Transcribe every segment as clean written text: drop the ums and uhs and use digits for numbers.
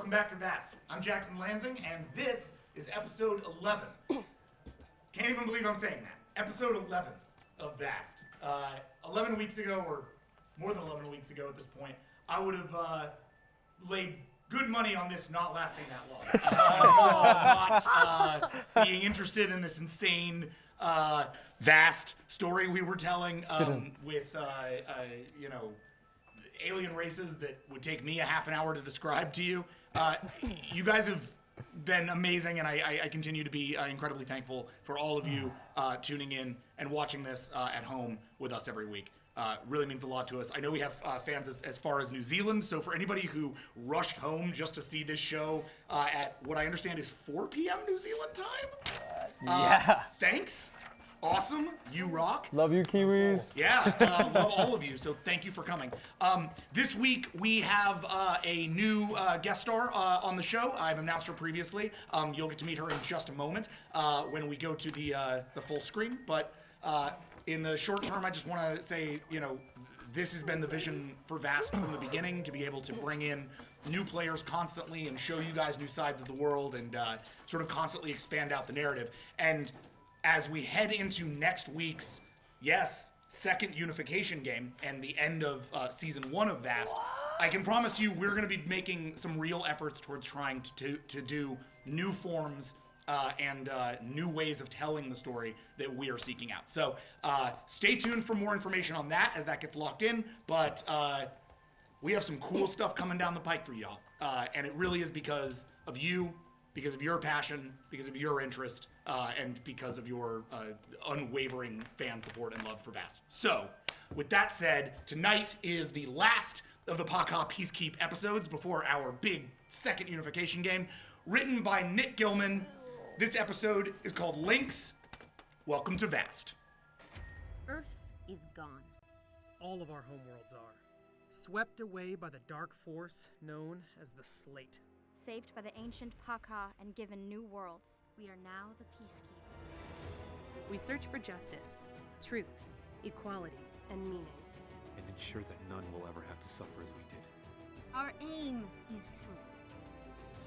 welcome back to Vast. I'm Jackson Lansing, and this is episode 11. Can't even believe I'm saying that. Episode 11 of Vast. 11 weeks ago, or more than 11 weeks ago at this point, I would have laid good money on this not lasting that long. Not being interested in this insane, vast story we were telling with, alien races that would take me a half an hour to describe to you. You guys have been amazing, and I continue to be incredibly thankful for all of you tuning in and watching this at home with us every week. Really means a lot to us. I know we have fans as far as New Zealand, so for anybody who rushed home just to see this show at what I understand is 4 p.m. New Zealand time, thanks. Awesome. You rock. Love you, Kiwis. Yeah, love all of you, so thank you for coming. This week, we have a new guest star on the show. I've announced her previously. You'll get to meet her in just a moment when we go to the full screen. But in the short term, I just want to say, this has been the vision for Vast from the beginning, to be able to bring in new players constantly and show you guys new sides of the world and sort of constantly expand out the narrative. And as we head into next week's, second unification game and the end of season 1 of Vast, I can promise you we're going to be making some real efforts towards trying to do new forms and new ways of telling the story that we are seeking out. So stay tuned for more information on that as that gets locked in, but we have some cool stuff coming down the pike for y'all. And it really is because of you, because of your passion, because of your interest, and because of your unwavering fan support and love for Vast. So, with that said, tonight is the last of the Paka Peacekeep episodes before our big second unification game, written by Nick Gilman. This episode is called Links. Welcome to Vast. Earth is gone. All of our homeworlds are. Swept away by the dark force known as the Slate. Saved by the ancient Paka and given new worlds. We are now the Peacekeeper. We search for justice, truth, equality, and meaning. And ensure that none will ever have to suffer as we did. Our aim is true.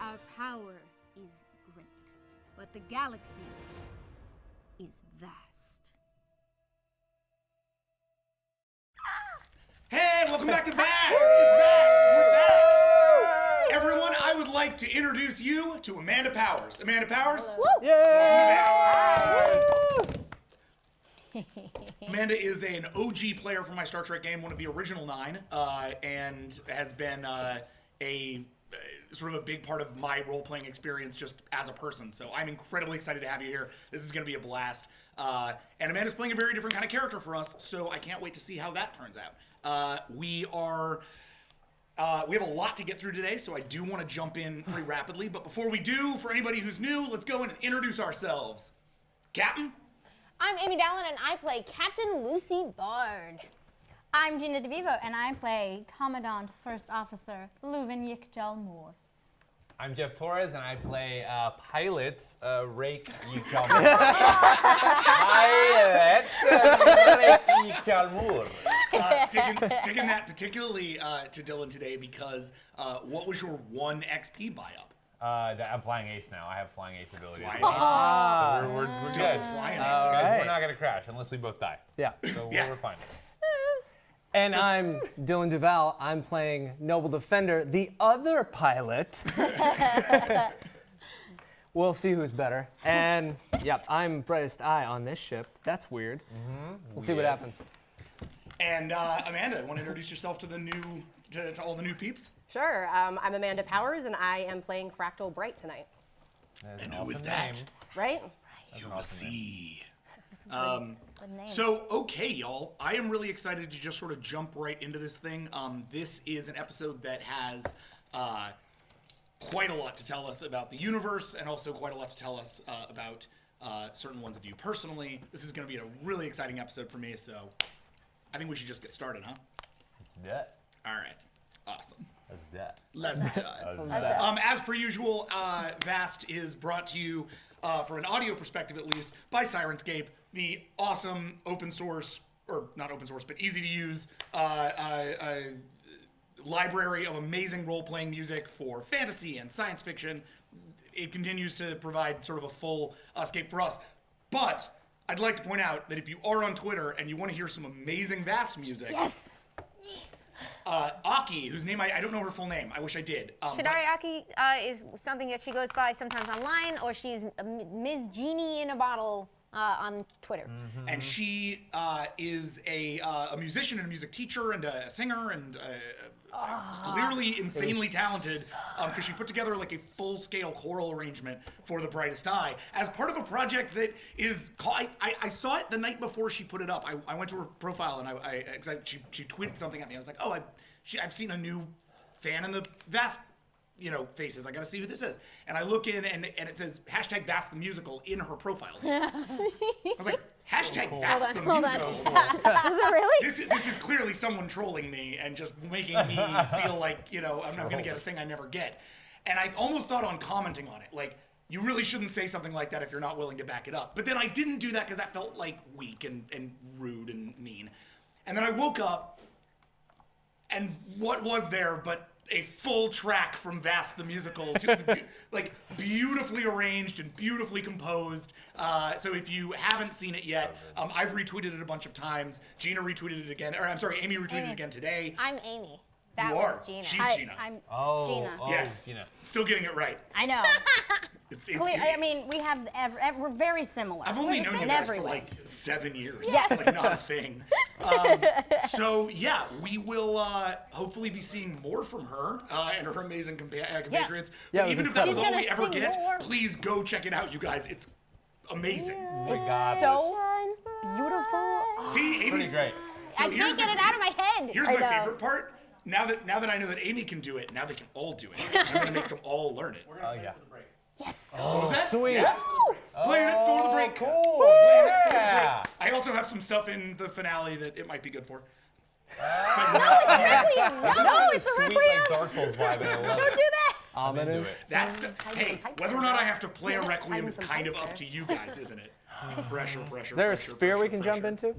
Our power is great. But the galaxy is vast. Hey, welcome back to Vast! It's Vast! We're back! Everyone, I would like to introduce you to Amanda Powers. Amanda Powers? Amanda is an OG player from my Star Trek game, one of the original 9, and has been a sort of a big part of my role-playing experience just as a person. So I'm incredibly excited to have you here. This is going to be a blast. And Amanda's playing a very different kind of character for us, so I can't wait to see how that turns out. We have a lot to get through today, so I do want to jump in pretty rapidly. But before we do, for anybody who's new, let's go in and introduce ourselves. Captain? I'm Amy Dallin, and I play Captain Lucy Bard. I'm Gina DeVivo, and I play Commandant First Officer Leuven Yikjalmoor. I'm Jeff Torres, and I play Pilot Rake Yikjalmoor. Pilot Rake Yikjalmoor. Sticking that particularly to Dylan today because what was your 1 XP buy-up? I'm flying ace now. I have flying ace ability. Flying So ace. we're good. Flying Guys, aces. we're not going to crash unless we both die. Yeah. So Yeah. we're fine. And I'm Dylan Duval. I'm playing Noble Defender, the other pilot. We'll see who's better. And, I'm brightest eye on this ship. That's weird. We'll see what happens. And Amanda, want to introduce yourself to the new, to all the new peeps? Sure. I'm Amanda Powers, and I am playing Fractal Bright tonight. And who is that? Right? You will see. So, okay, y'all. I am really excited to just sort of jump right into this thing. This is an episode that has quite a lot to tell us about the universe and also quite a lot to tell us about certain ones of you personally. This is going to be a really exciting episode for me, so I think we should just get started, huh? Let's do it. All right. Awesome. Let's do it. Let's do it. As per usual, Vast is brought to you, from an audio perspective at least, by Sirenscape, the awesome open source, or not open source, but easy to use library of amazing role-playing music for fantasy and science fiction. It continues to provide sort of a full escape for us. But I'd like to point out that if you are on Twitter and you want to hear some amazing Vast music, Yes. Aki, whose name I don't know her full name. I wish I did. Shidari Aki is something that she goes by sometimes online, or she's Ms. Genie in a bottle on Twitter. And she is a musician and a music teacher and a singer and clearly insanely talented because she put together like a full-scale choral arrangement for The Brightest Eye as part of a project that is called, I saw it the night before she put it up. I went to her profile and she tweeted something at me. I was like, oh, I've seen a new fan in the Vast faces. I gotta see who this is. And I look in and it says hashtag Vast the Musical in her profile. I was like, hashtag Vast the Musical. Is it really? This is clearly someone trolling me and just making me feel like, I'm gonna get a thing I never get. And I almost thought on commenting on it, like, you really shouldn't say something like that if you're not willing to back it up. But then I didn't do that because that felt like weak and rude and mean. And then I woke up and what was there but a full track from Vast the Musical, like beautifully arranged and beautifully composed. So if you haven't seen it yet, I've retweeted it a bunch of times. Gina retweeted it again, or I'm sorry, Amy retweeted it again today. I'm Amy. That You was are. Gina. She's Gina. I'm Gina. Yes. Gina. Still getting it right. I know. I mean, we have. We're very similar. I've only known you in guys every for way. like 7 years. Yes. It's like not a thing. So yeah, we will hopefully be seeing more from her and her amazing compatriots. Yeah, But it was even if that was incredible. all we She's ever gonna get, sing more. please go check it out, you guys. It's amazing. Oh my God. So beautiful. See, Pretty Amy's great. So I can't get it out of my head. Here's I my know. favorite part. Now that I know that Amy can do it, now they can all do it. I'm gonna make them all learn it. Oh yeah. Yes. What was that? Sweet. Yeah. Playing it for the break. Cool. Yeah. I also have some stuff in the finale that it might be good for. No, it's a Sweet requiem. like Dark Souls vibe. And I love Don't it. do that. I'm into Ominous. it. That's hey, whether or not I have to play a Yeah, requiem hiding is some kind of pipes up there. to you guys, isn't it? Pressure. Is there a spear we can jump into?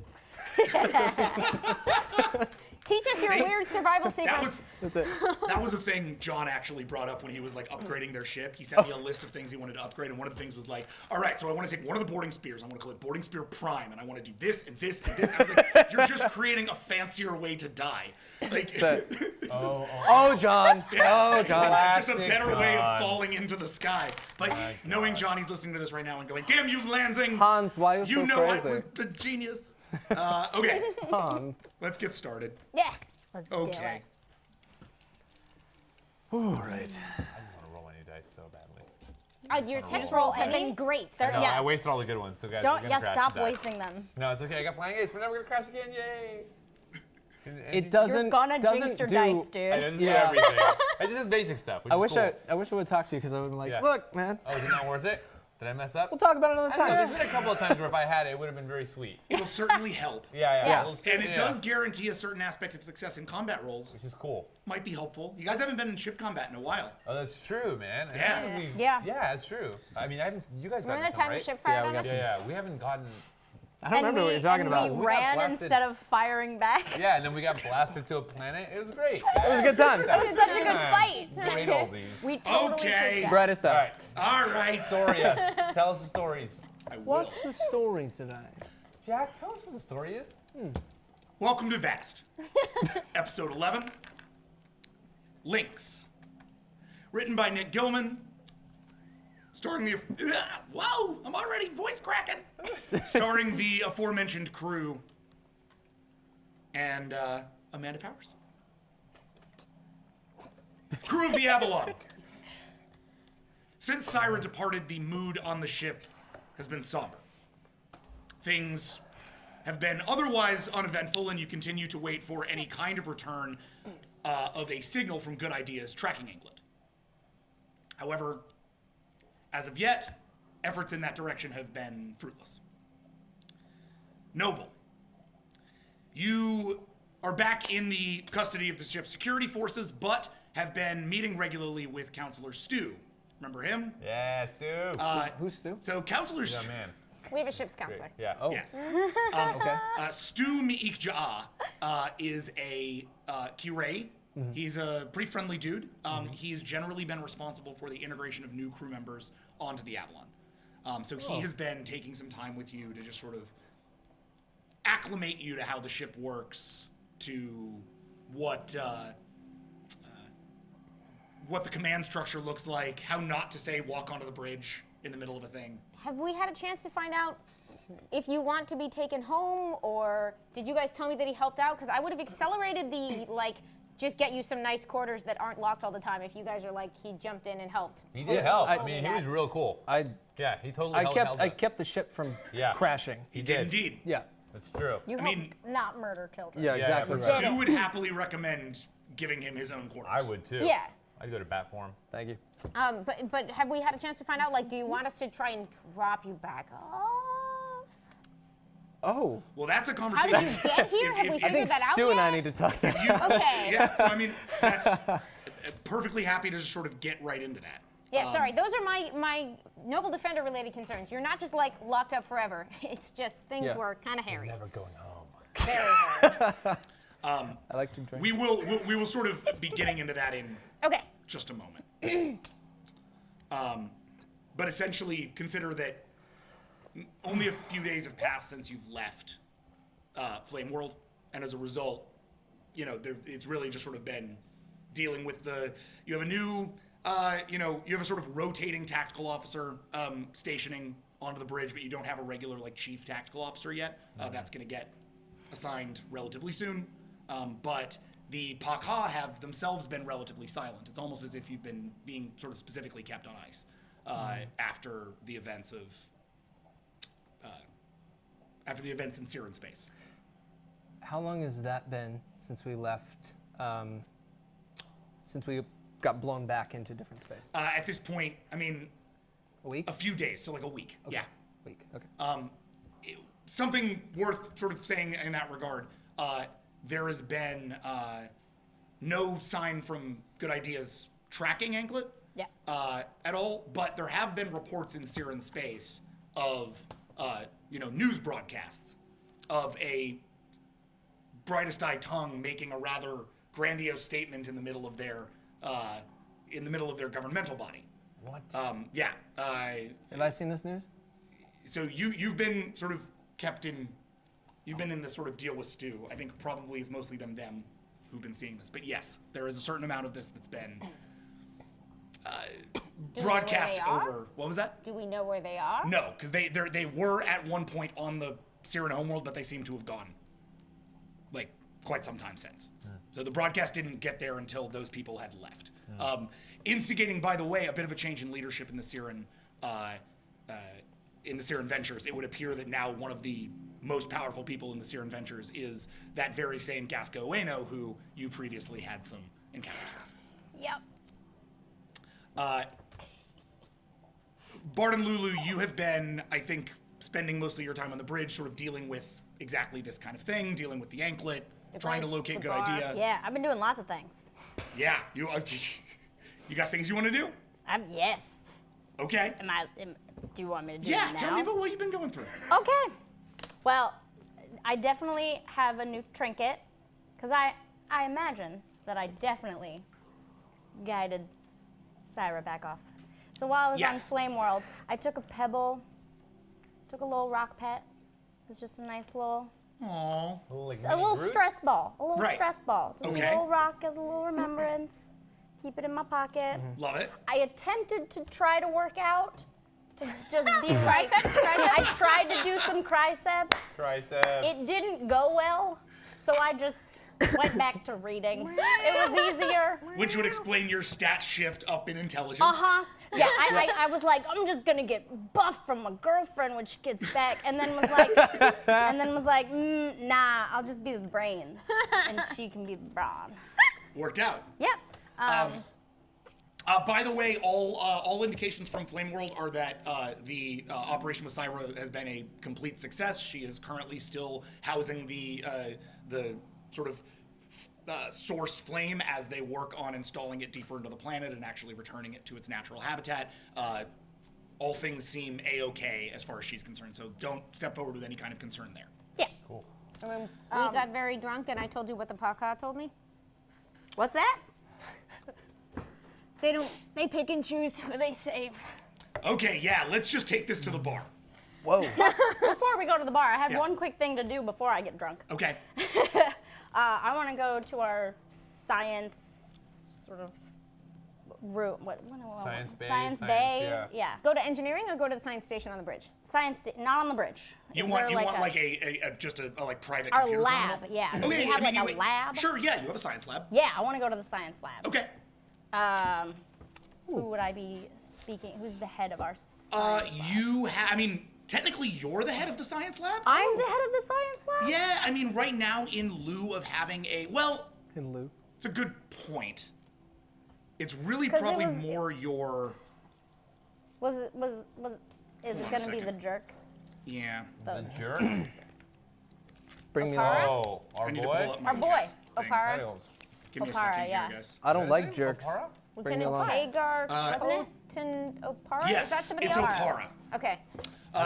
Teach us your weird survival sequence. That's it. That was a thing John actually brought up when he was like upgrading their ship. He sent me a list of things he wanted to upgrade, and one of the things was like, all right, so I want to take one of the boarding spears. I want to call it Boarding Spear Prime, and I want to do this and this and this. I was like, you're just creating a fancier way to die. Like, this is Oh, John. Oh, John. just a better way of John. falling into the sky. But My knowing God. Johnny's listening to this right now and going, damn you, Lansing. Hans, why are you You so know I crazy? was a genius. Okay, Hans. let's get started. Yeah. Let's do Okay. it. All right. I just want to roll my new dice so badly. Your test rolls have been great. No, Yeah. I wasted all the good ones, so guys. Don't. we're Yeah. gonna crash Stop and die. wasting them. No, it's okay. I got flying ace. We're never gonna crash again. Yay! It doesn't. You're gonna doesn't jinx your do, dice, I dude. didn't do Yeah. everything. I just did basic stuff. Which I is wish cool. I wish I would talk to you because I would be like, Yeah. look, man. Oh, is it not worth it? Did I mess up? We'll talk about it another I don't know, time. there's been a couple of times where if I had it, it would have been very sweet. It'll certainly help. Yeah. Yeah. a little- And it yeah. does guarantee a certain aspect of success in combat roles. Which is cool. Might be helpful. You guys haven't been in ship combat in a while. Oh, that's true, man. And Yeah. haven't we- Yeah. Yeah, it's true. I mean, I haven't. You guys got Remember that some, time right? the ship fired Yeah, we on got us? Yeah. We haven't gotten. I don't remember what you're talking about. We We got ran blasted. instead of firing back. Yeah, and then we got blasted to a planet. It was great. It was a good time. It was such a good fight. Great oldies. We totally Okay. did that. Brightest All eye. right. All right. Story us. Tell us the stories. I will. What's the story today? Jack, tell us what the story is. Welcome to Vast. Episode 11. Lynx. Written by Nick Gilman. Starring the... Whoa! I'm already voice cracking! Starring the aforementioned crew. And Amanda Powers. Crew of the Avalon. Since Syra departed, the mood on the ship has been somber. Things have been otherwise uneventful, and you continue to wait for any kind of return of a signal from Good Ideas Tracking England. However, as of yet, efforts in that direction have been fruitless. Noble, you are back in the custody of the ship's security forces, but have been meeting regularly with Counselor Stu. Remember him? Yeah, Stu. Who's Stu? So Counselor yeah, Stu... man. We have a ship's counselor. Yeah. Oh. Yes. Okay. Stu Mi'ikja'a is a Kiray He's a pretty friendly dude. He's generally been responsible for the integration of new crew members onto the Avalon. So he has been taking some time with you to just sort of acclimate you to how the ship works, to what the command structure looks like, how not to say walk onto the bridge in the middle of a thing. Have we had a chance to find out if you want to be taken home, or did you guys tell me that he helped out? Because I would have accelerated the, just get you some nice quarters that aren't locked all the time if you guys are like, he jumped in and helped. He did help. I mean, he was real cool. Yeah, he totally held I up. kept the ship from crashing. He did indeed. Yeah. That's true. You I hope mean- not murder children. Yeah, exactly for right. Stu would happily recommend giving him his own quarters. I would too. Yeah. I'd go to bat for him. Thank you. But have we had a chance to find out, do you want us to try and drop you back off? Oh. Well, that's a How conversation. did you get here? Have we I figured think that out Stu yet? and I need to talk that. Okay. Yeah, so I mean, that's perfectly happy to just sort of get right into that. Yeah, sorry. Those are my Noble Defender related concerns. You're not just locked up forever. It's just things were kind of hairy. Never going home. Very hairy. I like to drink. We will sort of be getting into that in Okay. just a moment. But essentially, consider that only a few days have passed since you've left Flame World, and as a result, it's really just sort of been dealing with you have a new, you have a sort of rotating tactical officer stationing onto the bridge, but you don't have a regular chief tactical officer yet. That's going to get assigned relatively soon. But the Paka have themselves been relatively silent. It's almost as if you've been being sort of specifically kept on ice after the events in Siren space. How long has that been since we left? Since we got blown back into different space? At this point, I mean, A week? a few days, so like a week. Okay. Yeah. Week. Okay. Something worth sort of saying in that regard, there has been no sign from Good Ideas tracking Anklet at all, but there have been reports in Siren space of news broadcasts of a Brightest Eye Tongue making a rather grandiose statement in the middle of their governmental body. What? Yeah. Have I seen this news? So you've been sort of you've been in this sort of deal with Stu. I think probably it's mostly been them who've been seeing this. But yes, there is a certain amount of this that's been broadcast know where they are? over. What was that? Do we know where they are? No, because they were at one point on the Siren homeworld, but they seem to have gone quite some time since. So the broadcast didn't get there until those people had left. Instigating, by the way, a bit of a change in leadership in the Siren Ventures. It would appear that now one of the most powerful people in the Siren Ventures is that very same Gasco Ueno who you previously had some encounters with. Yep. Bart and Lulu, you have been, I think, spending most of your time on the bridge sort of dealing with exactly this kind of thing, dealing with the anklet, trying to bridge, locate the Good bar. Idea. Yeah, I've been doing lots of things. Yeah, you got things you want to do? Yes. Okay. Do you want me to do Yeah, it now? tell me about what you've been going through. Okay. Well, I definitely have a new trinket, because I imagine that I definitely guided Syra back off. So while I was on Yes. Flame World, I took a pebble, took a little rock pet. It was just a nice little, Aww. a little stress ball. A little Right. stress ball. Just Okay. a little rock as a little remembrance. Keep it in my pocket. Love it. I attempted to try to work out, to just be triceps. I tried to do some triceps. Triceps. It didn't go well, so I just went back to reading. It was easier. Which would explain your stat shift up in intelligence. Yeah, I was like, I'm just gonna get buff from my girlfriend when she gets back, and then was like, nah, I'll just be the brains, and she can be the brawn. Worked out. Yep. By the way, all indications from Flame World are that the operation with Syra has been a complete success. She is currently still housing the sort of source flame as they work on installing it deeper into the planet and actually returning it to its natural habitat. All things seem a-okay as far as she's concerned, so don't step forward with any kind of concern there. Yeah. Cool. We got very drunk and I told you what the Paka told me? What's that? They pick and choose who they save. Okay, yeah, let's just take this to the bar. Whoa. Before we go to the bar, I have Yeah. one quick thing to do before I get drunk. Okay. I want to go to our science sort of room. Science bay, Science science, bay. yeah. Go to engineering or go to the science station on the bridge? Not on the bridge. You Is want there like just a like private our computer lab? terminal? Yeah. Do Okay, we have I mean, like a lab? Sure, yeah, you have a science lab. Yeah, I want to go to the science lab. Okay. Who would I be speaking? Who's the head of our science lab? I mean, technically you're the head of the science lab? I'm the head of the science lab? Yeah, I mean, right now in lieu of having In Lou. it's a good point. It's really 'Cause it probably was- more your, Is it Hold on going a to be the second. jerk? yeah. The jerk? Bring me Opara? along. Oh, I our need to boy? pull up my Our boy, cast thing. Opara. Give me a Opara, second yeah. here, guys. I don't like Is it jerks. Opara? Bring me Lieutenant along. Hagar Wasn't it? Colton Opara? Yes, Is that somebody it's else? Opara. Okay.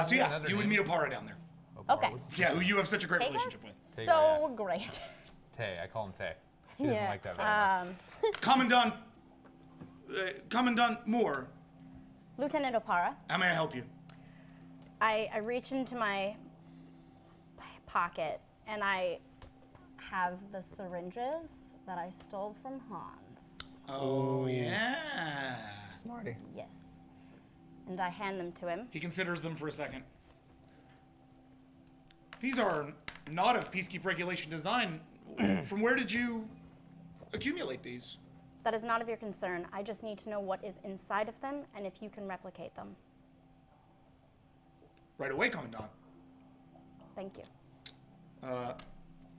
So yeah, Another you would name. meet Opara down there. Opara, Okay. what's his Yeah, name? who you have such a great Hagar? relationship with. Tay, So yeah. great. Tay, I call him Tay. He doesn't Yeah. like that very much. Commandant Moore, Lieutenant Opara, how may I help you? I reach into my pocket and I have the syringes that I stole from Hans. Oh, yeah. Smarty. Yes. And I hand them to him. He considers them for a second. These are not of Peacekeep Regulation Design. From where did you accumulate these? That is not of your concern. I just need to know what is inside of them and if you can replicate them. Right away, Commandant. Thank you.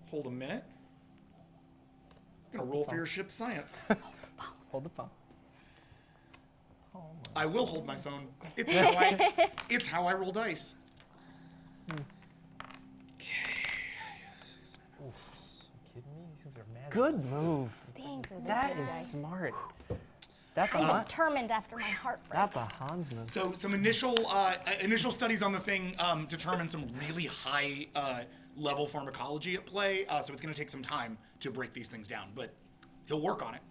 Hold a minute. I'm gonna roll for your ship's science. Hold the phone. I will hold my phone. It's how I roll dice. Kidding me? These things are magic. Good move. Thanks. those are That good is dice. smart. That's a I'm Hans. determined after my heart break. That's a Hans move. So some initial studies on the thing determine some really high level pharmacology at play. So it's going to take some time to break these things down, but he'll work on it.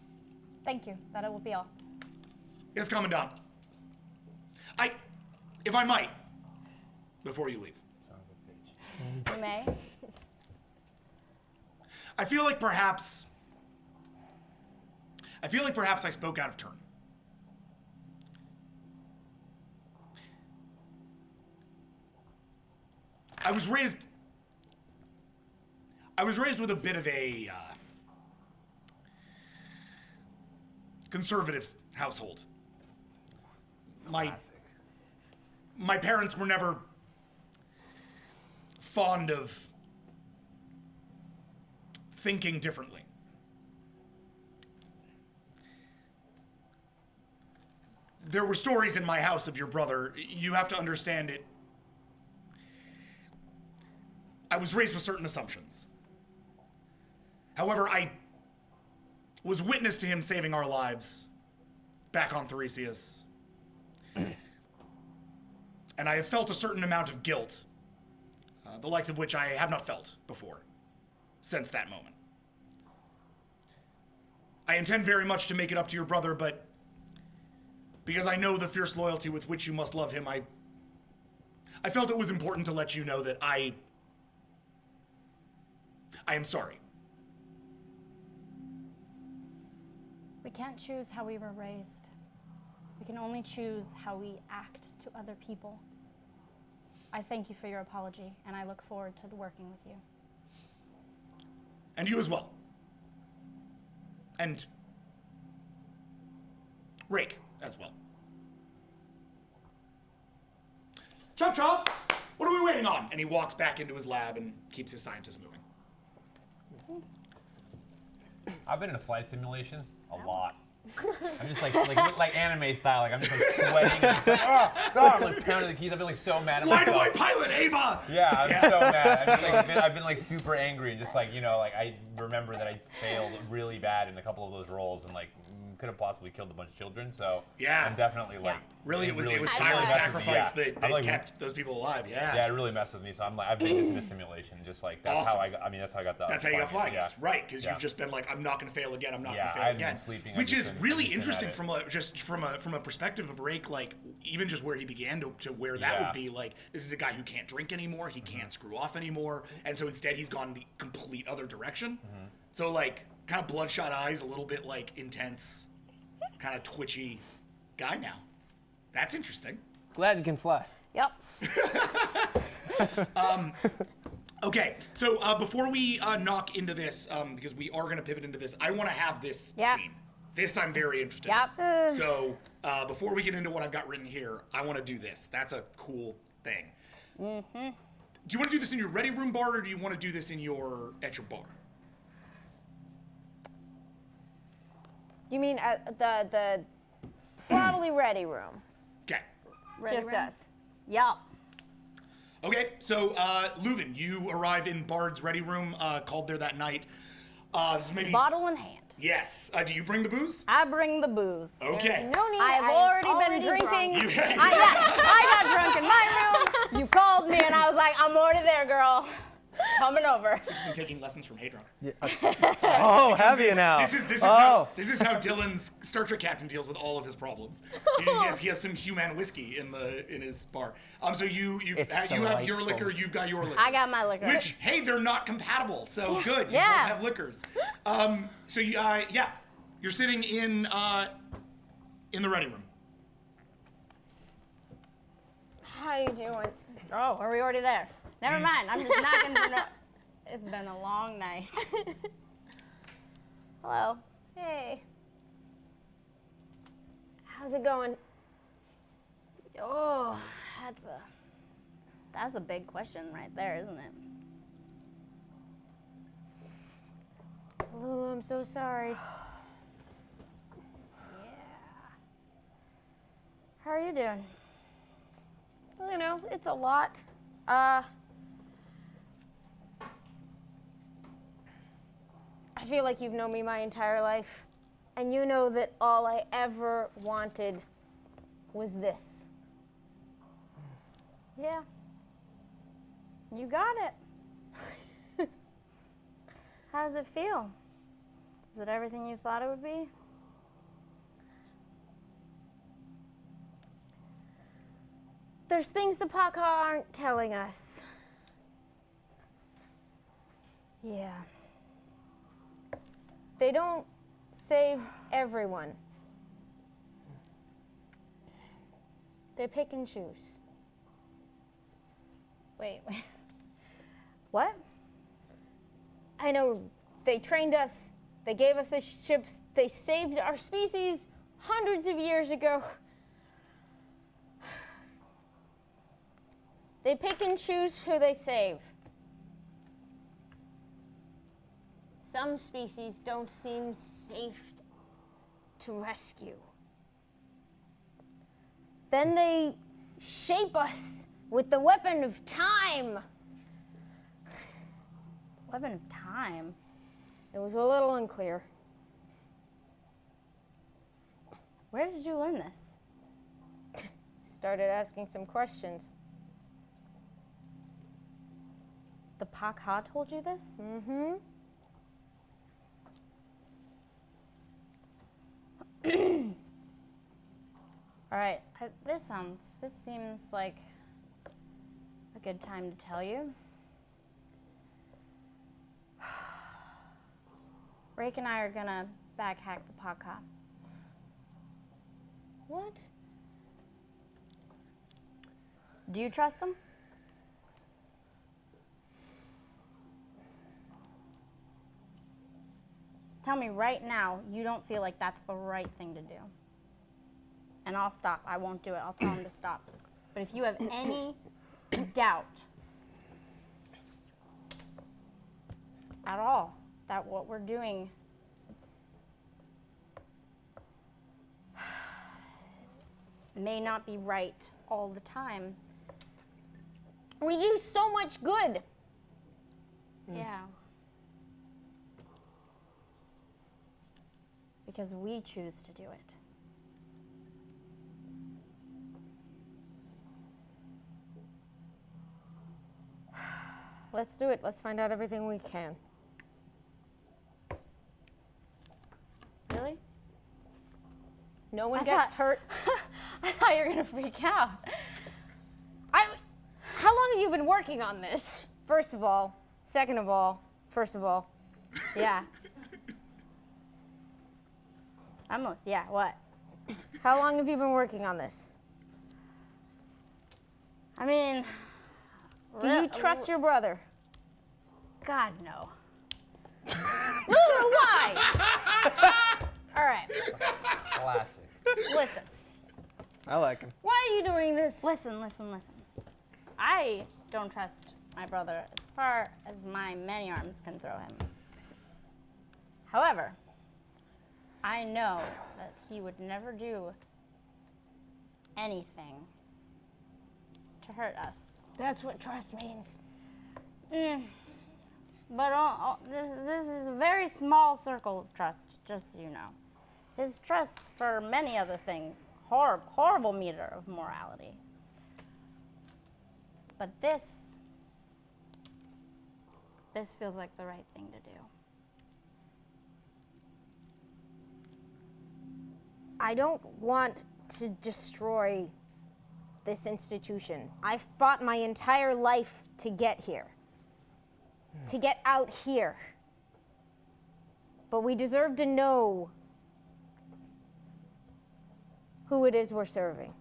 Thank you. That will be all. Yes, Commandant. If I might, before you leave, You may. I feel like perhaps I spoke out of turn. I was raised with a bit of a conservative household. My parents were never fond of thinking differently. There were stories in my house of your brother. You have to understand it. I was raised with certain assumptions. However, I was witness to him saving our lives back on Thereseus. And I have felt a certain amount of guilt, the likes of which I have not felt before, since that moment. I intend very much to make it up to your brother, but because I know the fierce loyalty with which you must love him, I felt it was important to let you know that I am sorry. We can't choose how we were raised. We can only choose how we act to other people. I thank you for your apology, and I look forward to working with you. And you as well. And Rake as well. Chop chop! What are we waiting on? And he walks back into his lab and keeps his scientists moving. I've been in a flight simulation a lot. I'm just like anime style. Like I'm just like sweating. And just I'm like pounding the keys. I've been like so mad. Why do I pilot Ava? Yeah, I'm so mad. I've been like super angry and just like like I remember that I failed really bad in a couple of those roles and like could have possibly killed a bunch of children. So Yeah. I'm definitely like. Really, it was really Simon's messed with me, sacrifice yeah. that I'm, like, kept those people alive. Yeah. Yeah, it really messed with me. So I'm like, I've been in this simulation, just like that's Awesome. how I got. I mean, that's how I got the. That's how you got flying, Yeah. right? Because Yeah. you've just been like, I'm not going to fail again. I'm not Yeah, going to I fail haven't been again. sleeping, I've Which just is been- really just been at interesting it. from a perspective of Rake, like even just where he began to where that Yeah. would be like, this is a guy who can't drink anymore. He can't screw off anymore, and so instead he's gone the complete other direction. So like, kind of bloodshot eyes, a little bit like intense, kind of twitchy guy now. That's interesting. Glad you can fly. Yep. Okay, so before we knock into this, because we are going to pivot into this, I want to have this Yep. scene. This I'm very interested Yep. in. So before we get into what I've got written here, I want to do this. That's a cool thing. Do you want to do this in your ready room, Bard, or do you want to do this at your bar? You mean at the probably ready room? Okay. Ready Just room? us. Yep. Okay, so Leuven, you arrive in Bard's ready room, called there that night. This is maybe... Bottle in hand. Yes. Do you bring the booze? I bring the booze. Okay. No need. I've I am already been drinking. drunk. I got drunk in my room. You called me and I was like, I'm already there, girl. Coming over. She's been taking lessons from Hadron. Oh, have you now? This is oh. how Dylan's Star Trek captain deals with all of his problems. He has some human whiskey in his bar. So you It's have your delightful. liquor, you've got your liquor. I got my liquor. Which, hey, they're not compatible, so good. You Yeah. both have liquors. So you, you're sitting in the ready room. How you doing? Oh, are we already there? Never mind. I'm just not gonna know. It's been a long night. Hello. Hey. How's it going? Oh, that's a big question right there, isn't it? Lulu, I'm so sorry. How are you doing? You know, it's a lot. I feel like you've known me my entire life, and you know that all I ever wanted was this. Yeah. You got it. How does it feel? Is it everything you thought it would be? There's things the Paka aren't telling us. Yeah. They don't save everyone. They pick and choose. Wait. What? I know they trained us, they gave us the ships, they saved our species hundreds of years ago. They pick and choose who they save. Some species don't seem safe to rescue. Then they shape us with the weapon of time. Weapon of time. It was a little unclear. Where did you learn this? Started asking some questions. The Paka told you this? Mm-hmm. All right. This seems like a good time to tell you. Rake and I are gonna backhack the Paka. What? Do you trust him? Tell me right now you don't feel like that's the right thing to do. And I'll stop. I won't do it. I'll tell him to stop. But if you have any doubt at all that what we're doing may not be right all the time. We do so much good. Yeah. We Because we choose to do it. Let's do it. Let's find out everything we can. Really? No one I gets thought- hurt. I thought you were gonna freak out. How long have you been working on this? First of all. Second of all. First of all. Yeah. Yeah, what? How long have you been working on this? I mean, Do you trust your brother? God, no. Why? All right, Classic. listen. I like him. Why are you doing this? Listen. I don't trust my brother as far as my many arms can throw him. However, I know that he would never do anything to hurt us. That's what trust means. But this is a very small circle of trust, just so you know. His trust for many other things, horrible meter of morality. But this feels like the right thing to do. I don't want to destroy this institution. I fought my entire life to get here. To get out here. But we deserve to know who it is we're serving.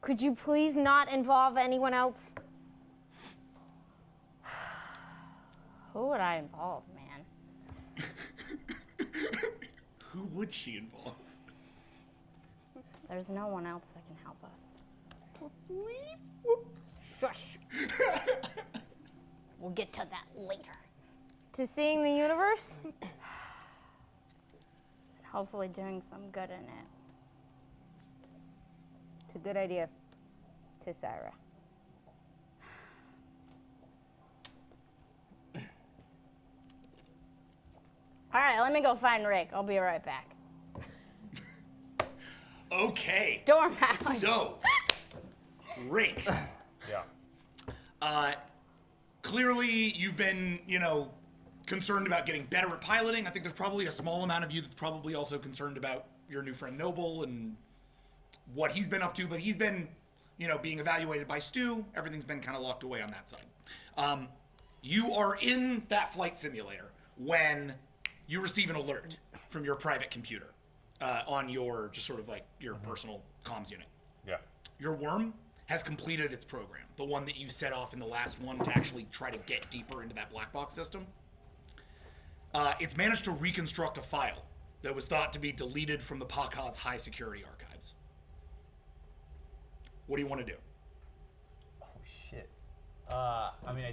Could you please not involve anyone else? Who would I involve, man? Who would she involve? There's no one else that can help us. Shush. We'll get to that later. To seeing the universe? Hopefully doing some good in it. It's a good idea. To Sarah. All right, let me go find Rick. I'll be right back. Okay. Storm out. So, Rick. Yeah. Clearly, you've been, concerned about getting better at piloting. I think there's probably a small amount of you that's probably also concerned about your new friend Noble and what he's been up to. But he's been, being evaluated by Stu. Everything's been kind of locked away on that side. You are in that flight simulator when you receive an alert from your private computer on your, just sort of like your personal comms unit. Yeah. Your worm has completed its program, the one that you set off in the last one to actually try to get deeper into that black box system. It's managed to reconstruct a file that was thought to be deleted from the Pakaz high security archives. What do you want to do? Oh shit. I mean, I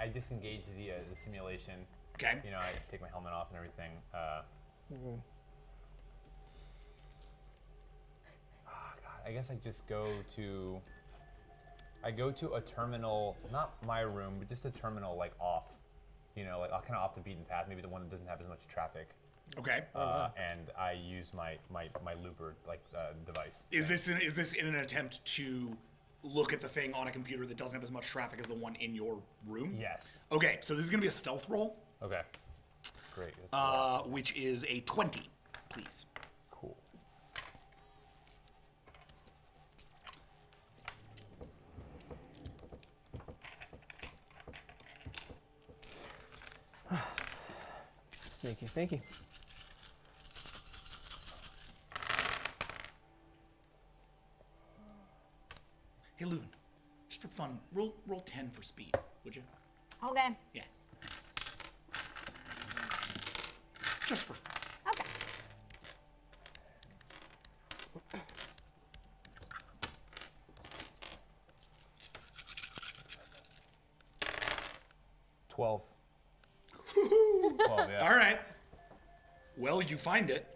disengage the simulation. Okay. I take my helmet off and everything. God, I guess I just go to a terminal, not my room, but just a terminal like off, kind of off the beaten path, maybe the one that doesn't have as much traffic. Okay. And I use my looper device. Is this in an attempt to look at the thing on a computer that doesn't have as much traffic as the one in your room? Yes. Okay, so this is going to be a stealth roll. Okay. Great. Which is a 20, please. Cool. Sneaky. Hey, Leuven, just for fun, roll 10 for speed, would you? Okay. Yeah. Just for fun. Okay. $12. Yeah. All right. Well, you find it.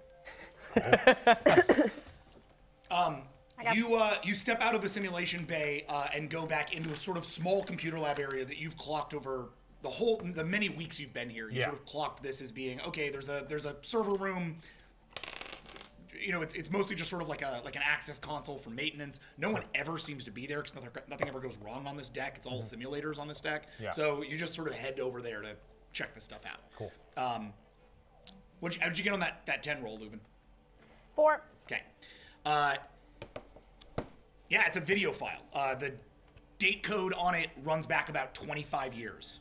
You step out of the simulation bay and go back into a sort of small computer lab area that you've clocked over the many weeks you've been here, you sort of clocked this as being okay. There's a server room. You know, it's mostly just sort of like an access console for maintenance. No one ever seems to be there because nothing ever goes wrong on this deck. It's all simulators on this deck. Yeah. So you just sort of head over there to check this stuff out. Cool. How'd you get on that 10 roll, Leuven? 4. Okay. Yeah, it's a video file. The date code on it runs back about 25 years.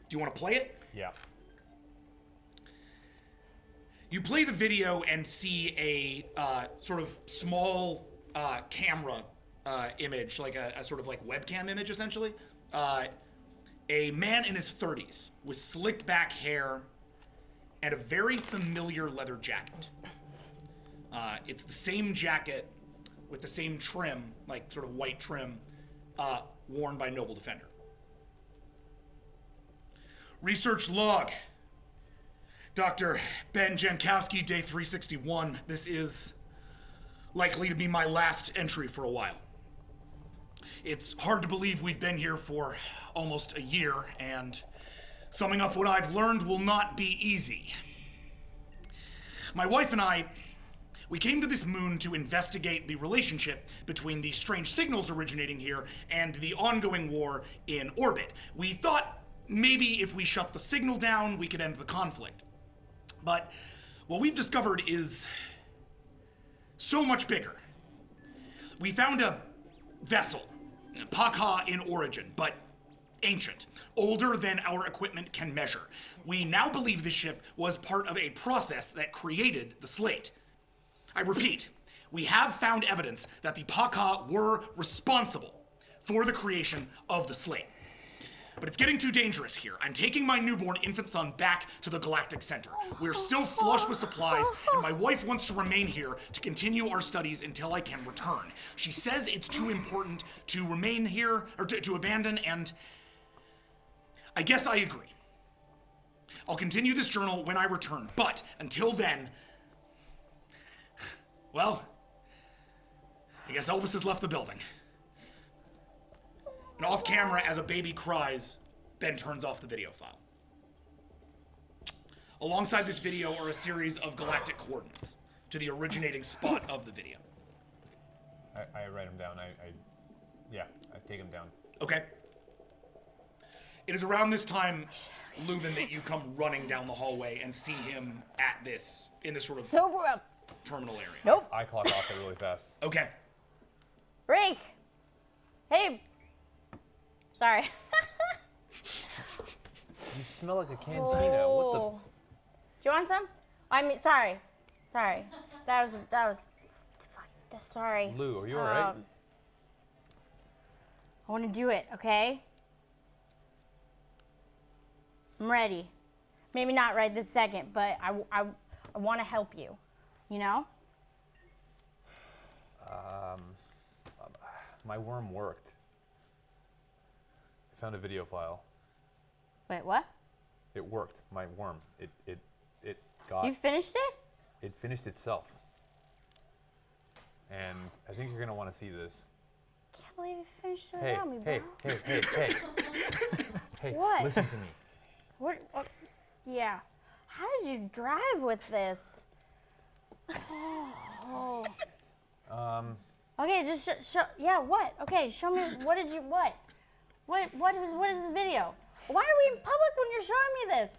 Do you want to play it? Yeah. You play the video and see a sort of small camera image, like a sort of like webcam image, essentially. A man in his 30s with slicked back hair and a very familiar leather jacket. It's the same jacket with the same trim, like sort of white trim, worn by Noble Defender. Research log. Dr. Ben Jankowski, day 361. This is likely to be my last entry for a while. It's hard to believe we've been here for almost a year, and summing up what I've learned will not be easy. My wife and I, we came to this moon to investigate the relationship between the strange signals originating here and the ongoing war in orbit. We thought maybe if we shut the signal down, we could end the conflict. But what we've discovered is so much bigger. We found a vessel, Pakha in origin, but ancient, older than our equipment can measure. We now believe this ship was part of a process that created the slate. I repeat, we have found evidence that the Pakha were responsible for the creation of the slate. But it's getting too dangerous here. I'm taking my newborn infant son back to the Galactic Center. We're still flush with supplies, and my wife wants to remain here to continue our studies until I can return. She says it's too important to remain here, or to abandon, and I guess I agree. I'll continue this journal when I return, but until then, well, I guess Elvis has left the building. And off camera, as a baby cries, Ben turns off the video file. Alongside this video are a series of galactic coordinates to the originating spot of the video. I write them down. I take them down. Okay. It is around this time, Leuven, that you come running down the hallway and see him in this sort of Sober up. terminal area. Nope. I clock off it really fast. Okay. Break. Hey. Sorry. You smell like a cantina. What the? Do you want some? I mean, sorry. That was. Sorry. Lou, are you alright? I want to do it, okay? I'm ready. Maybe not right this second, but I want to help you. You know? My worm worked. I found a video file. Wait, what? It worked. My worm. It got. You finished it? It finished itself. And I think you're gonna want to see this. Can't believe you finished it without me, bro. Hey. Hey, What? listen to me. What? Yeah. How did you drive with this? Oh. Okay, just show. Yeah, what? Okay, show me. What did you? What? What is this video? Why are we in public when you're showing me this?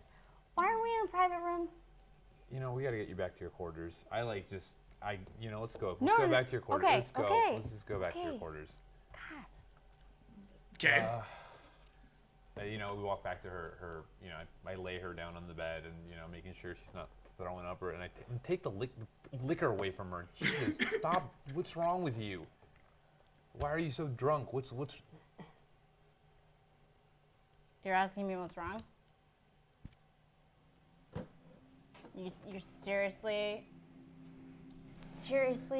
Why are we in a private room? You know, we gotta get you back to your quarters. Let's go. No, Let's go back to your quarters. okay, Let's go. okay, Let's just go back to your quarters. God. Okay. We walk back to her. I lay her down on the bed and making sure she's not throwing up, and I take the liquor away from her. Jesus, stop! What's wrong with you? Why are you so drunk? What's? You're asking me what's wrong? You're seriously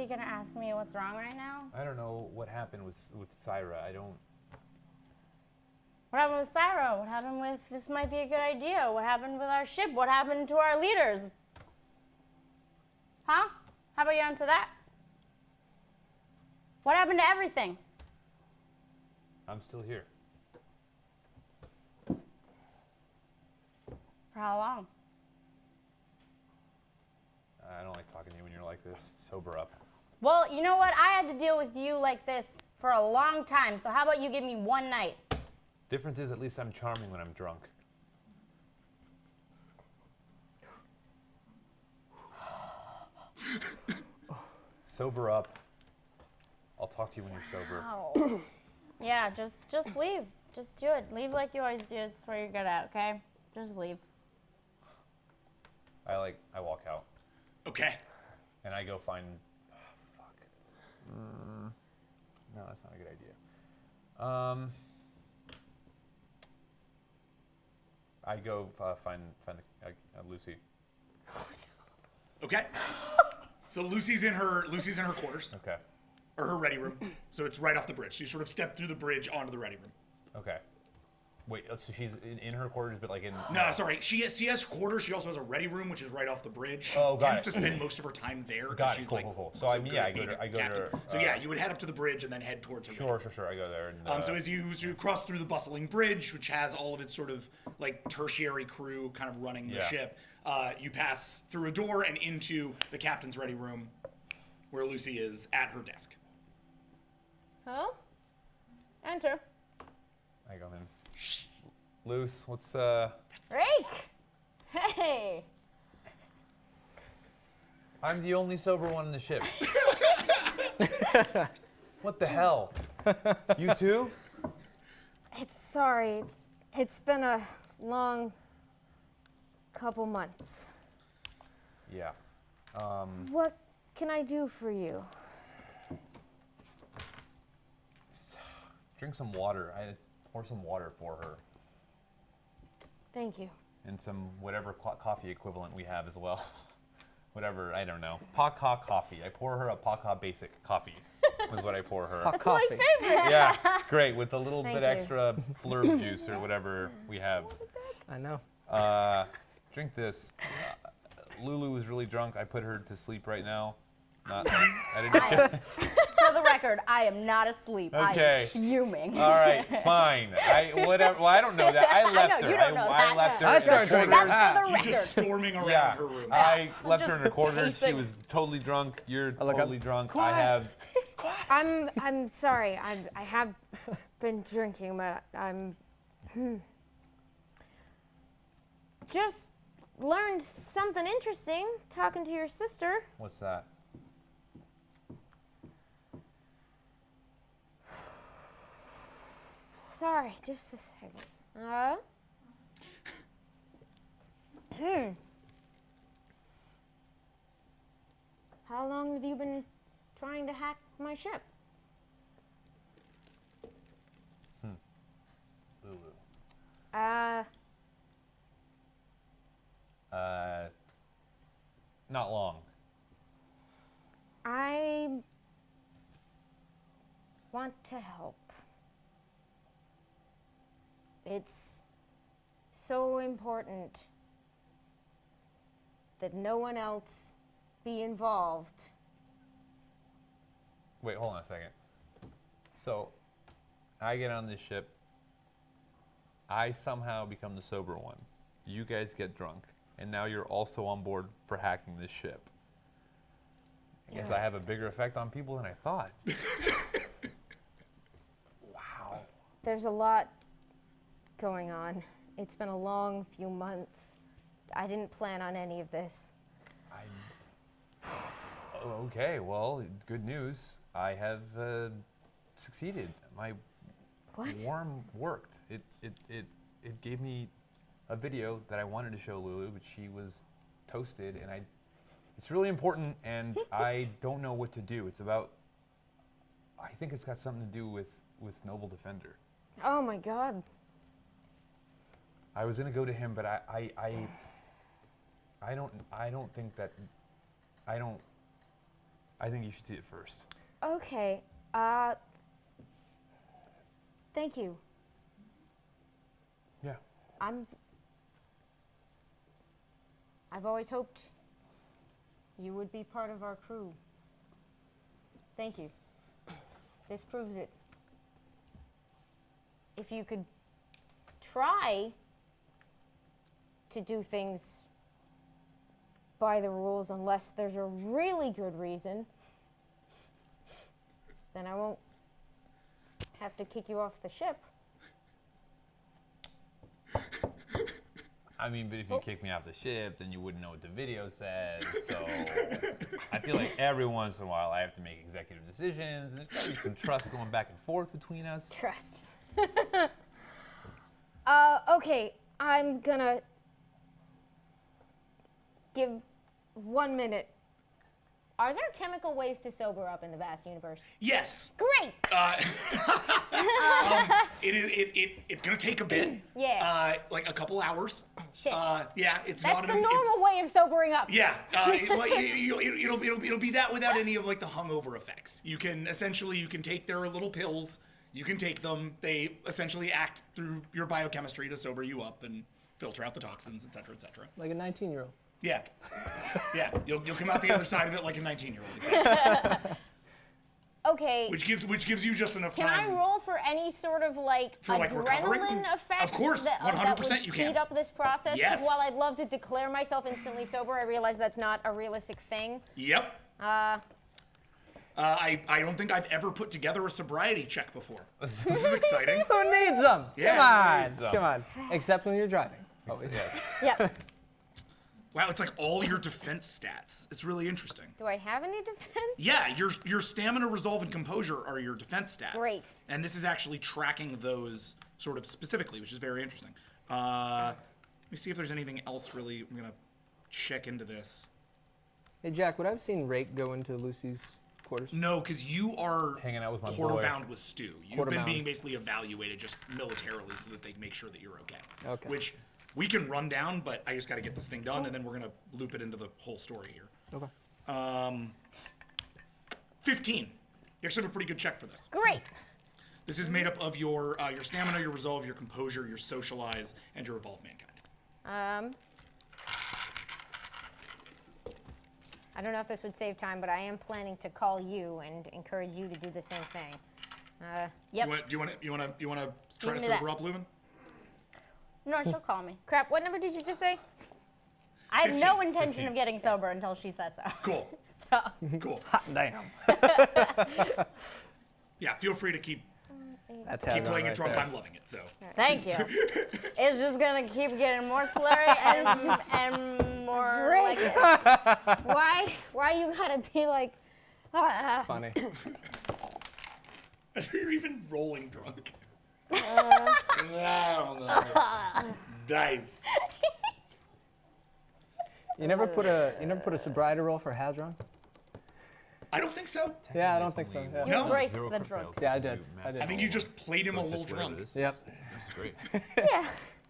gonna ask me what's wrong right now? I don't know what happened with Syra. I don't. What happened with Syra? What happened with this might be a good idea? What happened with our ship? What happened to our leaders? Huh? How about you answer that? What happened to everything? I'm still here. For how long? I don't like talking to you when you're like this. Sober up. Well, you know what? I had to deal with you like this for a long time, so how about you give me one night? Difference is, at least I'm charming when I'm drunk. Sober up. I'll talk to you when you're sober. Ow. Yeah, just leave. Just do it. Leave like you always do. It's what you're good at, okay? Just leave. I walk out. Okay. And I go find. Fuck. No, that's not a good idea. I go find Lucy. Okay. So Lucy's in her quarters. Okay. Or her ready room. So it's right off the bridge. So you sort of step through the bridge onto the ready room. Okay. Wait, so she's in her quarters, but like in... No, sorry. She has quarters. She also has a ready room, which is right off the bridge. Oh, got Tends it. to spend most of her time there. Got it. She's Cool, like, cool. So I good go at being to a captain. So yeah, you would head up to the bridge and then head towards her. Sure. I go there. And, So as you cross through the bustling bridge, which has all of its sort of like tertiary crew kind of running the ship, you pass through a door and into the captain's ready room, where Lucy is at her desk. Huh? Enter. I go in. Luce, what's Drake! Hey! I'm the only sober one in the ship. What the hell? You too? It's been a long couple months. Yeah. What can I do for you? Drink some water. I pour some water for her. Thank you. And some whatever coffee equivalent we have as well. Whatever, I don't know. Paka coffee. I pour her a Paka basic coffee. Is what I pour her. That's my favorite. Yeah, great. With a little Thank bit you. extra flurb juice or whatever we have. I know. Drink this. Lulu was really drunk. I put her to sleep right now. Not. I didn't. For the record, I am not asleep. Okay. I am fuming. All right, fine. Whatever. Well, I don't know that. I left know, her. you don't know that, left no. her. I started drinking. That's for the You're record. just storming around Yeah, her room. I left her in her Just quarters. She pacing. was totally drunk. You're look up. totally drunk. I have. I'm sorry. I have been drinking, but I'm just learned something interesting talking to your sister. What's that? Sorry, just a second. How long have you been trying to hack my ship? Lulu. Not long. I want to help. It's so important that no one else be involved. Wait, hold on a second. So, I get on this ship. I somehow become the sober one. You guys get drunk. And now you're also on board for hacking this ship. I guess I have a bigger effect on people than I thought. Wow. There's a lot going on. It's been a long few months. I didn't plan on any of this. Okay, well, good news. I have succeeded. My worm worked. It gave me a video that I wanted to show Lulu, but she was toasted, and it's really important, and I don't know what to do. It's about, I think it's got something to do with Noble Defender. Oh my God. I was gonna go to him, but I don't think that, I think you should see it first. Okay. Thank you. Yeah. I've always hoped you would be part of our crew. Thank you. This proves it. If you could try to do things by the rules unless there's a really good reason, then I won't have to kick you off the ship. I mean, but if you kick me off the ship, then you wouldn't know what the video says. So I feel like every once in a while I have to make executive decisions, and there's got to be some trust going back and forth between us. Trust. Okay, I'm gonna give 1 minute. Are there chemical ways to sober up in the vast universe? Yes. Great. It's gonna take a bit. Yeah. Like a couple hours. Shit. Yeah, it's That's not the an. normal way of sobering up. Yeah, it'll be that without any of like the hungover effects. You can take their little pills. You can take them. They essentially act through your biochemistry to sober you up and filter out the toxins, etc., etc. Like a 19-year-old. Yeah, yeah. You'll come out the other side of it like a 19-year-old. Exactly. Okay. Which gives you just enough Can time. I roll for any sort of like For, like, recovering? adrenaline effect? Of course, that 100% would you speed can. up this process? 'Cause Yes. while I'd love to declare myself instantly sober, I realize that's not a realistic thing. Yep. I don't think I've ever put together a sobriety check before. This is exciting. Who needs them? Yeah. Come on. Except when you're driving. Always. Yes. Yeah. Wow, it's like all your defense stats. It's really interesting. Do I have any defense? Yeah, your stamina, resolve, and composure are your defense stats. Great. And this is actually tracking those sort of specifically, which is very interesting. Let me see if there's anything else really. I'm gonna check into this. Hey, Jack, would I have seen Rake go into Lucy's quarters? No, because you are Hanging out with my quarter boy. bound with Stu. You've Quarter been bound. being basically evaluated just militarily so that they make sure that you're okay. Okay. Which we can run down, but I just got to get this thing done, and then we're gonna loop it into the whole story here. Okay. 15. You actually have a pretty good check for this. Great. This is made up of your stamina, your resolve, your composure, your socialize, and your evolve mankind. I don't know if this would save time, but I am planning to call you and encourage you to do the same thing. Yep. You want to try Give to me sober that. up, Leuven? No, she'll call me. Crap, what number did you just say? I have no 15. intention of getting sober until she says so. Cool. So, Cool. Damn. Yeah, feel free to keep That's how playing it right drunk. there. I'm loving it. So. thank you. It's just gonna keep getting more slurry and more like Great. it. Why you gotta be like, Funny. You're even rolling drunk. I don't know. Dice. You never put a sobriety roll for Hadron? I don't think so. Yeah, I don't think so. Technically, Yeah. You No. embrace Zero the crit drunk. fails Yeah, I to did. match I did. I think you just played him So a it's little just whatever drunk. it is. Yep. That's great. yeah.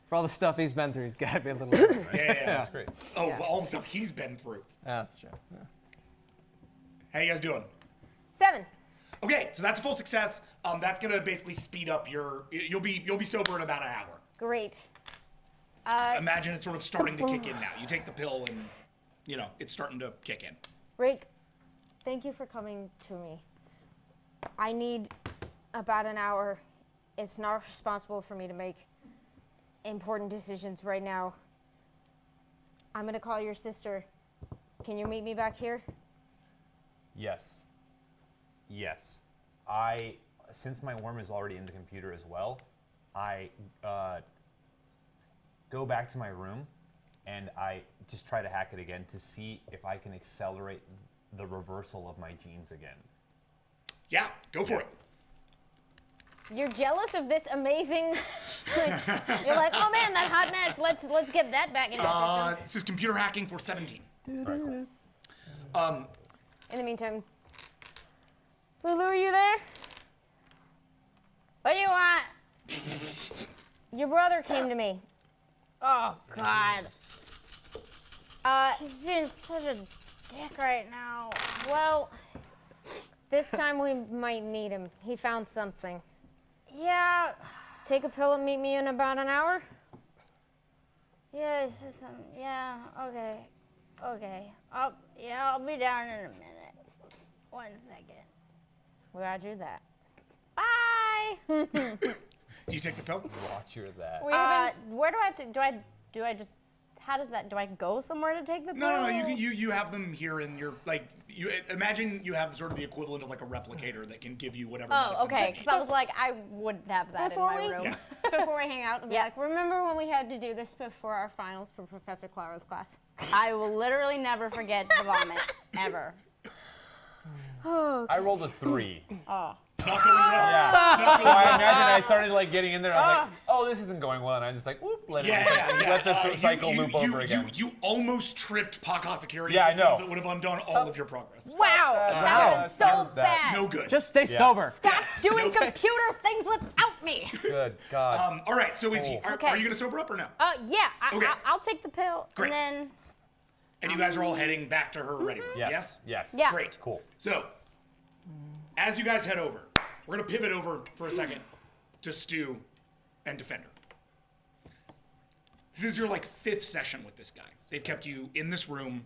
For all the stuff he's been through, he's got to be a little. Yeah. That's great. Oh, well, all the stuff he's been through. That's true. Yeah. How you guys doing? 7. Okay, so that's a full success. That's gonna basically speed up your. You'll be sober in about an hour. Great. Imagine it's sort of starting to kick in now. You take the pill and, it's starting to kick in. Rake, thank you for coming to me. I need about an hour. It's not responsible for me to make important decisions right now. I'm gonna call your sister. Can you meet me back here? Yes. Yes. Since my worm is already in the computer as well, I go back to my room and I just try to hack it again to see if I can accelerate the reversal of my genes again. Yeah, go for it. You're jealous of this amazing. You're like, oh man, that hot mess. Let's get that back into the system. This is computer hacking for 17. Very cool. In the meantime, Lulu, are you there? What do you want? Your brother came to me. Oh God. He's being such a dick right now. Well, this time we might need him. He found something. Yeah. Take a pill and meet me in about an hour. Yeah, it's just yeah. Okay. Okay. I'll be down in a minute. 1 second. Roger that. Bye. Do you take the pill? Watch your that. Where do I have to? Do I just how does that? Do I go somewhere to take the pill? No. You have them here in your like. You imagine you have sort of the equivalent of like a replicator that can give you whatever. Oh, medicines okay. you Because need. I was like, I wouldn't have that Before in my we- room. Yeah. Before we hang out, and be Yeah. like, remember when we had to do this before our finals for Professor Clara's class? I will literally never forget the vomit ever. I rolled a 3. Oh. Not going well. Yeah. Not So going I well. imagine I started like getting in there. I was like, oh, this isn't going well, and I just like, whoop, let the cycle loop over again. You almost tripped Paka security Yeah, I systems know. that would have undone all of your progress. Wow, that was so That- bad. No good. Just stay sober. Stop doing computer things without me. Good God. All right. So is Cool. are you gonna sober up or no? Yeah, Okay. I'll take the pill Great. and then. And you guys are all heading back to her ready room. Yes. Yes. Yeah. Great. Cool. So, as you guys head over, we're gonna pivot over for a second to Stu and Defender. This is your like 5th session with this guy. They've kept you in this room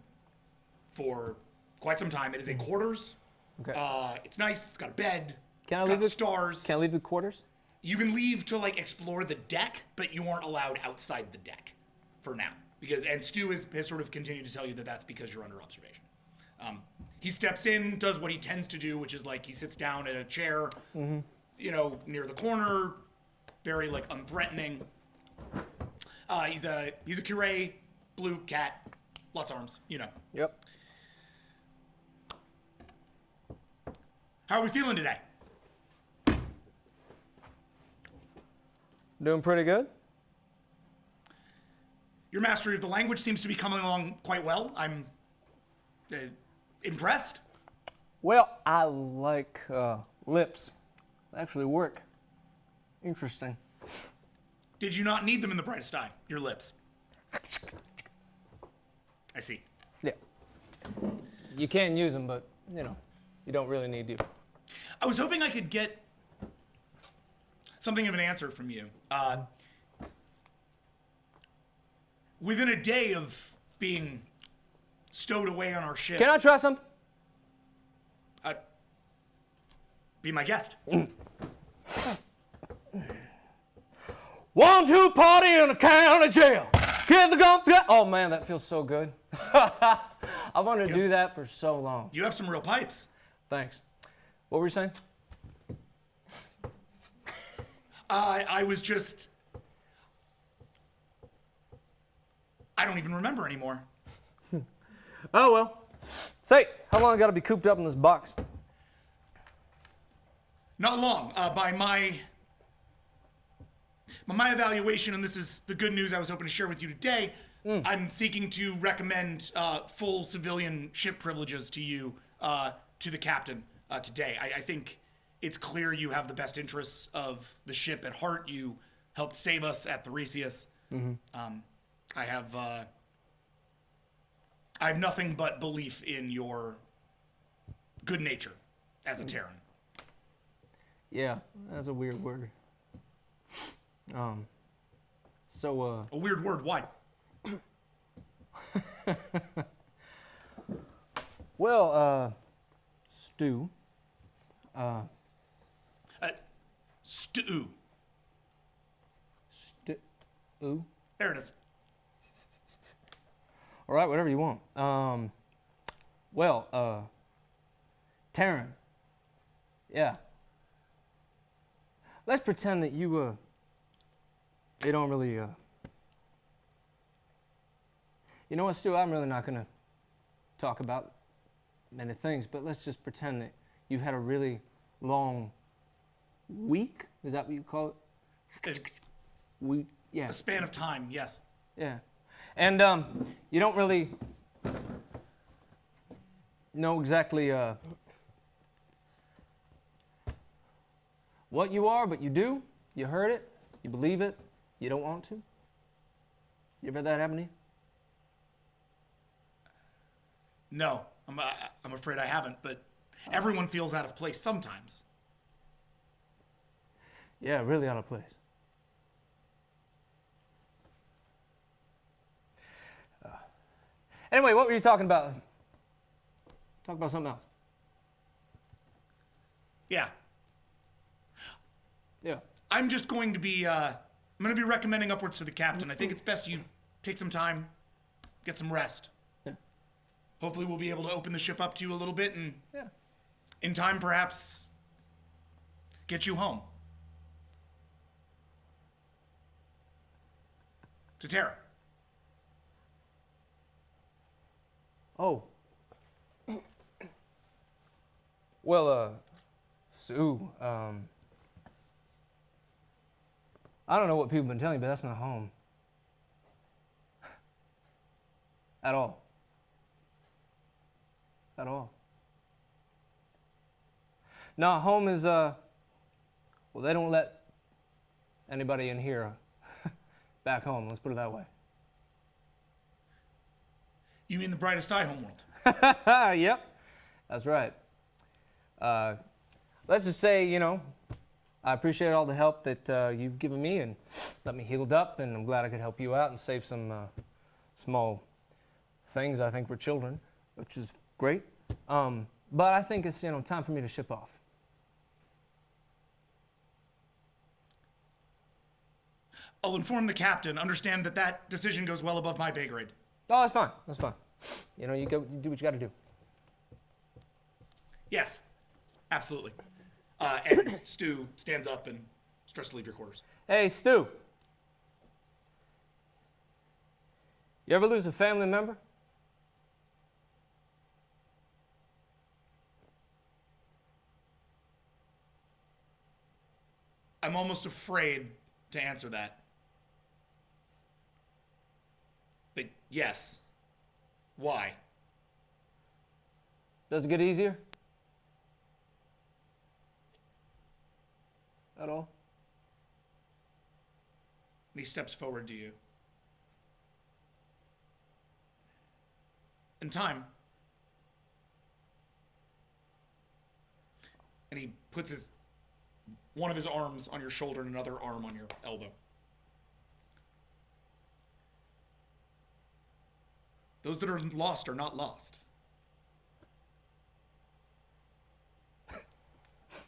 for quite some time. It is a quarters. Okay. It's nice. It's got a bed. Can I It's leave got the stars. Can I leave the quarters? You can leave to like explore the deck, but you aren't allowed outside the deck for now. And Stu has sort of continued to tell you that that's because you're under observation. He steps in, does what he tends to do, which is like he sits down at a chair, near the corner, very like unthreatening. He's a curé, blue cat, lots of arms, Yep. How are we feeling today? Doing pretty good. Your mastery of the language seems to be coming along quite well. I'm impressed. Well, I like lips. They actually work. Interesting. Did you not need them in the brightest eye? Your lips. I see. Yeah. You can use them, but you don't really need to. I was hoping I could get something of an answer from you. Within a day of being stowed away on our ship. Can I try something? Be my guest. 1, 2, party in a county jail. Get the gun. Oh man, that feels so good. I wanted to do that for so long. You have some real pipes. Thanks. What were you saying? I was just... I don't even remember anymore. Oh well. Say, how long I gotta be cooped up in this box? Not long. By my evaluation, and this is the good news I was hoping to share with you today, I'm seeking to recommend full civilian ship privileges to you, to the captain, today. I think it's clear you have the best interests of the ship at heart. You helped save us at Thereseus. I have nothing but belief in your good nature as a Terran. Yeah, that's a weird word. A weird word, why? Well, Stu. Stew. Ooh. There it is. All right, whatever you want. Taryn. Yeah. Let's pretend that you don't really, You know what, Stu? I'm really not going to talk about many things, but let's just pretend that you've had a really long week. Is that what you call it? Week? Yeah. A span of time, yes. Yeah. And you don't really know exactly what you are, but you do. You heard it. You believe it. You don't want to. You ever had that happen to you? No, I'm afraid I haven't, but everyone feels out of place sometimes. Yeah, really out of place. Anyway, what were you talking about? Talk about something else. Yeah. Yeah. I'm just going to be, I'm going to be recommending upwards to the captain. I think it's best you take some time, get some rest. Yeah. Hopefully we'll be able to open the ship up to you a little bit and Yeah. in time perhaps get you home. To Terra. Oh. Well, Sue, I don't know what people have been telling you, but that's not home. At all. At all. No, home is, well, they don't let anybody in here back home, let's put it that way. You mean the Brightest Eye homeworld? Yep, that's right. Let's just say, you know, I appreciate all the help that you've given me and let me healed up, and I'm glad I could help you out and save some small things I think were children, which is great. But I think it's, you know, time for me to ship off. I'll inform the captain. Understand that that decision goes well above my pay grade. Oh, that's fine. That's fine. You know, you do what you got to do. Yes, absolutely. And Stu stands up and starts to leave your quarters. Hey, Stu. You ever lose a family member? I'm almost afraid to answer that. But yes. Why? Does it get easier? At all? And he steps forward to you. In time. And he puts one of his arms on your shoulder and another arm on your elbow. Those that are lost are not lost.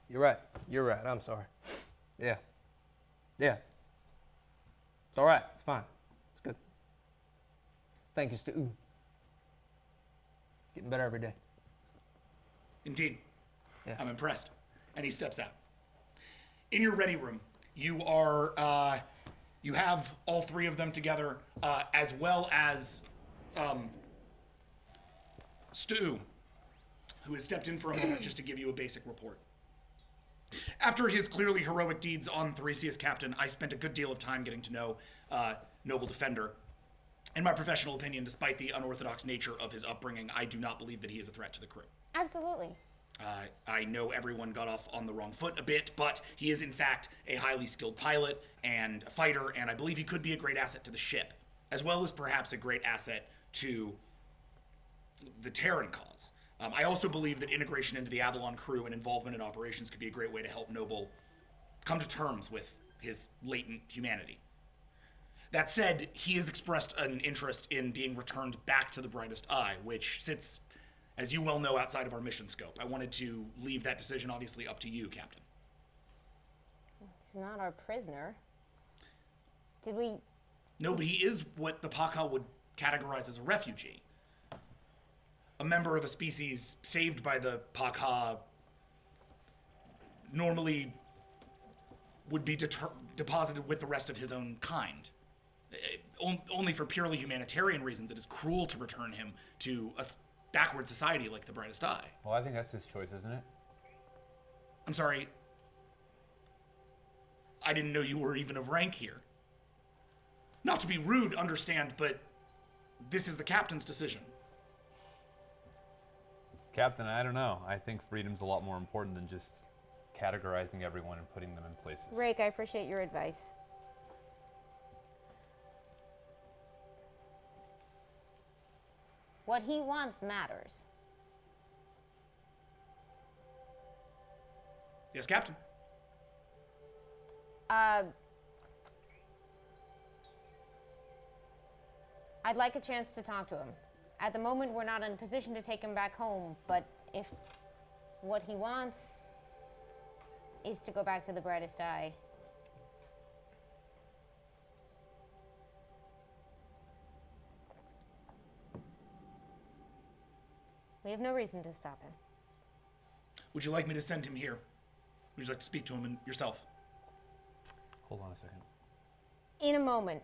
You're right. You're right. I'm sorry. Yeah. Yeah. It's all right. It's fine. It's good. Thank you, Stu. Getting better every day. Indeed. Yeah. I'm impressed. And he steps out. In your ready room, you are, you have all three of them together, as well as Stu, who has stepped in for a moment just to give you a basic report. After his clearly heroic deeds on Theresia's captain, I spent a good deal of time getting to know Noble Defender. In my professional opinion, despite the unorthodox nature of his upbringing, I do not believe that he is a threat to the crew. Absolutely. I know everyone got off on the wrong foot a bit, but he is in fact a highly skilled pilot and a fighter, and I believe he could be a great asset to the ship, as well as perhaps a great asset to the Terran cause. I also believe that integration into the Avalon crew and involvement in operations could be a great way to help Noble come to terms with his latent humanity. That said, he has expressed an interest in being returned back to the Brightest Eye, which sits, as you well know, outside of our mission scope. I wanted to leave that decision obviously up to you, Captain. He's not our prisoner. Did we... No, but he is what the Paka would categorize as a refugee. A member of a species saved by the Paka normally would be deposited with the rest of his own kind. Only for purely humanitarian reasons, it is cruel to return him to a backward society like the Brightest Eye. Well, I think that's his choice, isn't it? I'm sorry. I didn't know you were even of rank here. Not to be rude, understand, but this is the captain's decision. Captain, I don't know. I think freedom's a lot more important than just categorizing everyone and putting them in places. Rake, I appreciate your advice. What he wants matters. Yes, Captain. I'd like a chance to talk to him. At the moment, we're not in a position to take him back home, but if what he wants is to go back to the Brightest Eye, We have no reason to stop him. Would you like me to send him here? Would you like to speak to him yourself? Hold on a second. In a moment.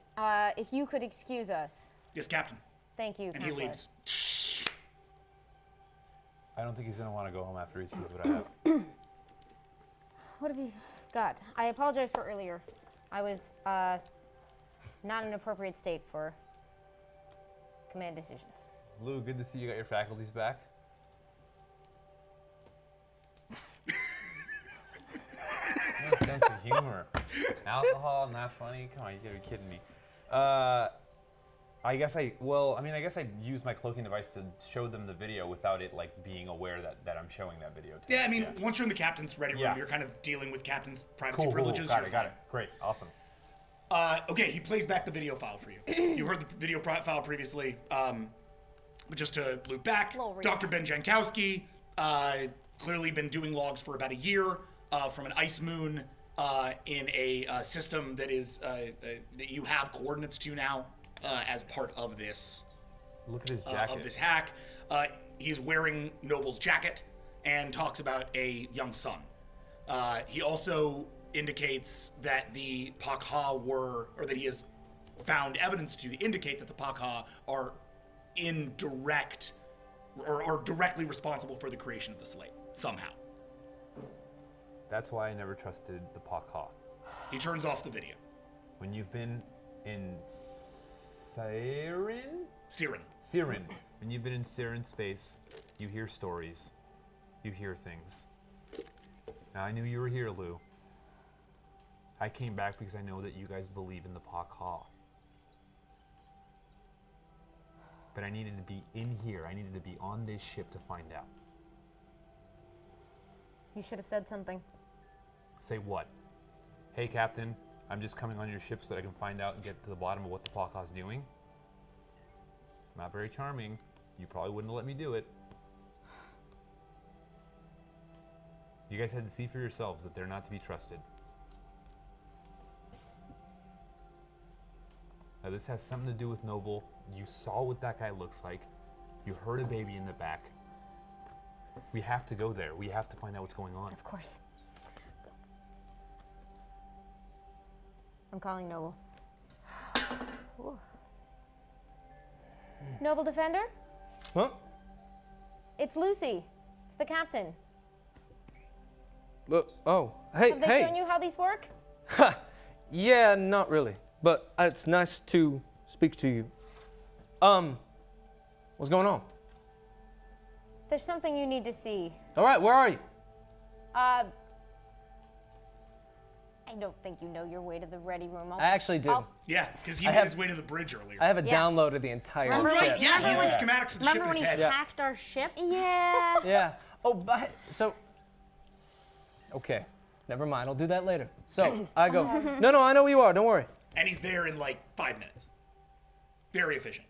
If you could excuse us. Yes, Captain. Thank you, And he Counselor. leaves. I don't think he's gonna want to go home after he sees what I have. What have you got? I apologize for earlier. I was not in an appropriate state for command decisions. Lou, good to see you got your faculties back. No sense of humor. Alcohol, not funny. Come on, you gotta be kidding me. I guess I use my cloaking device to show them the video without it like being aware that I'm showing that video. Yeah, I mean, once you're in the captain's ready room, Yeah. you're kind of dealing with captain's privacy Cool, privileges. got You're it, got fine. it. Great, awesome. Okay, he plays back the video file for you. You heard the video file previously. But just to loop back, Little recap. Dr. Ben Jankowski, clearly been doing logs for about a year from an ice moon in a system that is that you have coordinates to now as part of this Look at his jacket. of this hack. He's wearing Noble's jacket and talks about a young son. He also indicates that the Pakha were, or that he has found evidence to indicate that the Pakha are in direct, or are directly responsible for the creation of the slate, somehow. That's why I never trusted the Pakha. He turns off the video. When you've been in Siren? Siren. When you've been in Siren space, you hear stories. You hear things. Now, I knew you were here, Lou. I came back because I know that you guys believe in the Pakha. But I needed to be in here. I needed to be on this ship to find out. You should have said something. Say what? Hey, Captain, I'm just coming on your ship so that I can find out and get to the bottom of what the Pakha's doing. Not very charming. You probably wouldn't have let me do it. You guys had to see for yourselves that they're not to be trusted. Now, this has something to do with Noble. You saw what that guy looks like. You heard a baby in the back. We have to go there. We have to find out what's going on. Of course. I'm calling Noble. Ooh. Noble Defender? Huh? It's Lucy. It's the captain. Look, oh, hey, Have they hey. shown you how these work? Ha! Yeah, not really. But it's nice to speak to you. What's going on? There's something you need to see. All right, where are you? I don't think you know your way to the ready room. I actually do. Yeah, because he I made have- his way to the bridge earlier. I have a Yeah. download of the entire Oh, right, ship. yeah, he Remember has the when- schematics of the ship Remember in when his he head. Yeah. hacked our ship? Yeah. Yeah. Oh, but so. Okay, never mind. I'll do that later. So I go. No, I know who you are. Don't worry. And he's there in like 5 minutes. Very efficient.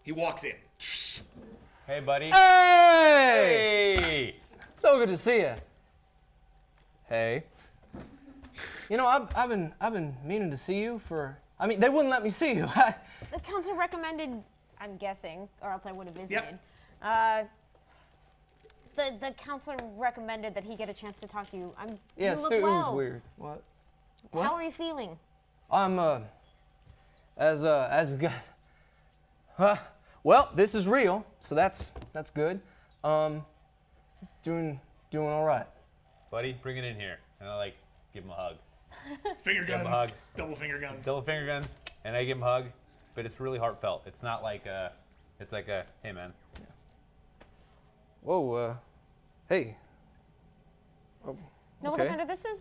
He walks in. Hey, buddy. Hey! Hey! So good to see you. Hey. You know, I've been meaning to see you for. I mean, they wouldn't let me see you. The council recommended, I'm guessing, or else I would have visited. Yep. The counselor recommended that he get a chance to talk to you. Yeah, you look Stu, it was well. weird. What? How are you feeling? I'm as good. Well, this is real, so that's good. Doing all right. Buddy, bring it in here. And I like give him a hug. Finger Give him a guns. hug. Double finger guns. Double finger guns, and I give him a hug, but it's really heartfelt. It's not like it's like a, hey man. Whoa, hey. Oh, Noble okay. Defender, this is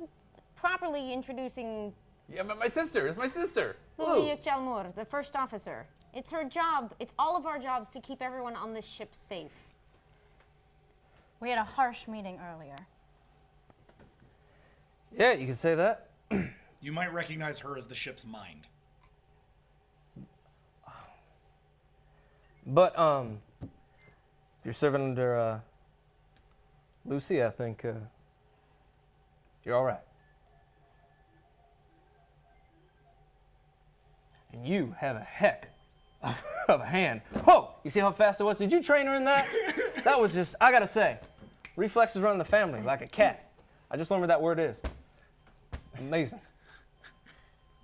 properly introducing Yeah, my sister. It's my sister. Lulia Chalmur, the first officer. It's her job. It's all of our jobs to keep everyone on this ship safe. We had a harsh meeting earlier. Yeah, you can say that. You might recognize her as the ship's mind. But if you're serving under Lucy, I think you're all right. And you have a heck of a hand. Whoa! You see how fast it was? Did you train her in that? That was just, I gotta say, reflexes run in the family like a cat. I just learned what that word is. Amazing.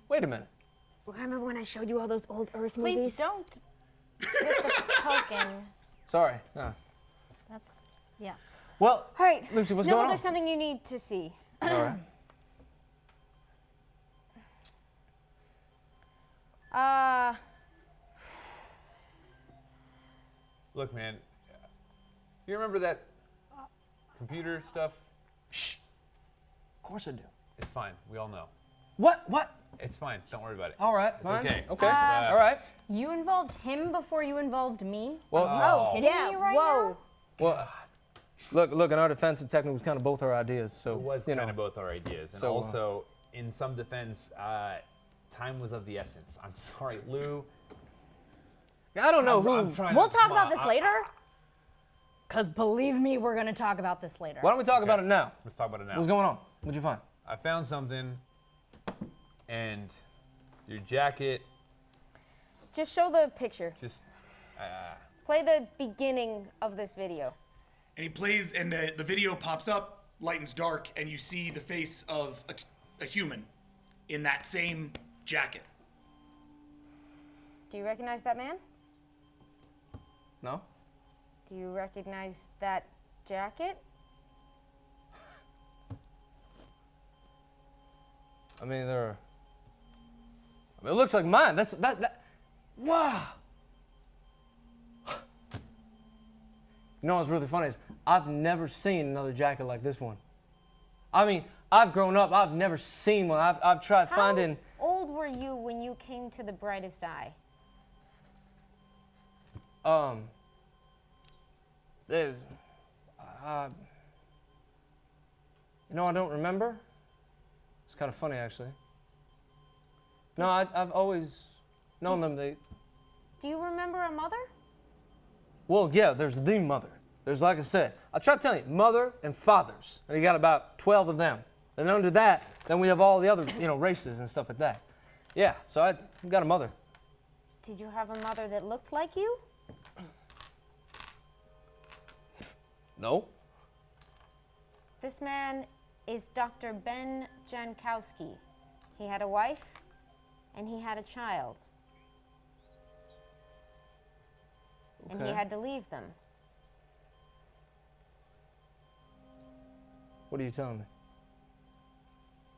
Wait a minute. Remember when I showed you all those old Earth Please movies? don't get the token. Sorry. No. That's, yeah. Well, All right. Lucy, what's no, going on? there's something you need to see. All right. Look, man, you remember that computer stuff? Shh. Of course I do. It's fine. We all know. What? What? It's fine. Don't worry about it. All right. It's Fine. okay. Okay. All right. You involved him before you involved me? Well, Are you kidding me right now? well, look. In our defense, it technically was kind of both our ideas. So It was you know. kind of both our ideas. And So, also, in some defense, time was of the essence. I'm sorry, Lou. I don't know I'm who. trying We'll to talk about smile. this later. Because believe me, we're going to talk about this later. Why don't we talk about it now? Let's talk about it now. What's going on? What'd you find? I found something, and your jacket Just show the picture. just. Play the beginning of this video. And he plays, and the video pops up, lightens dark, and you see the face of a human in that same jacket. Do you recognize that man? No. Do you recognize that jacket? I mean, it looks like mine. That. Wow. You know what's really funny is I've never seen another jacket like this one. I mean, I've grown up. I've never seen one. I've tried finding. How old were you when you came to the brightest eye? You know, I don't remember. It's kind of funny, actually. No, I've always known them. Do you remember a mother? Well, yeah, there's the mother. There's, like I said, I try to tell you, mother and fathers. And you got about 12 of them. And under that, then we have all the other, races and stuff like that. Yeah, so I got a mother. Did you have a mother that looked like you? No. This man is Dr. Ben Jankowski. He had a wife and he had a child. And he Okay. had to leave them. What are you telling me?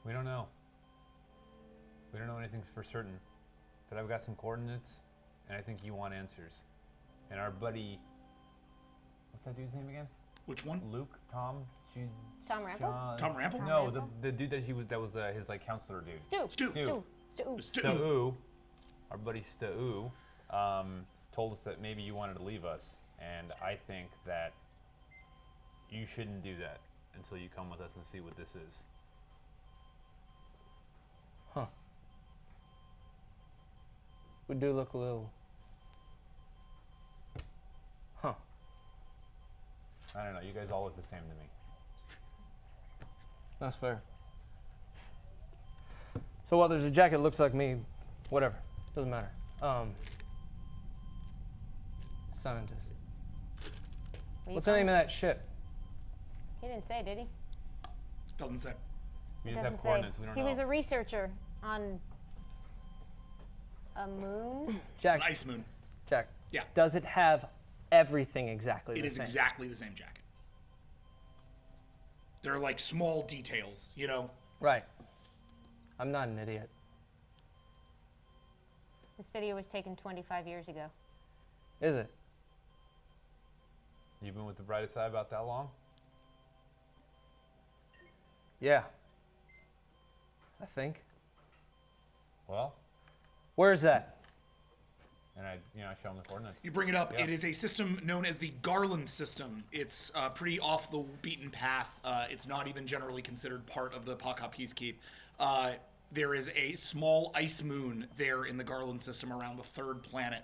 We don't know. We don't know anything for certain. But I've got some coordinates, and I think you want answers. And our buddy, what's that dude's name again? Which one? Luke, Tom, Tom Rample? Tom Rample? No, the dude that was his like counselor dude. Stu. Stu. Our buddy Stu, told us that maybe you wanted to leave us, and I think that you shouldn't do that until you come with us and see what this is. Huh. We do look a little. Huh. I don't know. You guys all look the same to me. That's fair. So while there's a jacket that looks like me, whatever. Doesn't matter. Scientist. What's the name of that ship? He didn't say, did he? Doesn't say. We It just doesn't have say. coordinates. We don't He know. was a researcher on a moon. It's Jack. an ice moon. Jack. Yeah. Does it have everything exactly It the is same? exactly the same jacket. There are like small details, Right. I'm not an idiot. This video was taken 25 years ago. Is it? You've been with the brightest eye about that long? Yeah. I think. Well, Where's that? and I show him the coordinates. You bring it up. Yeah. It is a system known as the Garland system. It's pretty off the beaten path. It's not even generally considered part of the Paka Peacekeep. There is a small ice moon there in the Garland system around the third planet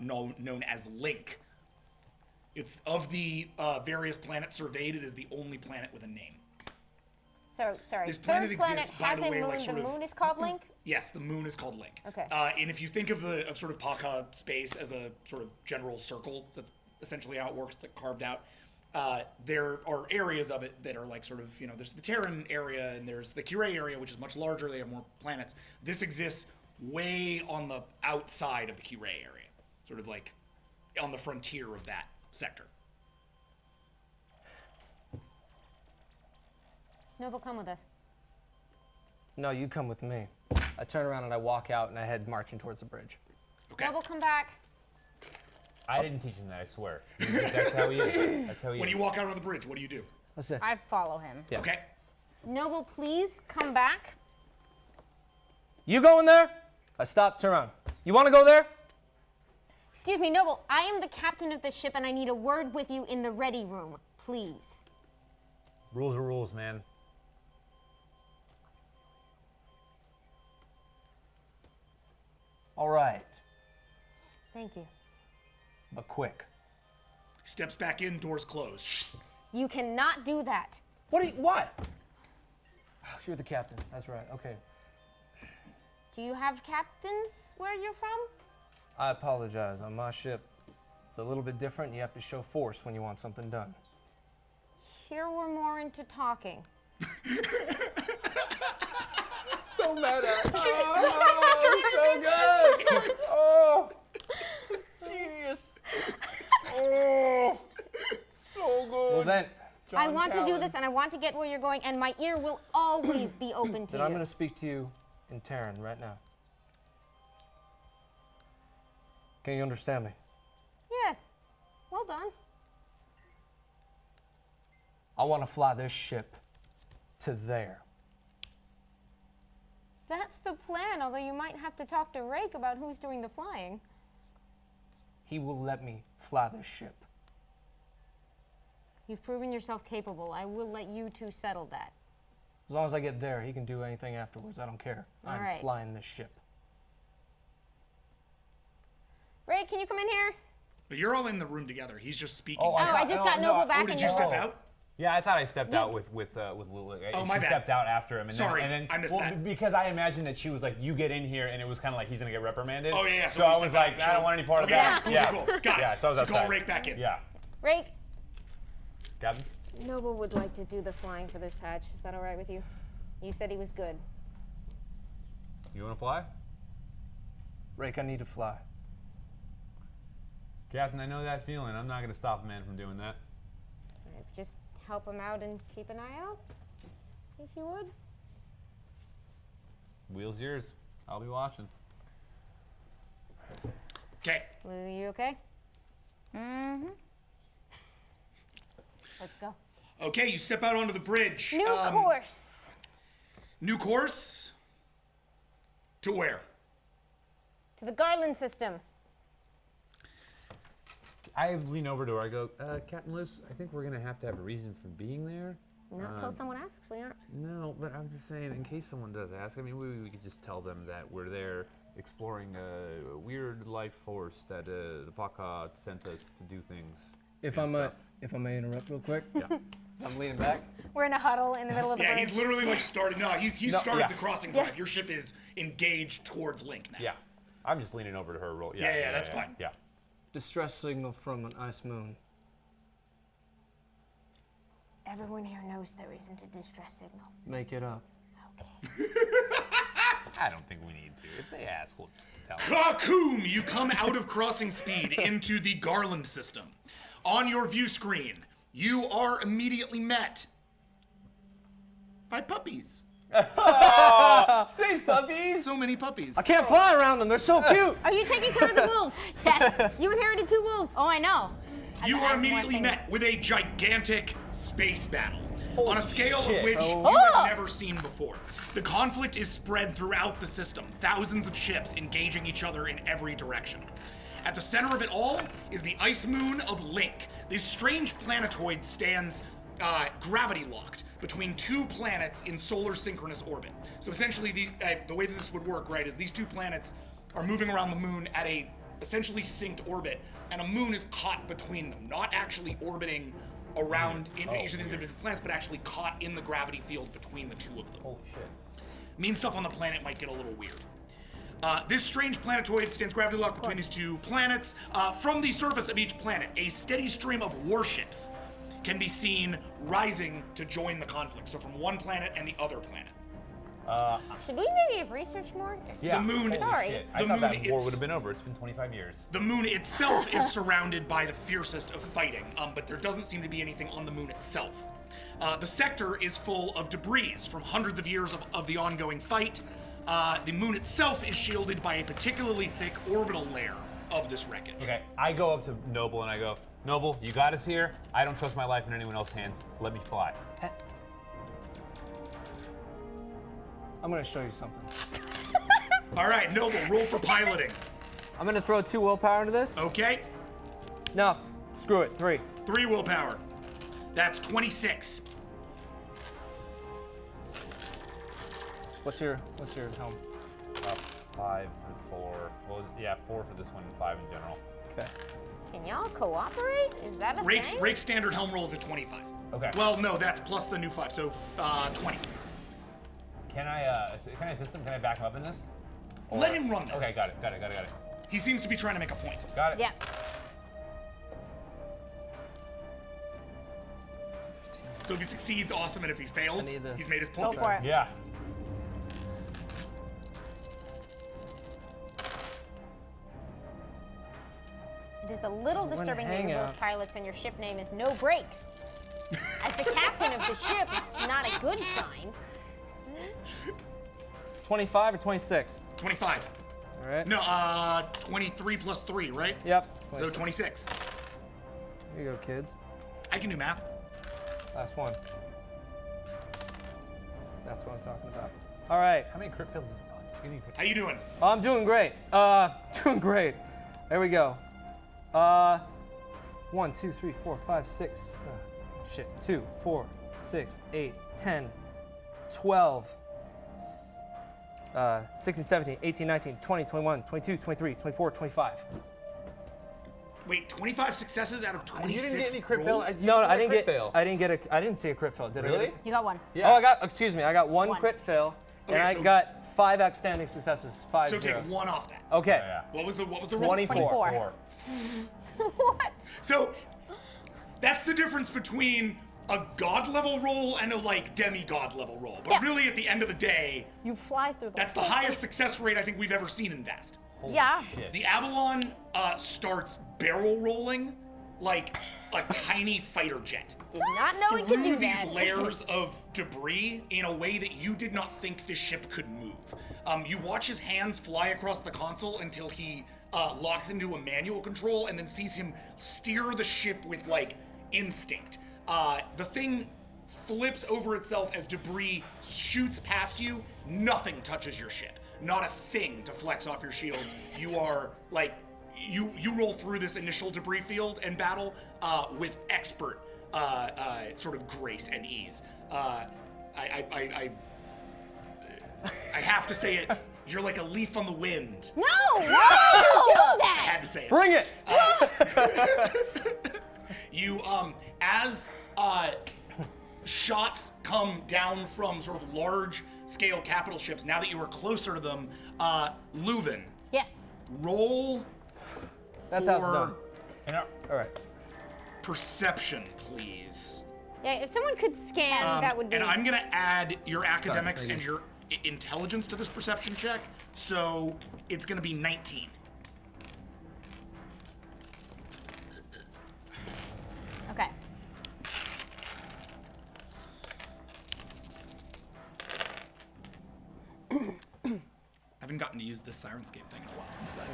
known as Link. It's of the various planets surveyed, it is the only planet with a name. So sorry. This planet Third planet exists, by has the a way, moon. like, sort the of- moon is called Link. Yes, the moon is called Link. Okay. And if you think of sort of Paka space as a sort of general circle, that's essentially how it works. It's like carved out. There are areas of it that are like sort of, there's the Terran area and there's the Kiray area, which is much larger. They have more planets. This exists way on the outside of the Kiray area, sort of like on the frontier of that sector. Noble, come with us. No, you come with me. I turn around and I walk out and I head marching towards the bridge. Okay. Noble, come back. I didn't teach him that, I swear. That's how he is. That's how he When is. you walk out on the bridge, what do you do? That's it. I follow him. Yeah. Okay. Noble, please come back. You going there? I stop, turn around. You want to go there? Excuse me, Noble. I am the captain of the ship, and I need a word with you in the ready room, please. Rules are rules, man. All right, Thank you. but quick. Steps back in, doors closed. Shh. You cannot do that. What? Oh, you're the captain. That's right. Okay. Do you have captains where you're from? I apologize. On my ship, it's a little bit different. You have to show force when you want something done. Here we're more into talking. So meta. Oh, so good. Oh, genius. Oh, so good. Well then, I want to do this, and I want to get where you're going, and my ear will always be open to then you. I'm going to speak to you in Terran right now. Can you understand me? Yes. Well done. I want to fly this ship to there. That's the plan, although you might have to talk to Rake about who's doing the flying. He will let me fly this ship. You've proven yourself capable. I will let you two settle that. As long as I get there, he can do anything afterwards. I don't care. All I'm right. flying this ship. Rake, can you come in here? But you're all in the room together. He's just speaking. Oh, I just got Noble back. Oh, did and you you're- step out? Yeah, I thought I stepped out with Lulu. Oh, my she bad. stepped out after him. And Sorry, then, I missed well, that. Because I imagined that she was like, you get in here, and it was kind of like he's going to get reprimanded. Oh, yeah. So we I step was out like, and I show- don't want any part Okay, of that. Yeah, cool. Got it. Yeah, so I was call outside. Rake back in. Yeah. Rake, Captain? Noble would like to do the flying for this patch. Is that all right with you? You said he was good. You want to fly? Rake, I need to fly. Captain, I know that feeling. I'm not going to stop a man from doing that. All right, just help him out and keep an eye out, if you would. Wheel's yours. I'll be watching. Okay. Lulu, you okay? Mm-hmm. Let's go. Okay, you step out onto the bridge. New course. New course? To where? To the Garland system. I lean over to her. I go, Captain Liz, I think we're going to have a reason for being there. Not until someone asks, we aren't. No, but I'm just saying, in case someone does ask, I mean, we could just tell them that we're there exploring a weird life force that the Paka sent us to do things. If and I stuff. may interrupt real quick. Yeah. I'm leaning back. We're in a huddle in the middle of the Yeah, bridge. he's literally like started. No, he's No, started yeah. the crossing Yeah. drive. Your ship is engaged towards Link now. Yeah. I'm just leaning over to her. Roll. Yeah, that's fine. Yeah. Distress signal from an ice moon. Everyone here knows there isn't a distress signal. Make it up. Okay. I don't think we need to. If they ask, we'll just tell them. Kakoom! You come out of crossing speed into the Garland system. On your view screen, you are immediately met by puppies. These puppies! So many puppies. I can't fly around them. They're so cute. Are you taking care of the wolves? Yes. You inherited 2 wolves. Oh, I know. You I are have more immediately things. met with a gigantic space battle on a scale of which you Oh. have never seen before. The conflict is spread throughout the system, thousands of ships engaging each other in every direction. At the center of it all is the ice moon of Link. This strange planetoid stands gravity locked between 2 planets in solar synchronous orbit. So essentially, the way that this would work, right, is these 2 planets are moving around the moon at a essentially synced orbit, and a moon is caught between them, not actually orbiting around in Oh, each of these weird. individual planets, but actually caught in the gravity field between the two of them. Holy shit. Means stuff on the planet might get a little weird. This strange planetoid stands gravity locked between these two planets. From the surface of each planet, a steady stream of warships can be seen rising to join the conflict. So from one planet and the other planet. Should we maybe have researched more? Yeah. The moon- Holy Sorry. shit. The I thought moon, that war it's- would have been over. It's been 25 years. The moon itself is surrounded by the fiercest of fighting, but there doesn't seem to be anything on the moon itself. The sector is full of debris from hundreds of years of the ongoing fight. The moon itself is shielded by a particularly thick orbital layer of this wreckage. Okay, I go up to Noble and I go, Noble, you got us here. I don't trust my life in anyone else's hands. Let me fly. I'm gonna show you something. All right, Noble, roll for piloting. I'm gonna throw 2 willpower into this. Okay, No, screw it. 3. 3 willpower. That's 26. What's your helm? 5 and 4. Well, yeah, 4 for this one and 5 in general. Okay. Can y'all cooperate? Is that a Rake's thing? standard helm roll is a 25. Okay. Well, no, that's plus the new 5, so 20. Can I assist him? Can I back him up in this? Let him run this. Okay, got it. He seems to be trying to make a point. Got it. Yeah. So if he succeeds, awesome, and if he fails, I need this. he's made his Go point. for it. Yeah. It is a little We're gonna disturbing that hang you're out. both pilots and your ship name is No Brakes. As the captain of the ship, it's not a good sign. 25 or 26? 25. All right. No, 23 plus 3, right? Yep. So 26. Here you go, kids. I can do math. Last one. That's what I'm talking about. All right. How many crit fails is it? Give me crit- How you doing? I'm doing great. Doing great. There we go. 1, 2, 3, 4, 5, 6. Shit. 2, 4, 6, 8, 10, 12, 16, 17, 18, 19, 20, 21, 22, 23, 24, 25. Wait, 25 successes out of 26 You didn't get any crit rolls? fail? No, I didn't crit get. fail. I didn't see a crit fail. Did I? Really? get You got one. Yeah. Oh, I got. Excuse me. I got one One. crit fail, and Okay, I so- got 5 outstanding successes. 5 So zeros. take 1 off that. Okay. Yeah. What was the roll? 24. 24. What? So that's the difference between a god level roll and a like demigod level roll. But Yeah. really, at the end of the day, You fly through the that's the whole highest success rate I think we've ever seen in Vast. Holy Yeah. shit. The Avalon starts barrel rolling like a tiny fighter jet Did not know we could through do these that. layers of debris in a way that you did not think the ship could move. You watch his hands fly across the console until he locks into a manual control and then sees him steer the ship with like instinct. The thing flips over itself as debris shoots past you. Nothing touches your ship. Not a thing to flex off your shields. You are like you roll through this initial debris field and battle with expert sort of grace and ease. I have to say it. You're like a leaf on the wind. No! Why would you do I that? had to say it. Bring it. You as shots come down from sort of large scale capital ships, now that you are closer to them, Leuven, Yes. roll That's how it's for done. All right. perception, please. Yeah, if someone could scan, that would be. And I'm gonna add your academics thank and you. your intelligence to this perception check, so it's gonna be 19. Okay. I haven't gotten to use this Sirenscape thing in a while. I'm excited.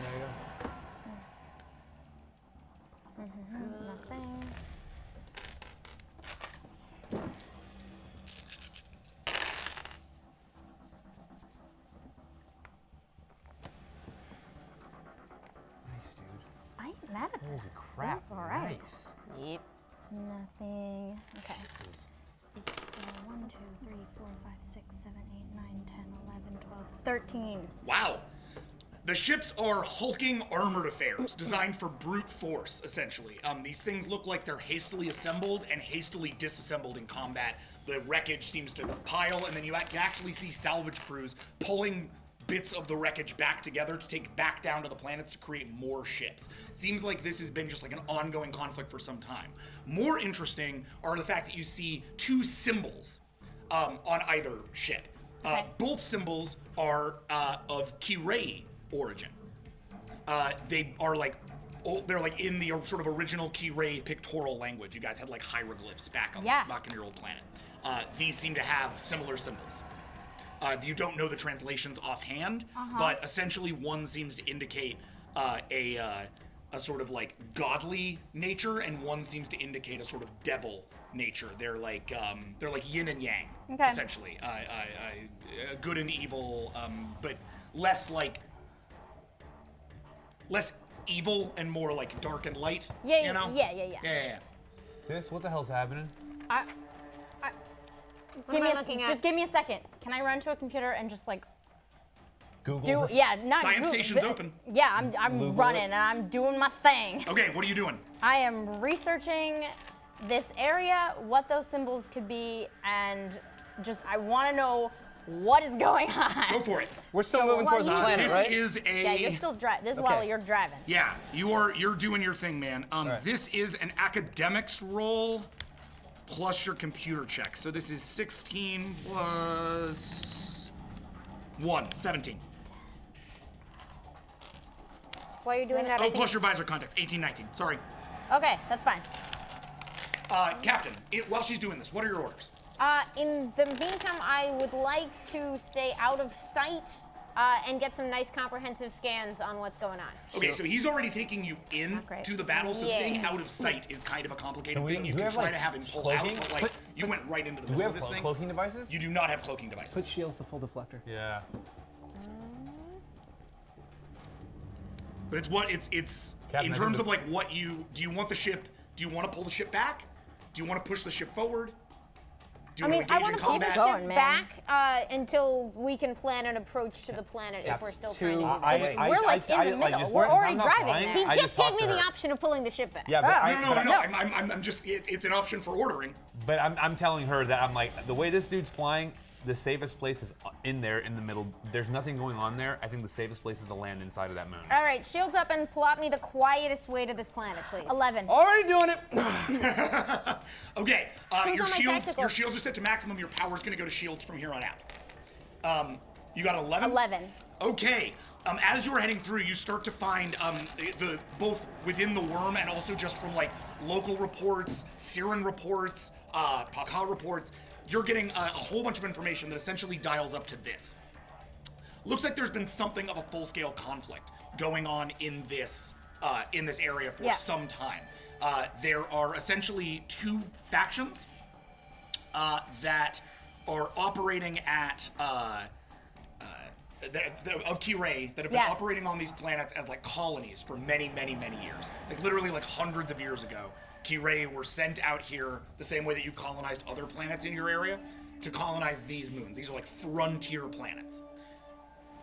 Nothing. Nice, dude. I ain't mad at Holy this. crap. This is all right. Nice. Yep. Nothing. Okay. So 1, 2, 3, 4, 5, 6, 7, 8, 9, 10, 11, 12, 13. Wow. The ships are hulking armored affairs designed for brute force, essentially. These things look like they're hastily assembled and hastily disassembled in combat. The wreckage seems to pile, and then you can actually see salvage crews pulling bits of the wreckage back together to take back down to the planets to create more ships. Seems like this has been just like an ongoing conflict for some time. More interesting are the fact that you see two symbols on either ship. Both symbols are of Kirei origin. They are like, they're like in the sort of original Kirei pictorial language. You guys had like hieroglyphs back on your old planet. These seem to have similar symbols. You don't know the translations offhand, but essentially one seems to indicate a sort of like godly nature, and one seems to indicate a sort of devil nature. They're like yin and yang, essentially. Good and evil, but less evil and more like dark and light. Yeah, you know? Yeah. Sis, what the hell's happening? Just give me a second. Can I run to a computer and just like Google. not Science Google, station's open. Yeah, I'm running and I'm doing my thing. Okay, what are you doing? I am researching this area, what those symbols could be, and just I want to know what is going on. Go for it. We're still moving towards the planet, This right? is a... Yeah, you're still driving. This is while you're driving. Yeah, you're doing your thing, man. This is an academics roll plus your computer check. So this is 16 plus 1, 17. While you're doing that, Oh, plus your visor context, 18, 19. Sorry. Okay, that's fine. Captain, while she's doing this, what are your orders? In the meantime, I would like to stay out of sight and get some nice comprehensive scans on what's going on. Okay, so he's already taking you in to the battle, so staying out of sight is kind of a complicated thing. You can try to have him pull out, but like you went right into the middle of this thing. Cloaking devices? You do not have cloaking devices. Put shields to full deflector. Yeah. But it's Captain, in terms of like what do you want the ship? Do you want to pull the ship back? Do you want to push the ship forward? Do you want to I engage in want to pull the combat? ship back until we can plan an approach to the planet if we're still trying to do this. We're like in the middle. We're already driving there. He just gave me the option of pulling the ship back. Yeah, but No. I'm just. It's an option for ordering. But I'm telling her that I'm like, the way this dude's flying, the safest place is in there in the middle. There's nothing going on there. I think the safest place is to land inside of that moon. All right, shields up and plot me the quietest way to this planet, please. 11. Already doing it. Okay, Who's on my tactical? your shields are set to maximum. Your power's going to go to shields from here on out. You got 11? 11. Okay. As you are heading through, you start to find the both within the worm and also just from like local reports, Siren reports, Paka reports. You're getting a whole bunch of information that essentially dials up to this. Looks like there's been something of a full-scale conflict going on in this area for some time. There are essentially two factions that are operating at of Kirei that have been operating on these planets as like colonies for many, many, many years. Like literally like hundreds of years ago, Kirei were sent out here the same way that you colonized other planets in your area to colonize these moons. These are like frontier planets.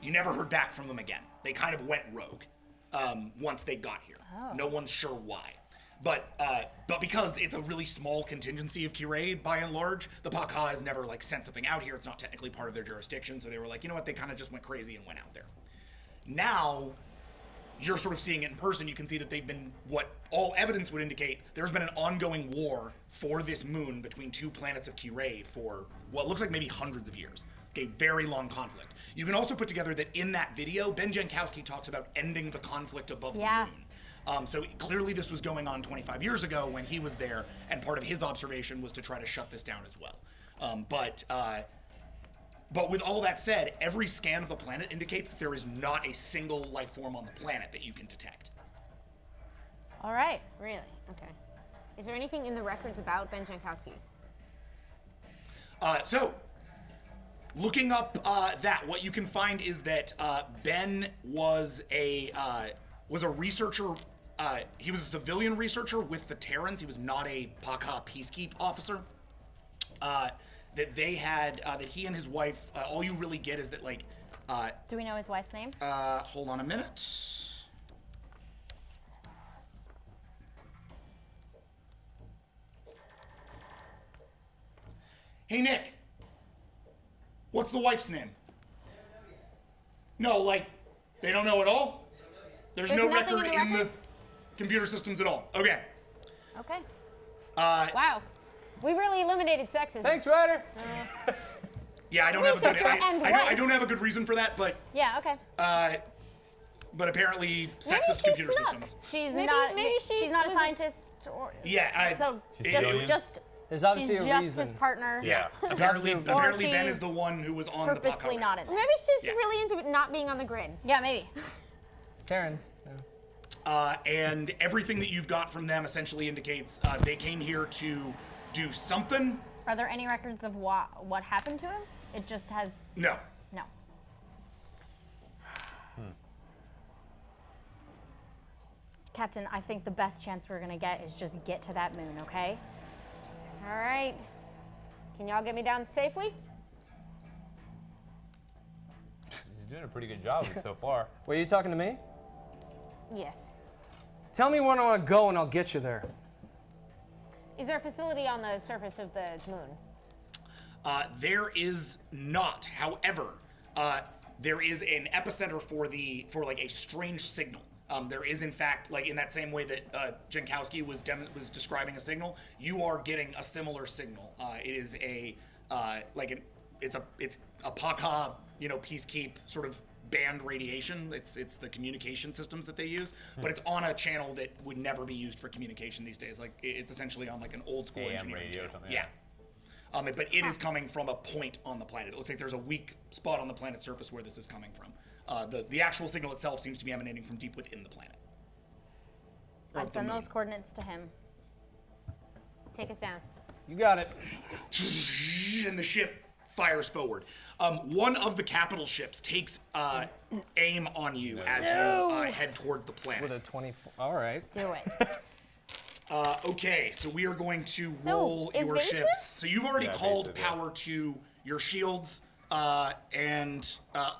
You never heard back from them again. They kind of went rogue once they got here. No one's sure why. But because it's a really small contingency of Kirei, by and large, the Paka has never like sent something out here. It's not technically part of their jurisdiction, so they were like, you know what? They kind of just went crazy and went out there. Now, you're sort of seeing it in person. You can see that they've been, what all evidence would indicate, there's been an ongoing war for this moon between two planets of Kirei for what looks like maybe hundreds of years. Okay, very long conflict. You can also put together that in that video, Ben Jankowski talks about ending the conflict above the moon. So clearly this was going on 25 years ago when he was there, and part of his observation was to try to shut this down as well. But with all that said, every scan of the planet indicates that there is not a single life form on the planet that you can detect. All right. Really? Okay. Is there anything in the records about Ben Jankowski? So, looking up what you can find is that Ben was a researcher. He was a civilian researcher with the Terrans. He was not a Paka peacekeep officer. That they had, that he and his wife, all you really get is that like Do we know his wife's name? Hold on a minute. Hey, Nick. What's the wife's name? No, like, they don't know at all? There's no nothing record in the in the records? computer systems at all. Okay. Okay. Wow. We really eliminated sexism. Thanks, Ryder. Yeah, I don't have a good. Researcher and I don't have a good reason for that, but Yeah, okay. but apparently sexist she's computer snuck. systems. She's Maybe- not. maybe she's not a was scientist. Or, Yeah, so She's just, alien? just There's obviously she's a just reason. his partner. Yeah. Apparently, Or apparently Ben she's is the one who was on the Purposely puck not in. Maybe she's just Yeah. really into it not being on the grid. Yeah, maybe. Terrence. And everything that you've got from them essentially indicates they came here to do something. Are there any records of what happened to him? It just has No. no. Captain, I think the best chance we're gonna get is just get to that moon, okay? All right. Can y'all get me down safely? He's doing a pretty good job of it so far. Were you talking to me? Yes. Tell me when I want to go and I'll get you there. Is there a facility on the surface of the moon? There is not. However, there is an epicenter for like a strange signal. There is, in fact, like in that same way that Jankowski was describing a signal, you are getting a similar signal. It is it's a PACA, peacekeep sort of band radiation. It's the communication systems that they use, but it's on a channel that would never be used for communication these days. Like it's essentially on like an old school AM engineering radio or channel. something, Yeah. But it is coming from a point on the planet. It looks like there's a weak spot on the planet's surface where this is coming from. The actual signal itself seems to be emanating from deep within the planet. Or I'll the send moon. those coordinates to him. Take us down. You got it. And the ship fires forward. One of the capital ships takes aim on you as you head towards the planet. With a 24. All right. Do it. Okay, so we are going to roll your evasive? ships. So you've already Yeah, called evasive, yeah. power to your shields, and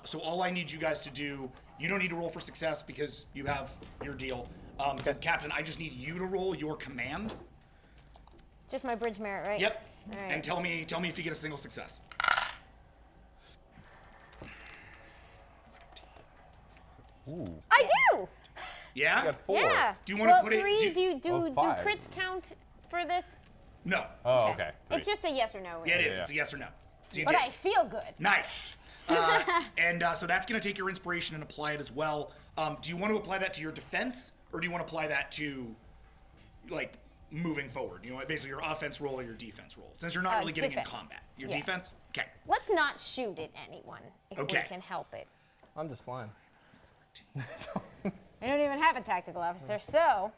so all I need you guys to do, you don't need to roll for success because you have your deal. So Captain, I just need you to roll your command. Just my bridge merit, right? Yep. All right. And tell me if you get a single success. Ooh. I do. Yeah? You got 4. Yeah. Do you wanna well, put it- three? do- Do Oh, 5. crits count for this? No. Oh, okay. It's just a yes or no. Yeah, it Right? is. Yeah. It's a yes or no. So you But did. I feel good. Nice. And so that's going to take your inspiration and apply it as well. Do you want to apply that to your defense, or do you want to apply that to, like, moving forward? You know, basically your offense roll or your defense roll, since you're not really getting defense. in combat. Your Yeah. defense? Okay. Let's not shoot at anyone if Okay. we can help it. I'm just flying. I don't even have a tactical officer, so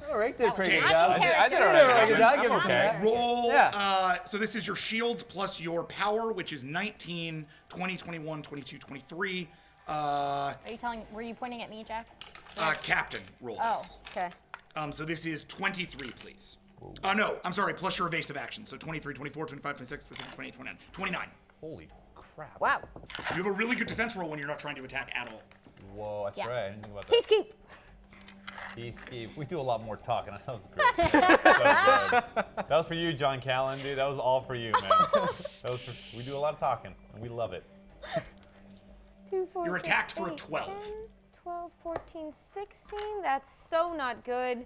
All right, did a pretty good not job. in I did all character. right. Good job. Give I'm us okay. that. Roll. Yeah. So this is your shields plus your power, which is 19, 20, 21, 22, 23. Are you telling? Were you pointing at me, Jack? Captain, roll Oh. this. Okay. So this is 23, please. No, I'm sorry, plus your evasive action. So 23, 24, 25, 26, 27, 28, 29. 29. Holy crap. Wow. You have a really good defense roll when you're not trying to attack at all. Whoa, that's Yeah. right. I didn't think about that. Peacekeep. Peacekeep. We do a lot more talking. That was great. That was for you, John Callan, dude. That was all for you, man. We do a lot of talking, and we love it. 2, 4, You're 6, attacked for a 8, 12. 10, 12, 14, 16. That's so not good.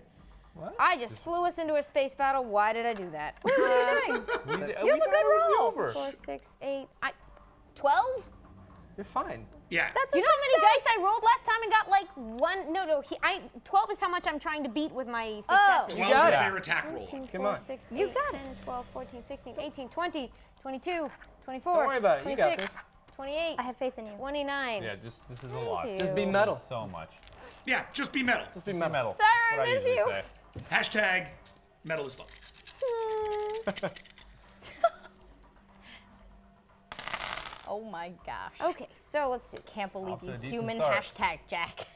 What? I just flew us into a space battle. Why did I do that? We have a good roll. 4, 6, 8. 12? You're fine. Yeah. You know how many dice I rolled last time and got like one? No. 12 is how much I'm trying to beat with my successes. 12 got is it. their attack roll. 13, Come 4, on. 6, You 8, got it. 10, 12, 14, 16, 18, 20, 22, 24, Don't worry about it. You got 26, this. 28, I have faith in you. 29. Yeah, this is a lot. you. Just be metal. So much. Yeah, just be metal. Just be Be metal. metal. Sorry, I What I miss usually you. say. Hashtag metal is fun. Oh my gosh. Okay, so let's do this. Can't believe Off to you a decent human start. hashtag Jack.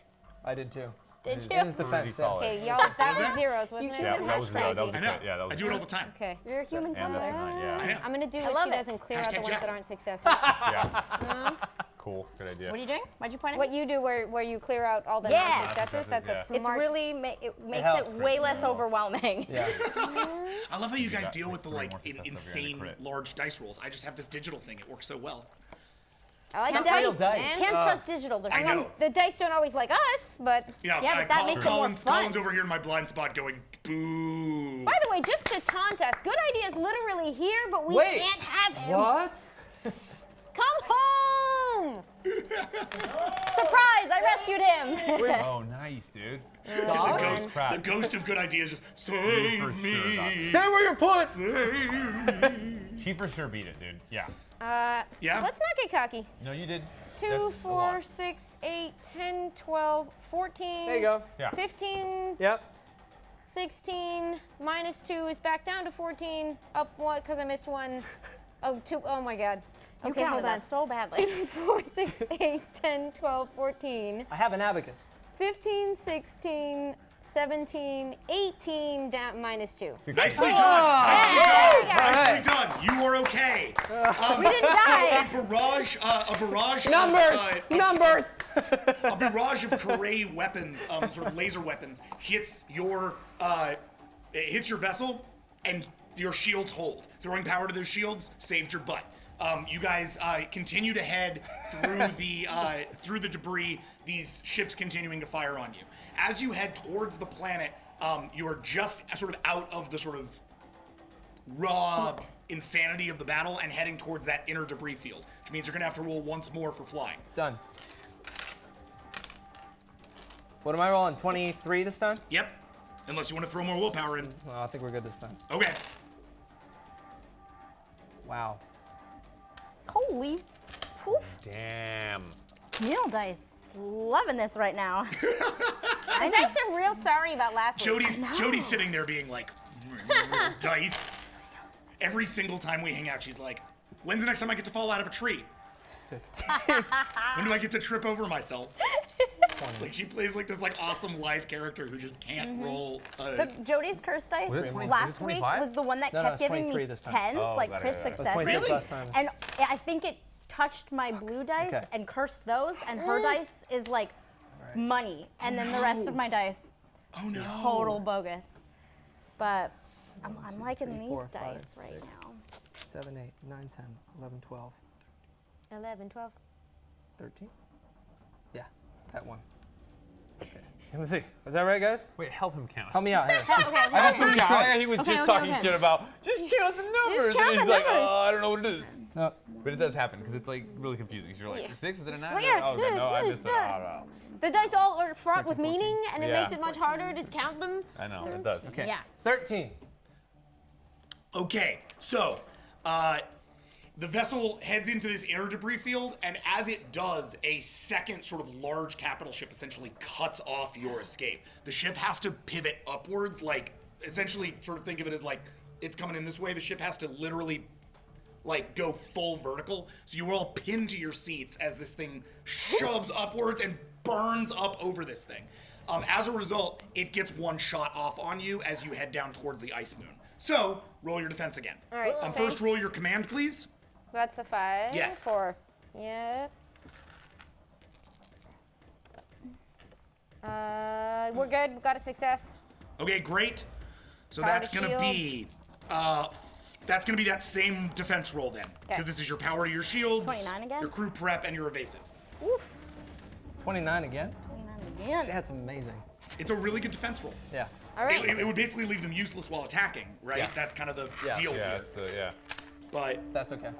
I did too. Did In you? his defense, Pretty solid. Okay, y'all, that was zeros, wasn't it? Yeah, that was crazy. that was I know. yeah, that was I do it all the time. Okay. You're a human And that's Tyler. right, yeah. I know. I'm gonna do I what love she it. does and clear out the Hashtag ones that Jackson. aren't successes. Yeah. Cool. Good idea. What are you doing? Why'd you point at What me? you do where you clear out all the Yeah. non-successes, that's Yeah. a It's smart... really it makes helps. it way less overwhelming. Yeah. I love how you guys got, deal like, with the 3 like more successes if you're insane gonna crit. large dice rolls. I just have this digital thing. It works so well. I like Can't the real dice, dice. man. Can't trust digital. There's I some- know. The dice don't always like us, but... You know, Yeah, but that makes it more fun. Colin's over here in my blind spot going, boo. By the way, just to taunt us, Good Idea's literally here, but we Wait. can't have him. What? Come home! Surprise! I rescued him. Oh, nice, dude. The ghost, Crap. the ghost of good ideas just For save sure me. Stay where you're put! She for sure beat it, dude. Yeah. Yeah? Let's not get cocky. No, you did. 2, That's a 4, lot. 6, 8, 10, 12, 14. There you go. Yeah. 15, Yep. 16, minus 2 is back down to 14. Up 1 because I missed 1. Oh, 2. Oh my god. You Okay, counted hold on. that so badly. 2, 4, 6, 8, 10, 12, 14, I have an abacus. 15, 16, 17, 18, down minus 2. Nicely done. There we go. Nicely done. You are okay. We didn't die. A barrage Numbers! of, Numbers! a barrage of Karay weapons, sort of laser weapons, hits your vessel, and your shields hold. Throwing power to those shields saved your butt. You guys continue to head through the debris. These ships continuing to fire on you. As you head towards the planet, you are just sort of out of the sort of raw insanity of the battle and heading towards that inner debris field, which means you're gonna have to roll once more for flying. Done. What am I rolling? 23 this time? Yep. Unless you want to throw more willpower in. Well, I think we're good this time. Okay. Wow. Holy poof. Damn. Communal dice. Loving this right now. The dice are real sorry about last week. Jody's sitting there being like, dice. Every single time we hang out, she's like, when's the next time I get to fall out of a tree? 15. When do I get to trip over myself? It's like she plays like this like awesome lithe character who just can't roll. The Jody's curse dice Was it 20 last was it week 25? was the one that No, kept it's giving 23 me this time. 10s, Oh, like got it, crit got it. It was successes. 26 Really? last time. And I think it touched my blue dice Okay. and cursed those, and her dice is like money, and then the rest of my dice Oh no. total bogus. But I'm liking 3, these 4, 5, dice right 6. now. 7, 8, 9, 10, 11, 12, 11, 12. 13? Yeah, that one. Okay. Let me see. Is that right, guys? Wait, help him count. Help me out here. Okay, I got too many Yeah, crits. he was Okay, just okay, talking okay. shit about just count the numbers, count and he's the like, numbers. oh, I don't know what it is. No. But it does happen because it's like really confusing. 'Cause you're like, Yeah. 6 is it a 9? Well, yeah, Oh, okay, no, I yeah, missed it. yeah. Oh, no. The dice all are fraught with 13, 14. meaning, and it Yeah. makes it much harder to count them. I know it does. Okay. Yeah. 13. Okay, so the vessel heads into this inner debris field, and as it does, a second sort of large capital ship essentially cuts off your escape. The ship has to pivot upwards, like essentially sort of think of it as like it's coming in this way. The ship has to literally like go full vertical. So you are all pinned to your seats as this thing shoves upwards and burns up over this thing. As a result, it gets one shot off on you as you head down towards the ice moon. So roll your defense again. All right, First roll your command, please. That's the 5. Yes. 4. Yeah. We're good. We got a success. Okay, great. So Power that's to gonna be that same defense roll then, because Okay. this is your power to your shields, 29 again? your crew prep, and your evasive. Oof. 29 again? 29 again. That's amazing. It's a really good defense roll. Yeah. All right. It would basically leave them useless while attacking, right? Yeah. That's kind of the Yeah. deal Yeah, here. it's, yeah. But That's okay.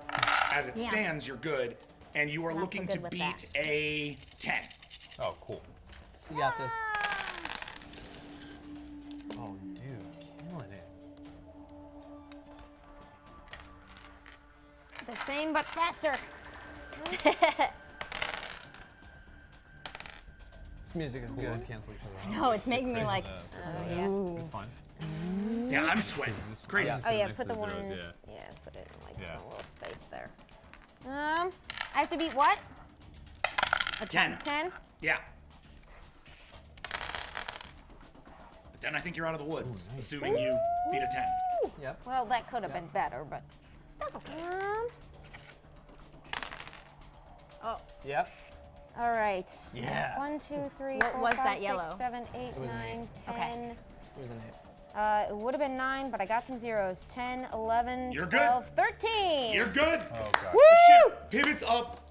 as it Yeah. stands, you're good, and you are Not so looking good to with beat that. a 10. Oh, cool. You got this. Oh, dude, killing it. The same but faster. This music is good. Cancel each other out. No, it's making me like, Yeah. It's fine. Yeah, I'm sweating. It's crazy. Yeah. Oh yeah, Next put to the zeros, ones. yeah. Yeah, put it in like Yeah. some little space there. I have to beat what? A 10. 10. Yeah. then I think you're out of the woods, assuming you beat a 10. Yep. Well, that could have been better, but That's okay. Oh, Yep. all right. Yeah. 1, 2, 3, What 4, was 5, that 6, yellow? 7, 8, It was an 9, 10. Okay. It was an 8. It would have been 9, but I got some zeros. 10, 11, You're good. 12, 13. You're good. Oh god. The ship pivots up,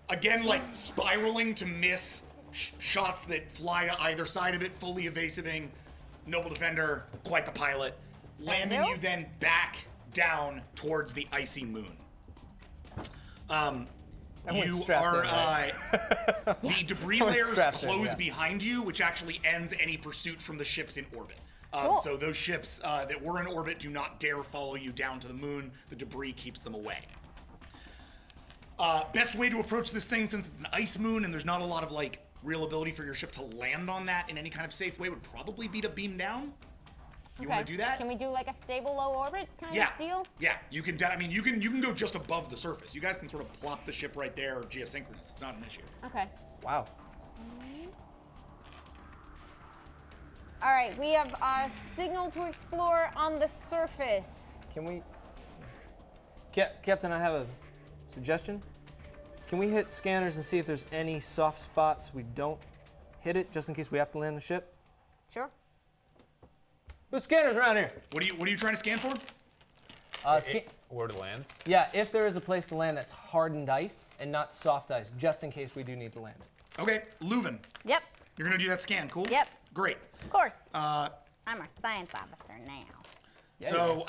again, like spiraling to miss shots that fly to either side of it, fully evasiving Noble Defender, quite the pilot, landing you then back down towards the icy moon. Everyone's You strapped are, in, right? the debris Everyone's layers strapped in, close yeah. behind you, which actually ends any pursuit from the ships in orbit. Cool. So those ships that were in orbit do not dare follow you down to the moon. The debris keeps them away. Best way to approach this thing, since it's an ice moon and there's not a lot of like real ability for your ship to land on that in any kind of safe way, would probably be to beam down. You want to do that? Can we do like a stable low orbit kind Yeah. of deal? Yeah, you can. I mean, you can go just above the surface. You guys can sort of plop the ship right there, geosynchronous. It's not an issue. Okay. Wow. All right, we have a signal to explore on the surface. Can we... Captain, I have a suggestion. Can we hit scanners and see if there's any soft spots we don't hit it, just in case we have to land the ship? Sure. Who's scanners around here? What are you trying to scan for? Where to land? Yeah, if there is a place to land that's hardened ice and not soft ice, just in case we do need to land it. Okay, Leuven, Yep. you're gonna do that scan. Cool. Yep. Great. Of course. Uh, I'm a science officer now. So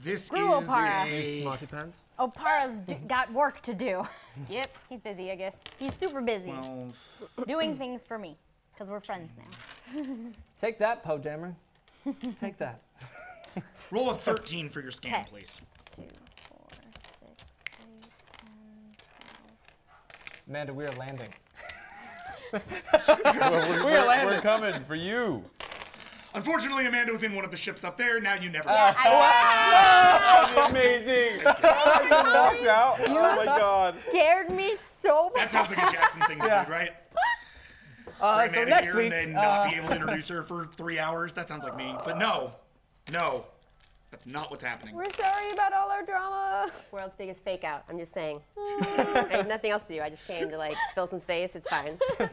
this Screw is Opara. a. Smarty pants? Opara's got work to do. Yep, he's busy, I guess. He's super busy 12. doing things for me because we're friends now. Take that, Poe Dameron. Take that. Roll a 13 for your scan, Okay. please. 2, 4, 6, 8, 10, 12. Amanda, we are landing. We're coming for you. Unfortunately, Amanda was in one of the ships up there. Now you never. That's amazing. Watch out. Oh my god. Scared me so That bad. sounds like a Jackson thing to do, right? For So Amanda next here week, and then not be able to introduce her for 3 hours. That sounds like me. But no, that's not what's happening. We're sorry about all our drama. World's biggest fake out. I'm just saying. I had nothing else to do. I just came to like fill some space. It's fine. Okay.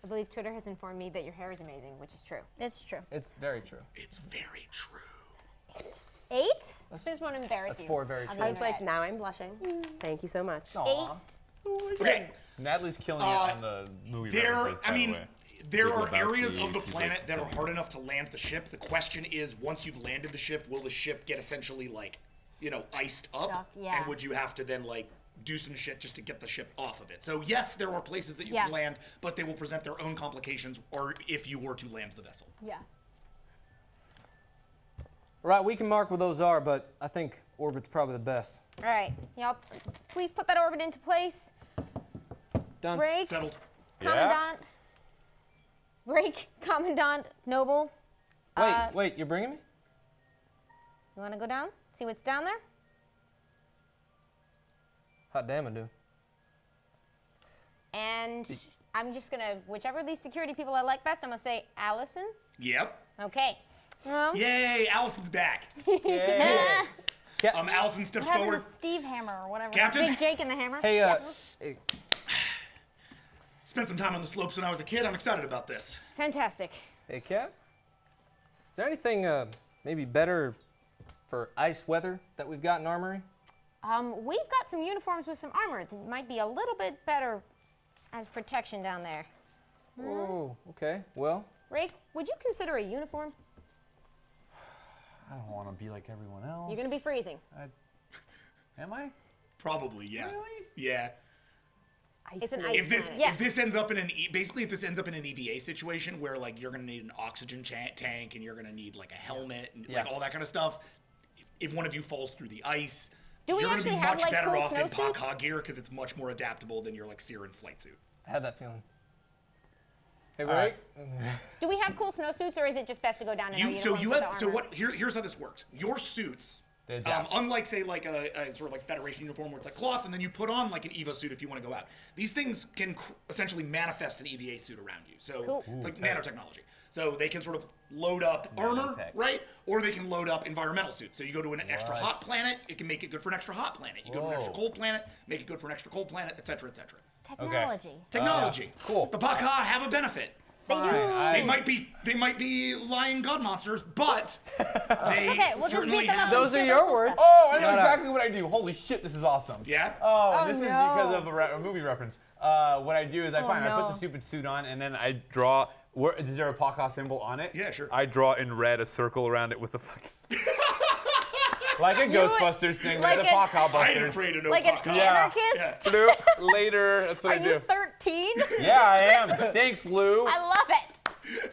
I believe Twitter has informed me that your hair is amazing, which is true. It's true. it's very true. It's very true. 8? I just want to embarrass That's you. 4 very on true. the I was like, internet. now I'm blushing. Thank you so much. 8? Okay, Natalie's killing it on the movie references, by the way. There With are Lebowski, areas of the he's planet like that are killing hard enough to land the ship. The question is, once you've landed the ship, will the ship get essentially like, iced up? Stuck, yeah. And would you have to then like do some shit just to get the ship off of it? So yes, there are places that you Yeah. can land, but they will present their own complications, or if you were to land the vessel. Yeah. Right, we can mark where those are, but I think orbit's probably the best. All right, y'all, please put that orbit into place. Done. Break, Settled. Commandant. Break, Commandant, Noble. Wait, you're bringing me? You want to go down? See what's down there? Hot damn, I do. And I'm just gonna, whichever of these security people I like best, I'm gonna say Allison. Yep. Okay. Yay, Allison's back. Allison steps What happened forward. to Steve Hammer or whatever? Captain, Big Jake and the Hammer. Hey, hey, spent some time on the slopes when I was a kid. I'm excited about this. Fantastic. hey, Cap. Is there anything maybe better for ice weather that we've got in Armory? We've got some uniforms with some armor that might be a little bit better as protection down there. Oh, okay. Well, Rake, would you consider a uniform? I don't want to be like everyone else. You're gonna be freezing. Am I? Probably, yeah. Really? Yeah. It's an Ice ice If this planet. if this ends up in if this ends up in an EVA situation where like you're gonna need an oxygen tank and you're gonna need like a helmet and like all that kind of stuff, if one of you falls through the ice, Do we you're gonna actually be have, much like, better cool off in snowsuits? Pakha gear because it's much more adaptable than your like Siren flight suit. I had that feeling. Hey, right. Ray. Do we have cool snowsuits, or is it just best to go down in our Here's uniforms with the so armor? what here's how this works. Your suits They adapt. Unlike, say, like a sort of like Federation uniform where it's like cloth, and then you put on like an EVO suit if you want to go out. These things can essentially manifest an EVA suit around you. So Cool. it's like nanotechnology. So they can sort of load up armor, Nanotech. right? Or they can load up environmental suits. So you go to an extra hot planet, it can make it good for an extra hot planet. You go to an extra Whoa. cold planet, make it good for an extra cold planet, etc., etc. Technology. Technology. Cool. The Paka have a benefit. They do. They might be lying god monsters, but they Okay, we'll just certainly beat them up. have. Those are your words. Oh, I know Shut up. exactly what I do. Holy shit, this is awesome. Yeah? Oh, this is no. because of a movie reference. What I do is I put no. the stupid suit on, and then I draw. Is there a Paka symbol on it? Yeah, sure. I draw in red a circle around it with a fucking. Like a Ghostbusters thing, like with a a- Paka I ain't Busters. afraid of no Like an Paka. Yeah. anarchist? Bloop, later, that's what Are I you do. 13? Yeah, I am. Thanks, Lou. I love it.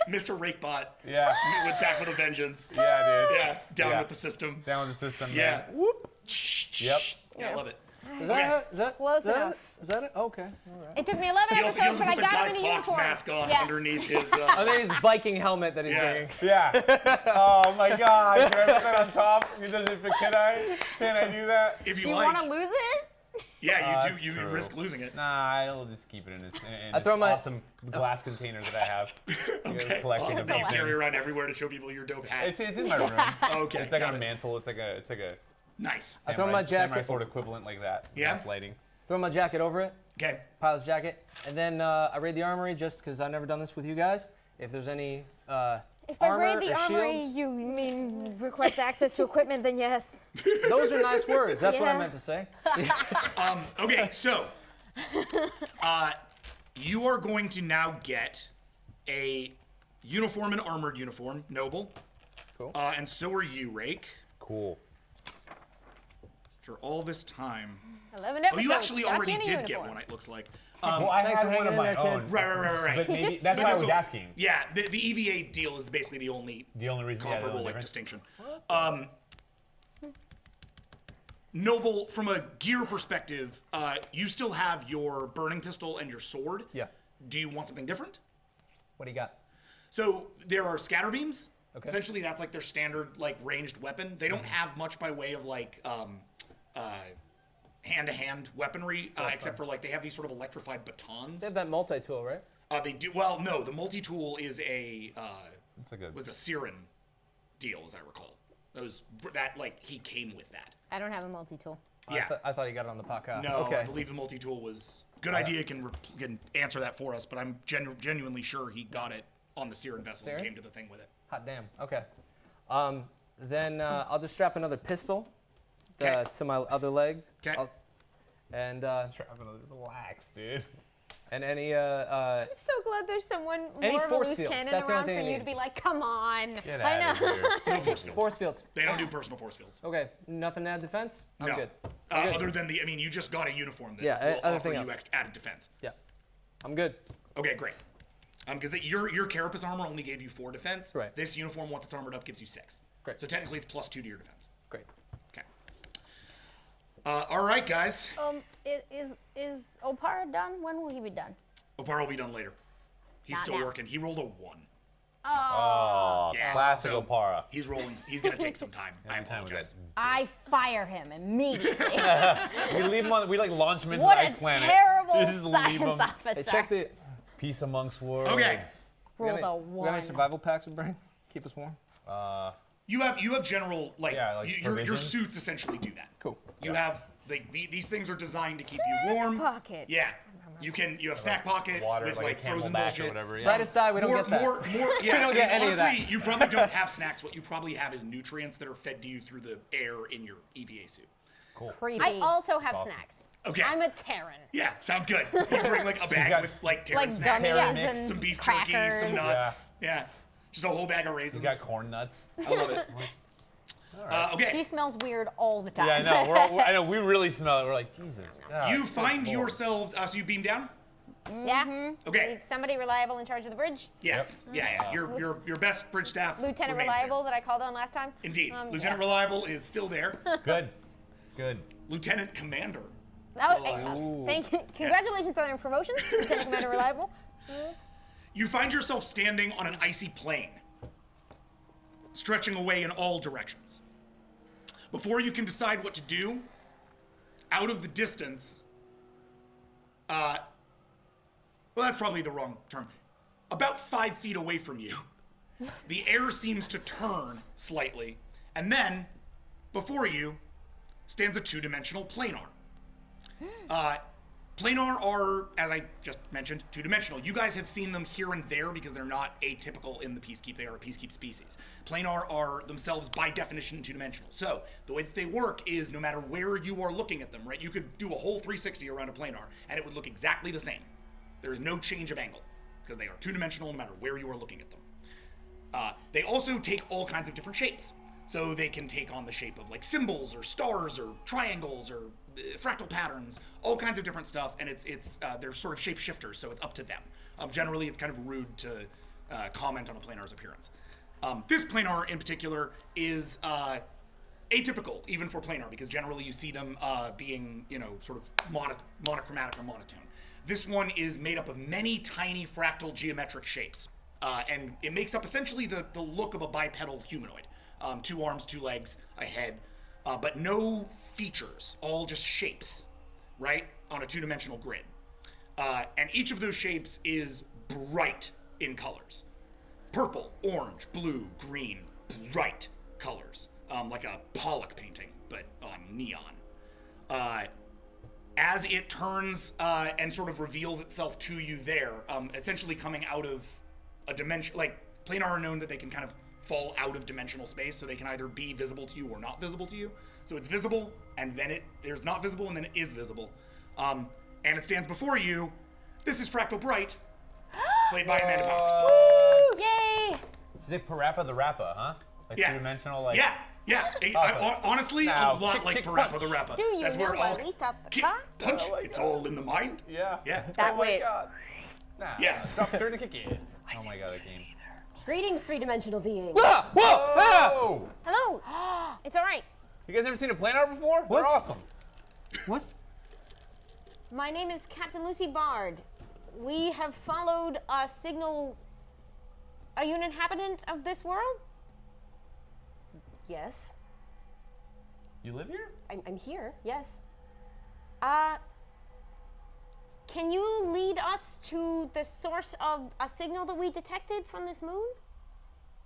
Mr. Rakebot. Yeah. With back with a vengeance. Yeah, dude. Yeah, down Yeah. with the system. Down with the system, Yeah. man. Whoop. Yep. Yep. Yeah, I love it. Is that, is that Close is that enough. it? Is that it? Okay. All right. It took me 11 He also episodes, but I puts a got Guy him in a Fawkes uniform. mask on Yeah. underneath his. I think his Viking helmet that he's Yeah. bringing. Yeah. Oh my God. Can I put that on top? Does it? Can I? Can I do that? If you Do you like. want to lose it? Yeah, you That's do. You true. risk losing it. Nah, I'll just keep it in its, I throw my- awesome glass container that I have. Okay. Collecting Awesome of that you carry things. around everywhere to show people your dope hat. It's in my room. Okay, It's like got on a it. mantle. It's like a Nice. I throw my jacket- samurai sword equivalent like that. Yeah? Nice lighting. Throw my jacket over it, Okay. pilot's jacket, and then I raid the armory just because I've never done this with you guys. If there's any If I armor raid the or armory, shields, you mean request access to equipment, then yes. those are nice words. That's what I Yeah. meant to say. Okay, so you are going to now get a uniform and armored uniform, noble. Cool. And so are you, Rake. Cool. After all this time. 11 Oh, episodes. you actually got already you in a did get uniform. one, it looks like. Well, I thanks had for one hanging of in my there, own. kids. Right. But He maybe just- that's why I was So- asking. Yeah, the EVA deal is basically the only The only reason. Yeah, the comparable only like difference. distinction. Noble, from a gear perspective, you still have your burning pistol and your sword. Yeah. Do you want something different? What do you got? So there are scatter beams. Okay. Essentially, that's like their standard like ranged weapon. They don't have much by way of like hand-to-hand weaponry, except for like they have these sort of electrified batons. They have that multi-tool, right? They do well. No, the multi-tool is a It's like a. was a Siren deal, as I recall. That like he came with that. I don't have a multi-tool. Yeah. I thought you got it on the podcast. No, Okay. I believe the multi-tool was good idea. Can answer that for us, but I'm genuinely sure he got it on the Siren vessel and Siren? came to the thing with it. Hot damn. Okay. Then I'll just strap another pistol 'Kay. to my other leg. 'Kay. And Relax, dude. and any I'm so glad there's someone Any more of a force loose fields, cannon that's the only around thing for I you need. to be like, come on. Get I out of know. here. No force fields. force fields. They don't do personal force fields. Okay. Nothing to add defense. I'm No. good. Other than the, I mean, you just got a uniform that Yeah, will other offer thing you else. added defense. Yeah. I'm good. Okay, great. Because your carapace armor only gave you 4 defense. Right. This uniform, once it's armored up, gives you 6. Great. So technically, it's +2 to your defense. Great. Okay. All right, guys. Is Opara done? When will he be done? Opar will be done later. He's Not still now. working. He rolled a 1. Oh, Yeah, classic so Opara. He's rolling. He's gonna take some time. I Every time we apologize. I fire him immediately. We leave him on. We like launch him into What the a ice planet. terrible You just leave science him. officer. Hey, check the. Peace amongst worlds. Okay. Rolled a We got any 1. survival packs we bring? Keep us warm. You have general like, Yeah, like your provisions? suits essentially do that. Cool. You have these things are designed to keep you warm. Pocket. Yeah. You have snack pocket Water, with like, like a frozen camelback bullshit. or whatever. Yeah. Brightest die, we don't get that. More, yeah. We don't get any of honestly, that. you probably don't have snacks. What you probably have is nutrients that are fed to you through the air in your EVA suit. Creepy. I also have Awesome. snacks. Okay. I'm a Terran. Yeah, sounds good. You bring like a bag got- with like Terran like snacks, gummies mix, and some beef crackers. jerky, some nuts. Yeah. Just a whole bag of raisins. We got corn nuts. I love it. Okay. She smells weird all the time. Yeah, I know. I know. We really smell it. We're like, Jesus. God, You good find Lord. yourselves. So you beam down. Yeah. Okay. Leave somebody reliable in charge of the bridge. Yes. Yeah. Your best bridge staff. Lieutenant remains there. Reliable that I called on last time. Indeed. Lieutenant yeah. Reliable is still there. Good. Good. Lieutenant Commander. That was, thank you. Congratulations on your promotion, Lieutenant Commander Reliable. You find yourself standing on an icy plain, stretching away in all directions. before you can decide what to do, out of the distance, well, that's probably the wrong term. About 5 feet away from you, the air seems to turn slightly, and then, before you, stands a 2-dimensional planar. Planar are, as I just mentioned, 2-dimensional. You guys have seen them here and there because they're not atypical in the Peacekeep. They are a Peacekeep species. Planar are themselves, by definition, 2-dimensional. So the way that they work is no matter where you are looking at them, right? You could do a whole 360 around a planar, and it would look exactly the same. There is no change of angle because they are 2-dimensional no matter where you are looking at them. They also take all kinds of different shapes. So they can take on the shape of like symbols or stars or triangles or fractal patterns, all kinds of different stuff, and they're sort of shapeshifters, so it's up to them. Generally, it's kind of rude to comment on a planar's appearance. This planar in particular is atypical, even for planar, because generally you see them being, sort of monochromatic or monotone. This one is made up of many tiny fractal geometric shapes, and it makes up essentially the look of a bipedal humanoid. 2 arms, 2 legs, a head, but no features, all just shapes, right, on a 2-dimensional grid. And each of those shapes is bright in colors. Purple, orange, blue, green, bright colors, like a Pollock painting, but on neon. As it turns and sort of reveals itself to you there, essentially coming out of a dimension, like planar are known that they can kind of fall out of dimensional space, so they can either be visible to you or not visible to you. So it's visible, and then there's not visible, and then it is visible. And it stands before you. This is Fractal Bright, played by Amanda Powers. Woo! Yay! Is it Parappa the Rappa, huh? Like Yeah. 2-dimensional, like. Yeah. Honestly, Now, a lot like Parappa the Rappa. Do you That's know where all at least up the kick, top? punch. Oh my It's God. all in the mind. Yeah. Yeah. That way. God. Nah. Yeah. Stop turn to kick it. Oh my God, that game. Greetings, 3-dimensional beings. Ah, whoa! Ah! Oh! Hello. It's all right. You guys never seen a planar before? What? They're awesome. What? My name is Captain Lucy Bard. We have followed a signal. Are you an inhabitant of this world? Yes. You live here? I'm here, yes. Can you lead us to the source of a signal that we detected from this moon?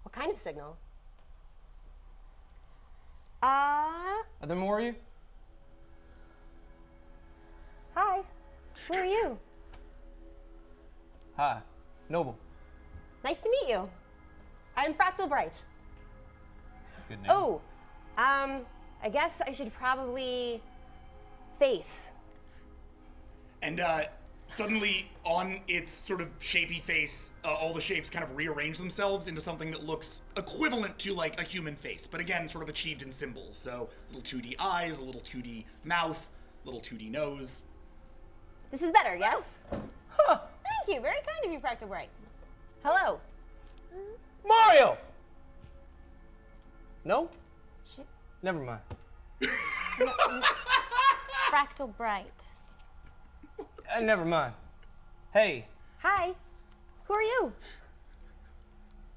What kind of signal? Are there more of you? Hi. Who are you? Hi, Noble. Nice to meet you. I'm Fractal Bright. Good name. Oh, I guess I should probably face. And suddenly, on its sort of shapy face, all the shapes kind of rearrange themselves into something that looks equivalent to like a human face, but again, sort of achieved in symbols. So, little 2D eyes, a little 2D mouth, little 2D nose. This is better, yes? Thank you. Very kind of you, Fractal Bright. Hello. Mario! No? Shit. Never mind. Fractal Bright. Never mind. Hey, Hi. Who are you?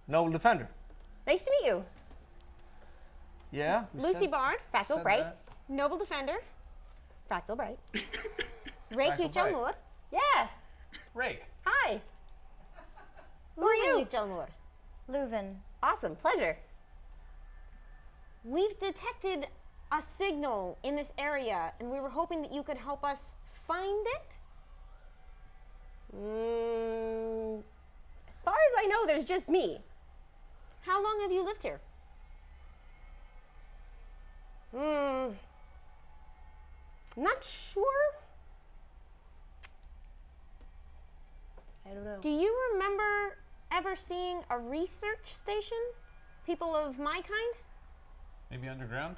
Noble Defender. Nice to meet you. Yeah? you Lucy said- Bard, Fractal said Bright. that. Noble Defender, Fractal Bright. Ray Fractal Bright. Kuchelmur. Yeah. Rake. Hi. Who are you? Kuchelmur. Leuven. Awesome. Pleasure. We've detected a signal in this area, and we were hoping that you could help us find it. As far as I know, there's just me. How long have you lived here? Not sure. I don't know. Do you remember ever seeing a research station? People of my kind? Maybe underground?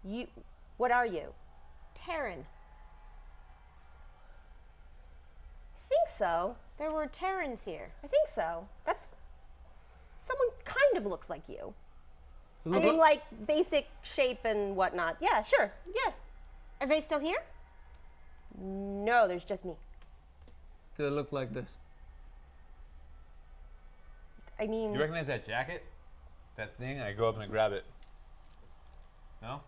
You. What are you? Terran. I think so. There were Terrans here. I think so. That's. Someone kind of looks like you. I Look- mean, like basic shape and whatnot. Yeah, sure. Yeah. Are they still here? No, there's just me. Do they look like this? I mean, You recognize that jacket? That thing? I go up and I grab it. No?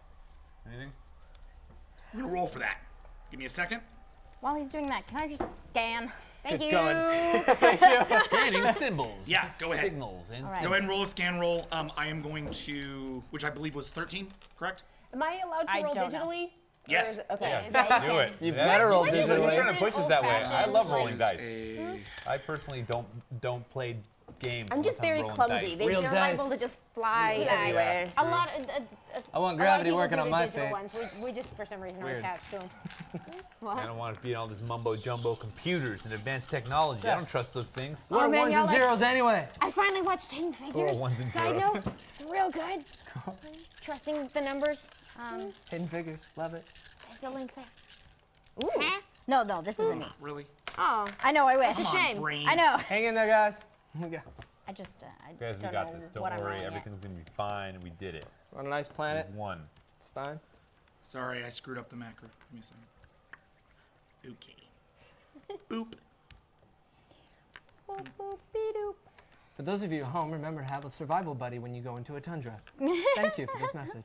Anything? I'm gonna roll for that. Give me a second. While he's doing that, can I just scan? Thank you. Scanning symbols. Yeah, go ahead. Signals and All right. Go ahead and roll a scan roll. I am going to, which I believe was 13, correct? Am I allowed to I roll don't know. digitally? Yes. Or is it- okay. Yeah, do it. You better roll He's digitally. trying to push us that way. I love rolling Is dice. a- I personally don't play games. I'm just unless very rolling clumsy. dice. Real They're dice. liable to just fly Yeah. everywhere. A lot. I want a lot of gravity people working do on the my digital face. ones. We just for some reason are Weird. attached to them. I don't want to be in all this mumbo jumbo computers and advanced technology. I don't trust those things. What are man, ones y'all and like- zeros anyway? I finally watched Hidden Figures. ones and Side zeros. note, it's real good. Trusting the numbers. Hidden Figures, love it. There's a link there. Huh? No, this isn't me. Really? Oh, I know, I wish. it's a Come on, shame. brain. I know. Hang in there, guys. Here we go. I just, I Guys, we don't got know this. what Don't I'm worry. rolling yet. Everything's going to be fine. We did it. We're on a nice planet. We won. It's fine. Sorry, I screwed up the macro. Give me a second. Okay. Boop. Boop, boop, be-doop. For those of you at home, remember to have a survival buddy when you go into a tundra. Thank you for this message.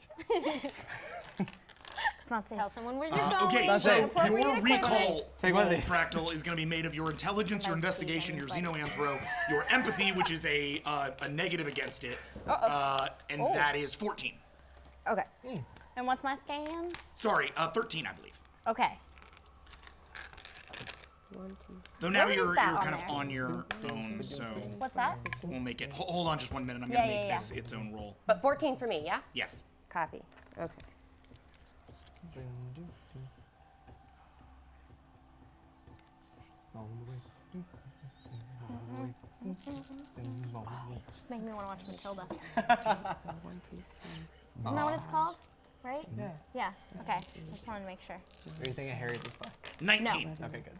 It's not safe. Tell someone where you're going. Okay, That's so it. your Appropriate recall equipment. Take roll, one of these. Fractal, is going to be made of your intelligence, your investigation, your xenoanthro, your empathy, which is a negative against it, and that is 14. Okay. And what's my scans? Sorry, 13, I believe. Okay. Though now Where is you're that on kind of there? on your own, so What's that? we'll make it. Hold on just 1 minute. I'm Yeah, going to make yeah, this its own roll. But 14 for me, yeah? Yes. Copy. Okay. It's just making me want to watch Matilda. Isn't that what it's called? Right? Yeah. Yeah. Okay. I just wanted to make sure. What do you think of Harry this far? 19. Okay, good.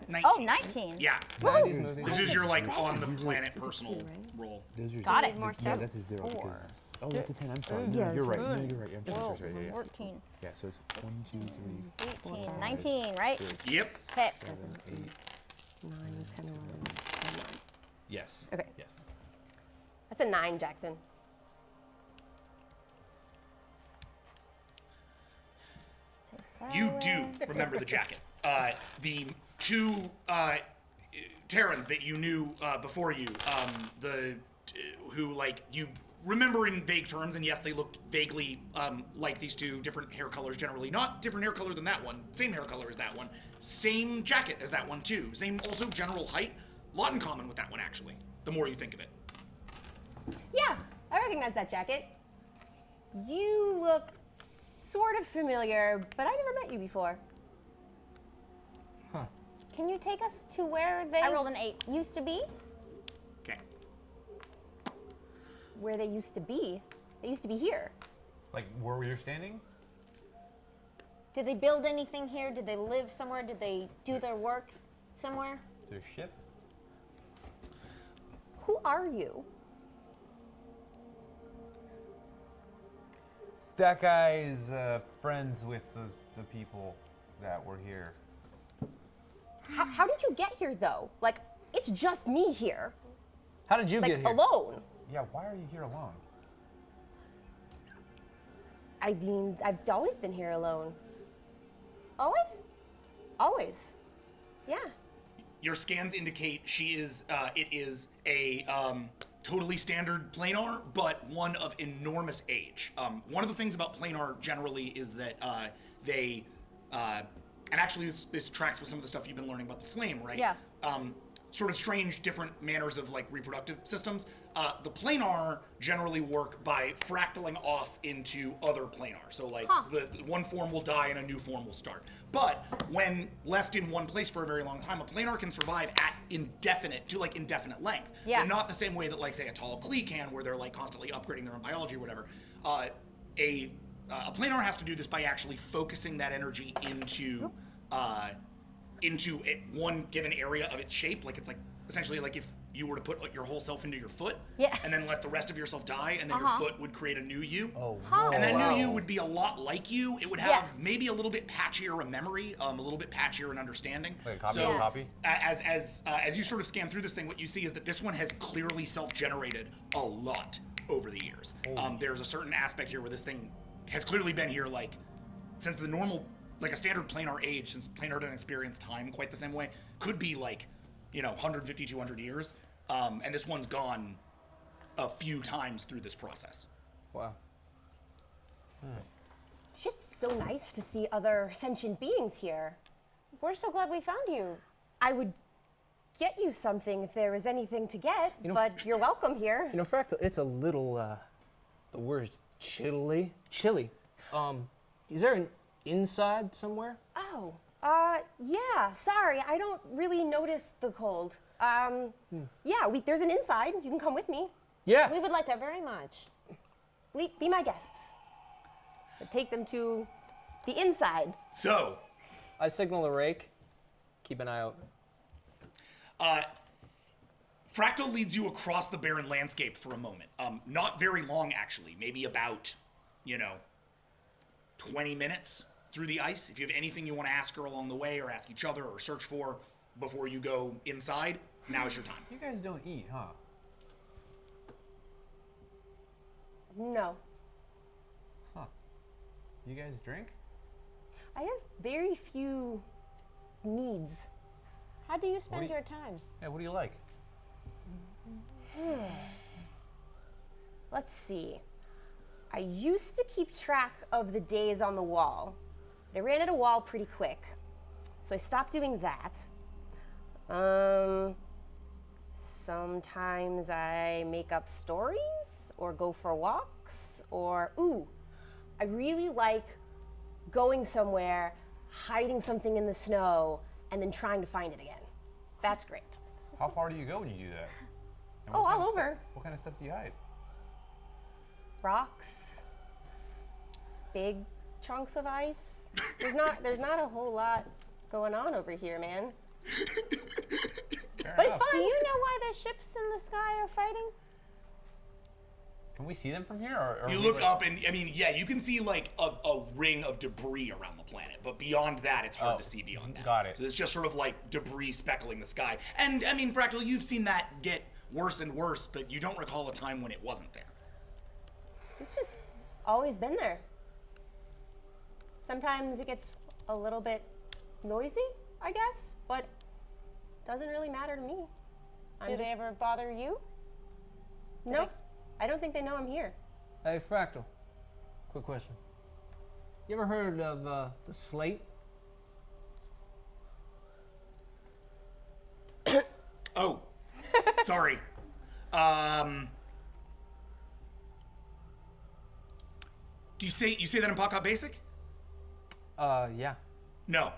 19. Oh, 19. Yeah. 90s movies. This is your like on the planet personal roll. Got it. More stuff. That's a 0 4. because oh, that's a 10. I'm sorry. Yeah, No, you're right. it's No, you're right. I'm Whoa, sorry. Yeah, 14, yeah, so it's 1, 2, 3, 18, 19, right? Yep. Okay. 7, 8. 9, 10, 11, 12. Yes. Okay. Yes. That's a 9, Jackson. You do remember the jacket. The two Terrans that you knew before you, who like you remember in vague terms, and yes, they looked vaguely like these two, different hair colors generally. Not different hair color than that one, same hair color as that one, same jacket as that one too, same also general height. A lot in common with that one actually, the more you think of it. Yeah, I recognize that jacket. You look sort of familiar, but I never met you before. Can you take us to where they I rolled an 8. used to be? Okay. Where they used to be. They used to be here. Like where you're standing? Did they build anything here? Did they live somewhere? Did they do their work somewhere? Their ship? Who are you? That guy's friends with the people that were here. How did you get here, though? Like, it's just me here. How did you Like, get here? alone. Yeah, why are you here alone? I mean, I've always been here alone. Always? Always. Yeah. Your scans indicate she is. It is a totally standard planar, but one of enormous age. One of the things about planar generally is that they, and actually this tracks with some of the stuff you've been learning about the flame, right? Yeah. Sort of strange, different manners of like reproductive systems. The planar generally work by fractaling off into other planar. So like the one form will die and a new form will start. But when left in one place for a very long time, a planar can survive at indefinite length. Yeah. And not the same way that like say a tall Klee can, where they're like constantly upgrading their own biology or whatever. A planar has to do this by actually focusing that energy into one given area of its shape. Like it's like essentially like if you were to put your whole self into your foot, Yeah. and then let the rest of yourself die, and then your foot would create a new you. Oh, And that new you would be a lot like you. It would have Yeah. maybe a little bit patchier in memory, a little bit patchier in understanding. Like a copy so, of a copy? As you sort of scan through this thing, what you see is that this one has clearly self-generated a lot over the years. There's a certain aspect here where this thing has clearly been here like since the normal, like a standard planar age, since planar didn't experience time quite the same way, could be like, 150, 200 years. And this one's gone a few times through this process. Wow. It's just so nice to see other sentient beings here. We're so glad we found you. I would get you something if there was anything to get, but you're welcome here. Fractal, it's a little, the word chilly. Chilly. Is there an inside somewhere? Oh, yeah, sorry, I don't really notice the cold. Yeah, there's an inside, you can come with me. Yeah. We would like that very much. Be my guests. But take them to the inside. So, I signal a rake. Keep an eye out. Fractal leads you across the barren landscape for a moment. Not very long, actually. Maybe about, 20 minutes through the ice. If you have anything you want to ask her along the way or ask each other or search for before you go inside, now is your time. You guys don't eat, huh? No. Huh. You guys drink? I have very few needs. How do you spend your time? Yeah, what do you like? Let's see. I used to keep track of the days on the wall. I ran out of wall pretty quick, so I stopped doing that. Sometimes I make up stories or go for walks or, I really like going somewhere, hiding something in the snow, and then trying to find it again. That's great. How far do you go when you do that? And Oh, what kind all of over. stuff- What kind of stuff do you hide? Rocks, big chunks of ice. There's not a whole lot going on over here, man. Fair But it's enough. fun. Do you know why the ships in the sky are fighting? Can we see them from here? Or You look up and, you can see like a ring of debris around the planet, but beyond that, it's hard to see beyond that. Got it. So it's just sort of like debris speckling the sky. And, Fractal, you've seen that get worse and worse, but you don't recall a time when it wasn't there. It's just always been there. Sometimes it gets a little bit noisy, I guess, but doesn't really matter to me. Do they ever bother you? No, I don't think they know I'm here. Hey, Fractal. Quick question. You ever heard of the slate? Oh, sorry. Do you say that in Podcast Basic? Yeah. No.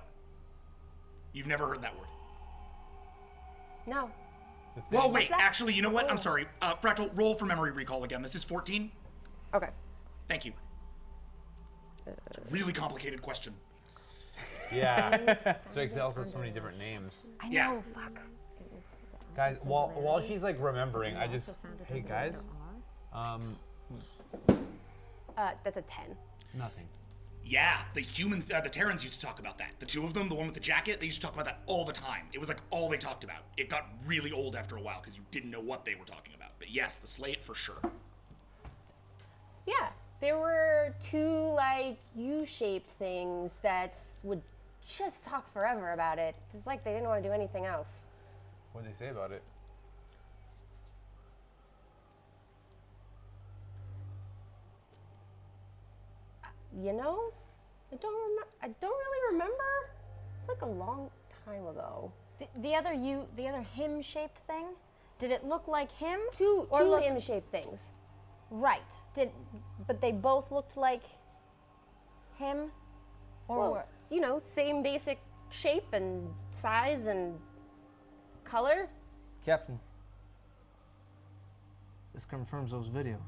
You've never heard that word. No. Well, wait. Actually, you know what? I'm sorry. Fractal, roll for memory recall again. This is 14. Okay. Thank you. It's a really complicated question. Yeah. So Excel has so many different names. I know, Yeah. fuck. Guys, while she's like remembering, hey guys, That's a 10. nothing. Yeah, the humans, the Terrans used to talk about that. The two of them, the one with the jacket, they used to talk about that all the time. It was like all they talked about. It got really old after a while because you didn't know what they were talking about. But yes, the slate for sure. Yeah, there were two like U-shaped things that would just talk forever about it. It's like they didn't want to do anything else. What did they say about it? You know, I don't really remember. It's like a long time ago. The other him-shaped thing, did it look like him? Two Or look- M-shaped things. Right. But they both looked like him? Or Well, what? you know, same basic shape and size and color. Captain. This confirms those videos.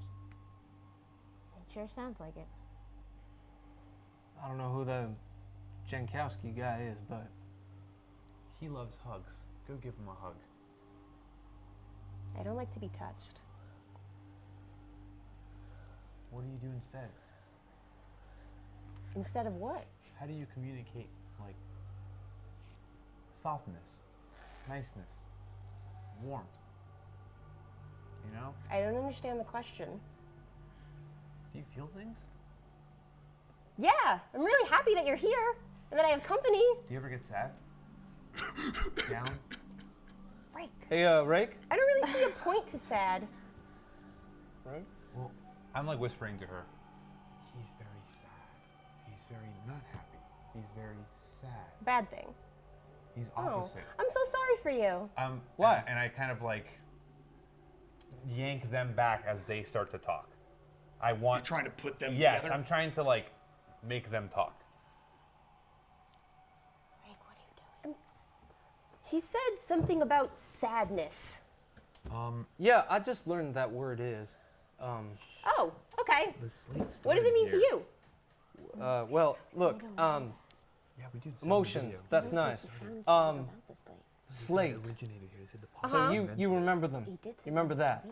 It sure sounds like it. I don't know who the Jankowski guy is, but He loves hugs. Go give him a hug. I don't like to be touched. What do you do instead? Instead of what? How do you communicate like softness, niceness, warmth? You know? I don't understand the question. Do you feel things? Yeah, I'm really happy that you're here and that I have company. Do you ever get sad? Down? Rake. Hey, Rake? I don't really see a point to sad. Right? Well, I'm like whispering to her. He's very sad. He's very not happy. He's very sad. Bad thing. He's Oh, opposite. I'm so sorry for you. Why? And I kind of like yank them back as they start to talk. I want. You're trying to put them Yes, together? I'm trying to like make them talk. Rake, what are you doing? He said something about sadness. Yeah, I just learned that word is. Oh, okay. The slate What does it mean to here. you? Well, look, Yeah, we did. emotions, that's nice. Slate. Originated here. They said the Uh-huh. So you remember them. You remember that.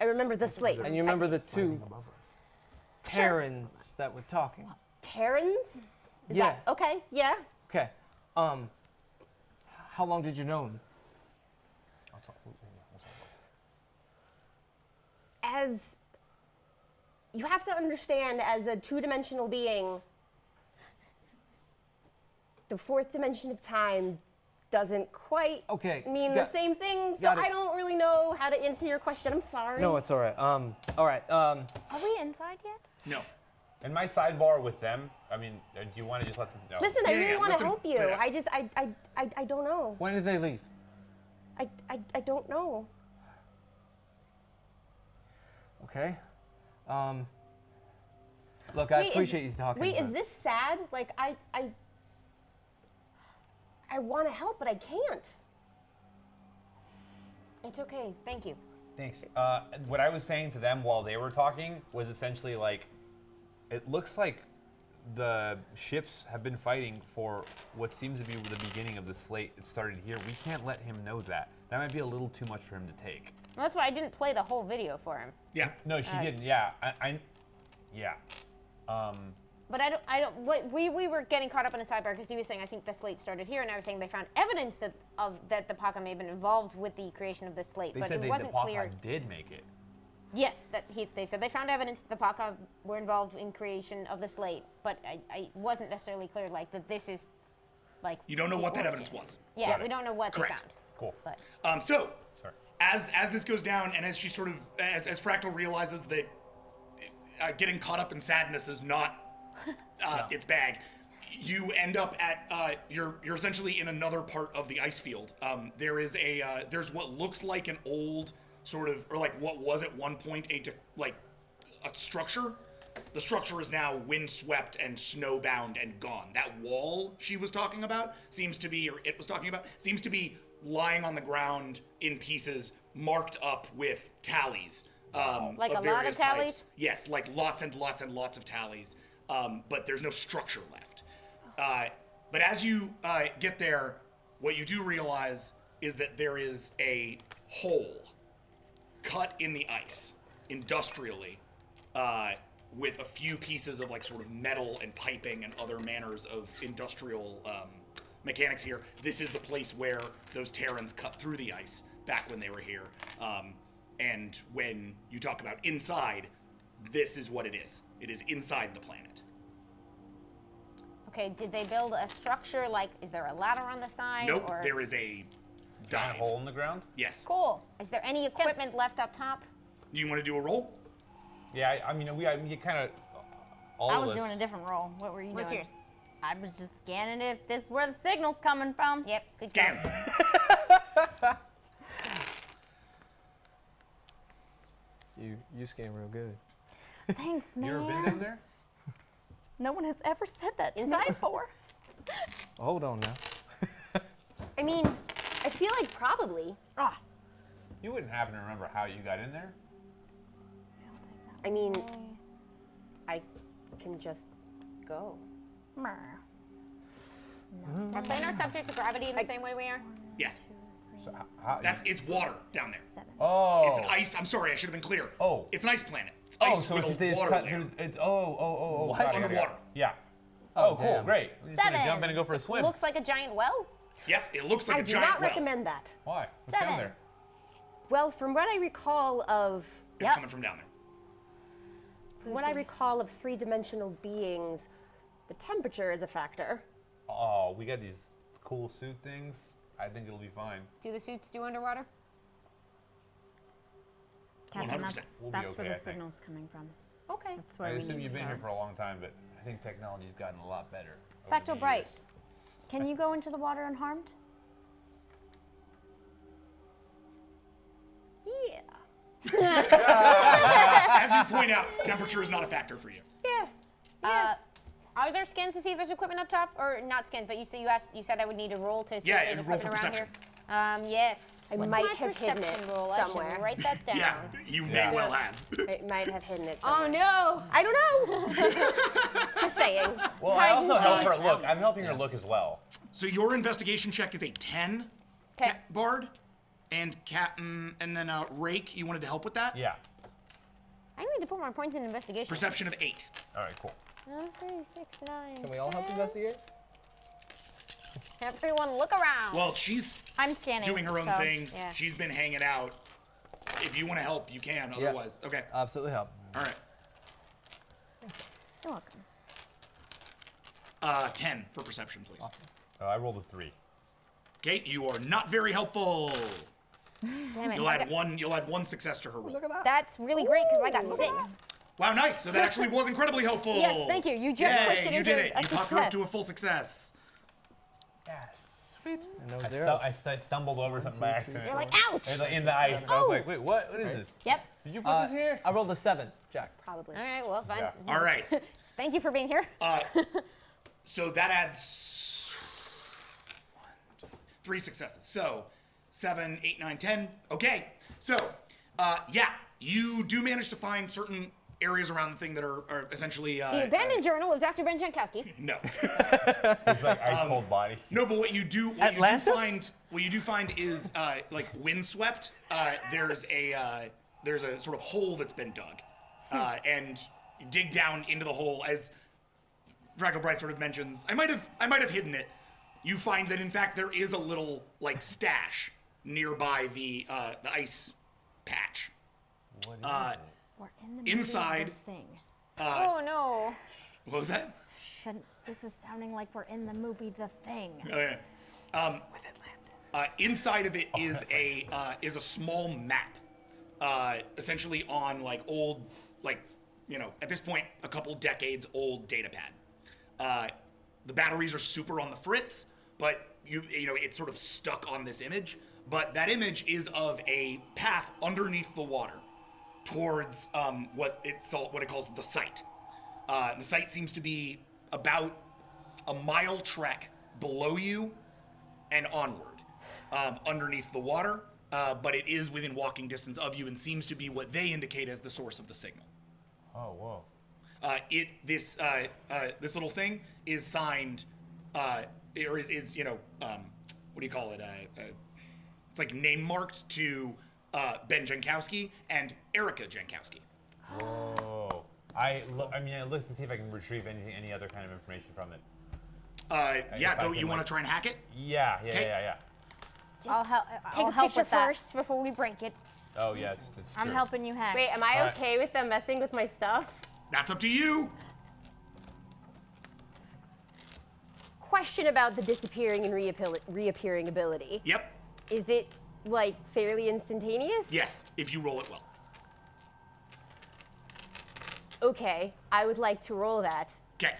I remember the slate. And you remember the two above us. Terrans that were talking. Terrans? Is Yeah. that okay? Yeah. Okay. How long did you know him? As you have to understand, as a two-dimensional being, the fourth dimension of time doesn't quite mean the same thing. So got it. I don't really know how to answer your question. I'm sorry. No, it's all right. All right. Are we inside yet? No. In my sidebar with them, I mean, do you want to just let them know? Listen, I Yeah, really yeah, want let to them help you. play it out. I don't know. When did they leave? I don't know. Okay. Look, I Wait, appreciate you talking. Wait, is but- this sad? Like I want to help, but I can't. It's okay. Thank you. Thanks. What I was saying to them while they were talking was essentially like, it looks like the ships have been fighting for what seems to be the beginning of the slate. It started here. We can't let him know that. That might be a little too much for him to take. Well, that's why I didn't play the whole video for him. Yeah. No, she didn't. Yeah. Yeah. But I don't. What we were getting caught up in a sidebar because he was saying I think the slate started here, and I was saying they found evidence that the Paka may have been involved with the creation of the slate, They but said it wasn't the clear. Paka did make it. Yes, they said they found evidence that the Paka were involved in creation of the slate, but I wasn't necessarily clear like that this is like. You don't know what that the evidence origin. was. Yeah, Got we it. don't know what Correct. they found. Cool. But So, Sorry. as this goes down, and as she sort of, as Fractal realizes that getting caught up in sadness is not its bag, you end up at you're essentially in another part of the ice field. There is there's what looks like an old sort of, or like what was at one point a structure. The structure is now windswept and snowbound and gone. That wall she was talking about seems to be, or it was talking about, seems to be lying on the ground in pieces, marked up with tallies. Like a lot of various tallies? types. Yes, like lots and lots and lots of tallies. But there's no structure left. But as you get there, what you do realize is that there is a hole cut in the ice, industrially, with a few pieces of like sort of metal and piping and other manners of industrial mechanics here. This is the place where those Terrans cut through the ice back when they were here. And when you talk about inside, this is what it is. It is inside the planet. okay, did they build a structure? Like, is there a ladder on the side? Nope, Or there is a Giant dive. hole in the ground? Yes. cool. Is there any equipment left up top? You want to do a roll? Yeah, I mean, we kind of, all I of was us. doing a different role. What were you What's doing? yours? I was just scanning if this is where the signal's coming from. Yep. Good Scan. job. You scan real good. Thanks, man. You ever been down there? No one has ever said that to Inside? me before. Hold on now. I mean, I feel like probably. Ah, You wouldn't happen to remember how you got in there? I mean, I can just go. Meh. Are planar subject to gravity in the same way we are? Yes. So how, It's water down there. oh. It's an ice. I'm sorry, I should have been clear. Oh. It's an ice planet. It's Oh, ice so with it's a water cut layer. through. It's got it, got it, Underwater. Yeah. Oh, cool, damn. great. We're just gonna 7. jump in and go for a swim. Looks like a giant well. Yep, it looks like I a do giant not well. recommend that. Why? What's 7. down there? Well, from what I recall of It's coming from down there. what I recall of three-dimensional beings, the temperature is a factor. Oh, we got these cool suit things. I think it'll be fine. Do the suits do underwater? Captain, 100%. We'll be that's okay, where I the think. signal's coming from. Okay. That's where I we assume need you've to been go. here for a long time, but I think technology's gotten a lot better. Facto over the Bright. years. Can you go into the water unharmed? Yeah. As you point out, temperature is not a factor for you. Yeah. Are there scans to see if there's equipment up top, or not scans? But you said I would need a roll to see Yeah, if there's and roll for equipment around perception. here. Yes. I What's might my have hidden perception it roll? I somewhere. should write that down. Yeah, you may well have. I might have hidden it Oh somewhere. no. I don't know. Just saying. Well, I also help Hide her and look. seek. I'm helping her look as well. So your investigation check is a 10, Okay. Bard, and Captain, and then Rake. You wanted to help with that? Yeah. I need to put more points in investigation. Perception of 8. All right, cool. 3, 6, 9. Can we all help investigate? Everyone, look around. Well, she's I'm scanning. doing her own so- thing. yeah. She's been hanging out. If you want to help, you can. Yeah. Otherwise, okay. Absolutely help. All right. You're welcome. 10 for perception, please. I rolled a 3. Okay, you are not very helpful. Damn it. You'll add one success to her roll. That's really great because I got 6. Wow, nice. So that actually was incredibly helpful. Yes, thank you. You just Yay, pushed it you into did it. a You popped her up success. to a full success. Yes. And no I, zeros. I stumbled over something by accident. You're like, ouch! It's like in the ice. I was like, wait, what is this? Yep. Did you put this here? I rolled a 7, Jack. Probably. All right, well, fine. Yeah. All right. Thank you for being here. So that adds 3 successes. So 7, 8, 9, 10. Okay. So, yeah, you do manage to find certain areas around the thing that are essentially. The abandoned journal of Dr. Ben Jankowski. No. It's like ice cold body. No, but what you do find is like windswept. There's a sort of hole that's been dug, and you dig down into the hole. As Fractal Bright sort of mentions, I might have hidden it. You find that in fact there is a little like stash nearby the ice patch. What is it? We're in the middle Inside. of the thing. Oh no. What was that? Said, this is sounding like we're in the movie The Thing. Okay. Inside of it is a small map, essentially on like old, like at this point a couple decades old data pad. The batteries are super on the fritz, but it's sort of stuck on this image. But that image is of a path underneath the water towards what it calls the site. The site seems to be about a mile trek below you and onward, underneath the water, but it is within walking distance of you and seems to be what they indicate as the source of the signal. Oh, whoa. This little thing is signed, or is what do you call it? It's like name marked to Ben Jankowski and Erica Jankowski. Whoa. I looked to see if I can retrieve any other kind of information from it. Yeah, though you want to try and hack it? Yeah. I'll help. Take I'll a help picture with that. first before we break it. Oh, yeah, it's I'm true. helping you hack. Wait, am I All right. okay with them messing with my stuff? That's up to you. Question about the disappearing and reappearing ability. Yep. Is it like fairly instantaneous? Yes, if you roll it well. Okay, I would like to roll that. Okay.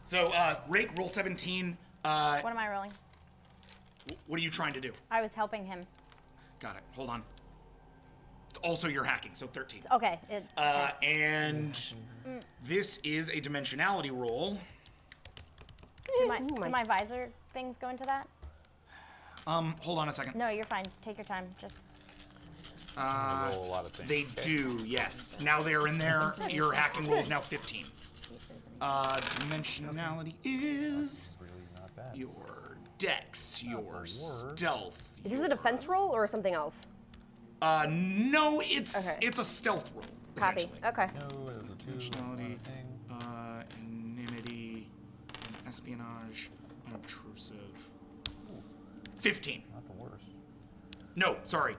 So, Rake, roll 17. What am I rolling? What are you trying to do? I was helping him. Got it. Hold on. It's also your hacking, so 13. Okay. And this is a dimensionality roll. Do my visor things go into that? Hold on a second. No, you're fine. Take your time. Just. Roll a lot of things. They do, yes. Now they're in there. Your hacking roll is now 15. Dimensionality is Really not bad. your dex, your stealth. Is this a defense roll or something else? No, it's Okay. a stealth roll. Copy. Essentially. Okay. No, it was a 2. Dimensionality, Thing. anonymity, espionage, unobtrusive. 15. Not the worst. No, sorry.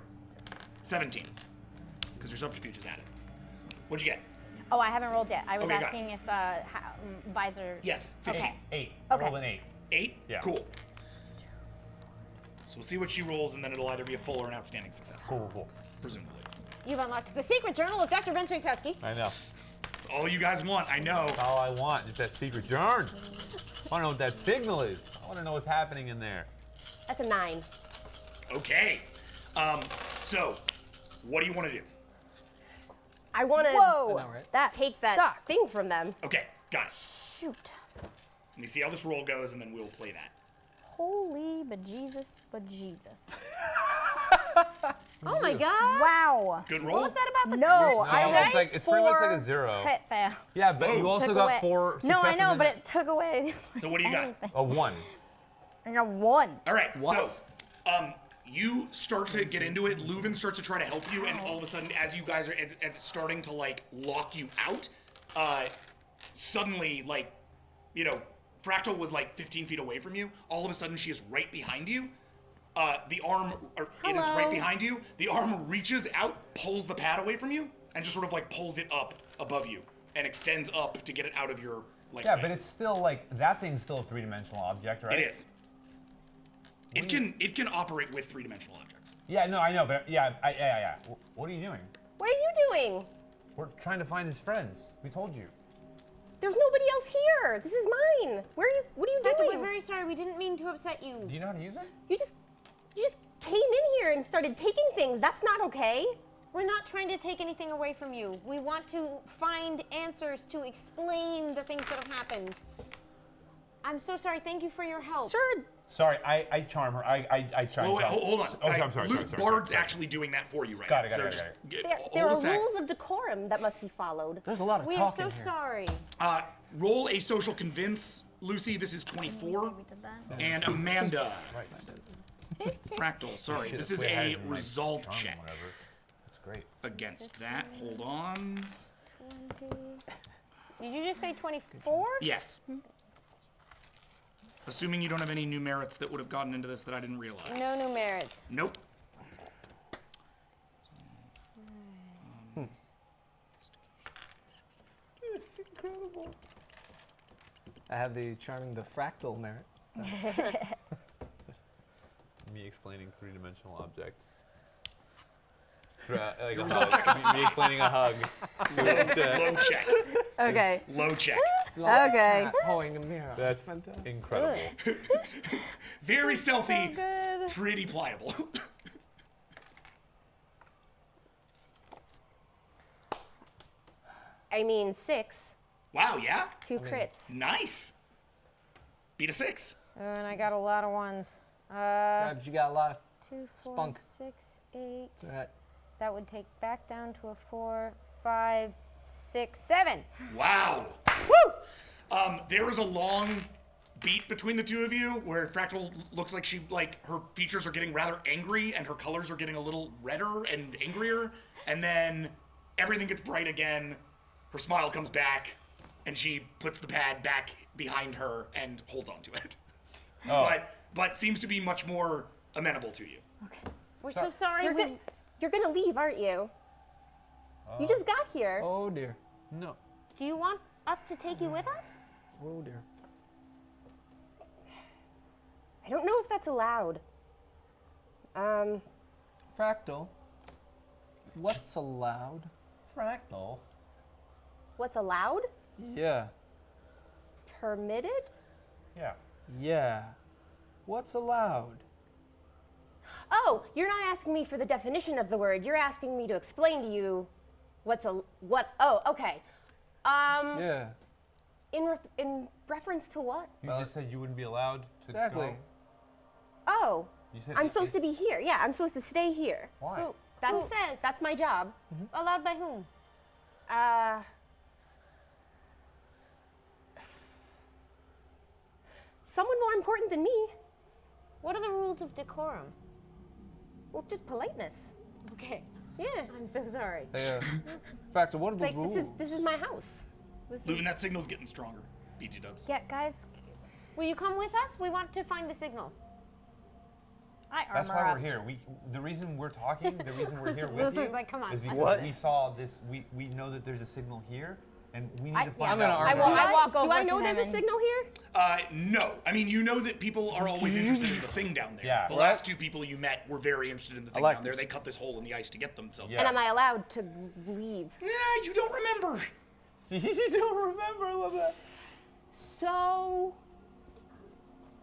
17. Because your subterfuge is added. What'd you get? Oh, I haven't rolled yet. I was Okay, got asking if visor. Yes, 15. 8. Okay. I rolled an 8. 8? Yeah. Cool. So we'll see what she rolls, and then it'll either be a full or an outstanding success. Cool. Presumably. You've unlocked the secret journal of Dr. Vincent Pesky. I know. It's all you guys want, I know. That's all I want is that secret journal. I want to know what that signal is. I want to know what's happening in there. That's a 9. Okay. So, what do you want to do? I want to Whoa! I know, right? That take that sucks. thing from them. Okay, got it. Shoot. Let me see how this roll goes, and then we'll play that. Holy bejesus, bejesus. Oh my god. Wow. Good roll? What was that about the No, curse? I No, got it's like it's pretty much like a 4 0. Crit fail. Yeah, but you also Took got away. 4 No, successes. I know, in but it. it took away. So what do you got? A 1. I got 1. All right, What? so you start to get into it. Leuven starts to try to help you, and all of a sudden, as you guys are it's starting to like lock you out, suddenly like, you know, Fractal was like 15 feet away from you. All of a sudden, she is right behind you. The arm, it is right behind you. The arm reaches out, pulls the pad away from you, and just sort of like pulls it up above you, and extends up to get it out of your like. Yeah, way. but it's still like that thing's still a 3-dimensional object, right? It is. It can operate with 3-dimensional objects. Yeah, no, I know, but yeah. What are you doing? What are you doing? We're trying to find his friends. We told you. There's nobody else here. This is mine. Where are you? What are you Hector, doing? we're very sorry. We didn't mean to upset you. Do you know how to use it? You just came in here and started taking things. That's not okay. We're not trying to take anything away from you. We want to find answers to explain the things that have happened. I'm so sorry. Thank you for your help. Sure. Sorry, I charm her. I try. Oh, and wait, charm. hold on. Oh, I'm sorry. Bard's actually doing that for you right Got now. it, got it, so got it, just There hold are a sec. rules of decorum that must be followed. There's a lot of We are talking so here. sorry. Roll a social convince, Lucy. This is 24. We did that. And Amanda. Fractal, sorry. Should've This is way ahead a in my resolve charm, check. Whatever. That's great. Against that, hold on. 20. Did you just say 24? Yes. Assuming you don't have any new merits that would have gotten into this that I didn't realize. No new merits. Nope. It's incredible. I have the charming the fractal merit. Me explaining 3-dimensional objects. Like a hug. Me explaining a hug. Low check. Okay. Low check. It's like Okay. a cat pulling a mirror. That's fantastic. incredible. Very stealthy. Good. Pretty pliable. I mean 6. Wow, yeah? 2 crits. Nice. Beat a 6. And I got a lot of ones. But you got a lot of 2, 4, spunk. 6, 8. that. That would take back down to a 4, 5, 6, 7. Wow. Woo! There is a long beat between the two of you where Fractal looks like her features are getting rather angry and her colors are getting a little redder and angrier. And then everything gets bright again. Her smile comes back and she puts the pad back behind her and holds on to it. Oh. But seems to be much more amenable to you. We're so sorry. You're gonna leave, aren't you? You just got here. Oh dear. No. Do you want us to take you with us? Oh dear. I don't know if that's allowed. Fractal. What's allowed? Fractal. What's allowed? Yeah. Permitted? Yeah. Yeah. What's allowed? Oh, you're not asking me for the definition of the word. You're asking me to explain to you what. Oh, okay. Yeah. In reference to what? You just said you wouldn't be allowed to Exactly. go. Oh, You said I'm supposed to be here. Yeah, I'm supposed to stay here. Why? That's Who says? That's my job. Allowed by whom? Someone more important than me. What are the rules of decorum? Well, just politeness. Okay. Yeah. I'm so sorry. Hey, Fractal, what are the Like rules? this is my house. Leuven, that signal's getting stronger. BG dubs. Yeah, guys. Will you come with us? We want to find the signal. I That's armor why up. we're here. The reason we're talking, the reason we're here with Luther's you, like, come on, is I because What? we saw this. We know that there's a signal here, and we need to find I'm gonna out. armor where up. it is. I walk over Do I to know him there's a and- signal here? No. I mean, you know that people are always interested in the thing down there. Yeah. The Right. last 2 people you met were very interested in the thing like down there. this. They cut this hole in the ice to get themselves Yeah. And am I allowed to leave? Yeah, you don't remember. You don't remember? I love that. So,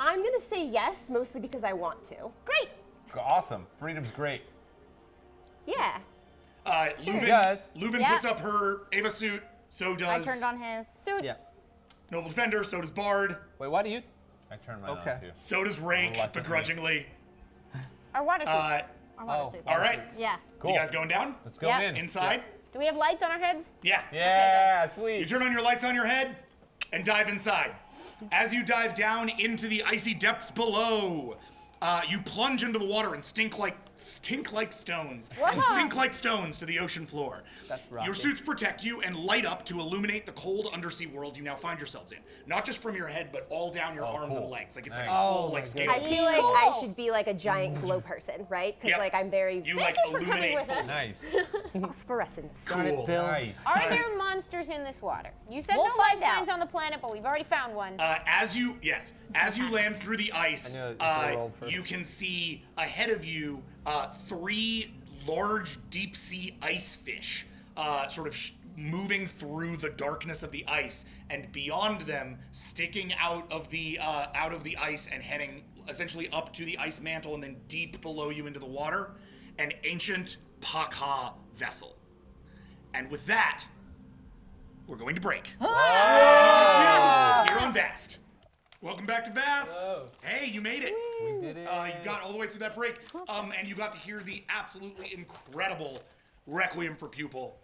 I'm gonna say yes, mostly because I want to. Great. Awesome. Freedom's great. Yeah. Leuven, Guys. Leuven Yeah. puts up her Ava suit. So I does turned on his. Yeah. Noble Defender. So does Bard. Wait, why do you? I turned mine Okay. on too. So does Rank, Reluctantly. begrudgingly. Our water suits. Our water Oh. suits. All right. Yeah. Cool. You guys going down? Let's go Yeah. in. Inside? Do we have lights on our heads? Yeah. Yeah, You sweet. turn on your lights on your head and dive inside. As you dive down into the icy depths below, you plunge into the water and stink like stones and sink like stones to the ocean floor. That's Your rocky. suits protect you and light up to illuminate the cold undersea world you now find yourselves in. Not just from your head, but all down your arms and cool. legs. Like it's like Nice. a full Oh, like my scale. I feel like I should be like a giant glow person, right? Because Yep. like I'm very You like you for coming illuminate with full. us. Nice. phosphorescence. Cool. Bill. Nice. Are there monsters in this water? You said We'll no life find out. signs on the planet, but we've already found one. As you land through the ice, I knew it. You should've rolled first. you can see ahead of you 3 large deep sea ice fish, sort of moving through the darkness of the ice, and beyond them, sticking out of the ice and heading essentially up to the ice mantle, and then deep below you into the water, an ancient Pakha vessel. And with that, we're going to break. Here on Vast. Welcome back to Vast. Whoa. Hey, you made it. We did it. You got all the way through that break, and you got to hear the absolutely incredible Requiem for Pupil.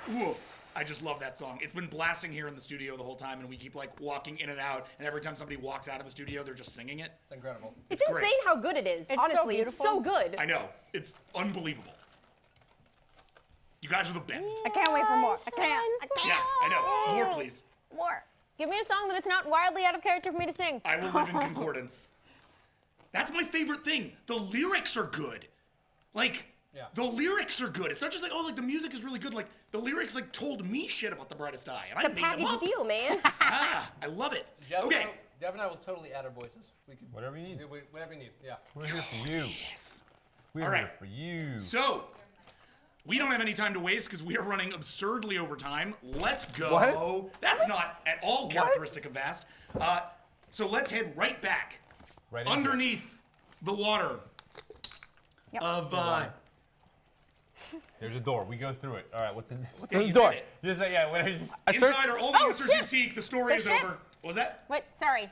Oof. I just love that song. It's been blasting here in the studio the whole time, and we keep like walking in and out, and every time somebody walks out of the studio, they're just singing it. It's incredible. It's great. insane how good it is. It's so Honestly, it's beautiful. so good. I know. It's unbelievable. You guys are the best. I can't wait for more. I can't. Yeah, I know. More, please. More. Give me a song that it's not wildly out of character for me to sing. I will live in concordance. That's my favorite thing. The lyrics are good. Like, Yeah. the lyrics are good. It's not just like, oh, like the music is really good. Like, the lyrics like told me shit about the brightest eye, and I It's a made them package up. deal, man. Ah, I love it. Okay. Jeff and I will totally add our voices. We can Whatever you need. whatever you need. Yeah. We're here for you. Yes. We're All right. here for you. So, we don't have any time to waste because we are running absurdly over time. Let's go. What? That's not at all characteristic of Vast. So let's head right back Right into it. underneath the water of. There's a door. We go through it. All right. What's in? yeah, the you door. did it. Just like, yeah. Whatever. Just, Inside are all the Oh, answers you ship! seek. The story The is ship! over. What was that? Wait, sorry.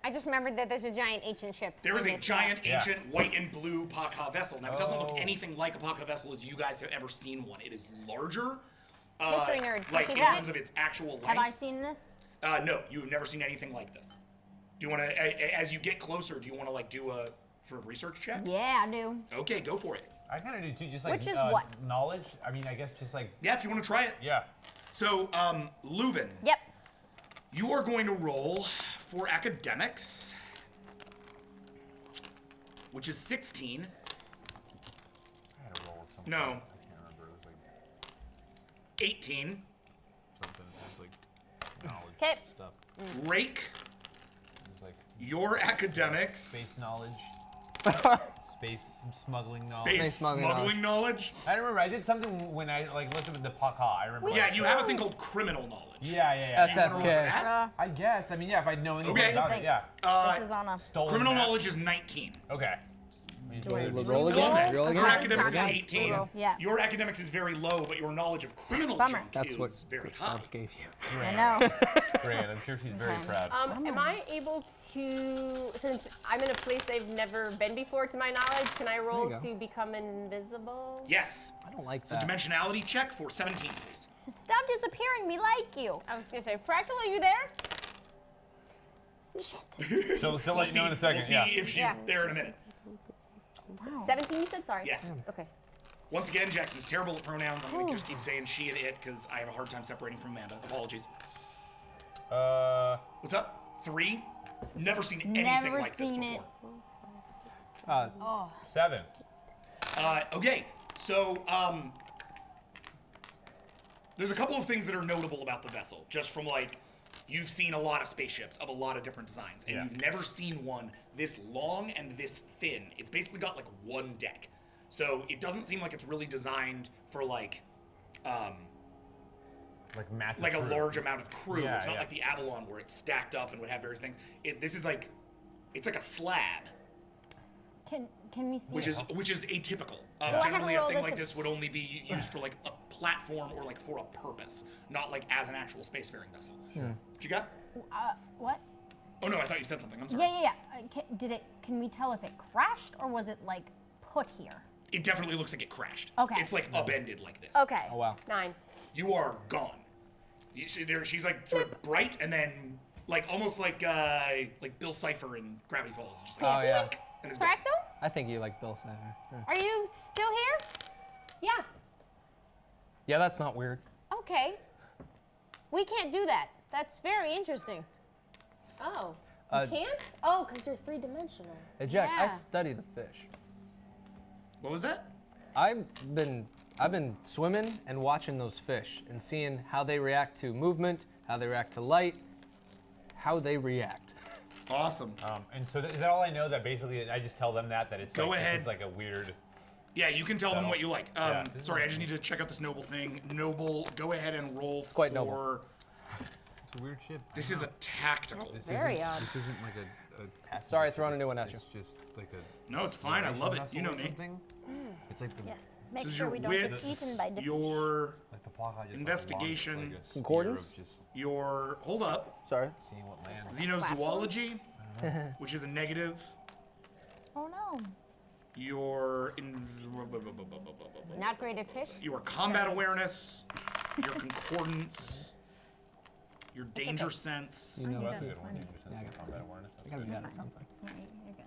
I just remembered that there's a giant ancient ship. There is in a this giant, Yeah. ancient, white and blue Pakha vessel. Now, it doesn't look Oh. anything like a Pakha vessel as you guys have ever seen one. It is larger. History nerd. Like She's in out. terms of its actual length. Have I seen this? No, you've never seen anything like this. Do you want to, as you get closer, do you want to like do a sort of research check? Yeah, I do. Okay, go for it. I kind of do too. Just like Which is what? knowledge. I mean, I guess just like Yeah, if you want to try it. yeah. So, Leuven, Yep. you are going to roll for academics, which is 16. I had to roll with something. No. I can't remember. It was like 18. something. It was like knowledge 'Kay. stuff. Rake, It was like your academics. space knowledge. Space smuggling knowledge. Space smuggling smuggling knowledge. I remember I did something when I like looked up the Pakha. I remember. Yeah, like, you have a thing called criminal knowledge. Yeah, yeah, yeah. Do you wanna roll for SFK. that? I guess. I mean, yeah. If I'd known anything Okay. about it, yeah. This is on a. Stolen Criminal that. knowledge is 19. Okay. Roll I love that. again. Roll Your again. academics is Okay. 18. Roll. Yeah. Your academics is very low, but your knowledge of criminal Bummer. junk That's is what very high. God gave you. I know. Great. I'm sure she's very proud. Am I able to, since I'm in a place I've never been before to my knowledge, can I roll There you go. to become invisible? Yes. I don't like It's a that. dimensionality check for 17, please. Stop disappearing. We like you. I was gonna say, Fractal, are you there? She'll let you know in a second. We'll see Yeah. if she's Yeah. there in a minute. 17, you said? Sorry. Yes. Okay. Once again, Jackson's terrible at pronouns. I'm going to just keep saying she and it because I have a hard time separating from Amanda. Apologies. What's up? 3? Never seen anything Never like this seen before. it. 7. Okay, so there's a couple of things that are notable about the vessel, just from like, you've seen a lot of spaceships of a lot of different designs, and you've never seen one this long and this thin. It's basically got like one deck. So it doesn't seem like it's really designed for like massive like a crew. large amount of crew. Yeah, It's not yeah. like the Avalon where it's stacked up and would have various things. This is like, it's like a slab, Can we see? which is atypical. I have Generally, a a roll thing that's like a- this would only be used for like a platform or like for a purpose, not like as an actual spacefaring vessel. What you got? What? Oh no, I thought you said something. I'm sorry. Yeah. Can we tell if it crashed or was it like put here? It definitely looks like it crashed. Okay. It's like upended like this. Okay. Oh wow. 9. You are gone. You see there, she's like sort of bright and then like almost like Bill Cipher in Gravity Falls. Just like, Oh yeah. blink, and it's gone. Fractal? I think you like Bill Cipher. Yeah. Are you still here? Yeah. Yeah, that's not weird. Okay. We can't do that. That's very interesting. Oh. Uh, You can't? Oh, because you're 3-dimensional. Hey Jack, I Yeah. study the fish. What was that? I've been swimming and watching those fish and seeing how they react to movement, how they react to light, how they react. Awesome. And so is that all I know? That basically I just tell them that it's Go like, ahead. It's like a weird. Yeah, you can tell them what you like. Yeah. Sorry, I just need to check out this Noble thing. Noble, go ahead and roll for. quite noble. It's a weird ship. This is a tactical. Very odd. This isn't like a Sorry, throwing a new one at you. It's just like a. No, it's fine. I love it. vessel You know or me. something. It's like the. Yes. Make This is sure your we don't get wits, eaten by the your Like the block I just Investigation. Like a spear Concordance? of just your hold up. Sorry. Seeing what lands. Xenozoology, which is a negative. Oh no. Your Not great at fish? your combat awareness, your concordance, your danger sense. Oh, that's a good one. Yeah, combat awareness. That's good. something. Yeah, you're good.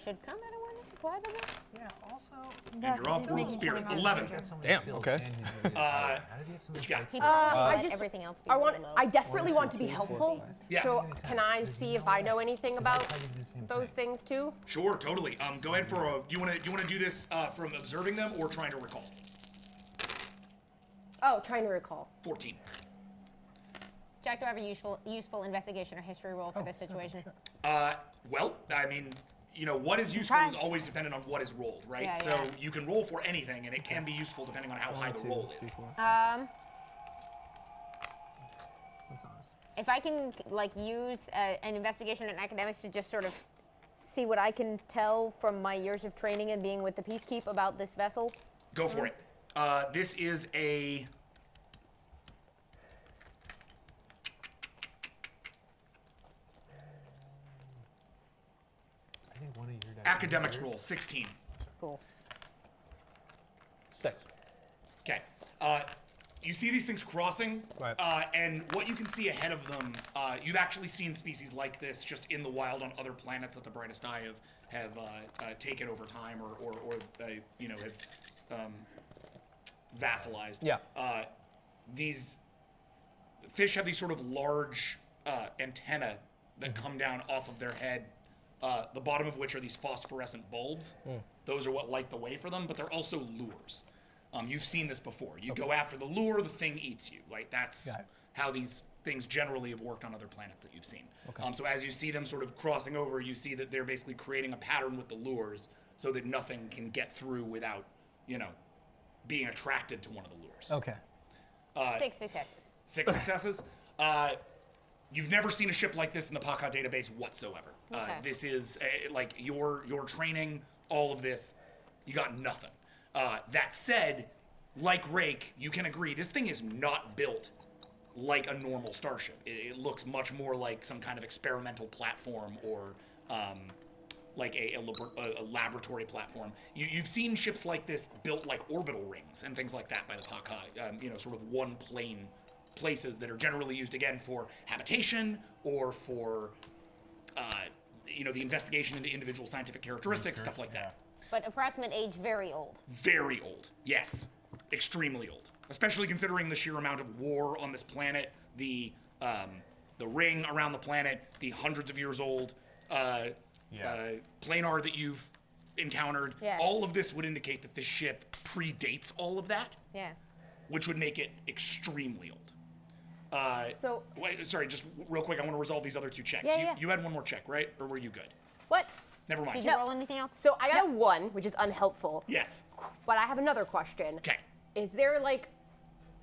Should combat awareness apply to this? Yeah. Also. And you're off world spirit. 11. Damn, okay. What you got? I Let just. everything else be I really want. low. I desperately want to be helpful. Yeah. So can I see if I know anything about those things too? Sure, totally. Go ahead for a. Do you want to do this from observing them or trying to recall? Oh, trying to recall. 14. Jack, do I have a useful investigation or history roll for this situation? Well, I mean, you know, what is useful Try. is always dependent on what is rolled, right? Yeah, so yeah. you can roll for anything, and it can be useful depending on how high the roll is. If I can like use an investigation in academics to just sort of see what I can tell from my years of training and being with the Peacekeep about this vessel. Go for it. This is a. I think one of your guys. Academics roll, 16. Cool. 6. Okay. You see these things crossing, Right. and what you can see ahead of them, you've actually seen species like this just in the wild on other planets that the Brightest Eye have taken over time or you know, have vassalized. Yeah. These fish have these sort of large antennae that come down off of their head, the bottom of which are these phosphorescent bulbs. Those are what light the way for them, but they're also lures. You've seen this before. You go after the lure, the thing eats you. Like that's Got it. how these things generally have worked on other planets that you've seen. So as you see them sort of crossing over, you see that they're basically creating a pattern with the lures so that nothing can get through without, you know, being attracted to one of the lures. Okay. 6 successes. 6 successes. You've never seen a ship like this in the PACA database whatsoever. Okay. This is like your training, all of this, you got nothing. That said, like Rake, you can agree this thing is not built like a normal starship. It looks much more like some kind of experimental platform or like a laboratory platform. You've seen ships like this built like orbital rings and things like that by the PACA. You know, sort of one plane places that are generally used again for habitation or for you know, the investigation into individual scientific characteristics, stuff like that. But approximate age, very old. Very old, yes, extremely old. Especially considering the sheer amount of war on this planet, the ring around the planet, the hundreds of years old planar that you've encountered. Yeah. All of this would indicate that this ship predates all of that, Yeah. which would make it extremely old. So Wait, sorry, just real quick, I want to resolve these other 2 checks. Yeah, you, yeah. you had one more check, right? Or were you good? what? Never mind. Did you roll anything else? So I got a 1, which is unhelpful. Yes. But I have another question. Okay. Is there like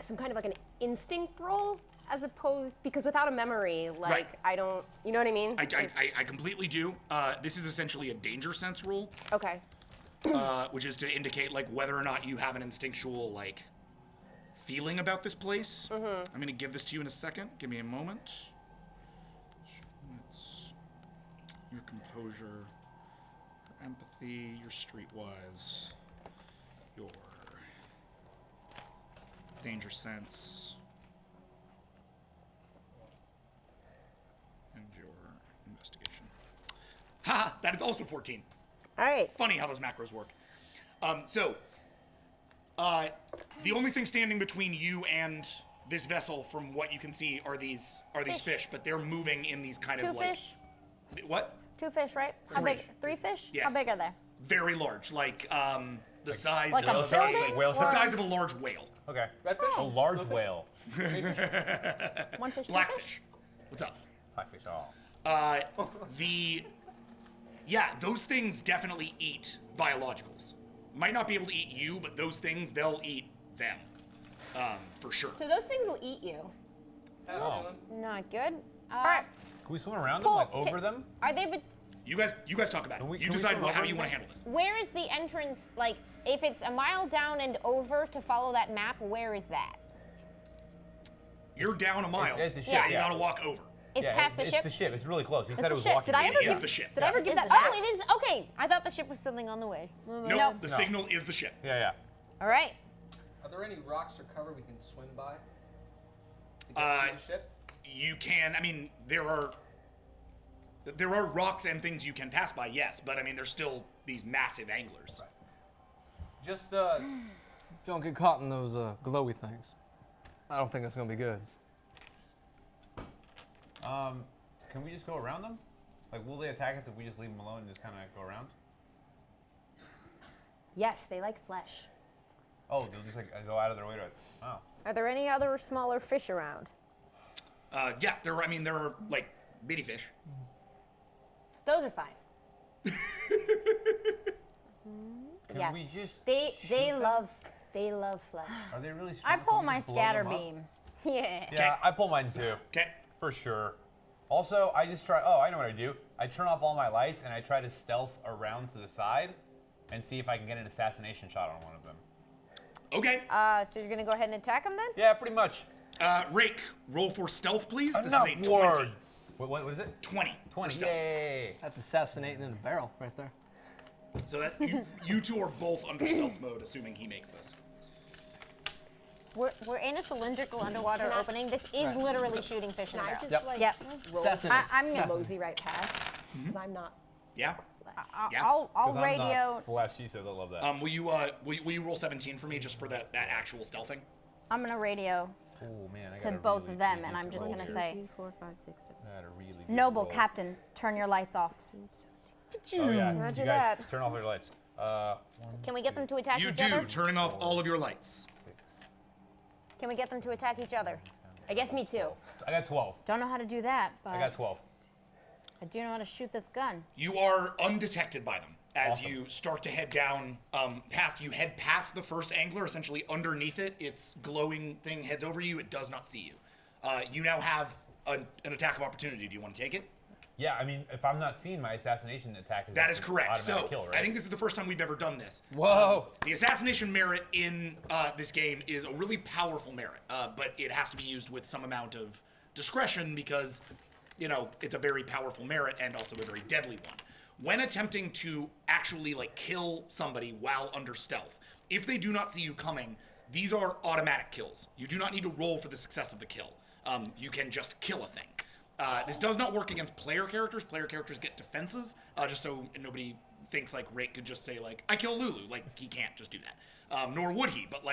some kind of like an instinct roll as opposed because without a memory, like Right. I don't, you know what I mean? I completely do. This is essentially a danger sense rule, Okay. which is to indicate like whether or not you have an instinctual like feeling about this place. I'm gonna give this to you in a second. Give me a moment. It's your composure, your empathy, your streetwise, your danger sense, and your investigation. Haha, that is also 14. All right. Funny how those macros work. The only thing standing between you and this vessel, from what you can see, are these fish, but they're moving in these kind 2 of like fish? what? 2 fish, right? How 3. big? 3 fish? Yes. How big are they? Very large, like the size Like a of building? Whale the shark? size of a large whale. Okay. A large whale. 1 fish? 2 Blackfish. fish? What's up? Blackfish. Oh. Those things definitely eat biologicals. Might not be able to eat you, but those things, they'll eat them. For sure. So those things will eat you. Oh. Not good. All right. Can we swim around them, like Cool. over them? Are they? You guys talk about it. You can we decide swim how over you them? want to handle this. Where is the entrance? Like, if it's a mile down and over to follow that map, where is that? You're down a mile. It's the ship, Yeah. You yeah. gotta walk over. It's Yeah, past the it's ship. the ship. It's really close. You said it the was ship. walking. Did I ever It is give the ship. Did I ever give that Oh, back? it is. Okay. I thought the ship was something on the way. Nope, the signal is the ship. Yeah. All right. Are there any rocks or cover we can swim by? To get Uh, to the ship? You can. I mean, there are rocks and things you can pass by. Yes, but I mean, there's still these massive anglers. Just, Don't get caught in those glowy things. I don't think it's gonna be good. Can we just go around them? Like, will they attack us if we just leave them alone and just kind of go around? Yes, they like flesh. Oh, they'll just like go out of their way to. Oh. Are there any other smaller fish around? Yeah, there are like bitty fish. Those are fine. Can Yeah. we just? They love flesh. Are they really strong? I Can pull we my just blow scatter them up? beam. Yeah. Yeah, I pull mine too. Okay. For sure. Also, I just try. Oh, I know what I do. I turn off all my lights and I try to stealth around to the side, and see if I can get an assassination shot on one of them. Okay. So you're gonna go ahead and attack them then? Yeah, pretty much. Rake, roll for stealth, please. This Enough is a 20. words. What is it? 20. for 20. stealth. Yay. That's assassinating in a barrel right there. So that you two are both under stealth mode, assuming he makes this. We're in a cylindrical underwater opening. This is literally shooting fish in a Can I barrel. just Yep. like Yep. roll Assassinate. I'm gonna. mosey right past? Because I'm not. Yeah. Yeah. I'll 'Cause I'm radio. not flashy, so they'll love that. Will you roll 17 for me just for that actual stealthing? I'm gonna radio Oh man, I to got a both really of them, good and I'm decent just roll gonna here. say, 4, 5, 6, 7. I got a really good Noble roll. Captain, turn your lights off. Oh yeah, Roger you guys that. turn off your lights. 1, Can we get them to attack You each do, other? turning off all of your lights. 6. Can we get them to attack each other? I guess me too. I got 12. Don't know how to do that, but I got 12. I do know how to shoot this gun. You are undetected by them as Awesome. you start to head down head past the first angler, essentially underneath it. Its glowing thing heads over you. It does not see you. You now have an attack of opportunity. Do you want to take it? Yeah, I mean, if I'm not seeing my assassination attack, That is an correct. So automatic kill, right? I think this is the first time we've ever done this. Whoa. The assassination merit in this game is a really powerful merit, but it has to be used with some amount of discretion because, it's a very powerful merit and also a very deadly one. When attempting to actually kill somebody while under stealth, if they do not see you coming, these are automatic kills. You do not need to roll for the success of the kill. You can just kill a thing. This does not work against player characters. Player characters get defenses, just so nobody thinks Rake could just say I kill Lulu. He can't just do that. Nor would he, but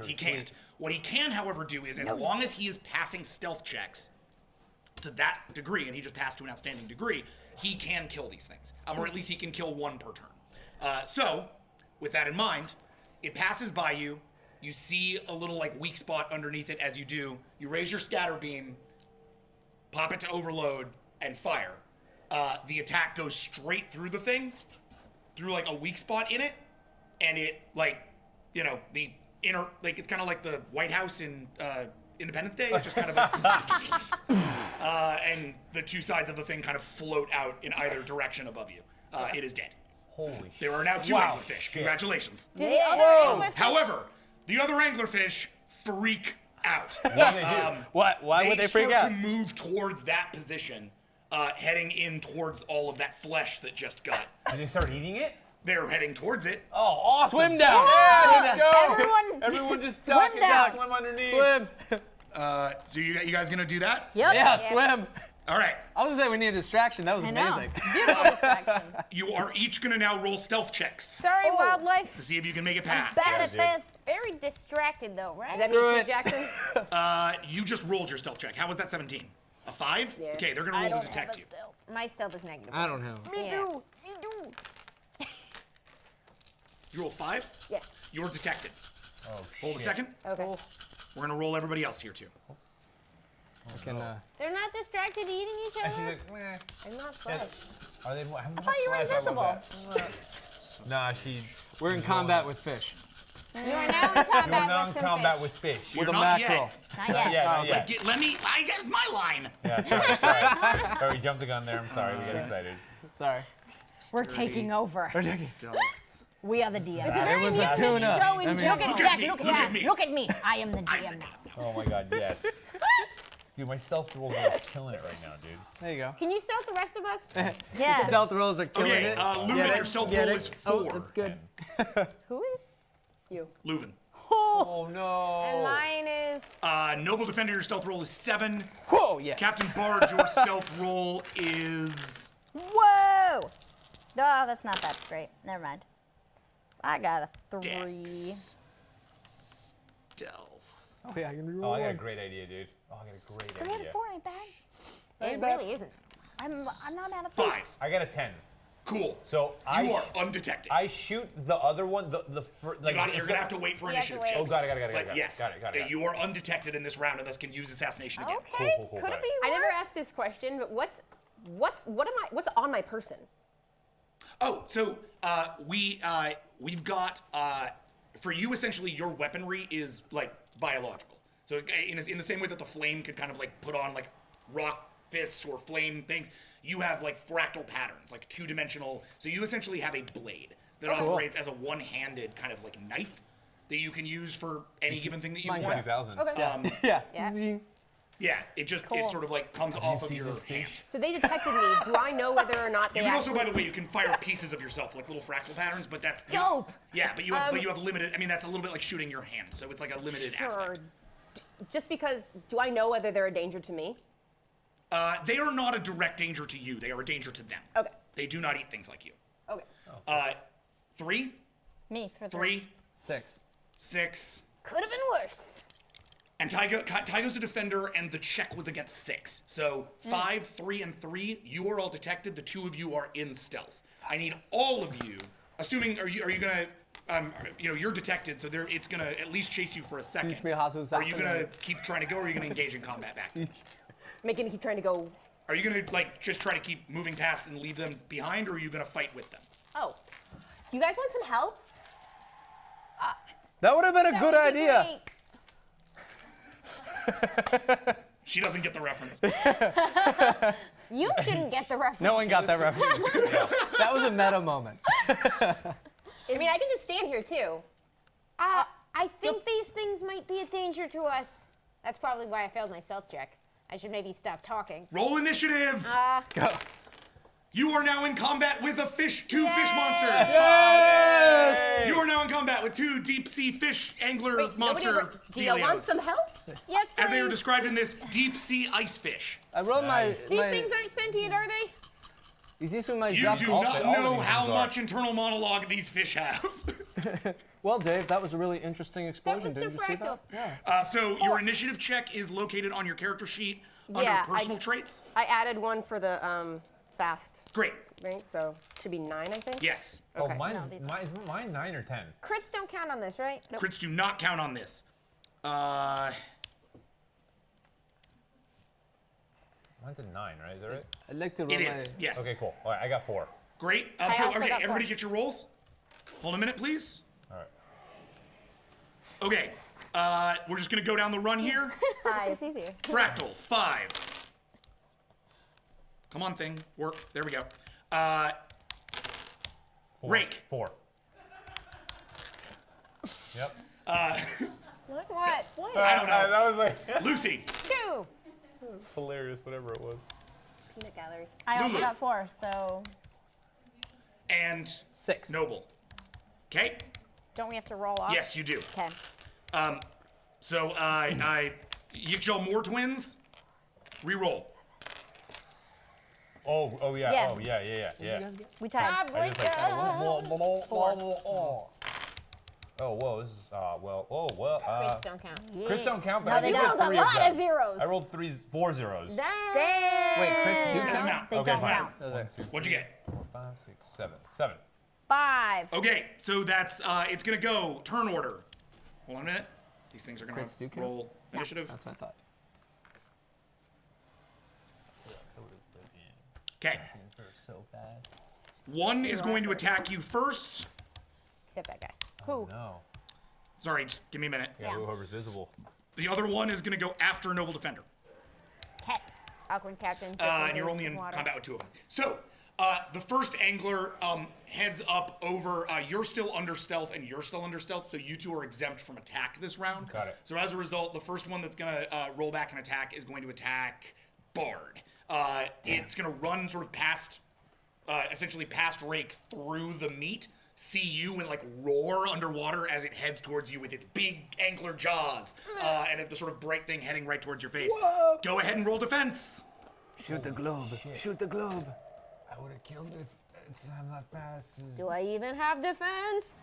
he can't. What he can, however, do is as long as he is passing stealth checks to that degree, and he just passed to an outstanding degree, he can kill these things. Or at least he can kill one per turn. So, with that in mind, it passes by you. You see a little like weak spot underneath it. As you do, you raise your scatter beam, pop it to overload, and fire. The attack goes straight through the thing, through like a weak spot in it, and it like, the inner, like it's kind of like the White House in Independence Day. It just kind of like, and the two sides of the thing kind of float out in either direction above you. It is dead. Holy shit. There are now two anglerfish. Congratulations. Do the other anglerfish- However, the other anglerfish freak out. What? Why would they freak out? They start to move towards that position, heading in towards all of that flesh that just got. Did they start eating it? They're heading towards it. Oh, awesome. Swim down. Yeah, let's go. Everyone just swim down. Swim underneath. Swim. So you guys gonna do that? Yep. Yeah, swim. All right. I was gonna say we need a distraction. That was I know. amazing. Beautiful distraction. You are each gonna now roll stealth checks Sorry, wildlife. to see if you can make it pass. Bad at this. Very distracted though, right? Does that mean Hugh Jackson? You just rolled your stealth check. How was that 17? A 5? Yeah. Okay, they're gonna roll to detect you. My stealth is negative. I don't know. Me Yeah. too. Me too. You roll 5? Yeah. You're detected. Oh, Hold a shit. second. Okay. We're gonna roll everybody else here too. I can, They're not distracted eating each And she's other. like, meh. I'm not flesh. Are they? I thought you were invisible. Nah, she. we're in combat with fish. You are now in You're combat now with in some combat fish. with fish. With a not mackerel. yet. Not Not yet. yet, not yet. Let me. I guess my line. Yeah, sorry. Sorry, we jumped the gun there. I'm sorry. We got excited. Sorry. We're taking over. Stealth. We are the DM. It was a tuna. Show in I mean, general. Look at Look Jack. at me, Look at look at Jack. me. Look at me. I am the GM now. Oh my god, yes. Dude, my stealth rolls are killing it right now, dude. there you go. Can you stealth the rest of us? Yeah. Stealth rolls are killing Okay, it. Leuven, Get it? your stealth Get roll it? is 4. Oh, that's good. Who is? You. Leuven. Oh no. And mine is. Noble Defender, your stealth roll is 7. Whoa, yes. Captain Barge, your stealth roll is. Whoa! Oh, that's not that great. Never mind. I got a 3. Dex. Stealth. Oh, yeah, I can reroll Oh, I got a one. great idea, dude. Oh, I got a great 3 out idea. of 4 ain't bad. It really isn't. I'm not mad at 5. I got a 10. Cool. So You I are undetected. I shoot the other one. Like You're gonna have to wait for You have to initiative wait. checks. Oh, got it. But yes, Got it. you are undetected in this round and thus can use assassination again. Okay. Cool, Could got it it. be I worse? never asked this question, but what's on my person? Oh, so we've got for you essentially your weaponry is like biological. So in the same way that the flame could kind of like put on like rock fists or flame things, you have like fractal patterns, like 2-dimensional. So you essentially have a blade that operates as a one-handed kind of like knife that you can use for any given thing that you want. 20,000. Okay. Yeah. Yeah. Yeah, it just it sort of like comes off of your hand. So they detected me. Do I know whether or not they You can also, actually... by the way, you can fire pieces of yourself, like little fractal patterns, but that's Dope. Yeah, but you have limited. I mean, that's a little bit like shooting your hand, so it's like a limited aspect. Just because, do I know whether they're a danger to me? They are not a direct danger to you. They are a danger to them. Okay. They do not eat things like you. Okay. 3, Me for 3, 6. 6, Could have been worse. and Tygo's a defender, and the check was against 6. So 5, 3, and 3, you are all detected. The 2 of you are in stealth. I need all of you. Assuming, are you gonna? You're detected, so it's gonna at least chase you for a second. Teach me how to Are you gonna assassinate. keep trying to go, or are you gonna engage in combat back? Making keep trying to go... Are you gonna like just try to keep moving past and leave them behind, or are you gonna fight with them? Oh. You guys want some help? That would have been a That good would be idea. great. She doesn't get the reference. You shouldn't get the reference. No one got that reference. That was a meta moment. I mean, I can just stand here, too. I think these things might be a danger to us. That's probably why I failed my stealth check. I should maybe stop talking. Roll initiative. Go. You are now in combat with two fish monsters. Yes! You are now in combat with 2 deep sea fish angler Wait, monster nobody ever... Do you want delios, some help? Yes, as they are please. described in this deep sea ice fish. I rolled my. These things aren't sentient, are they? Is this when my You drop do off not it? know how much internal monologue these fish have. Well, Dave, that was a really interesting That explosion. was Did you see fractal. that? Yeah. So your initiative check is located on your character sheet under Yeah, personal traits. I added one for the fast. Great. Right? So should be 9, I think. Yes. Oh, Okay. is mine 9 or 10? Crits don't count on this, right? Crits do not count on this. Mine's a 9, right? Is that right? I'd like to roll It is. Yes. Okay, cool. All right, I got 4. Great. I So, also okay, got everybody 4. get your rolls. Hold a minute, please. All right. Okay. We're just gonna go down the run here. It's easier. Fractal, 5. Come on, thing. Work. There we go. 4. Rake. 4. Yep. Look what? I don't know. That was like Lucy. 2. hilarious, whatever it was. Peanut gallery. I also Lulu. got 4, so And 6. Noble. Okay. don't we have to roll off? Yes, you do. Okay. So, Yikjal more twins. Reroll. Oh yeah. Yeah. Oh yeah. We tied. I just like, oh whoa, this is Crits don't count. Crits don't count, but No, I they did don't. get 3 A of lot them. of zeros. I rolled 4 zeros. Dang. Wait, crits do Doesn't count? count. They Okay, don't fine. count. Okay. 1, 2, What'd you get? 4, 5, 6, 7. 7. 5. Okay, so that's it's gonna go turn order. Hold on a minute. These things are gonna Crits do count? roll initiative. That's what I thought. Okay. So fast. 1 is going to attack you first. Except that guy. Who? No. Sorry, just give me a minute. Yeah, whoever's visible. The other one is gonna go after Noble Defender. Cat. Awkward captain. And you're only in combat with 2 of them. So, the first angler heads up over. You're still under stealth, and you're still under stealth, so you 2 are exempt from attack this round. Got it. So as a result, the first one that's gonna roll back and attack is going to attack Bard. It's gonna run sort of past, essentially past Rake through the meat, see you and like roar underwater as it heads towards you with its big angler jaws, and the sort of bright thing heading right towards your face. Whoa. Go ahead and roll defense. Shoot the globe. Shoot the globe. I would have killed it. I'm not fast. Do I even have defense?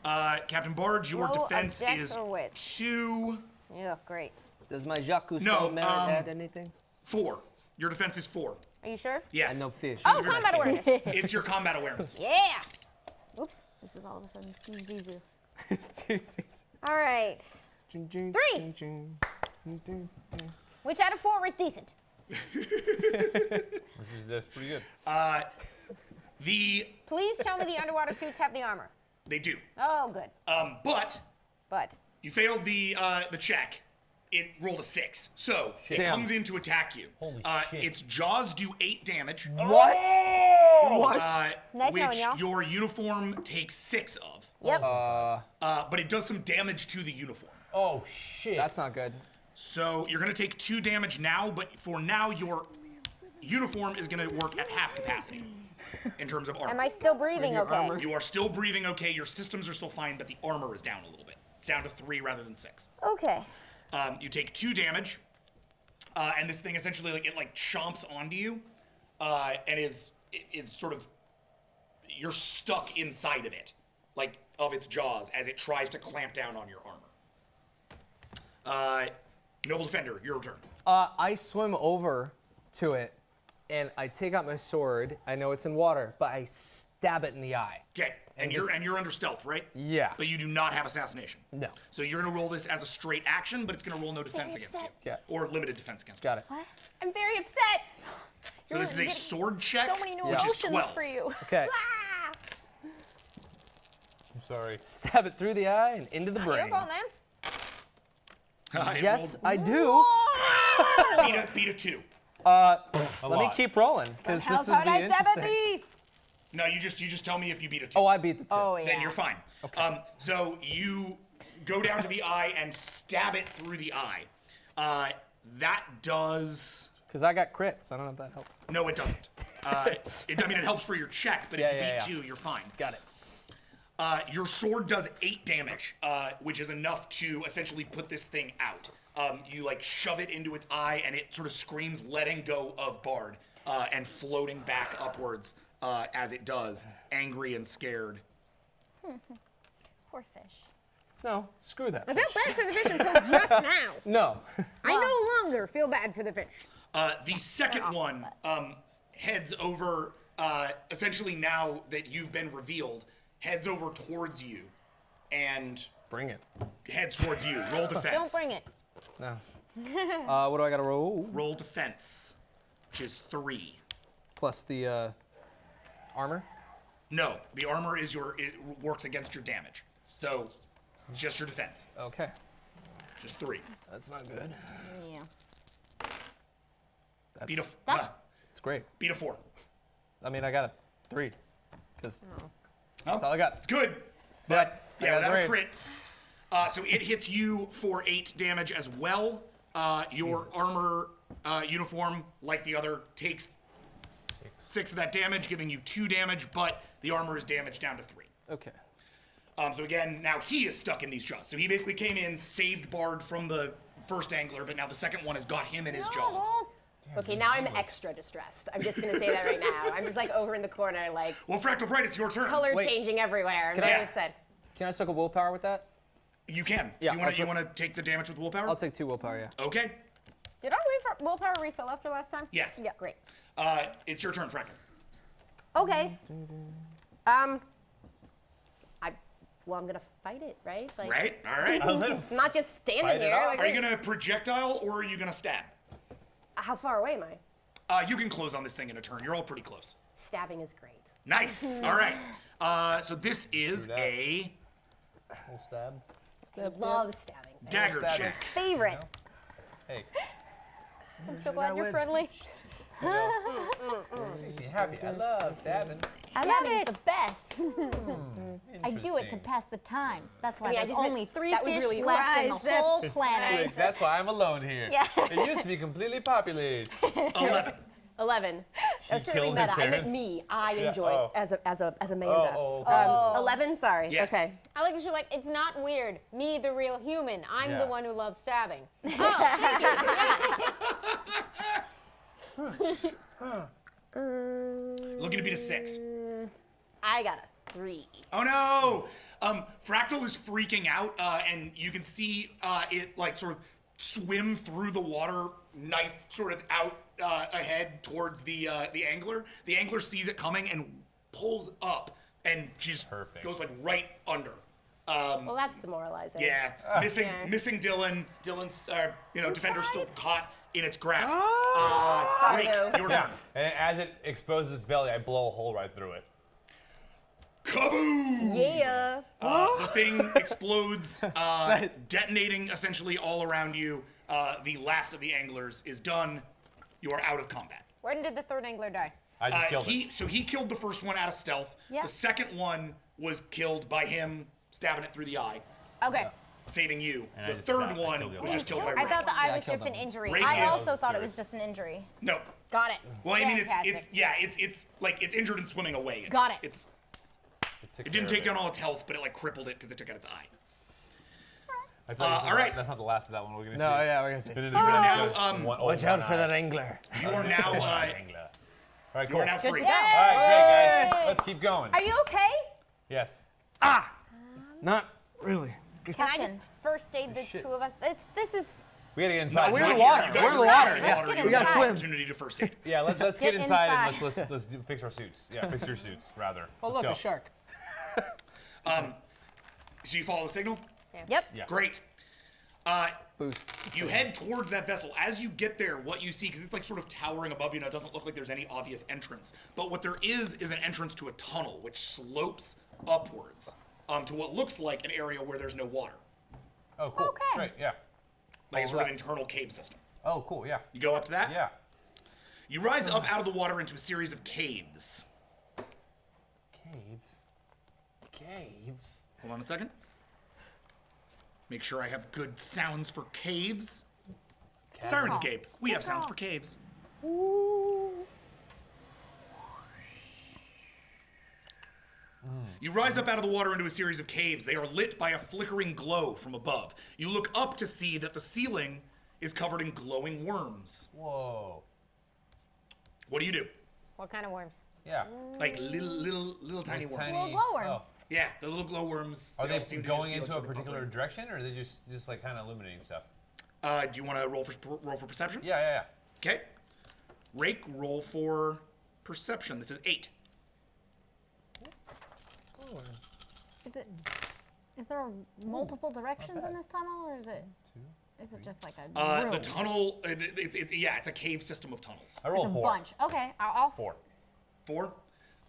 Captain Bard, your Roll a defense dex is or wits? 2, Yeah, great. Does my Jacques Cousteau No, merit add anything? 4. Your defense is 4. Are you sure? Yes. I know fish. Oh, combat awareness. It's your combat awareness. Yeah. Oops. This is all of a sudden Steve Zissou. All right. 3. Which out of 4 is decent? That's pretty good. Please tell me the underwater suits have the armor. They do. Oh, good. But But you failed the check. It rolled a 6. So it Damn. comes in to attack you. Holy shit. Its jaws do 8 damage. What? What? Nice which knowing y'all. your uniform takes 6 of. yep. But it does some damage to the uniform. Oh shit. That's not good. So you're gonna take 2 damage now, but for now your uniform is gonna work at half capacity in terms of armor. Am I still breathing okay? You are still breathing okay, your systems are still fine, but the armor is down a little bit. It's down to 3 rather than 6. Okay. You take 2 damage, and this thing essentially it chomps onto you, and is sort of, you're stuck inside of it, like of its jaws as it tries to clamp down on your armor. Noble Defender, your turn. I swim over to it, and I take out my sword. I know it's in water, but I stab it in the eye. Okay, and you're under stealth, right? Yeah. But you do not have assassination. No. So you're gonna roll this as a straight action, but it's gonna roll no defense against you. Yeah. Or limited defense against you. Got it. I'm very upset. So this is a sword check, So many new which is emotions 12. for you. Okay. Ah! I'm sorry. Stab it through the eye and into the Your brain. fault, man. It Yes, rolled- I do. beat a 2. Let me lot. keep rolling, because this is How's hard I being stab at interesting. these? No, you just tell me if you beat a 2. Oh, I beat the 2. Oh, yeah. Then you're fine. So you go down to the eye and stab it through the eye. That does. Because I got crits. I don't know if that helps. No, it doesn't. It helps for your check, but if you beat 2, you're fine. Got it. Your sword does 8 damage, which is enough to essentially put this thing out. You shove it into its eye, and it sort of screams, letting go of Bard, and floating back upwards as it does, angry and scared. Poor fish. No, screw that. I felt bad for the fish until just now. No. I no longer feel bad for the fish. The second one heads over, essentially now that you've been revealed, heads over towards you and Bring it. heads towards you. Roll defense. Don't bring it. No. What do I gotta roll? Roll defense, which is 3. Plus the armor? No, the armor is it works against your damage. So, just your defense. Okay. Just 3. That's not good. Yeah. Beat a, It's great. beat a 4. I mean, I got a 3. Because Oh, that's all I got. it's good. But Yeah, I got without a 3. crit. So it hits you for 8 damage as well. Your armor uniform, like the other, takes 6 of that damage, giving you 2 damage, but the armor is damaged down to 3. Okay. So again, now he is stuck in these jaws. So he basically came in, saved Bard from the first angler, but now the second one has got him in his jaws. Okay, now I'm extra distressed. I'm just gonna say that right now. I'm just like over in the corner, like Well, Fractal Bright, it's your turn. color Wait. changing everywhere. I'm Can I- very upset. Can I suck a willpower with that? You can. Yeah, Do you want to take the damage with willpower? I'll take 2 willpower, yeah. Okay. Did our willpower refill after last time? Yes. Yeah. Great. It's your turn, Fractal. Okay. Well, I'm gonna fight it, right? Like, Right? All right. I'm not just standing Fight it here. off. Like, Are you gonna projectile or are you gonna stab? how far away am I? You can close on this thing in a turn. You're all pretty close. Stabbing is great. Nice. All right. So this is that. a Full stab. I love stabbing. dagger Stab check. Favorite. Hey, I'm so glad you're friendly. makes me happy. I love stabbing. Stabbing's the best. I do it to Interesting. pass the time. That's why I mean, I there's just- only 3 that was fish really left in the Surprise, whole that's planet. That's why I'm alone here. Yeah. It used to be completely populated. 11. 11. That's really killed his meta. I meant parents? me. I Yeah, enjoy oh. as Amanda. Oh, okay. 11. Sorry. Yes. Okay. I like that you're like, it's not weird. Me, the real human. I'm Yeah. the one who loves stabbing. Looking to beat a 6. I got a 3. Oh no! Fractal is freaking out, and you can see it like sort of swim through the water, knife sort of out ahead towards the angler. The angler sees it coming and pulls up, and she's Perfect. goes like right under. Well, that's demoralizing. Yeah, missing Dylan. Dylan's defender's still caught in its grasp. Rake, Lou. your Yeah. turn. And as it exposes its belly, I blow a hole right through it. Kaboom! Yeah. The thing explodes, detonating essentially all around you. The last of the anglers is done. You are out of combat. When did the third angler die? I just killed it. So he killed the first one out of stealth. Yeah. The second one was killed by him stabbing it through the eye, Okay. saving you. And I the just third stabbed- I one killed the was other just killed by I Rake. thought the eye I was killed just an him. injury. Rake I is- also thought it serious. was just an injury. No. Got it. Well, I mean, it's Fantastic. it's like it's injured and swimming away. Got it. It didn't take down all its health, but it like crippled it because it took out its eye. I feel like all right. That's not the last of that one. We're gonna No, see. yeah, we're gonna see. It is You are really now just one- Watch one out for eye. that angler. you are now Angler. All right, you cool. are now free. All right, great, guys. Let's keep going. Are you okay? Yes. Not really. Can I just Captain. first aid the Shit. two of us? This is. We gotta get inside. we're in Not the yet. water. You guys We're in are the water. facing Yeah. water. We You gotta have swim. an opportunity to first aid. Yeah, let's get Get inside and inside. let's fix our suits. Yeah, fix your suits rather. Oh, Let's look, go. a shark. So you follow the signal? Yep. Yeah. Great. Boost. You head towards that vessel. As you get there, what you see, because it's like sort of towering above you, and it doesn't look like there's any obvious entrance. But what there is an entrance to a tunnel, which slopes upwards to what looks like an area where there's no water, Oh, cool. Okay. Great. Yeah. like a Oh, sort of right. internal cave system. Oh, cool. Yeah. You go up to that. Yeah. You rise up out of the water into a series of caves. Caves. Hold on a second. Make sure I have good sounds for caves. Sirenscape. We have sounds for caves. You rise up out of the water into a series of caves. They are lit by a flickering glow from above. You look up to see that the ceiling is covered in glowing worms. Whoa. What do you do? What kind of worms? Yeah. Like little tiny worms. Tiny. glowworms. Oh. Yeah, the little glowworms. Are they all seem to just going be, like, into a sort of particular bubbling. direction, or are they just like kind of illuminating stuff? Do you want to roll for perception? Yeah. Okay. Rake, roll for perception. This is 8. Is there multiple directions in this tunnel, or is it just like a room? The tunnel, it's a cave system of tunnels. I roll It's a 4. bunch. Okay, I'll 4. 4?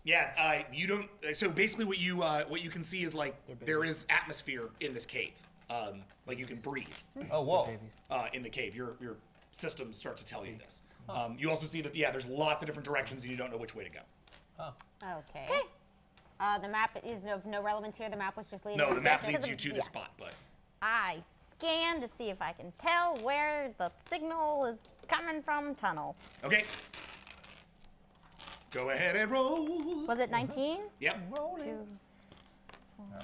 Yeah, you don't. So basically, what you can see is like there is atmosphere in this cave. Like you can breathe. Oh, whoa. In the cave, your system starts to tell you this. You also see that there's lots of different directions, and you don't know which way to go. Okay. The map is of no relevance here. The map was just leading. No, us the map there. leads you to this spot, but I scan to see if I can tell where the signal is coming from tunnels. okay. Go ahead and roll. Was it 19? Yep. 2, 4, 6, 7, 10,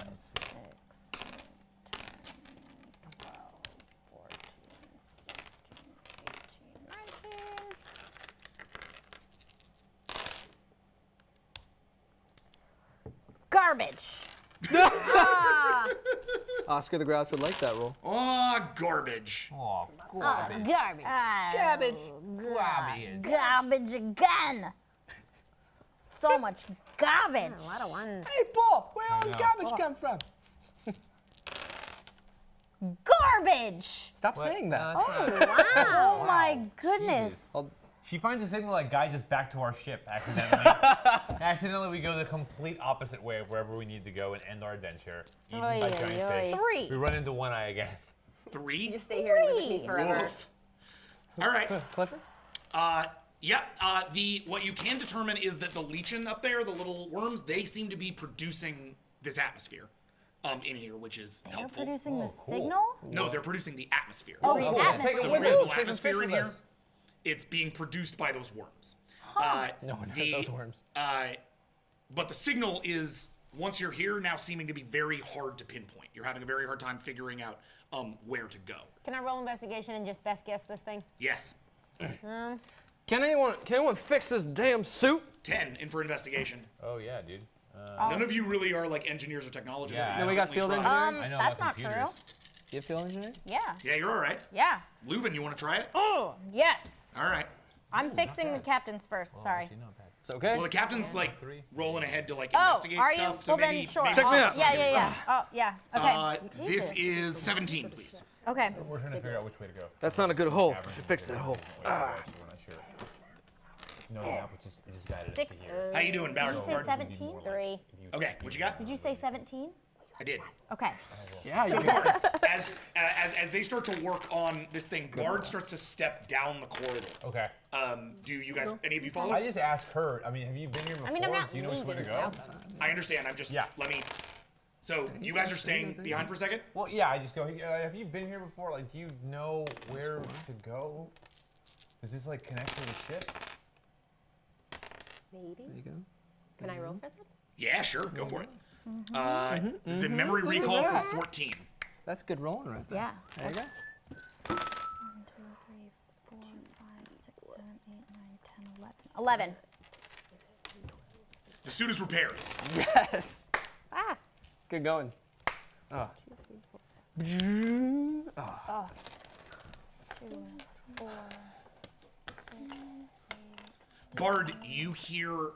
12, 14, 16, 18, 19. Garbage. Oscar the Grouch would like that roll. Oh, garbage. Oh, Garbage. Garbage. Garbage again. So much garbage. A lot of ones. Hey, Paul, where all the garbage come from? Garbage. Stop saying that. Oh my goodness. She finds a signal like guides us back to our ship accidentally. Accidentally, we go the complete opposite way of wherever we need to go and end our adventure. Eaten by giant fish. 3. We run into One Eye again. 3. You stay here and live with me forever. Woof. All right. Clifford? Yep. What you can determine is that the lichen up there, the little worms, they seem to be producing this atmosphere in here, which is They're helpful. producing the cool. signal? No, they're producing the atmosphere. Oh, the Take atmosphere. it The with breathable us. atmosphere in here, it's being produced by those worms. No one heard those worms. But the signal is, once you're here, now seeming to be very hard to pinpoint. You're having a very hard time figuring out where to go. Can I roll investigation and just best guess this thing? Yes. Can anyone fix this damn suit? 10 in for investigation. Oh yeah, dude. None of you really are like engineers or technologists. Yeah, but you No, we got certainly field try. engineering. I know That's about not computers. true. You have field engineering? Yeah. Yeah, you're all right. Yeah. Lubin, you want to try it? Oh, yes. All right. I'm fixing the captain's first. Sorry. Actually, not bad. It's okay. Well, the captain's like 3. rolling ahead to like Oh, investigate are you? stuff. So Well, maybe, then sure. maybe Check me Oh, out. yeah. Oh, yeah. Okay. This is 17, please. Okay. We're trying to figure out which way to go. That's not a good hole. Cavern. Should fix that hole. We're not sure. No, the map just guided us to 6. here. How you doing, Ballard? Did you say 17? 3. Okay, what you got? Did you say 17? I did. Okay. Yeah, you As they start to work on this thing, Bard starts to step down the corridor. Okay. Do you guys, any of you follow? I just asked her. I mean, have you been here before? I mean, I'm not Do you know which way to leaving, go? so. I understand. I'm just, let me. So you guys are staying behind for a second? Well, yeah. I just go. Have you been here before? Like, do you know where to go? Is this like connect to the ship? Maybe. There you go. Can I roll for that? Yeah, sure. Go for it. This is a memory recall for 14. That's good rolling right there. Yeah. There you go. 1, 2, 3, 4, 5, 6, 7, 8, 9, 10, 11. 11. The suit is repaired. Yes. Ah. Good going. Oh. 2, 4, 6, Bard, you hear. What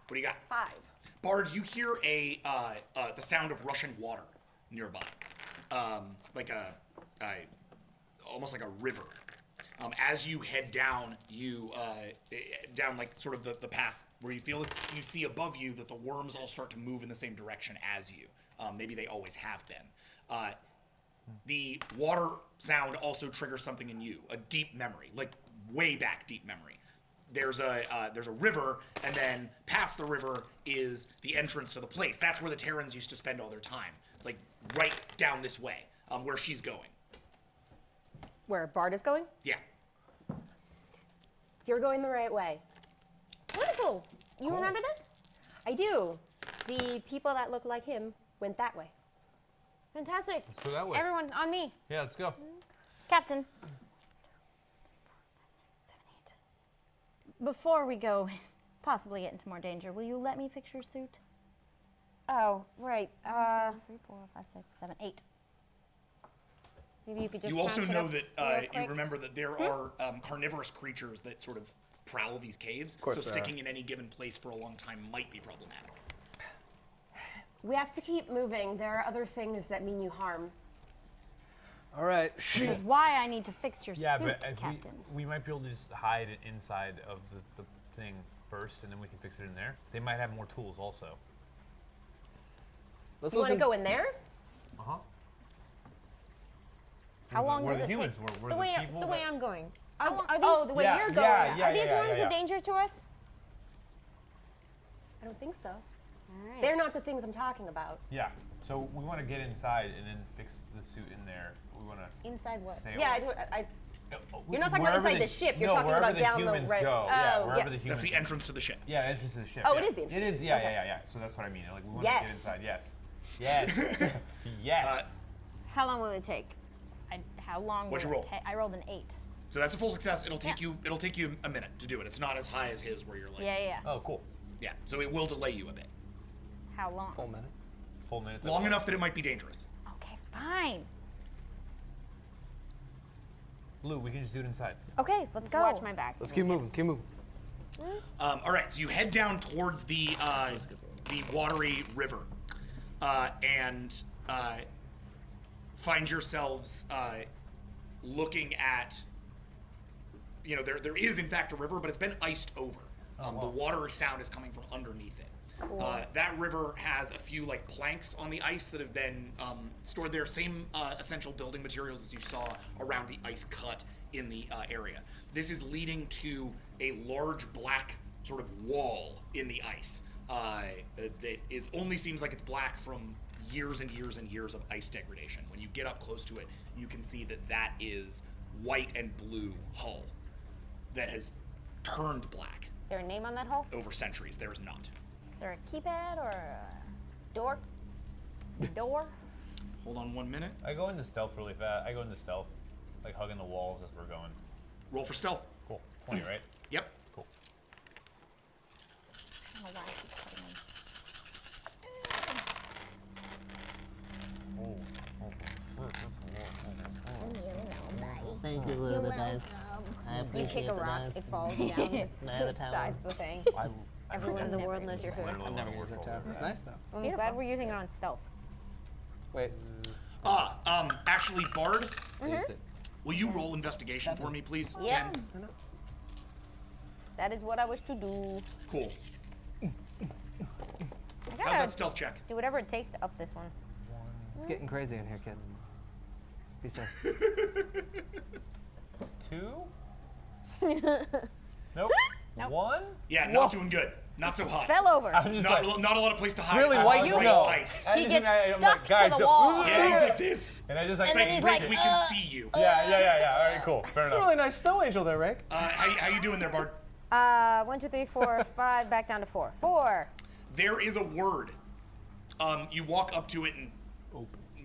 do you got? 5. Bard, you hear the sound of rushing water nearby, like almost like a river. As you head down, down like sort of the path where you feel it, you see above you that the worms all start to move in the same direction as you. Maybe they always have been. The water sound also triggers something in you, a deep memory, like way back deep memory. There's a river, and then past the river is the entrance to the place. That's where the Terrans used to spend all their time. It's like right down this way, where she's going. Where Bard is going? Yeah. You're going the right way. Wonderful. You remember this? I do. The people that look like him went that way. Fantastic. Let's go that way. Everyone on me. Yeah, let's go. Captain. Before we go, possibly get into more danger, will you let me fix your suit? Oh, right. 3, 4, 5, 6, 7, 8. Maybe you could just You also count it know up that real you quick. remember that there are carnivorous creatures that sort of prowl these caves. course So there sticking in any given place for a long time might be problematic. We have to keep moving. There are other things that mean you harm. All right. Which is why I need to fix your Yeah, suit, but if Captain. we might be able to just hide it inside of the thing first, and then we can fix it in there. They might have more tools also. Let's You want to listen- go in there? Uh-huh. How long We're does the it humans. take? We're The the way people the way that- I'm going. Are these? Oh, the way Yeah, you're yeah, going. yeah. Are these worms yeah. a danger to us? I don't think so. All right. They're not the things I'm talking about. Yeah. So we want to get inside and then fix the suit in there. We want to Inside what? stay Yeah, away. You're not talking about Wherever inside the ship, you're no, talking wherever about down the humans right- Go. oh, Yeah, wherever yeah. the humans. That's the entrance to the ship. Yeah, entrance to the ship. Oh, yeah. it is the It is. Yeah, yeah. So that's what I mean. Like we want to Yes. get inside. Yes. Yes. yes. How long will it take? How long What'd will you it roll? take? I rolled an 8. So that's a full success. It'll take you a minute to do it. It's not as high as his where you're like Yeah. Oh, cool. Yeah. So it will delay you a bit. How long? Full minute. Full minute. Long enough that it might be dangerous. Okay, fine. Lou, we can just do it inside. Okay, let's go. Watch my back. Let's keep moving. Keep moving. All right, so you head down towards the watery river, and find yourselves looking at. You know, there is in fact a river, but it's been iced over. The watery sound is coming from underneath it. That river has a few like planks on the ice that have been stored there. Same essential building materials as you saw around the ice cut in the area. This is leading to a large black sort of wall in the ice that is only seems like it's black from years and years and years of ice degradation. When you get up close to it, you can see that that is white and blue hull that has turned black Is there a name on that hole? over centuries. There is not. Is there a keypad or Door? a door? Hold on 1 minute. I go into stealth really fast. I go into stealth, like hugging the walls as we're going. Roll for stealth. Cool. 20, right? Yep. Cool. I don't know why I keep putting in. Thank you, Elizabeth. I You appreciate kick a the rock, knife. it falls down Knife the tower. side of the thing. Everyone in the world knows you're here. Literally I've never one used of that our tab. It's nice though. I'm glad we're using it on stealth. Wait. Actually, Bard, Used it. will you roll investigation for me, please? Yeah. 10. That is what I wish to do. Cool. I How's gotta that stealth check? do whatever it takes to up this one. It's getting crazy in here, kids. Be safe. 2? Nope. Nope. 1? Yeah, not doing good. Not so hot. Fell over. I'm just Not, like, not a lot of place to hide. really It's white all snow. ice. I He just- gets I'm stuck like, to guys, the don't- wall. Yeah, he's like this. And I just like, And then he's Rick, like, we can see you. yeah. All right, cool. Fair It's a enough. really nice snow angel there, Rick. How you doing there, Bard? 1, 2, 3, 4, 5, back down to 4. 4. There is a word. You walk up to it and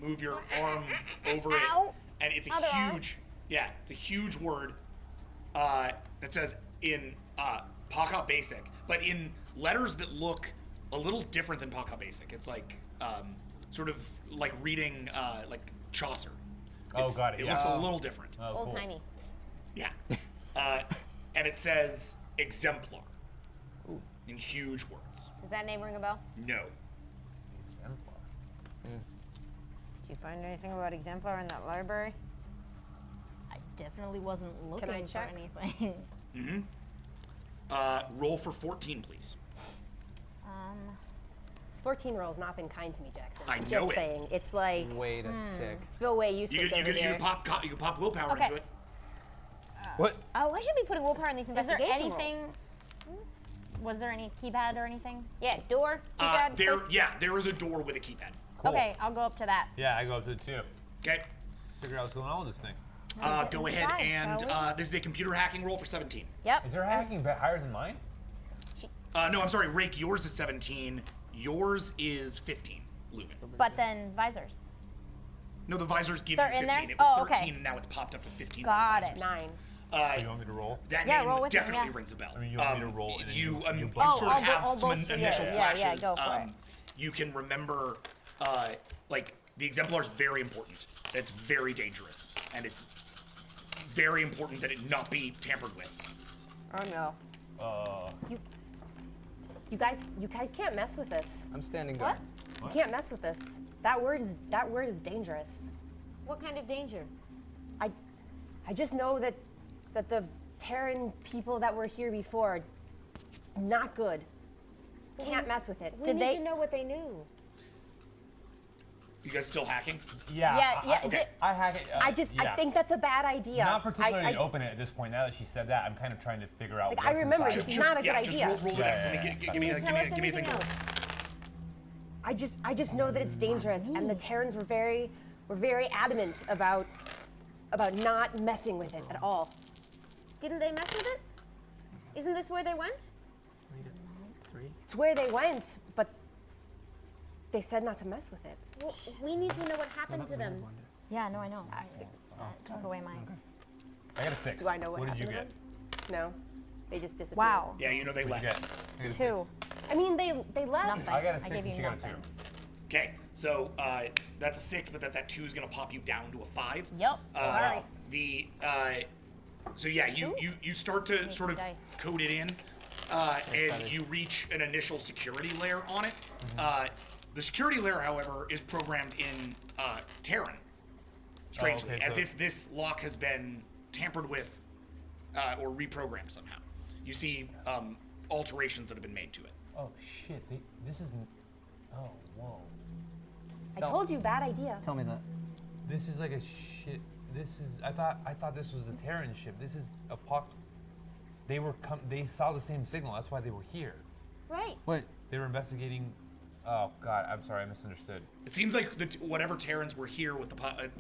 move your arm over Ow. it, and it's a Other arm. huge, it's a huge word. It says in Paka Basic, but in letters that look a little different than Paka Basic. It's like sort of like reading like Chaucer. Oh, got it. It Yeah. looks a little different. Oh, Old cool. timey. Yeah. And it says exemplar in huge words. Does that name ring a bell? No. Exemplar. Did you find anything about exemplar in that library? I definitely wasn't looking I for check? anything. Roll for 14, please. This 14 roll's not been kind to me, Jackson. I Just know it. saying. It's like, Wait a tick. feel way useless You can over there. pop willpower Okay. into it. What? Oh, I should be putting willpower in these Is there investigation anything? rolls. Was there any keypad or anything? Yeah, door, keypad, place- There is a door with a keypad. Cool. Okay, I'll go up to that. Yeah, I go up to it too. Okay. Let's figure out what's going on with this thing. Go ahead inside, and shall this is a computer hacking roll for 17. Yep. Is there hacking higher than mine? No, I'm sorry, Rake, yours is 17. Yours is 15, Leuven. But then visors. No, the visors give They're you in 15. there? It was Oh, okay. 13, and now it's popped up to 15. Got on the it. visors. 9. So you want me to roll? That Yeah, name roll with it, definitely yeah. rings a bell. I mean, you want me to roll and then You, you you both- sort of I'll have both some do it. initial Yeah, flashes. go for it. You can remember, like, the exemplar is very important. It's very dangerous, and it's very important that it not be tampered with. Oh no. You guys can't mess with this. I'm standing guard. You can't mess with this. That word is dangerous. What kind of danger? I just know that the Terran people that were here before are not good. Can't mess with it. We need to know what they knew. You guys still hacking? Yeah. Okay. I hack it. I think that's a bad idea. Not particularly open it at this point. Now that she said that, I'm kind of trying to figure out. Like, I remember inside. this is not a good idea. Just roll the dice. Give me a thing. I just know that it's dangerous, and the Terrans were very adamant about not messing with it at all. Didn't they mess with it? Isn't this where they went? It's where they went, but they said not to mess with it. Well, we need to know what happened to them. Yeah, no, I know. I took away my. I got a 6. Do I know what did you happened get? to them? No, they just disappeared. Wow. Yeah, you know they What'd you left. get? 2. I mean, they left. Nothing. I got a 6 gave and you she got a 2. nothing. Okay, so that's a 6, but that 2 is gonna pop you down to a 5. Yep. Sorry. So yeah, you start to sort of dice. code it in, and you reach an initial security layer on it. The security layer, however, is programmed in Terran, strangely, okay, as so- if this lock has been tampered with or reprogrammed somehow. You see alterations that have been made to it. Oh shit! This isn't. Oh whoa! I told you, bad idea. Tell me that. This is like a shit. This is. I thought this was the Terran ship. This is a puck. They saw the same signal. That's why they were here. Right. Wait. They were investigating. Oh god, I'm sorry, I misunderstood. It seems like whatever Terrans were here with the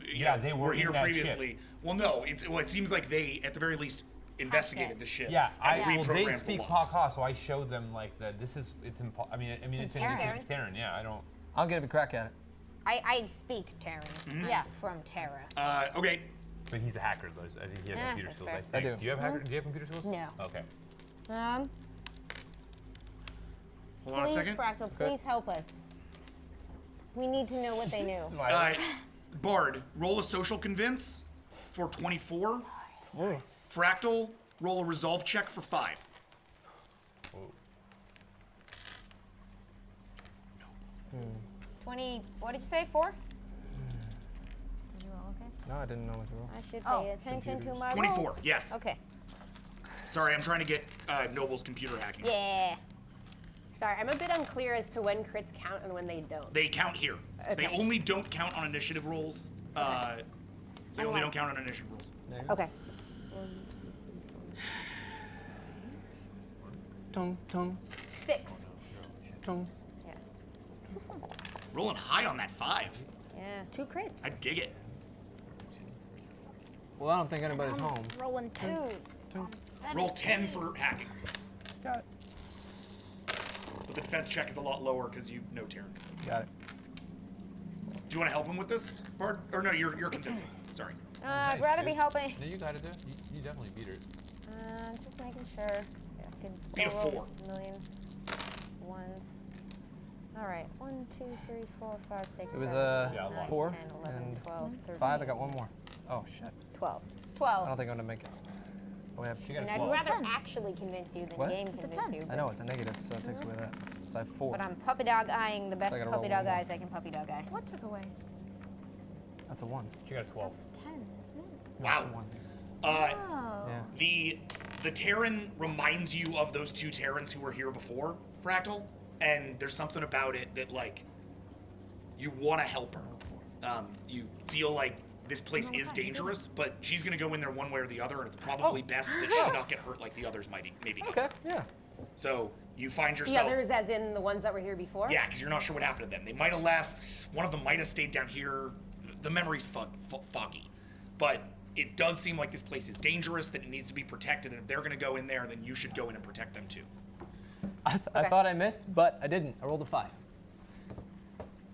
they were here in that previously. ship. Well, no, it seems like they at the very least investigated the ship. Yeah, and well, they reprogrammed speak the locks. Paka, so I showed them like that. This is it's I mean it's Terran. Yeah, I don't. I'll give it a crack at it. I speak Terran. Yeah. From Terra. Okay. But he's a hacker, though. I think he has computer that's skills. fair. I think. I do. Do you have computer skills? No. Okay. Hold on a Please, second. Fractal, please help us. We need to know what they knew. Bard, roll a social convince for 24. Fractal, roll a resolve check for 5. 20. What did you say? 4? You all okay? No, I didn't know what to roll. I should pay attention to my 24, rolls. yes. Okay. Sorry, I'm trying to get Noble's computer hacking. Yeah. Sorry, I'm a bit unclear as to when crits count and when they don't. They count here. Okay. They only don't count on initiative rolls. They only don't count on initiative rolls. Okay. Tung, tung, 6. tung. Yeah. Rolling high on that 5. Yeah. 2 crits. I dig it. Well, I don't think anybody's home. Rolling 2s. Roll 10 for hacking. Got it. But the defense check is a lot lower because you know Terran. Got it. Do you want to help him with this, Bard? Or no, you're convincing. Sorry. I'd rather be helping. No, you got it. You definitely beat her. Just making sure. I can Beat a still roll 4. a million ones. All right. 1, 2, 3, 4, 5, 6, It was 7, 8, Yeah, 9, 4 10, 11, and 12, 13. 5. I got one more. Oh shit. 12. I 12. don't think I'm gonna make it. Oh, we have two. You got And a I'd 12. rather actually convince you than What? game convince you. I know it's a negative, so it takes away that. So I have 4. But I'm puppy dog eyeing the best I gotta puppy roll dog one more. eyes I can puppy dog eye. What took away? That's a 1. She got a 12. That's 10, isn't it? Wow. That's a 1. Oh. Yeah. The Terran reminds you of those 2 Terrans who were here before, Fractal, and there's something about it that, like, you want to help her. You feel like this place is dangerous, but she's going to go in there one way or the other, and it's probably best that she not get hurt like the others maybe. Okay. Yeah. So you find The yourself... others, as in the ones that were here before? Yeah, because you're not sure what happened to them. They might have left. One of them might have stayed down here. The memory's foggy. But it does seem like this place is dangerous, that it needs to be protected, and if they're going to go in there, then you should go in and protect them too. I thought I missed, but I didn't. I rolled a 5.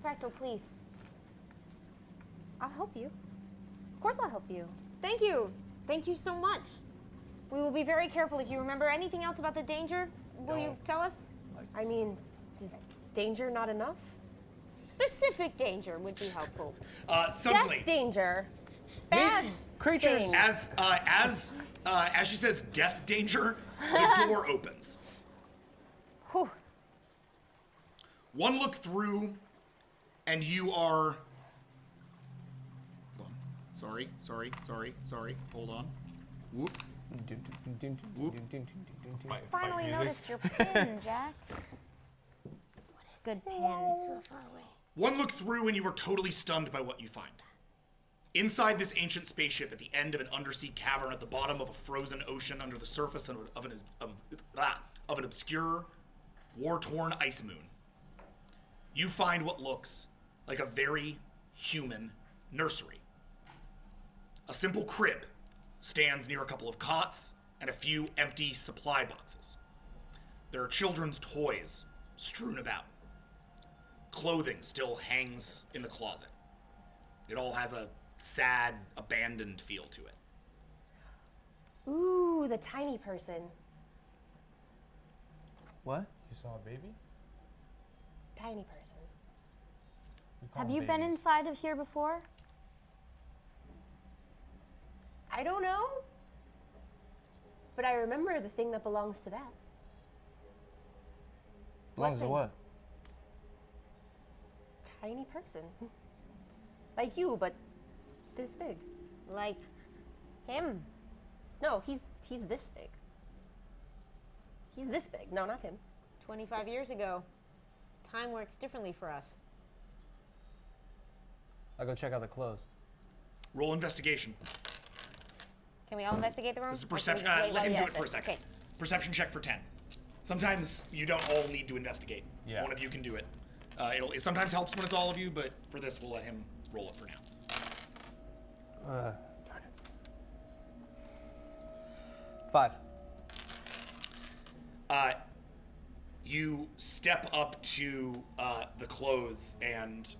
Fractal, please. I'll help you. Of course I'll help you. Thank you. Thank you so much. We will be very careful. If you remember anything else about the danger, will you tell us? I mean, is danger not enough? Specific danger would be helpful. Suddenly, Death danger. Bad Creatures. things. As she says, death danger, the door opens. Whew. One look through, and you are. Hold on. Sorry. Hold on. Whoop. Finally noticed your pin, Jack. Good pin. One look through, and you are totally stunned by what you find. Inside this ancient spaceship, at the end of an undersea cavern at the bottom of a frozen ocean under the surface of an obscure, war-torn ice moon, you find what looks like a very human nursery. A simple crib stands near a couple of cots and a few empty supply boxes. There are children's toys strewn about. Clothing still hangs in the closet. It all has a sad, abandoned feel to it. Ooh, the tiny person. What? You saw a baby? Tiny person. We call Have them you been babies. inside of here before? I don't know. But I remember the thing that belongs to that. Belongs to thing? what? Tiny person. Like you, but this big. Like him. No, he's this big. He's this big. No, not him. 25 years ago. Time works differently for us. I'll go check out the clothes. Roll investigation. Can we all investigate the room? This is Or can we perception. just wait Let while him he do does it for a this? second. Okay. Perception check for 10. Sometimes you don't all need to investigate. Yeah. One of you can do it. It sometimes helps when it's all of you, but for this, we'll let him roll it for now. Darn it. 5. You step up to the clothes, and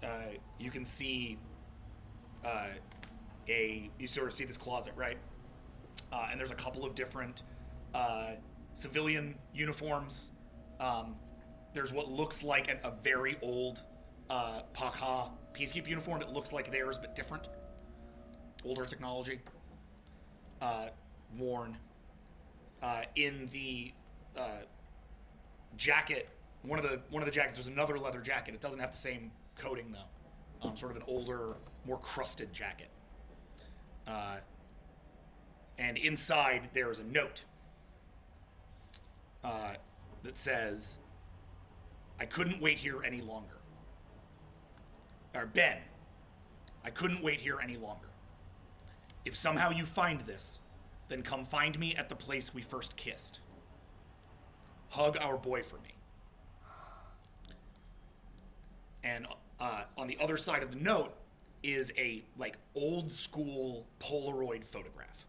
you can see you sort of see this closet, right? And there's a couple of different civilian uniforms. There's what looks like a very old Pakha peacekeeper uniform. It looks like theirs, but different. Older technology. Worn. In the jacket, one of the jackets, there's another leather jacket. It doesn't have the same coating though. Sort of an older, more crusted jacket. And inside there is a note that says, "I couldn't wait here any longer." Or Ben, I couldn't wait here any longer. If somehow you find this, then come find me at the place we first kissed. Hug our boy for me. And on the other side of the note is a old school Polaroid photograph.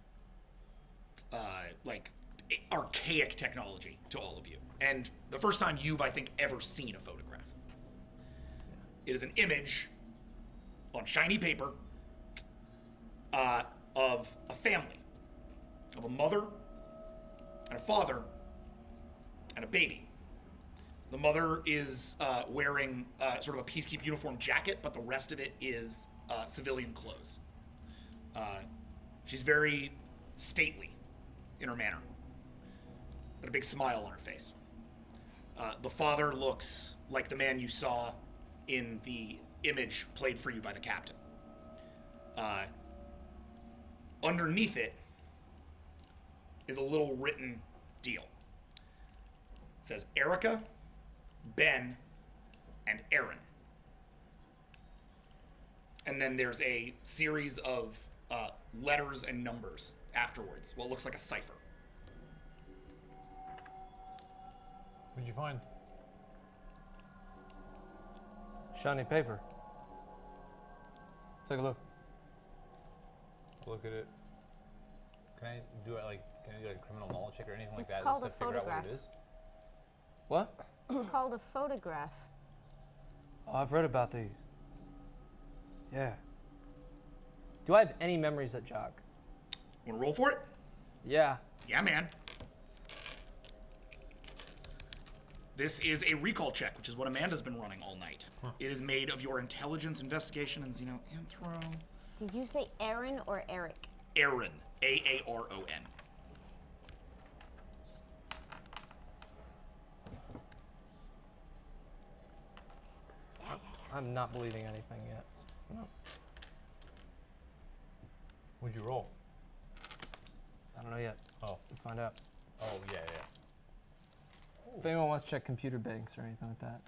Archaic technology to all of you. And the first time you've, I think, ever seen a photograph. It is an image on shiny paper of a family. Of a mother and a father and a baby. The mother is wearing sort of a peacekeeper uniform jacket, but the rest of it is civilian clothes. She's very stately in her manner, but a big smile on her face. The father looks like the man you saw in the image played for you by the captain. Underneath it is a little written deal. It says Erica, Ben, and Aaron. And then there's a series of letters and numbers afterwards. What looks like a cipher. What'd you find? Shiny paper. Take a look. Look at it. Can I do a criminal knowledge check or anything like It's that called just a to figure out photograph. what it is? What? It's called a photograph. Oh, I've read about these. Yeah. Do I have any memories that jog? Wanna roll for it? Yeah. Yeah, man. This is a recall check, which is what Amanda's been running all night. It is made of your intelligence, investigation, and intro. Did you say Aaron or Eric? Aaron. Aaron. I'm not believing anything yet. No. What'd you roll? I don't know yet. Oh. We'll find out. Oh, yeah. If anyone wants to check computer banks or anything like that.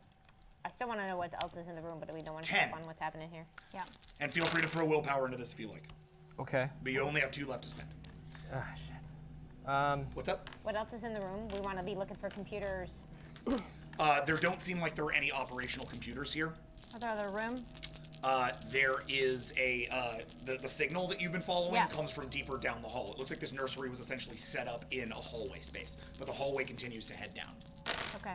I still want to know what else is in the room, but we don't want to 10. step on what's happening here. Yeah. And feel free to throw willpower into this if you like. Okay. But you only have 2 left to spend. Ah, shit. What's up? What else is in the room? We want to be looking for computers. There don't seem like there are any operational computers here. Are there other rooms? There is the signal that you've been following Yeah. comes from deeper down the hall. It looks like this nursery was essentially set up in a hallway space, but the hallway continues to head down. Okay.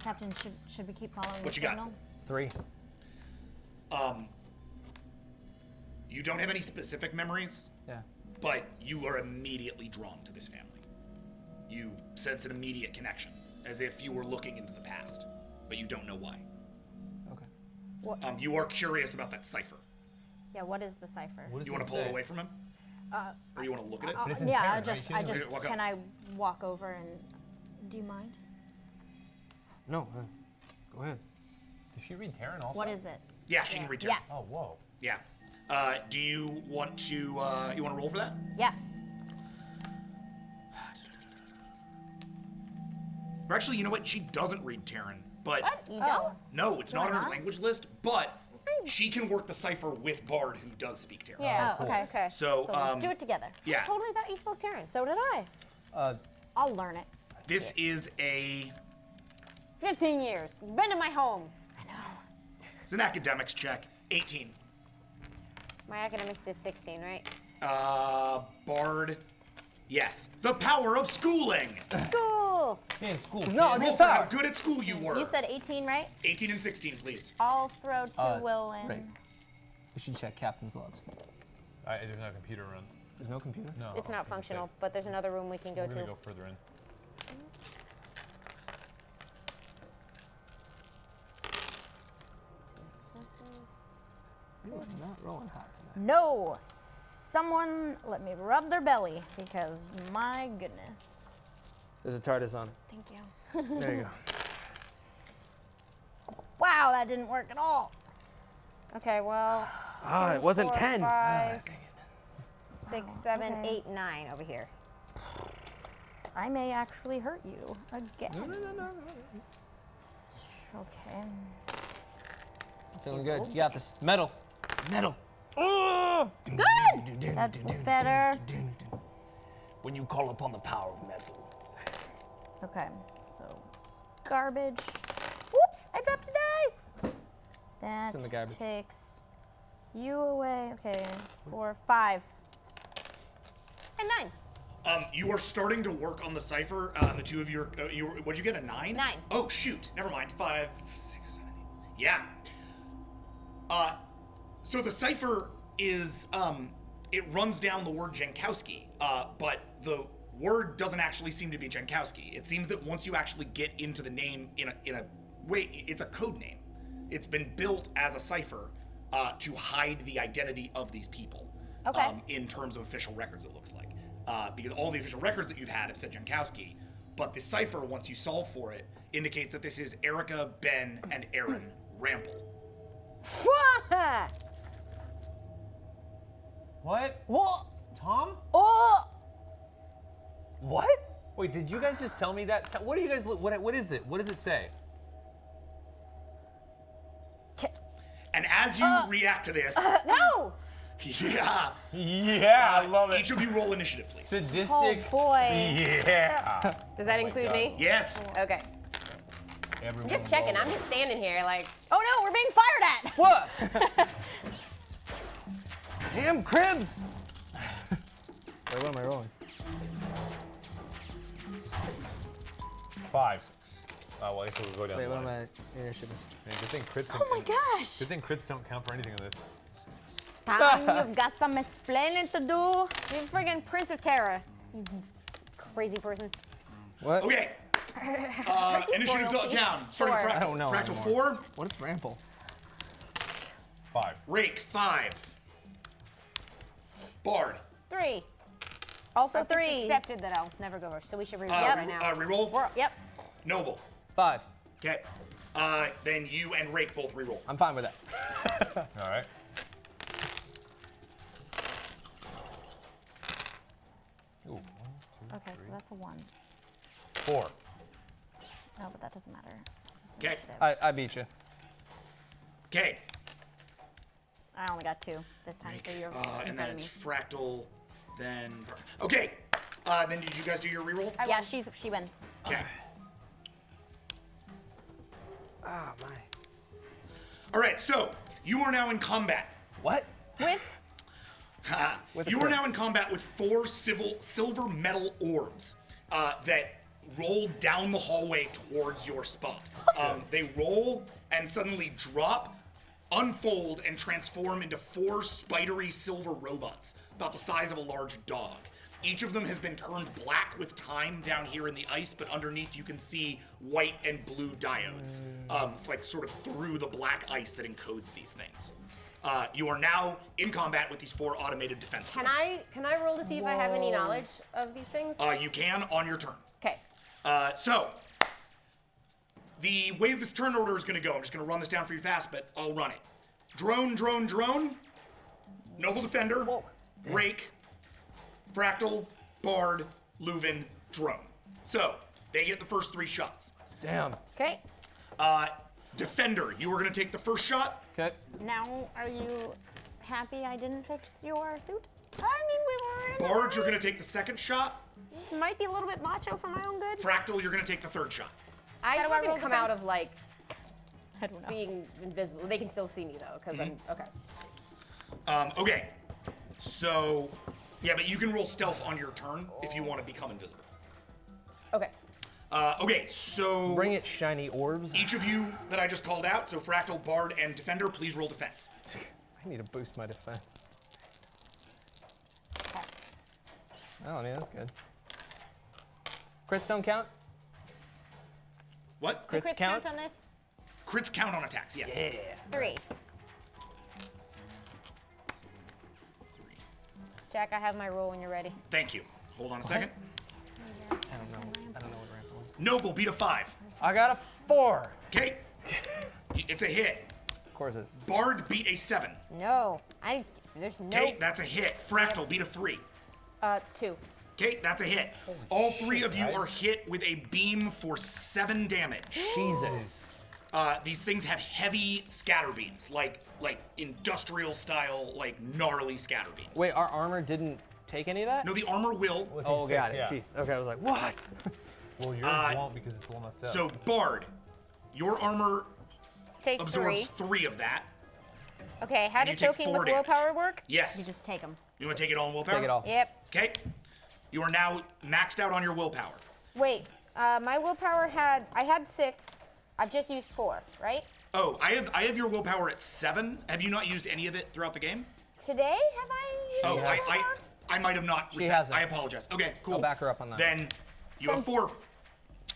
Captain, should we keep following What the you got? signal? 3. You don't have any specific memories, Yeah. but you are immediately drawn to this family. You sense an immediate connection, as if you were looking into the past, but you don't know why. Okay. You are curious about that cipher. Yeah, what is the cipher? What does You want it to pull it say? away from him? Or you want to look at it? But it's in Yeah, Terran, I right? just, She I doesn't- just, Okay, walk up. can I walk over and, do you mind? No. Go ahead. Does she read Terran also? What is it? Yeah, she can read Yeah. Terran. Oh, whoa. Yeah. Do you want to you want to roll for that? Yeah. Or actually, you know what? She doesn't read Terran, but What? You don't? no, it's not on her not? language list. But she can work the cipher with Bard, who does speak Terran. Yeah. Oh, Okay. Okay. So, Let's do it together. yeah, I totally thought you spoke Terran. So did I. I'll learn it. this is a 15 years. Been in my home. it's an academics check. 18. My academics is 16, right? Bard. Yes, the power of schooling. School. Yeah, in school. No, Roll for how good at school you were. You said 18, right? 18 and 16, please. I'll throw to Will and... Right. We should check captain's logs. There's no computer run. There's no computer? No. It's not functional, but there's another room we can go We're to. gonna go further in. You are not rolling hot tonight. No! Someone let me rub their belly, because my goodness. There's a TARDIS on. Thank you. There you go. Wow, that didn't work at all. Okay, well. Ah, it wasn't 10. 5, 6, 7, okay. 8, 9 over here. I may actually hurt you again. No. Okay. Feeling good. You got this. Metal. Good! That's better. When you call upon the power of metal. Okay, so garbage. Whoops, I dropped a dice. That in the garbage. takes you away. Okay, 4, 5. And 9. You are starting to work on the cipher. The two of you are. What'd you get? A 9? 9. Oh shoot! Never mind. 5, 6, 7, 8. Yeah. So the cipher is it runs down the word Jankowski, but the word doesn't actually seem to be Jankowski. It seems that once you actually get into the name in a way, it's a code name. It's been built as a cipher to hide the identity of these people. Okay. In terms of official records, it looks like. Because all the official records that you've had have said Jankowski, but the cipher, once you solve for it, indicates that this is Erica, Ben, and Aaron Rample. What? What? Tom? Oh! What? Wait, did you guys just tell me that? What do you guys? What is it? What does it say? And as you react to this, No! yeah, Yeah, I love it. each of you roll initiative, please. Sadistic. Oh boy. Yeah. Does that Oh my include God. me? Yes. Okay. Everyone Just checking. roll. I'm just standing here like. Oh no, we're being fired at! What? Damn cribs! Wait, what am I rolling? 5. Oh, well, I guess we'll go down Wait, the what am line. I initiative? Man, good thing crits Oh my gosh! Good thing crits don't count for anything in this. Tom, you've got some explaining to do. You friggin' Prince of Terra. You crazy person. What? Okay. Initiative's Royalty. down. Starting Four. fractal. I don't know Fractal anymore. 4. What is Rample? 5. Rake 5. Bard. 3. Also I've just 3. accepted that I'll never go first, so we should reroll right now. Reroll? Yep. Noble. 5. Okay. Then you and Rake both reroll. I'm fine with that. All right. Ooh, 1, 2, Okay, so that's a 1. 4. No, but that doesn't matter. It's Okay. initiative. I beat you. Okay. I only got 2 this time, so you're in And front then of it's me. Fractal, then... Okay. Then did you guys do your reroll? Yeah, she wins. Okay. Oh, my. All right, so you are now in combat. What? With? You are now in combat with 4 silver metal orbs that roll down the hallway towards your spot. They roll and suddenly drop, unfold, and transform into 4 spidery silver robots, about the size of a large dog. Each of them has been turned black with time down here in the ice, but underneath you can see white and blue diodes, like sort of through the black ice that encodes these things. You are now in combat with these 4 automated defense Can droids. I roll to see if I have any knowledge of these things? You can on your turn. Okay. So, the way this turn order is going to go, I'm just going to run this down for you fast, but I'll run it. Drone, drone, drone. Noble Defender. Rake. Fractal. Bard. Leuven. Drone. So, they get the first 3 shots. Damn. Okay. Defender, you are going to take the first shot. Okay. Now, are you happy I didn't fix your suit? I mean, we were in Bard, you're going to take the second shot. Might be a little bit macho for my own good. Fractal, you're going to take the third shot. I How do I roll haven't come out defense? of like I don't know. being invisible. They can still see me though, because I'm okay. Okay. So, yeah, but you can roll stealth on your turn if you want to become invisible. Okay. Okay, so Bring it, shiny orbs. each of you that I just called out, so Fractal, Bard, and Defender, please roll defense. I need to boost my defense. Oh, I mean, that's good. Crits don't count? What? Do Crits crits count? count on this? Crits count on attacks, yes. Yeah. 3. Jack, I have my roll when you're ready. Thank you. Hold on a second. I don't know what rank I'm on. Noble beat a 5. I got a 4. Okay. It's a hit. Of course it. Bard beat a 7. No. There's no. Okay, that's a hit. Fractal beat a 3. 2. Okay, that's a hit. All 3 of you are hit with a beam for 7 damage. Jesus. These things have heavy scatter beams, like industrial style, like gnarly scatter beams. Wait, our armor didn't take any of that? No, the armor will. Oh, got it. yeah. Jeez. Okay, I was like, what? Well, yours won't because it's a little messed up. So, Bard, your armor Take absorbs 3. 3 of that. Okay, how and does you take soaking 4 with damage. willpower work? Yes. You just take them. You want to take it all in willpower? Take it all. Yep. Okay. You are now maxed out on your willpower. Wait, my willpower I had 6. I've just used 4, right? Oh, I have your willpower at 7. Have you not used any of it throughout the game? Today, have I used Oh, willpower? I might have not. She hasn't. I apologize. Okay, cool. I'll back her up on that. Then you have 4.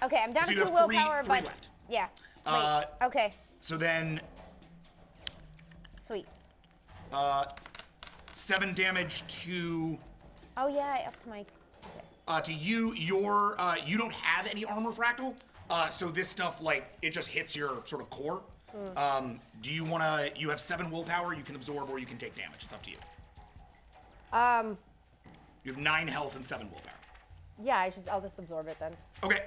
Okay, I'm down So to you 2 have three willpower, but left. yeah. Wait. Okay, So then sweet. 7 damage to Oh yeah, I upped my. you. You don't have any armor, Fractal. So this stuff, like, it just hits your sort of core. Do you want to? You have 7 willpower. You can absorb or you can take damage. It's up to you. You have 9 health and 7 willpower. Yeah, I'll just absorb it then. Okay.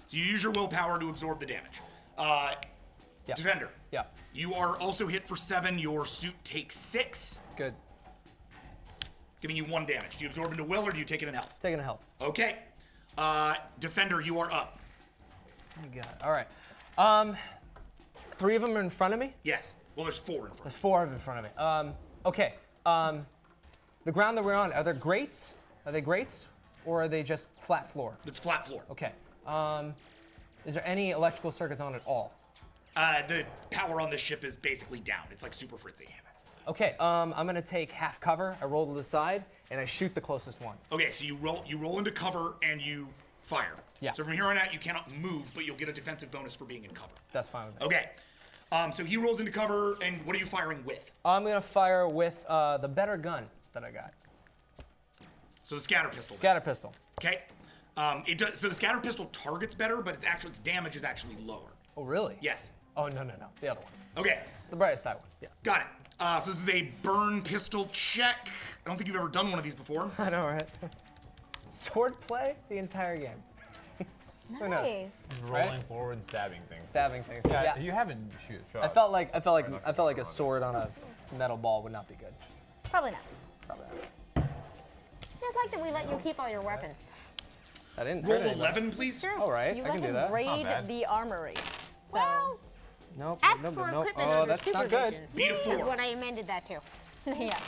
So you use your willpower to absorb the damage. Yeah. Defender. Yeah. You are also hit for 7. Your suit takes 6, Good. giving you 1 damage. Do you absorb into will or do you take it in health? Taking a health. Okay. Defender, you are up. You got it. All right. 3 of them are in front of me? Yes. Well, there's 4 in front. There's 4 of them in front of me. Okay. The ground that we're on, are there grates? Are they grates? Or are they just flat floor? It's flat floor. Okay. Is there any electrical circuits on at all? The power on this ship is basically down. It's like super fritzy. Okay, I'm gonna take half cover. I roll to the side and I shoot the closest one. Okay, so you roll into cover and you fire. Yeah. So from here on out, you cannot move, but you'll get a defensive bonus for being in cover. That's fine with me. Okay. So he rolls into cover, and what are you firing with? I'm gonna fire with the better gun that I got. So the scatter pistol. Scatter pistol. Okay. It does. So the scatter pistol targets better, but its damage is actually lower. Oh, really? Yes. Oh, no. The other one. Okay. The brightest eye one. Yeah. Got it. So this is a burn pistol check. I don't think you've ever done one of these before. I know, right? Sword play the entire game. Who knows? Nice. Rolling forward and stabbing things. Stabbing things. Yeah, you haven't shot. I felt like a sword on a metal ball would not be good. Probably not. Probably not. Just like that we let you keep all your weapons. I didn't. Roll 11, please. Sure. All right, You I let can do him that. raid bad. the armory. So. Well, Nope. ask nope, for nope. equipment Oh, under that's not supervision. good. Beat a Is 4. what I amended that to. yeah.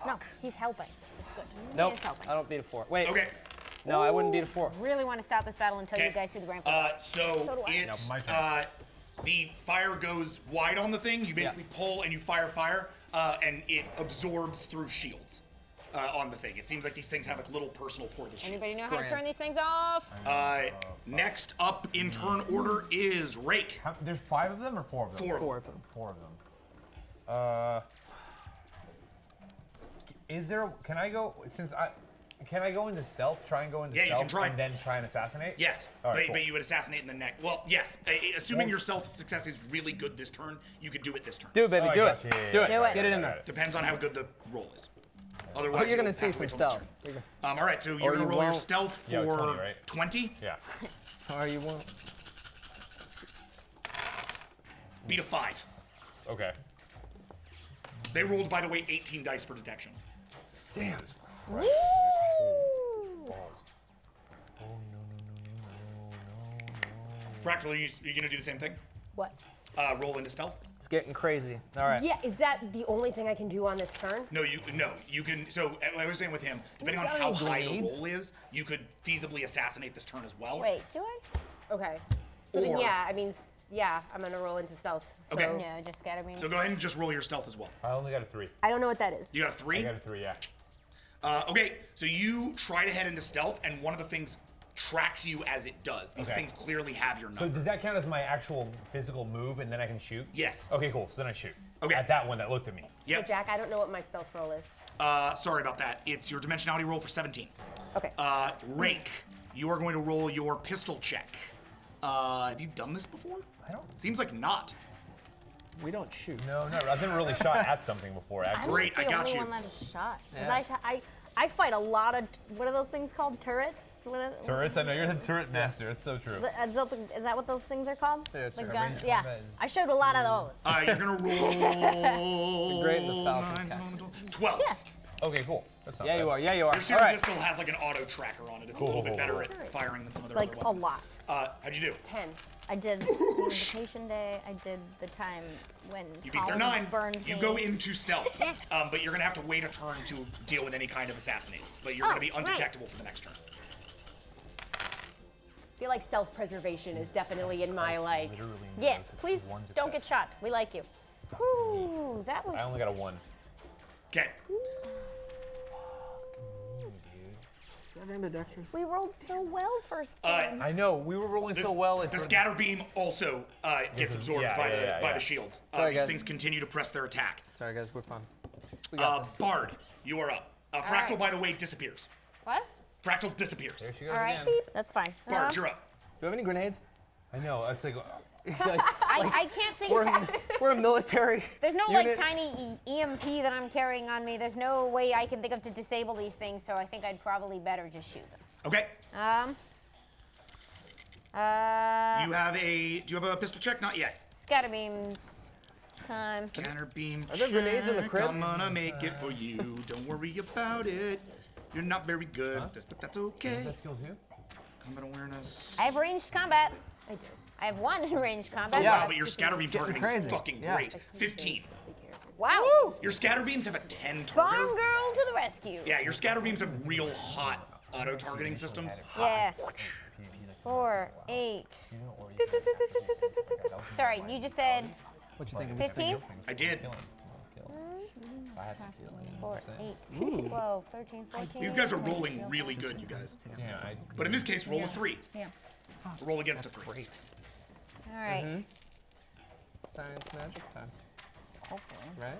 No, he's helping. It's good. Nope. It's helping. I don't beat a 4. Wait. Okay. No, I wouldn't beat a 4. Really want to stop this battle until Okay. you guys see the grand final. So So do I. it, No, my turn. the fire goes wide on the thing. You basically pull and you fire, and it absorbs through shields on the thing. It seems like these things have like little personal portal shields. Anybody know how to Grand. turn these things off? Next up in turn order is Rake. There's 5 of them or 4 of them? 4. 4 of them. 4 of them. Is there? Can I go? Can I go into stealth? Try and go into Yeah, you stealth can try. and then try and assassinate? Yes, All right, but cool. you would assassinate in the neck. Well, yes. Assuming your stealth success is really good this turn, you could do it this turn. Do it, baby. Oh, I do got it. you. Yeah, Do yeah, it. yeah, Get it in got there. Depends on how good the roll is. Oh, Otherwise, you're you'll gonna have see to some wait till the stealth. turn. All right, so Or you're gonna you roll your won't. stealth Yeah, for 20, right? 20. Yeah. Or you won't. Beat a 5. Okay. They rolled, by the way, 18 dice for detection. Damn. Balls. Fractal, are you gonna do the same thing? What? Roll into stealth. It's getting crazy. All right. Yeah, is that the only thing I can do on this turn? No, you can. So I was saying with him, depending on got how any high the grenades? roll is, you could feasibly assassinate this turn as well. Wait, do I? Okay. So then, Or- yeah, I mean, yeah, I'm gonna roll into stealth. So Okay. No, just scatter beams. So go ahead and just roll your stealth as well. I only got a 3. I don't know what that is. You got a 3. I got a 3. Yeah. Okay, so you try to head into stealth, and one of the things tracks you as it does. These Okay. things clearly have your So number. does that count as my actual physical move, and then I can shoot? Yes. Okay, cool. So then I shoot. Okay. At that one that looked at me. Hey, Yep. Jack, I don't know what my stealth roll is. Sorry about that. It's your dimensionality roll for 17. Okay. Rake, you are going to roll your pistol check. Have you done this before? I don't. Seems like not. We don't shoot. No, I've never really shot at something before. Actually. Great, I I'm got the you. only one that has shot. 'Cause Yeah. I fight a lot of, what are those things called? Turrets? Turrets. I know you're the turret master. It's so true. Is that what those things are called? Yeah, it's Like a guns? range Yeah. combat is- I showed a lot of those. You're gonna roll. Great in the Falcon 9, cap. 12. Yeah. Okay, cool. That's not Yeah, bad. you are. Yeah, you are. Your All series right. pistol has like an auto tracker on it. It's a Cool, little bit cool, better cool. at firing than some other Like other a weapons. lot. How'd you do? 10. I did the invitation day. I did the time when You beat their Colin 9. burned You me. go into stealth, but you're gonna have to wait a turn to deal with any kind of assassination. But you're gonna be right. undetectable for the next turn. I feel like self-preservation is definitely in my, like... Literally Yes, knows it's please one don't get success. shot. We like you. Ooh, that was. I only got a 1. Okay. We rolled so well first game. I know. We were rolling This, so well. the scatter beam also gets absorbed yeah, by yeah, the yeah. shields. Sorry, These guys. things continue to press their attack. Sorry, guys. We're fine. We got this. Bard, you are up. Fractal, right. by the way, disappears. What? Fractal disappears. There she goes All right. again. That's fine. Bard, you're up. Do you have any grenades? I know. It's like. I can't think. We're a military. There's no unit. like tiny EMP that I'm carrying on me. There's no way I can think of to disable these things, so I think I'd probably better just shoot them. Okay. Do Do you have a pistol check? Not yet. scatter beam time. Scatter beam. Are there grenades in the check. crib? I'm gonna make it for you. Don't worry about it. You're not very good at this, but that's okay. That skill too? Combat awareness. I have ranged combat. I do. I have one in ranged combat. Oh, Yeah. wow, but your scatter beam targeting is crazy. fucking Yeah. great. 15. Wow. Your scatter beams have a 10 Farm target. girl to the rescue. Yeah, your scatter beams have real hot auto targeting systems. Yeah. 4, 8. Sorry, you just said What you think? 15? I did. 4, 8, 12, 13, 14. These guys are rolling really good, you guys. Yeah, But in this case, roll a 3. Yeah. Roll against a 3. All right. Science magic time. Hopefully. Right?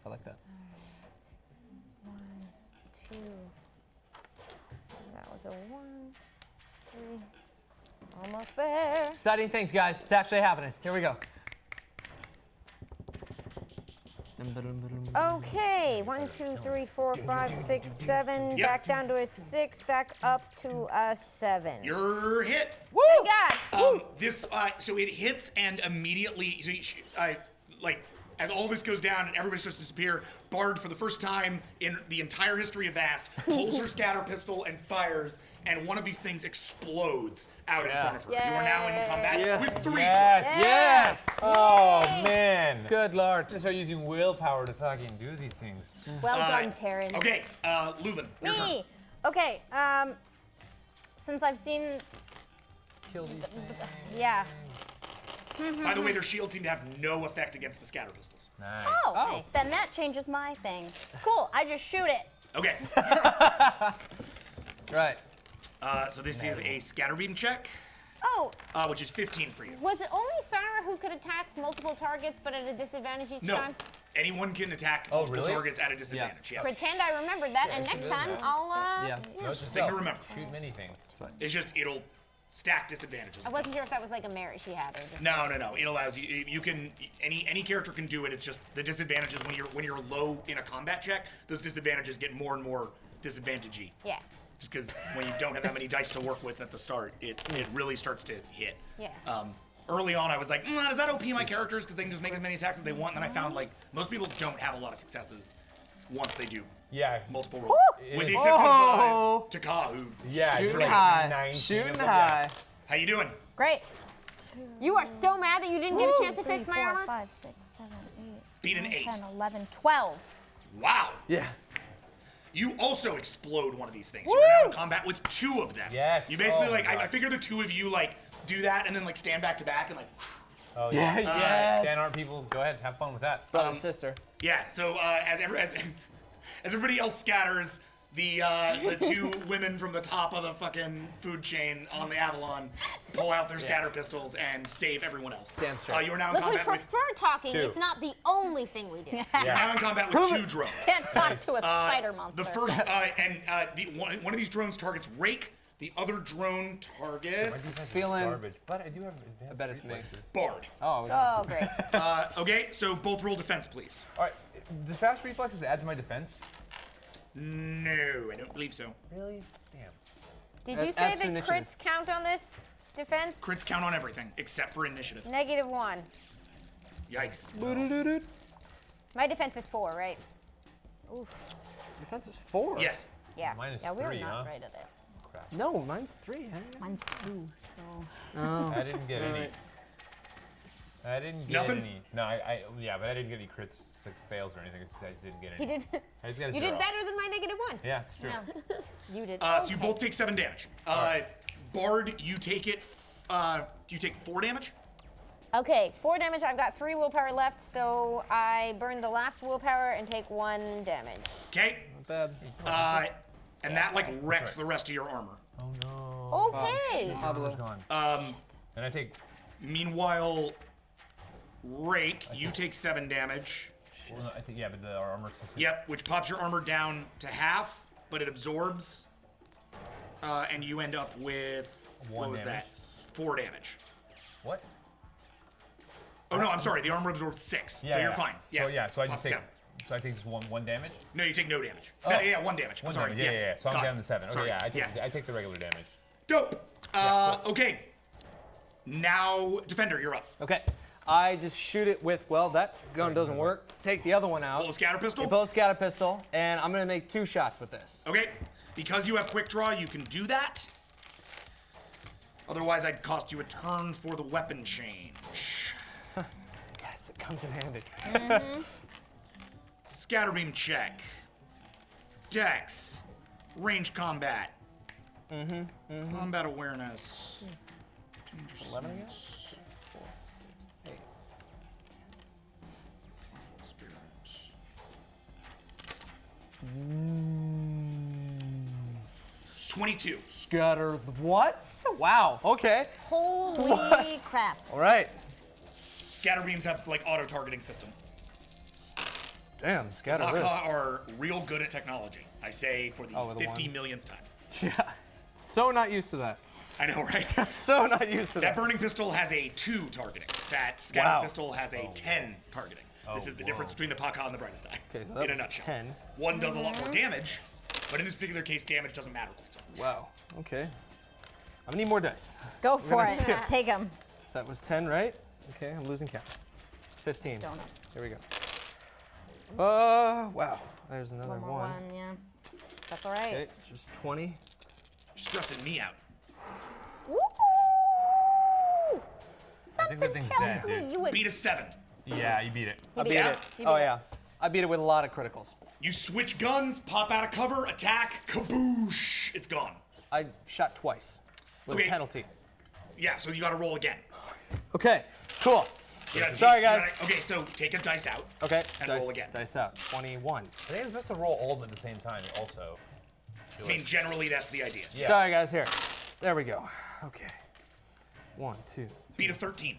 I like that. 1, 2, So 1, 3. Almost there. Exciting things, guys. It's actually happening. Here we go. Okay, 1, 2, 3, 4, 5, 6, 7. Yep. Back down to a 6. Back up to a 7. You're hit. Woo! Thank God. This so it hits and immediately, so like as all this goes down and everybody starts to disappear, Bard, for the first time in the entire history of Vast, pulls her scatter pistol and fires, and one of these things explodes out in front of her. You are now in combat with 3 drones. Yes! Oh man. Good lord. Just start using willpower to fucking do these things. Well done, Taryn. Okay, Lulin, your turn. Me. Okay. Since I've seen. Kill these things. Yeah. By the way, their shields seem to have no effect against the scatter pistols. Nice. Oh, Nice. then that changes my thing. Cool. I just shoot it. Okay. Right. So this is a scatter beam check, Oh, which is 15 for you. was it only Sarah who could attack multiple targets but at a disadvantage each No, time? anyone can attack Oh, multiple really? targets at a disadvantage. Yes. Pretend I remembered that, and she next does time that. I'll. Yeah. Note to Thing to self, remember. Shoot many things. It's just it'll stack disadvantages. I wasn't sure if that was like a merit she had or just. No. It allows you. You can any character can do it. It's just the disadvantages when you're low in a combat check. Those disadvantages get more and more disadvantagey. Yeah. Just because when you don't have that many dice to work with at the start, it really starts to hit. Yeah. Early on, I was like, does that OP my characters because they can just make as many attacks as they want? And then I found like most people don't have a lot of successes once they do Yeah. multiple rolls, with the exception Oh. of Taka, who. Yeah. Shooting like high. 19 Shooting of them, high. How you doing? Great. You are so mad that you didn't get a chance to 3, fix my 4, armor? 5, 6, 7, 8. Beat an 9, 8. 10, 11, 12. Wow. Yeah. You also explode one of these things. You're now in combat with 2 of them. Yes. You basically Oh, like my I God. figure the 2 of you like do that and then like stand back to back and like. Oh Yeah, yeah. yes. Fan art people, go ahead, have fun with that. Brother, sister. Yeah. So as everybody else scatters, the 2 women from the top of the fucking food chain on the Avalon pull out their scatter pistols and save everyone else. Damn straight. You are now in Look, we combat with. prefer talking. 2. It's not the only thing we do. You're now in combat with 2 drones. Can't talk to a spider monster. The first one of these drones targets Rake. The other drone My targets defense is Feeling- garbage, but I do have advanced bet it's me. reflexes. Bard. Oh, Oh, great. Okay, so both roll defense, please. All right. Does fast reflexes add to my defense? No, I don't believe so. Really? Damn. Did you say That's that initiative. crits count on this defense? Crits count on everything except for initiative. -1. Yikes. My defense is 4, right? Oof. Defense is 4. Yes. Yeah. Mine is Yeah, we're 3, not huh? great at it. Crap. No, mine's 3. Mine's 2, so. Oh. I didn't get any. Alright. I didn't get Nothing? any. No, yeah, but I didn't get any crits, like fails or anything. I just didn't get any. He did. I just got a You 0. did better than my -1. Yeah, it's true. You did. So you both take 7 damage. Bard, you take it. You take 4 damage. Okay, 4 damage. I've got 3 willpower left, so I burn the last willpower and take 1 damage. Okay. Not bad. And that like wrecks the rest of your armor. Oh no. Okay. Armor's gone. And I take. Meanwhile, Rake, you take 7 damage. Well, no, I think but the armor's. Yep, which pops your armor down to half, but it absorbs, and you end up with what 1 was damage. that? 4 damage. What? Oh no, I'm sorry. The armor absorbs 6, so you're fine. Yeah. So I just pops take. down. So I take just one damage. No, you take no damage. Oh. No, yeah, 1 damage. I'm 1 sorry. damage. Yes. Yeah. So I'm Got down it. to 7. Okay, Sorry. yeah. Yes. I take the regular damage. Dope. Okay. Now, Defender, you're up. Okay. I just shoot it with, well, that gun doesn't work. Take the other one out. Pull a scatter pistol? You pull a scatter pistol, and I'm going to make 2 shots with this. Okay. Because you have quick draw, you can do that. Otherwise, I'd cost you a turn for the weapon change. Yes, it comes in handy. Scatterbeam check. Dex. Range combat. Combat awareness. 11 again? Hey. Spirit. 22. Scatter. What? Wow. Okay. Holy crap. All right. Scatterbeams have like auto-targeting systems. Damn, scatter this. Baka are real good at technology. I say for the Oh, with the 50 one. millionth time. Yeah. So not used to that. I know, right? So not used to That that. burning pistol has a 2 targeting. That scatter Wow. pistol has a 10 targeting. This is the difference between the Paka and the brightest eye. Okay, so that in a was nutshell. 10. One does a lot more damage, but in this particular case, damage doesn't matter. Wow. Okay. I'm gonna need more dice. Go We're for gonna it. skip. Take them. So that was 10, right? Okay, I'm losing count. 15. Donut. Here we go. Wow. There's another One more one. one, yeah. That's all right. Okay, it's just 20. You're stressing me out. I think the thing's dead, dude. Beat a 7. Yeah, you beat it. I beat it. Oh yeah. I beat it with a lot of criticals. You switch guns, pop out of cover, attack, kaboosh, it's gone. I shot twice with a penalty. Yeah, so you gotta roll again. Okay, cool. You gotta Sorry, take- you guys. gotta- okay, so take a dice out. Okay, And dice, roll again. Dice out. 21. I think it's best to roll all of them at the same time, also. I mean, generally that's the idea. Yeah. Sorry, guys. Here. There we go. Okay. 1, 2. Beat a 13.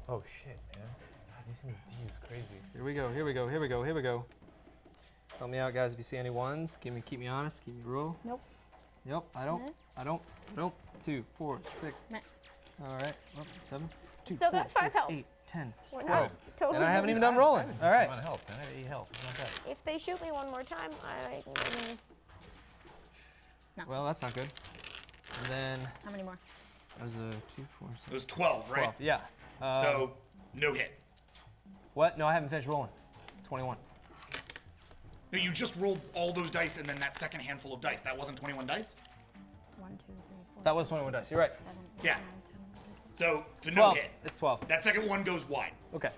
Oh shit, man. God, these things D is crazy. Here we go. Here we go. Here we go. Here we go. Help me out, guys. If you see any ones, keep me honest. Keep me real. Nope. Nope. I don't. I don't. Nope. 2, 4, 6. Meh. All right. Oh, 7. 2, Still 4, got 5 6, health. 8, 10, We're 12. not totally And I haven't losing even done rolling. All right. I'm on health, man. I got 8 health. It's not bad. If they shoot me one more time, Well, that's not good. And then How many more? that was a 2, 4, 6. It was 12, right? 12. Yeah. So, no hit. What? No, I haven't finished rolling. 21. No, you just rolled all those dice and then that second handful of dice. That wasn't 21 dice? 1, 2, 3, 4. That was 21 dice. You're right. 7, 8, Yeah. 9, 10, 11. So, it's a 12. no hit. It's 12. That second one goes wide. Okay.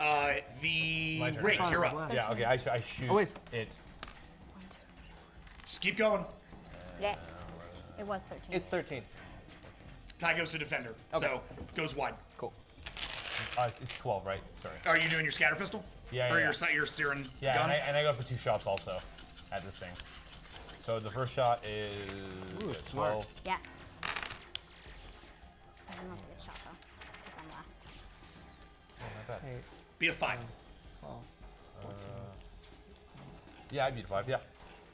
The My turn. Rake, you're up. Yeah, okay, I shoot Oh, wait. it. Just keep going. yeah. It was 13. It's 13. Ty goes to defender. Okay. So, goes wide. Cool. It's 12, right? Sorry. Are you doing your scatter pistol? Yeah, Or yeah. your Siren Yeah, gun? and I go for 2 shots also at this thing. So the first shot is Ooh, 12. Yeah. I don't know if it's a good shot though, because I'm last. Oh, not bad. 8, Beat a 5. 12. Yeah, I beat 5, yeah.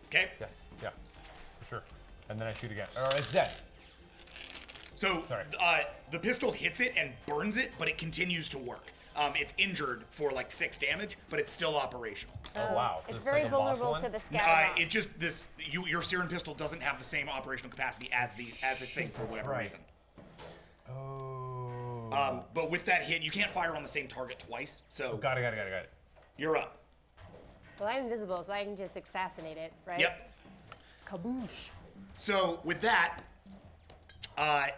Okay? Yes, yeah. For sure. And then I shoot again. Or it's dead. So, Sorry. the pistol hits it and burns it, but it continues to work. It's injured for like 6 damage, but it's still operational. Oh, wow. It's It's very like a boss vulnerable one? to the scatter. It just your Siren pistol doesn't have the same operational capacity as this thing for whatever Right. reason. Oh. But with that hit, you can't fire on the same target twice. So Got it. you're up. Well, I'm invisible, so I can just assassinate it, right? Yep. Kaboosh. So with that, that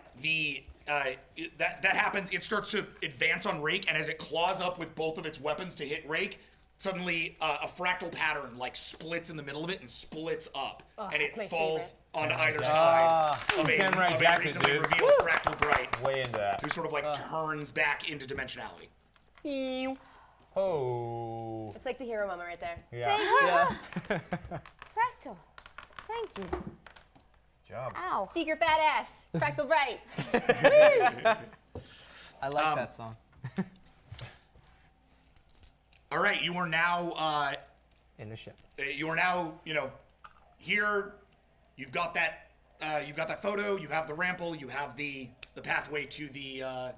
happens. It starts to advance on Rake, and as it claws up with both of its weapons to hit Rake, suddenly a fractal pattern like splits in the middle of it and splits up, and it that's my falls onto either God. side of Samurai a jacket, recently dude. revealed fractal bright, Way into that. who sort of like turns back into dimensionality. Oh. It's like the hero moment right there. Yeah. Yeah. Fractal. Thank you. Job. Ow. Secret badass. Fractal bright. I like that song. All right, you are now In the ship. here. You've got that photo. You have the rample. You have the pathway to the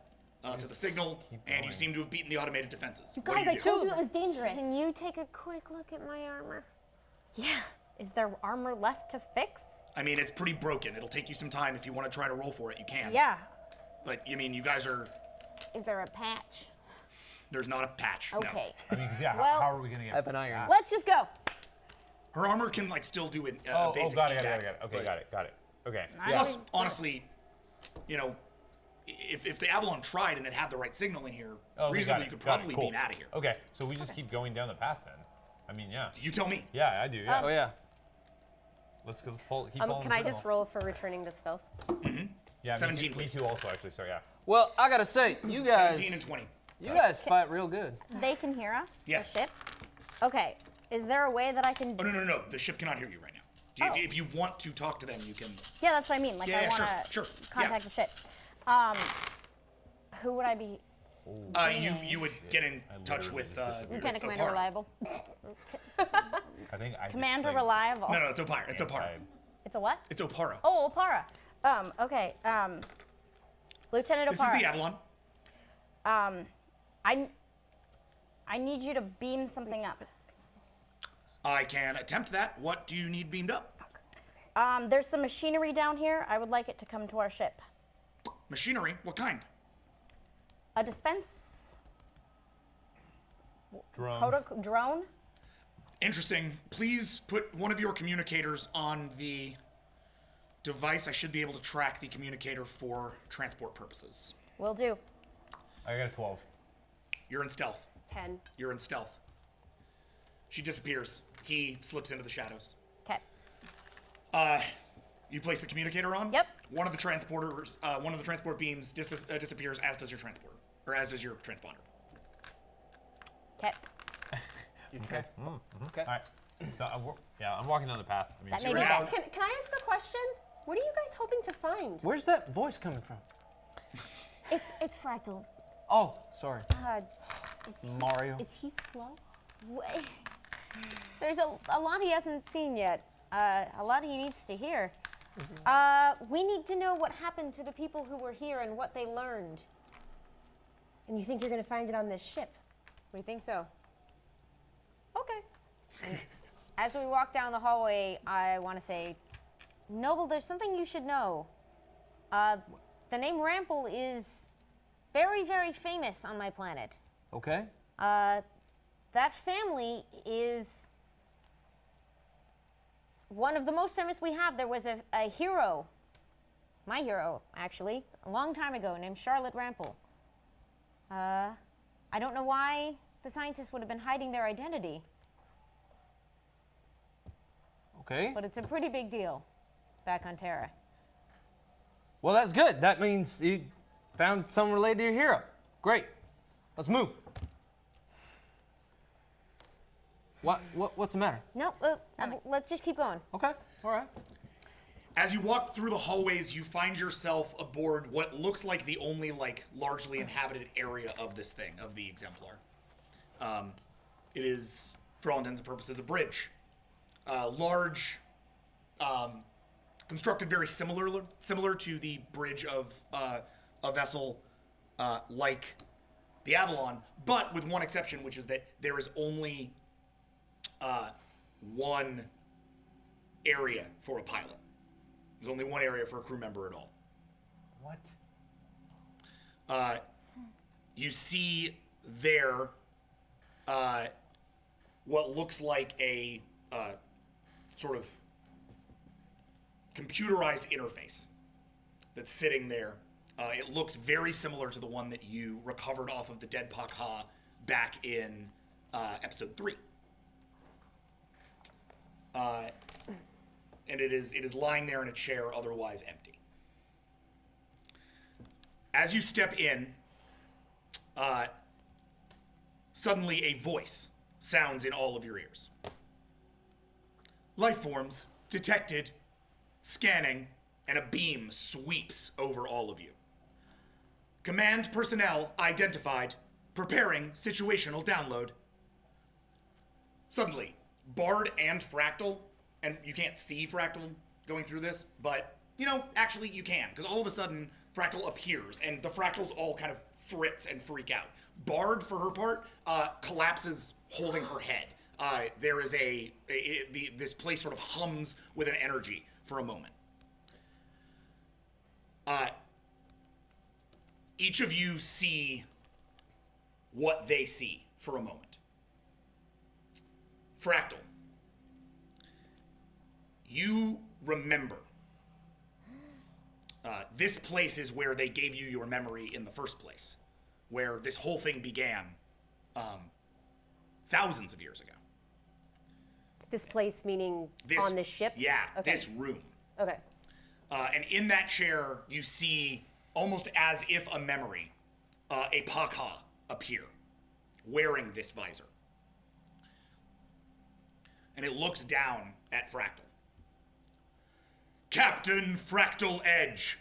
signal, and you seem to have beaten the automated defenses. What do Guys, you I do? told you it was dangerous. Can you take a quick look at my armor? Yeah. Is there armor left to fix? I mean, it's pretty broken. It'll take you some time. If you want to try to roll for it, you can. Yeah. But you guys are. Is there a patch? There's not a patch. No. Okay. I mean, 'cause, yeah, Well- how are we gonna get? I have an iron. Let's just go. Her armor can still do it. Oh, basic got it. attack, Okay, but- got it. Okay. Plus, honestly, if the Avalon tried and it had the right signal in here, Oh, okay, reasonably got you it, could got it, probably cool. beam out of here. Okay, so we just keep going down the path then. I mean, yeah. You tell me. Yeah, I do. Yeah. Oh yeah. Let's go. Keep following Can the I just signal. roll for returning to stealth? Yeah, 17, me please. too. Also, actually. So yeah. Well, I gotta say, you guys, 17 and 20. you guys fight real good. They can hear us? Yes. The ship? Okay. Is there a way that I can... Oh, no. The ship cannot hear you right now. If you want to talk to them, you can. Yeah, that's what I mean. Like, Yeah, I want to sure. contact the ship. Who would I be... You would get in touch with Lieutenant Commander Opara. Reliable. I think I. Commander just, like, Reliable. No, it's Opara. It's Opara. It's a what? It's Opara. Oh, Opara. Okay. Lieutenant This Opara. is the Avalon. I need you to beam something up. I can attempt that. What do you need beamed up? There's some machinery down here. I would like it to come to our ship. Machinery? What kind? A defense Drone. drone? Interesting. Please put one of your communicators on the device. I should be able to track the communicator for transport purposes. Will do. I got a 12. You're in stealth. 10. You're in stealth. She disappears. He slips into the shadows. Okay. You place the communicator on? Yep. One of the transporters, one of the transport beams disappears, as does your transporter, or as does your transponder. Okay. Okay. Okay. All right. So I'm walking down the path. I mean, That so may we're be now- bad. Can I ask a question? What are you guys hoping to find? Where's that voice coming from? It's Fractal. Oh, sorry. Is he, Mario. Is he slow? There's a lot he hasn't seen yet. A lot he needs to hear. We need to know what happened to the people who were here and what they learned. And you think you're gonna find it on this ship? We think so. Okay. And as we walk down the hallway, I want to say, Noble, there's something you should know. The name Rample is very, very famous on my planet. Okay. That family is one of the most famous we have. There was a hero, my hero, actually, a long time ago, named Charlotte Rample. I don't know why the scientists would have been hiding their identity, Okay. but it's a pretty big deal back on Terra. Well, that's good. That means you found someone related to your hero. Great. Let's move. What's the matter? No, let's just keep going. Okay. All right. As you walk through the hallways, you find yourself aboard what looks like the only, largely inhabited area of this thing, of the Exemplar. It is, for all intents and purposes, a bridge. Large, constructed very similar to the bridge of a vessel like the Avalon, but with one exception, which is that there is only one area for a pilot. There's only one area for a crew member at all. What? You see there what looks like a sort of computerized interface that's sitting there. It looks very similar to the one that you recovered off of the dead Pakha back in episode 3. And it is lying there in a chair, otherwise empty. As you step in, suddenly a voice sounds in all of your ears. Life forms detected, scanning, and a beam sweeps over all of you. Command personnel identified, preparing situational download. Suddenly, Bard and Fractal, and you can't see Fractal going through this, but, actually you can, because all of a sudden, Fractal appears, and the Fractals all kind of fritz and freak out. Bard, for her part, collapses holding her head. There is this place sort of hums with an energy for a moment. Each of you see what they see for a moment. Fractal, you remember. This place is where they gave you your memory in the first place, where this whole thing began thousands of years ago. This place meaning on the ship? Yeah, Okay. this room. Okay. And in that chair, you see, almost as if a memory, a Pakha appear, wearing this visor. And it looks down at Fractal. Captain Fractal Edge,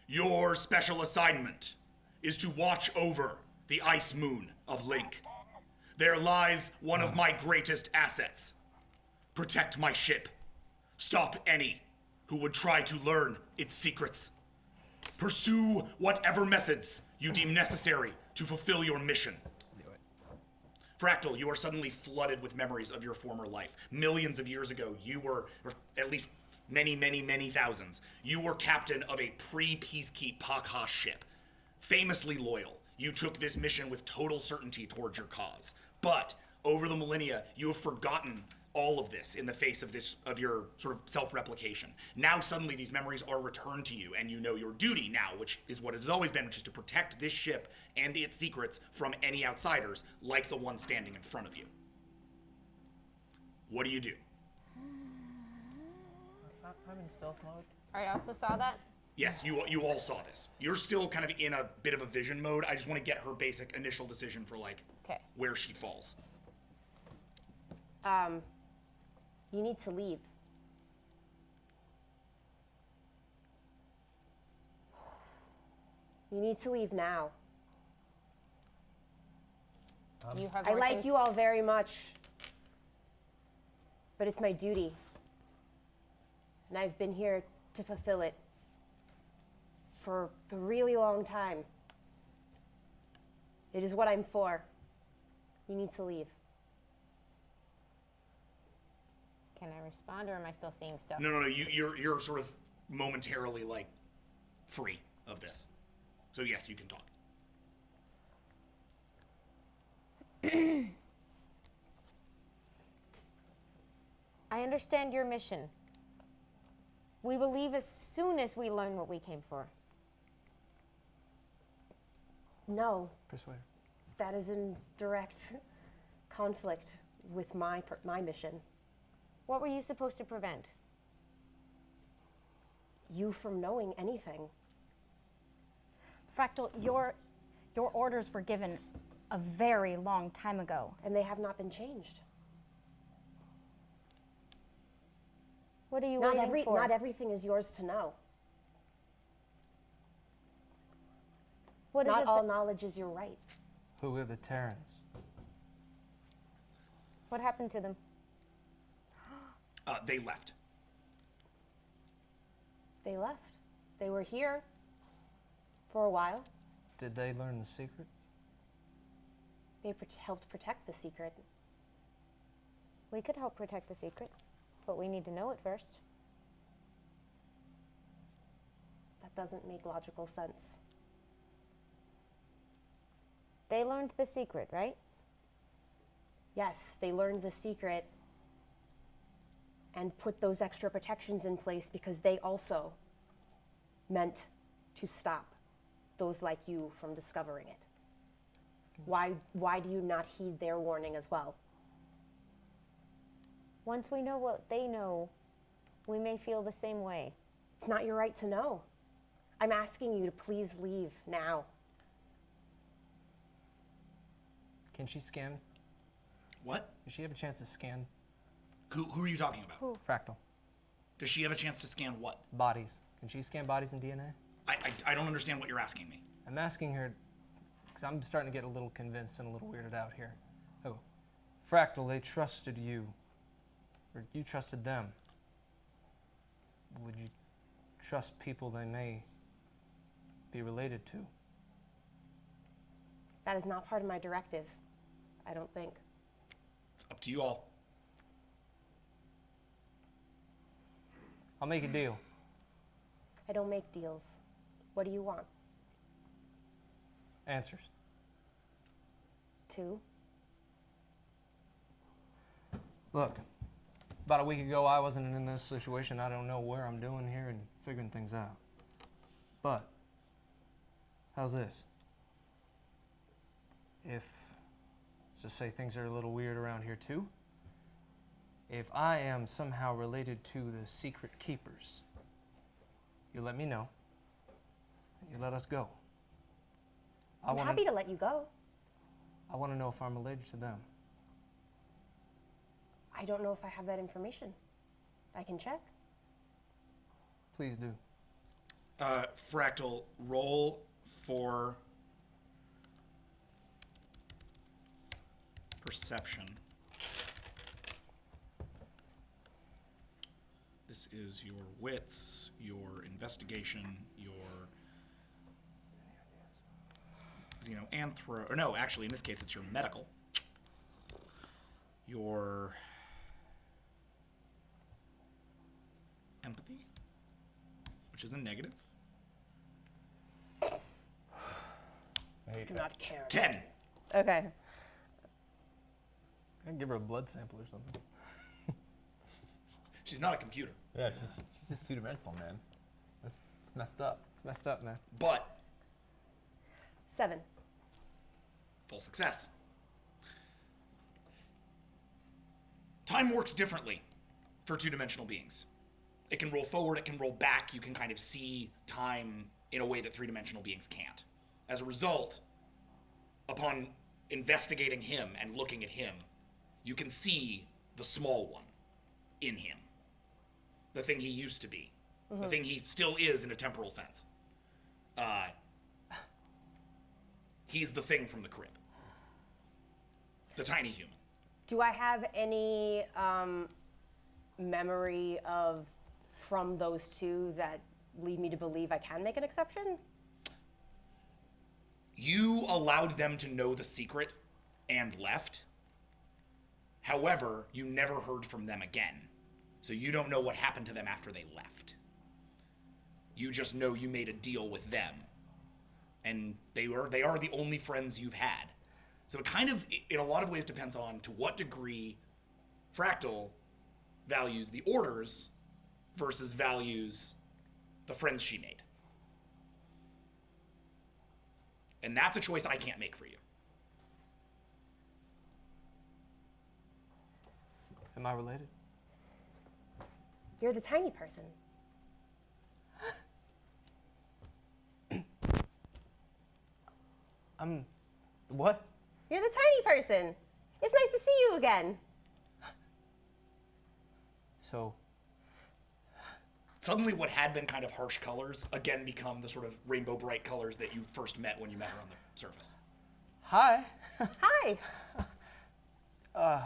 your special assignment is to watch over the ice moon of Link. There lies one of my greatest assets. Protect my ship. Stop any who would try to learn its secrets. Pursue whatever methods you deem necessary to fulfill your mission. Fractal, you are suddenly flooded with memories of your former life. Millions of years ago, you were, or at least many, many, many thousands, you were captain of a pre-peacekeep Pakha ship. Famously loyal, you took this mission with total certainty towards your cause. But over the millennia, you have forgotten all of this in the face of your sort of self-replication. Now suddenly these memories are returned to you, and you know your duty now, which is what it has always been, which is to protect this ship and its secrets from any outsiders, like the one standing in front of you. What do you do? I'm in stealth mode. I also saw that. Yes, you all saw this. You're still kind of in a bit of a vision mode. I just want to get her basic initial decision for like where she falls. You need to leave. You need to leave now. I like you all very much, but it's my duty. And I've been here to fulfill it for a really long time. It is what I'm for. You need to leave. Can I respond, or am I still seeing stuff? No. You're sort of momentarily like free of this. So yes, you can talk. I understand your mission. We will leave as soon as we learn what we came for. No. Persuade. That is in direct conflict with my mission. What were you supposed to prevent? You from knowing anything. Fractal, your orders were given a very long time ago. And they have not been changed. What are you waiting for? Not everything is yours to know. Not all knowledge is your right. Who are the Terrans? What happened to them? They left. They left. They were here for a while. Did they learn the secret? They helped protect the secret. We could help protect the secret, but we need to know it first. That doesn't make logical sense. They learned the secret, right? Yes, they learned the secret and put those extra protections in place because they also meant to stop those like you from discovering it. Why do you not heed their warning as well? Once we know what they know, we may feel the same way. It's not your right to know. I'm asking you to please leave now. Can she scan? What? Does she have a chance to scan? Who are you talking about? Who? Fractal. Does she have a chance to scan what? Bodies. Can she scan bodies and DNA? I don't understand what you're asking me. I'm asking her, because I'm starting to get a little convinced and a little weirded out here. Oh, Fractal, they trusted you. Or you trusted them. Would you trust people they may be related to? That is not part of my directive, I don't think. It's up to you all. I'll make a deal. I don't make deals. What do you want? Answers. 2. Look, about a week ago I wasn't in this situation. I don't know where I'm doing here and figuring things out. But, how's this? If, let's just say things are a little weird around here too, if I am somehow related to the secret keepers, you let me know, and you let us go. I'm happy to let you go. I want to know if I'm related to them. I don't know if I have that information. I can check. Please do. Fractal, roll for perception. This is your wits, your investigation, your xenoanthro. Or no, actually, in this case, it's your medical. Your empathy, which is a negative. I hate Do that. not care. 10. Okay. I can give her a blood sample or something. She's not a computer. Yeah, she's just two-dimensional, man. That's it's messed up. It's messed up, man. But 7. full success. Time works differently for two-dimensional beings. It can roll forward, it can roll back. You can kind of see time in a way that three-dimensional beings can't. As a result, upon investigating him and looking at him, you can see the small one in him. The thing he used to be. The thing he still is in a temporal sense. He's the thing from the crib. The tiny human. Do I have any memory of from those two that lead me to believe I can make an exception? You allowed them to know the secret and left. However, you never heard from them again. So you don't know what happened to them after they left. You just know you made a deal with them. And they are the only friends you've had. So it kind of, in a lot of ways, depends on to what degree Fractal values the orders versus values the friends she made. And that's a choice I can't make for you. Am I related? You're the tiny person. What? You're the tiny person. It's nice to see you again. So, Suddenly what had been kind of harsh colors again become the sort of rainbow bright colors that you first met when you met her on the surface. hi. Hi.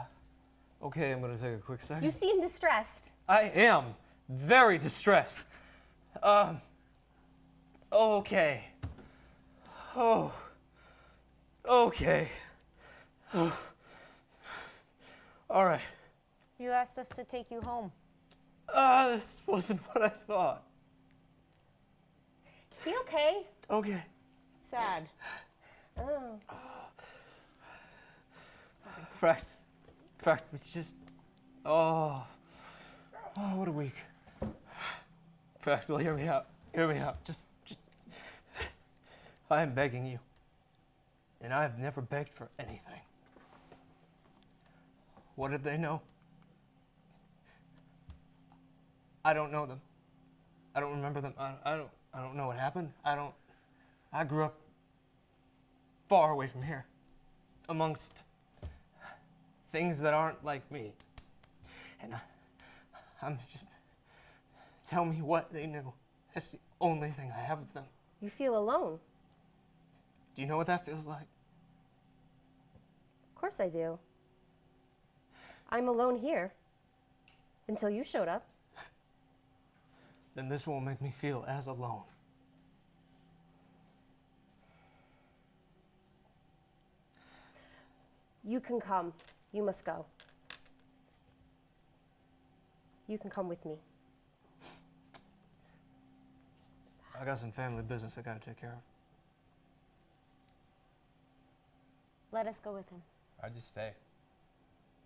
Okay, I'm gonna take a quick second. You seem distressed. I am very distressed. Okay. Oh. Okay. All right. You asked us to take you home. This wasn't what I thought. Is he okay? Okay. Sad. Oh. Fract, it's just, oh, what a week. Fractal, hear me out. Just, I am begging you, and I have never begged for anything. What did they know? I don't know them. I don't remember them. I don't know what happened. I grew up far away from here, amongst things that aren't like me. And I'm just, tell me what they knew. That's the only thing I have of them. You feel alone. Do you know what that feels like? Of course I do. I'm alone here. Until you showed up. Then this won't make me feel as alone. You can come. You must go. You can come with me. I got some family business I gotta take care of. Let us go with him. I just stay.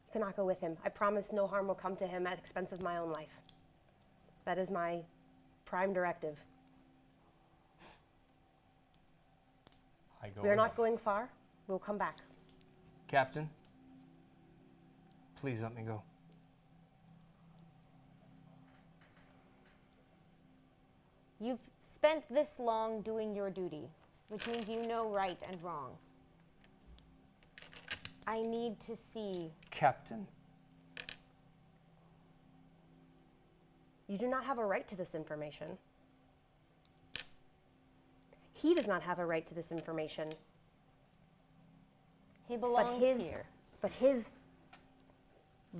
You cannot go with him. I promise no harm will come to him at expense of my own life. That is my prime directive. I go. We are with not him. going far. We'll come back. Captain, please let me go. You've spent this long doing your duty, which means you know right and wrong. I need to see. Captain, You do not have a right to this information. He does not have a right to this information. He belongs here. But his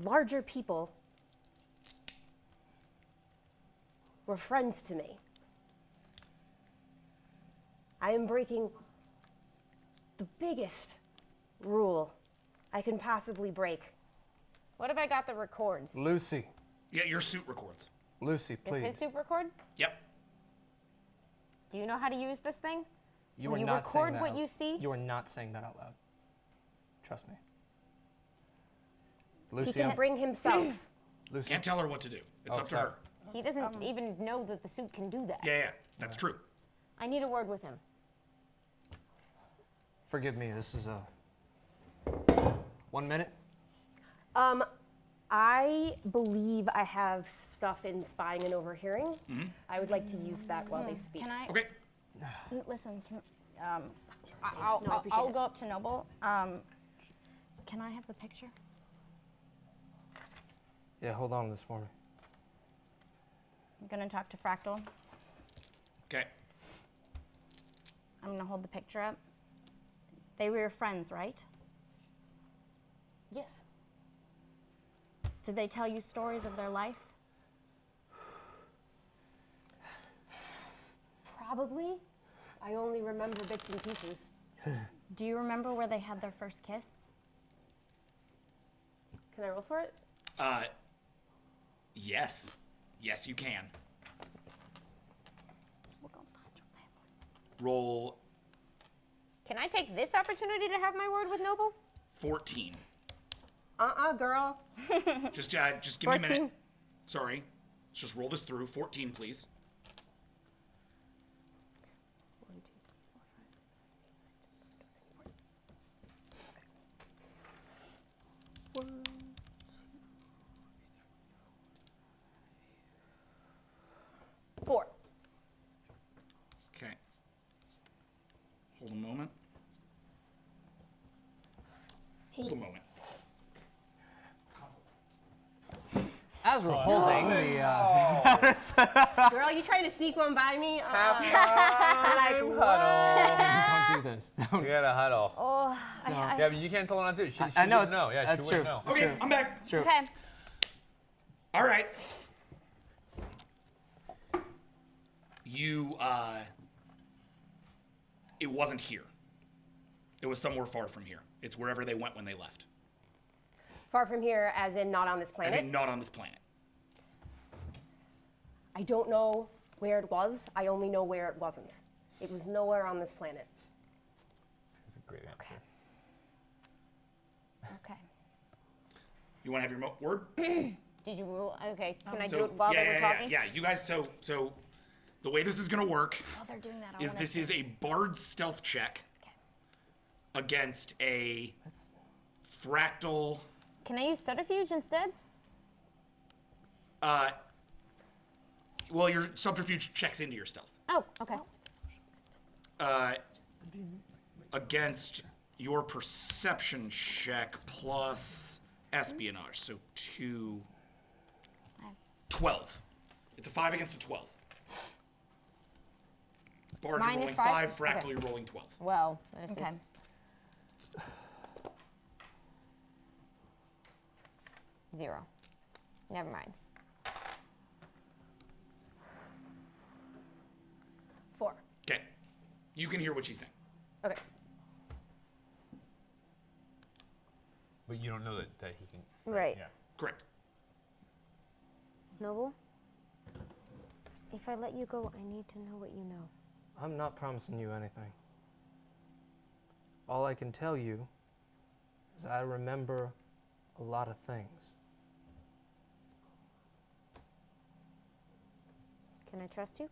larger people were friends to me. I am breaking the biggest rule I can possibly break. What if I got the records? Lucy. Yeah, your suit records. Lucy, please. Is his suit record? Yep. Do you know how to use this thing? You Will are you not saying record that what out- you see? You are not saying that out loud. Trust me. Lucy, He can bring himself. Lucy. Can't tell her what to do. It's Oh, up to sorry. her. He doesn't even know that the suit can do that. Yeah, that's true. I need a word with him. Forgive me, this is a 1 minute. I believe I have stuff in spying and overhearing. I would like to use that while they speak. Can I? Okay. Listen, No, I I'll appreciate it. go up to Noble. Can I have the picture? Yeah, hold on to this for me. I'm gonna talk to Fractal. Okay. I'm gonna hold the picture up. They were your friends, right? Yes. Did they tell you stories of their life? Probably. I only remember bits and pieces. Do you remember where they had their first kiss? Can I roll for it? Yes. Yes, you can. We'll go find your family. Roll Can I take this opportunity to have my word with Noble? 14. Girl. Just give me a 14. minute. Sorry. Let's just roll this through. 14, please. 1, 2, 3, 4, 5, 6, 7, 8, 9, 10, 11, 12, 13, 14. 1, 2, 3, 4. Okay. Hold a moment. Hold a moment. As we're holding the, Girl, you trying to sneak one by me? Huddle. don't do this. Don't. We gotta huddle. Oh, Yeah, but you can't tell her not to. She I know wouldn't know. Yeah, that's she true. wouldn't know. Okay, Sure. I'm back. It's true. okay. All right. You, it wasn't here. It was somewhere far from here. It's wherever they went when they left. Far from here, as in not on this planet. As in not on this planet. I don't know where it was. I only know where it wasn't. It was nowhere on this planet. That's a great answer. Okay. You want to have your word? Did you rule? Okay. Can I So, do it while yeah, they were yeah, talking? yeah, yeah. You guys, so the way this is going to work While they're doing that, is this is a bard stealth check against a fractal. Can I use subterfuge instead? Well, your subterfuge checks into your stealth. Oh, okay. Against your perception check plus espionage, so 12. It's a 5 against a 12. Bard, you're Minus rolling 5? 5, Fractal, Okay. you're rolling 12. Well, this Okay. is 0. Never mind. 4. Okay. You can hear what she's saying. Okay. But you don't know that he can. Right. Yeah. Correct. Noble? If I let you go, I need to know what you know. I'm not promising you anything. All I can tell you is I remember a lot of things. Can I trust you?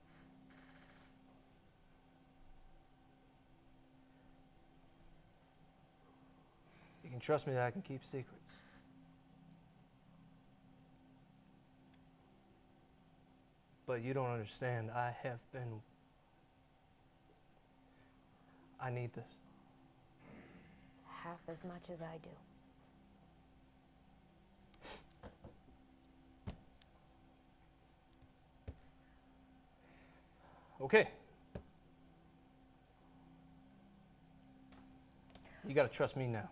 You can trust me that I can keep secrets. But you don't understand. I need this. Half as much as I do. Okay. You gotta trust me now.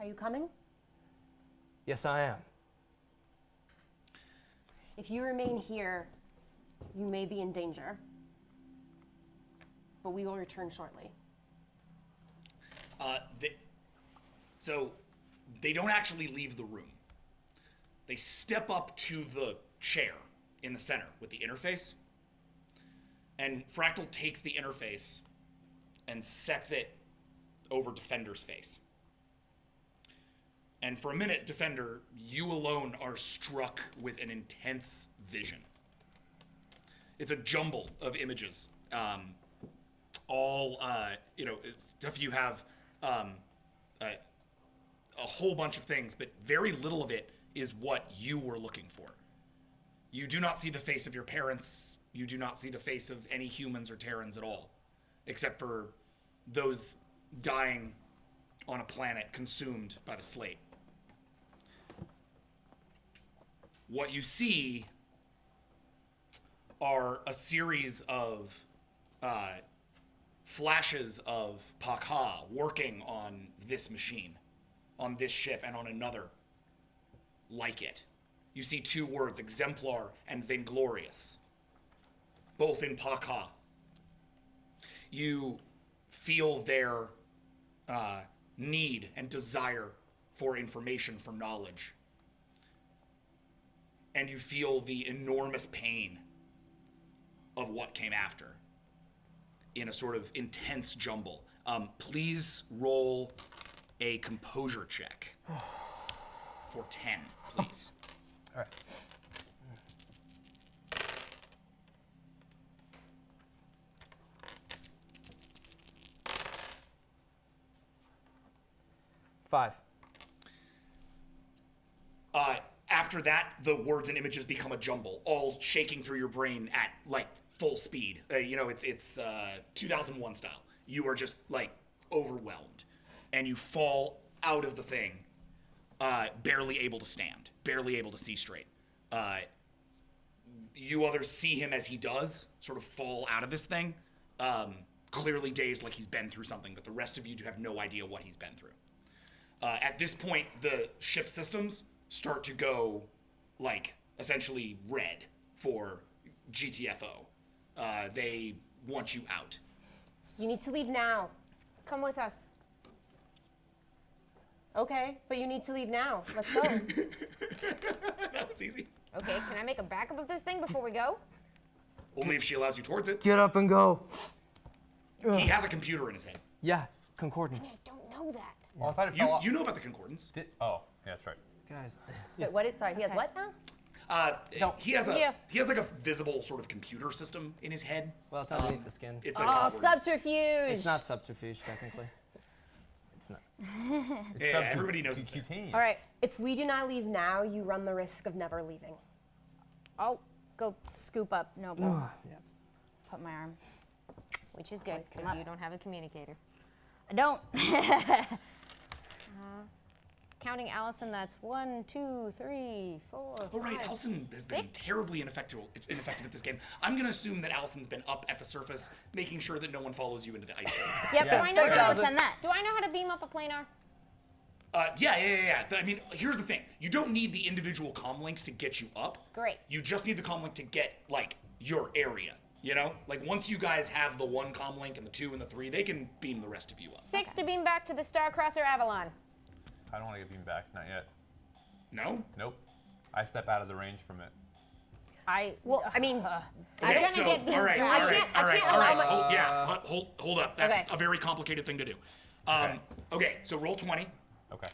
Are you coming? Yes, I am. If you remain here, you may be in danger. But we will return shortly. So they don't actually leave the room. They step up to the chair in the center with the interface. And Fractal takes the interface and sets it over Defender's face. And for a minute, Defender, you alone are struck with an intense vision. It's a jumble of images. Stuff you have a whole bunch of things, but very little of it is what you were looking for. You do not see the face of your parents. You do not see the face of any humans or Terrans at all, except for those dying on a planet consumed by the slate. What you see are a series of flashes of Pakha working on this machine, on this ship, and on another like it. You see two words, exemplar and vainglorious, both in Pakha. You feel their need and desire for information, for knowledge. And you feel the enormous pain of what came after in a sort of intense jumble. Please roll a composure check for 10, please. All right. 5. After that, the words and images become a jumble, all shaking through your brain at like full speed. It's 2001 style. You are just like overwhelmed, and you fall out of the thing, barely able to stand, barely able to see straight. You others see him as he does, sort of fall out of this thing, clearly dazed, like he's been through something, but the rest of you do have no idea what he's been through. At this point, the ship systems start to go, like, essentially red for GTFO. They want you out. You need to leave now. Come with us. Okay, but you need to leave now. Let's go. That was easy. Okay, can I make a backup of this thing before we go? Only if she allows you towards it. Get up and go. He has a computer in his head. Yeah, concordance. I don't know that. Well, I thought it fell off. You know about the concordance. Oh, yeah, that's right. Guys. Wait, what is, sorry, he has what now? He has like a visible sort of computer system in his head. Well, it's underneath the skin. It's a subterfuge. It's not subterfuge, technically. It's not. Yeah, everybody knows it's cutaneous. All right, if we do not leave now, you run the risk of never leaving. I'll go scoop up Noble. Yeah. Put my arm. Which is good, Hoist him because up. you don't have a communicator. I don't. Counting Allison, that's 1, 2, 3, 4, Oh, right. 5, Allison has been 6. terribly ineffective at this game. I'm going to assume that Allison's been up at the surface, making sure that no one follows you into the ice. Yep, Yeah. Do I know we're how gonna to pretend that. Do I know how to beam up a planar? Yeah. I mean, here's the thing. You don't need the individual comm links to get you up. Great. You just need the comm link to get, like, your area, you know? Like, once you guys have the 1 comm link and the 2 and the 3, they can beam the rest of you up. 6 to beam back to the Starcrosser Avalon. I don't want to get beamed back, not yet. No? Nope. I step out of the range from it. Well, I mean, I'm gonna so, get beamed all right, back. all right, I all right, can't all right. allow Hold up. That's Okay. a very complicated thing to do. Okay, so roll 20. Okay.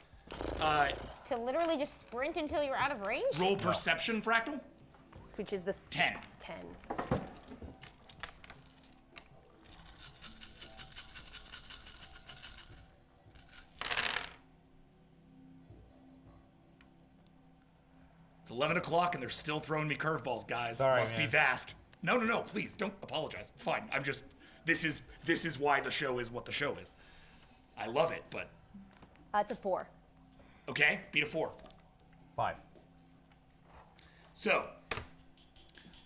To literally just sprint until you're out of range? Roll perception, Fractal. which is the 10. 10. It's 11 o'clock and they're still throwing me curveballs, guys. Sorry, Must be man. fast. No, please don't apologize. It's fine. I'm just, this is why the show is what the show is. I love it, but It's a 4. okay, beat a 4. 5. So,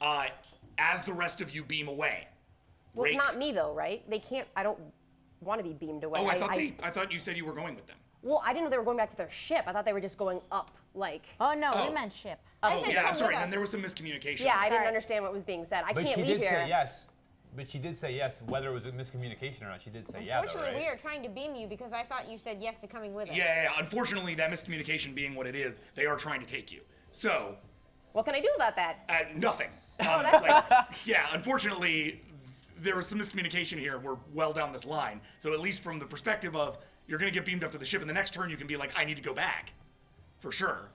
as the rest of you beam away, Well, Rakes- not me though, right? They can't. I don't want to be beamed away. Oh, I thought you said you were going with them. Well, I didn't know they were going back to their ship. I thought they were just going up, like. Oh no, we meant ship. Oh, yeah, I'm sorry. Then there was some miscommunication. Yeah, I didn't understand what was being said. I But can't she leave did here. say yes. But she did say yes, whether it was a miscommunication or not. She did say yeah, though, Unfortunately, right? we are trying to beam you because I thought you said yes to coming with us. Yeah. Unfortunately, that miscommunication being what it is, they are trying to take you. So. What can I do about that? Nothing. Yeah, unfortunately, there was some miscommunication here. We're well down this line. So at least from the perspective of you're going to get beamed up to the ship, and the next turn you can be like, I need to go back. For sure.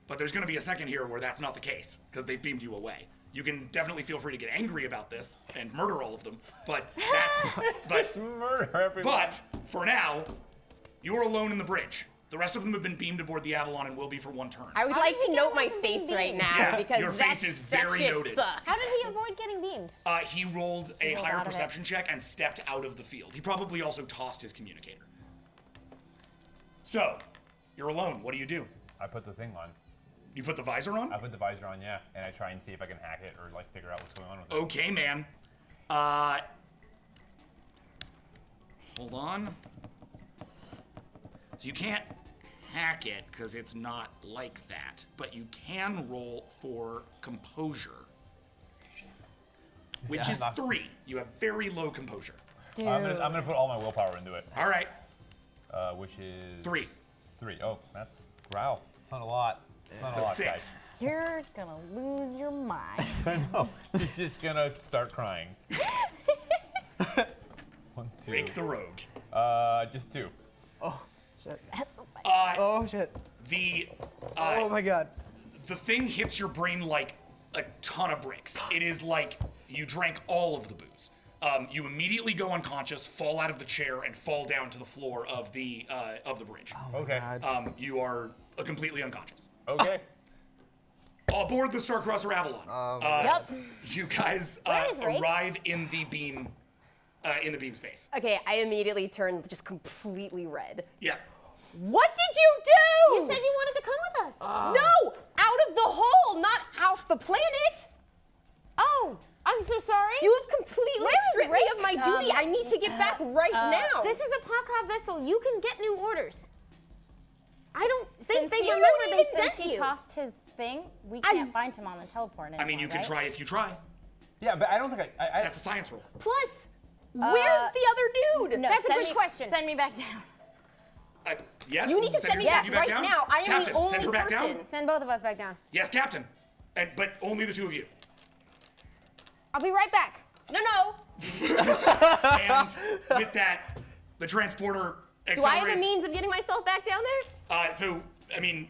But there's going to be a second here where that's not the case, because they've beamed you away. You can definitely feel free to get angry about this and murder all of them, but that's... Just murder everyone. But, for now, you're alone in the bridge. The rest of them have been beamed aboard the Avalon and will be for one turn. I would like to note my face right now because your face is very that shit noted. sucks. How did he avoid getting beamed? He rolled a rolled higher out of it. perception check and stepped out of the field. He probably also tossed his communicator. So, you're alone. What do you do? I put the thing on. You put the visor on? I put the visor on, yeah, and I try and see if I can hack it or like figure out what's going on with it. Okay, man. Hold on. So you can't hack it because it's not like that, but you can roll for composure, which Yeah, is not- 3. You have very low composure. I'm gonna put all my willpower into it. All right. Which is 3. 3. Oh, that's wow. It's not a lot. It's not So a lot, 6. guys. You're gonna lose your mind. I know. He's just gonna start crying. 1, 2. Rake the rogue. Just 2. Oh, shit. That's Oh, shit. The Oh, my God. the thing hits your brain like a ton of bricks. It is like you drank all of the booze. You immediately go unconscious, fall out of the chair, and fall down to the floor of the bridge. Okay. You are completely unconscious. Okay. Aboard the Starcrosser Avalon. Yep. You guys Where is Ray? arrive in the beam space. Okay, I immediately turned just completely red. Yeah. What did you do? You said you wanted to come with us. No, out of the hole, not off the planet. Oh, I'm so sorry. You have completely Where is stripped me of my Rick? duty. I need to get back right now. This is a Paka vessel. You can get new orders. I don't think they you remember don't they even sent Since he you. tossed his thing, we can't find him on the teleport anymore, I mean, you can right? try if you try. Yeah, but I don't think I That's a science roll. Plus, where's the other dude? No, That's a send good me- question. Send me back down. Yes? You need to send me her- back you right down? now. I am Captain, the only send her back person. down? Send both of us back down. Yes, Captain. But only the 2 of you. I'll be right back. No. And with that, the transporter Do I accelerates. have a means of getting myself back down there? So, I mean,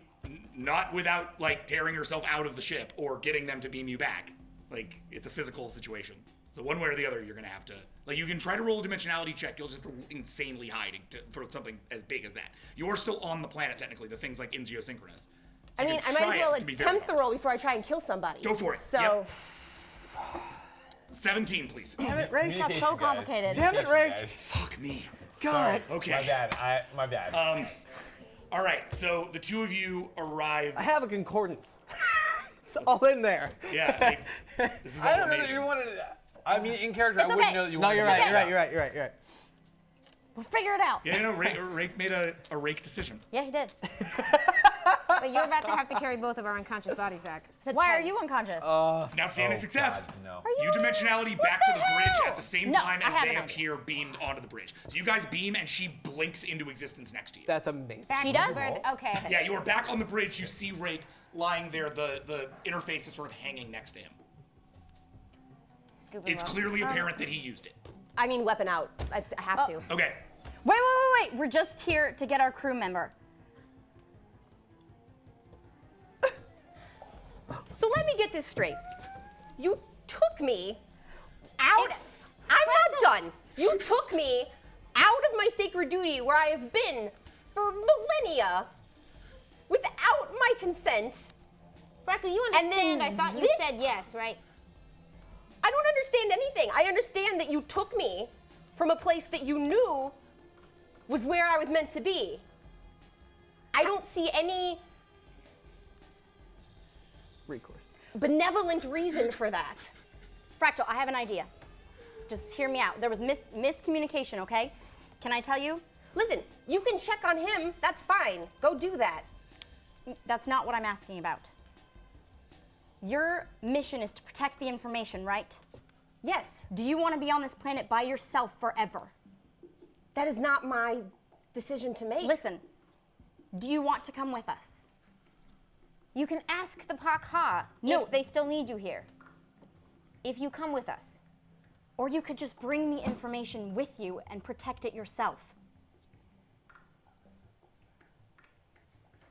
not without, like, tearing yourself out of the ship or getting them to beam you back. Like, it's a physical situation. So one way or the other, you're going to have to... Like, you can try to roll a dimensionality check. You'll just roll insanely high for something as big as that. You're still on the planet, technically. The thing's, like, in geosynchronous. So I you mean, can I might try as it. well It's gonna be very attempt the hard. roll before I try and kill somebody. Go for it. So, Yep. 17, please. Damn it, Ray. It's got so complicated. Damn it, Ray. Fuck me. God. Okay. My bad. My bad. All right, so the 2 of you arrive. I have a concordance. It's all in there. Yeah, this is all I don't know that amazing. you wanted to. I mean, in character, I It's wouldn't okay. know that you No, wanted you're to right. do You're that. right. You're right. You're right. You're right. We'll figure it out. Yeah, no, Rake made a rake decision. Yeah, he did. But you're about to have to carry both of our unconscious bodies back. Why are you unconscious? It's an outstanding success. God, no. You dimensionality back to the bridge at the same No, time I as have they an idea. appear beamed onto the bridge. So you guys beam and she blinks into existence next to you. That's amazing. Back She to does? where okay. Yeah, you are back on the bridge. You see Rake lying there. The interface is sort of hanging next to him. Scoop him It's up. clearly apparent that he used it. I mean, weapon out. I have to. Okay. Wait. We're just here to get our crew member. So let me get this straight. You took me out. I'm not done. You took me out of my sacred duty where I have been for millennia without my consent. Fractal, you And then understand? I thought you this- said yes, right? I don't understand anything. I understand that you took me from a place that you knew was where I was meant to be. I don't see any Recourse. benevolent reason for that. Fractal, I have an idea. Just hear me out. There was miscommunication, okay? Can I tell you? Listen, you can check on him. That's fine. Go do that. That's not what I'm asking about. Your mission is to protect the information, right? Yes. Do you want to be on this planet by yourself forever? That is not my decision to make. Listen, do you want to come with us? You can ask the Pakha if they still need you here. If you come with us. Or you could just bring the information with you and protect it yourself.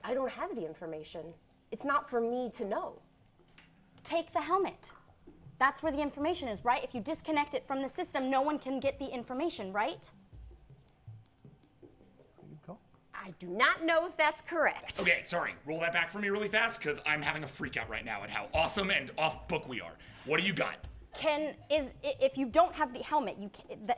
I don't have the information. It's not for me to know. Take the helmet. That's where the information is, right? If you disconnect it from the system, no one can get the information, right? I do not know if that's correct. Okay, sorry. Roll that back for me really fast, because I'm having a freak out right now at how awesome and off book we are. What do you got? If you don't have the helmet,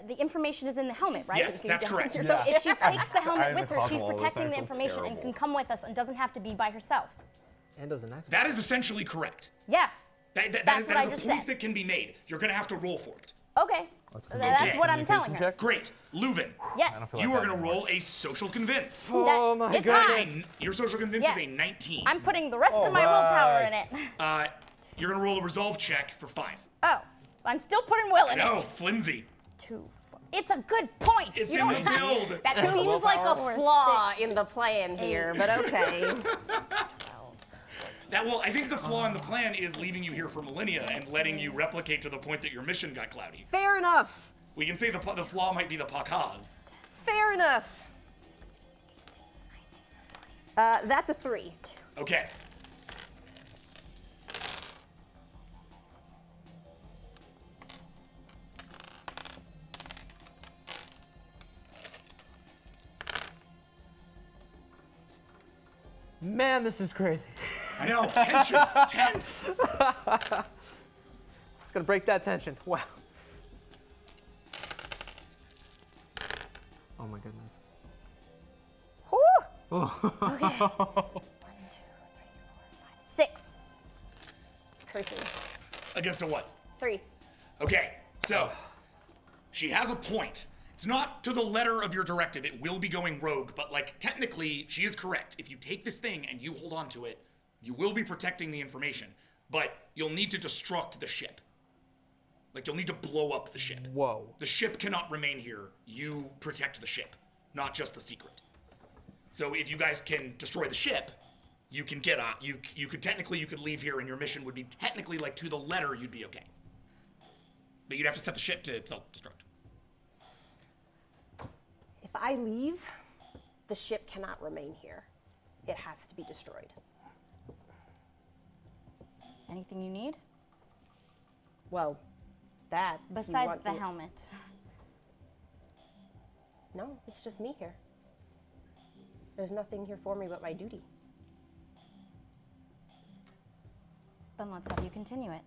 the information is in the helmet, right? Yes, that's correct. So if she takes the helmet with her, she's protecting the information and can come with us and doesn't have to be by herself. And doesn't actually. That is essentially correct. Yeah. That That's is what I a just point said. that can be made. You're going to have to roll for it. Okay. That's what I'm telling her. Great. Leuven. Yes. You are going to roll a social convince. Oh my it's goodness. Your social convince is a 19. I'm putting the rest of my willpower in it. You're going to roll a resolve check for 5. Oh, I'm still putting will in No, it. flimsy. It's a good point. It's You in don't the have- build. That seems like a flaw in the plan here, but okay. I think the flaw in the plan is leaving you here for millennia and letting you replicate to the point that your mission got cloudy. Fair enough. We can say the flaw might be the Pakhas. Fair enough. That's a 3. Okay. Man, this is crazy. I know, tension, tense. It's gonna break that tension. Wow. Oh my goodness. Whew. Okay. 1, 2, 3, 4, 5, 6. Curses. Against a what? 3. Okay, so she has a point. It's not to the letter of your directive. It will be going rogue, but technically she is correct. If you take this thing and you hold on to it, you will be protecting the information, but you'll need to destruct the ship. You'll need to blow up the ship. Whoa. The ship cannot remain here. You protect the ship, not just the secret. So if you guys can destroy the ship, you can get out. You could leave here and your mission would be technically to the letter you'd be okay. But you'd have to set the ship to self-destruct. If I leave, the ship cannot remain here. It has to be destroyed. Anything you need? Well, that. Besides the helmet. No, it's just me here. There's nothing here for me but my duty. Then let's have you continue it.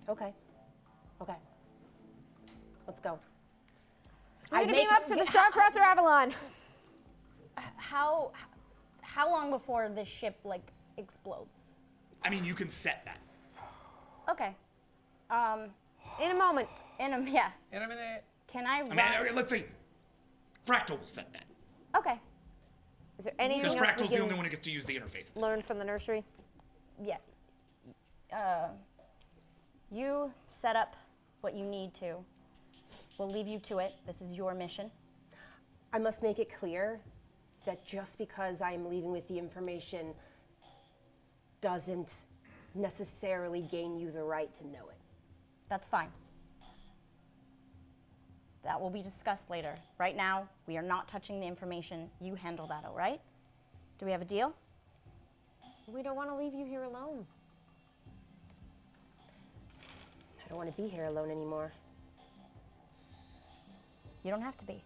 Okay. Let's go. I'm gonna beam up to the Starcrosser Avalon. How long before this ship explodes? I mean, you can set that. Okay. In a moment. In a minute. Can I run? Let's say Fractal will set that. Okay. Is there anything Because else we Fractal's the can only one who gets to use the interface. learn from the nursery? Yeah. You set up what you need to. We'll leave you to it. This is your mission. I must make it clear that just because I am leaving with the information doesn't necessarily gain you the right to know it. That's fine. That will be discussed later. Right now, we are not touching the information. You handle that, all right? Do we have a deal? We don't want to leave you here alone. I don't want to be here alone anymore. You don't have to be.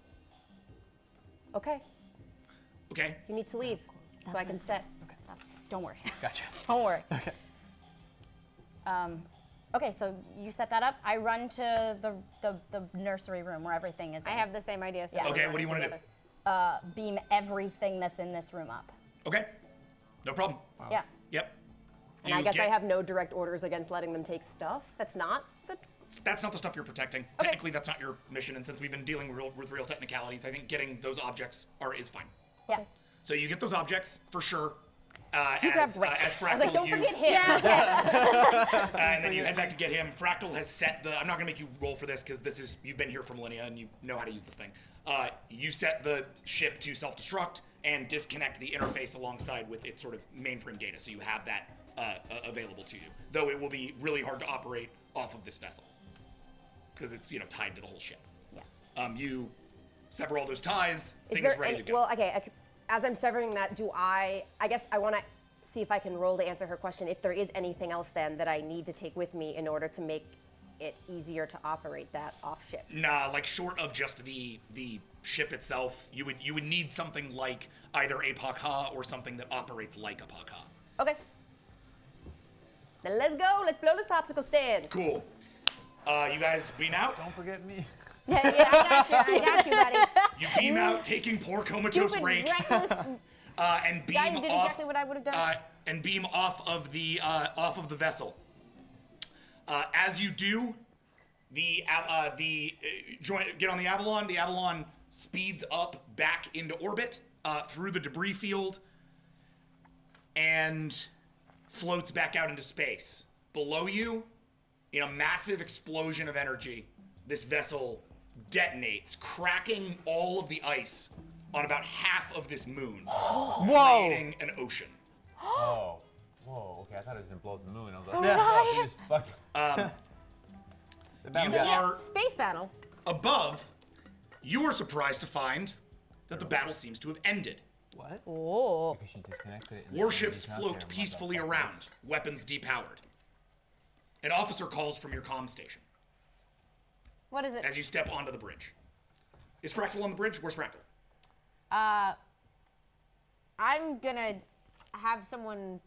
Okay. Okay. You need to leave so I can set. Okay. Don't worry. Gotcha. Don't worry. Okay. Okay, so you set that up. I run to the nursery room where everything is. I have the same idea. So Yeah. Okay, what do you want to do? Beam everything that's in this room up. Okay. No problem. Yeah. Yep. And I guess I have no direct orders against letting them take stuff. That's not the... That's not the stuff you're protecting. Technically, that's not your mission, and since we've been dealing with real technicalities, I think getting those objects is fine. Yeah. So you get those objects, for sure. You As grabbed Rick. Fractal, I was like, don't forget him. And then you head back to get him. Fractal has set the... I'm not going to make you roll for this, because you've been here for millennia, and you know how to use this thing. You set the ship to self-destruct and disconnect the interface alongside with its sort of mainframe data, so you have that available to you. Though it will be really hard to operate off of this vessel, because it's tied to the whole ship. Yeah. You sever all those ties. Is Thing is there ready any, to go. well, okay, as I'm severing that, I guess I want to see if I can roll to answer her question, if there is anything else then that I need to take with me in order to make it easier to operate that off ship. Nah, like short of just the ship itself, you would need something like either a Pakha or something that operates like a Pakha. Okay. Then let's go. Let's blow this popsicle stand. Cool. You guys beam out. Don't forget me. Yeah, I got you, buddy. You beam out, taking poor comatose Stupid, Rake, reckless and beam guy who did off. exactly what I would have done. And beam off of the vessel. As you do, get on the Avalon. The Avalon speeds up back into orbit through the debris field and floats back out into space. Below you, in a massive explosion of energy, this vessel detonates, cracking all of the ice on about half of this moon, creating an ocean. Oh. Whoa, okay, I thought it was gonna blow up the moon. I was So like, did I. he just fucked. You are Space battle. above. You are surprised to find that the battle seems to have ended. What? Oh. Because she disconnected it. and Warships it's not float there, peacefully motherfuckers. around, weapons depowered. An officer calls from your comm station What is it? as you step onto the bridge. Is Fractal on the bridge? Where's Fractal? I'm gonna have someone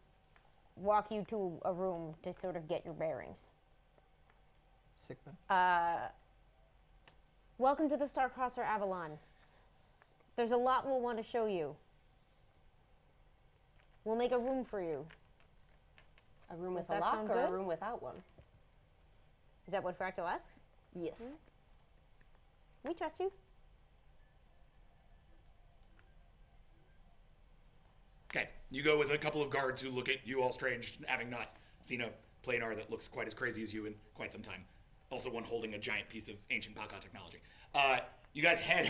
walk you to a room to sort of get your bearings. Sickman. Welcome to the Starcrosser Avalon. There's a lot we'll want to show you. We'll make a room for you. A room with Does a that lock sound or a good? room without one? Is that what Fractal asks? Yes. We trust you. Okay, you go with a couple of guards who look at you all strange, having not seen a planar that looks quite as crazy as you in quite some time. Also one holding a giant piece of ancient Pakha technology. You guys head,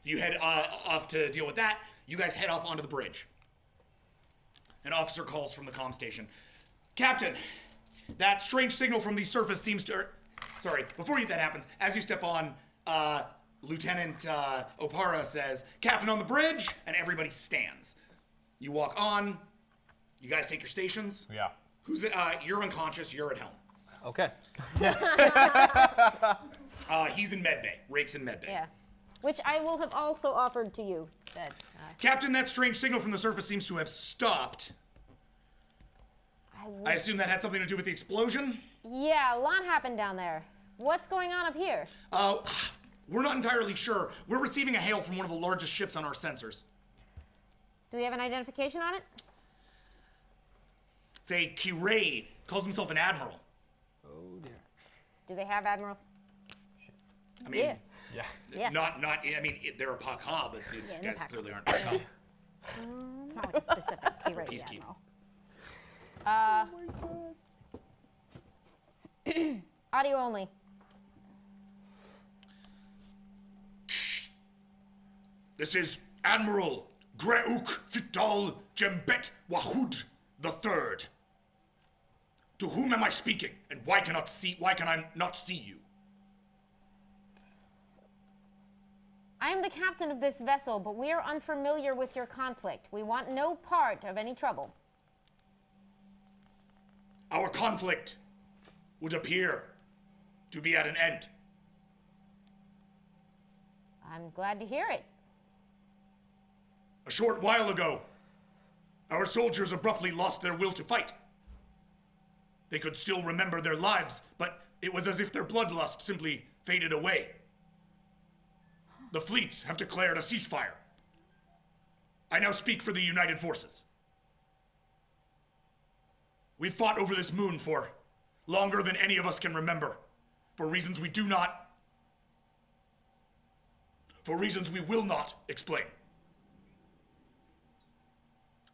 so you head off to deal with that. You guys head off onto the bridge. An officer calls from the comm station. Captain, that strange signal from the surface seems to... sorry, before that happens, as you step on, Lieutenant Opara says, Captain on the bridge, and everybody stands. You walk on, you guys take your stations. Yeah. You're unconscious, you're at helm. Okay. He's in medbay. Rake's in medbay. Yeah. Which I will have also offered to you. That, Captain, that strange signal from the surface seems to have stopped. I assume that had something to do with the explosion? yeah, a lot happened down there. What's going on up here? We're not entirely sure. We're receiving a hail from one of the largest ships on our sensors. Do we have an identification on it? It's a Kirei. Calls himself an admiral. Oh dear. Do they have admirals? I mean, Yeah. not. I mean, they're a Pakha, but these Yeah, guys clearly aren't Pakha. It's not like a specific key right Peacekeep. Admiral. Audio only. This is Admiral Greuk Fital Jembet Wahud III. To whom am I speaking, and why can I not see you? I am the captain of this vessel, but we are unfamiliar with your conflict. We want no part of any trouble. Our conflict would appear to be at an end. I'm glad to hear it. A short while ago, our soldiers abruptly lost their will to fight. They could still remember their lives, but it was as if their bloodlust simply faded away. The fleets have declared a ceasefire. I now speak for the United Forces. We've fought over this moon for longer than any of us can remember. For reasons we will not explain.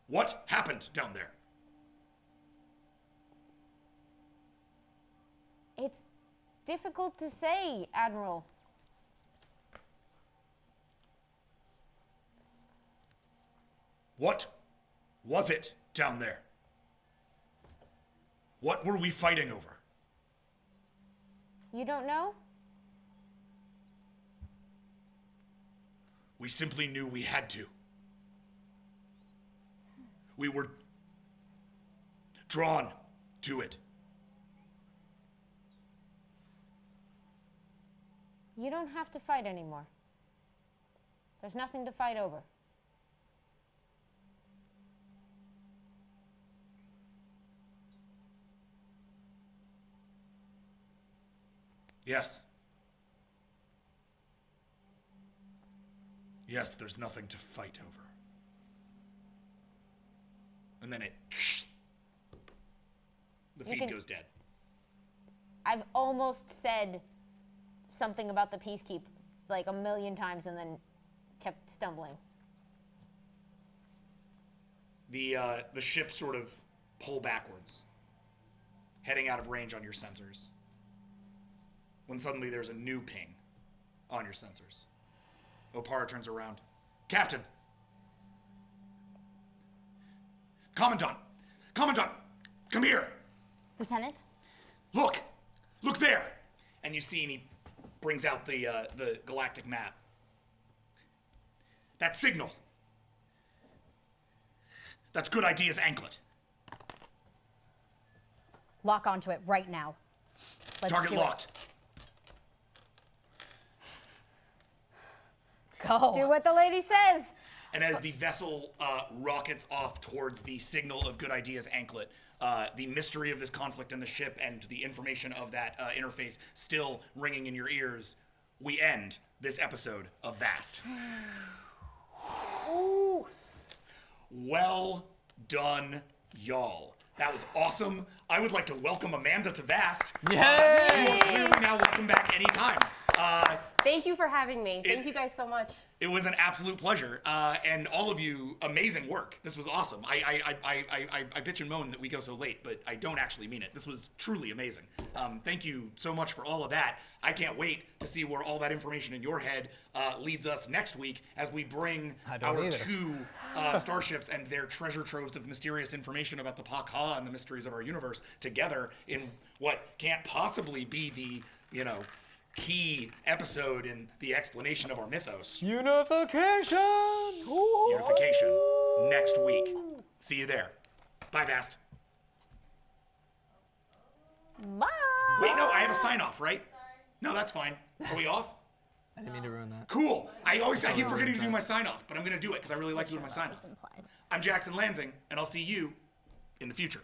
What happened down there? It's difficult to say, Admiral. What was it down there? What were we fighting over? You don't know? We simply knew we had to. We were drawn to it. You don't have to fight anymore. There's nothing to fight over. Yes. Yes, there's nothing to fight over. And then the feed goes dead. I've almost said something about the Peacekeep like a million times and then kept stumbling. The ship sort of pull backwards, heading out of range on your sensors. When suddenly there's a new ping on your sensors. Opara turns around. Captain! Commandant! Commandant! Come here! Lieutenant? Look! Look there! And you see, and he brings out the galactic map. That signal. That's Good Idea's anklet. Lock onto it right now. Let's Target do locked. It. Go. Do what the lady says. And as the vessel rockets off towards the signal of Good Idea's anklet, the mystery of this conflict in the ship and the information of that interface still ringing in your ears, we end this episode of Vast. Well done, y'all. That was awesome. I would like to welcome Amanda to Vast. Yay! You are clearly now welcome back anytime. Thank you for having me. Thank you guys so much. It was an absolute pleasure, and all of you, amazing work. This was awesome. I bitch and moan that we go so late, but I don't actually mean it. This was truly amazing. Thank you so much for all of that. I can't wait to see where all that information in your head leads us next week as we bring our two starships and their treasure troves of mysterious information about the Pakha and the mysteries of our universe together in what can't possibly be the, key episode in the explanation of our mythos. Unification! Unification next week. See you there. Bye, Vast. Bye. Wait, no, I have a sign off, right? No, that's fine. Are we off? I didn't mean to ruin that. Cool. I keep forgetting to do my sign off, but I'm gonna do it because I really like doing my sign off. I'm Jackson Lansing, and I'll see you in the future.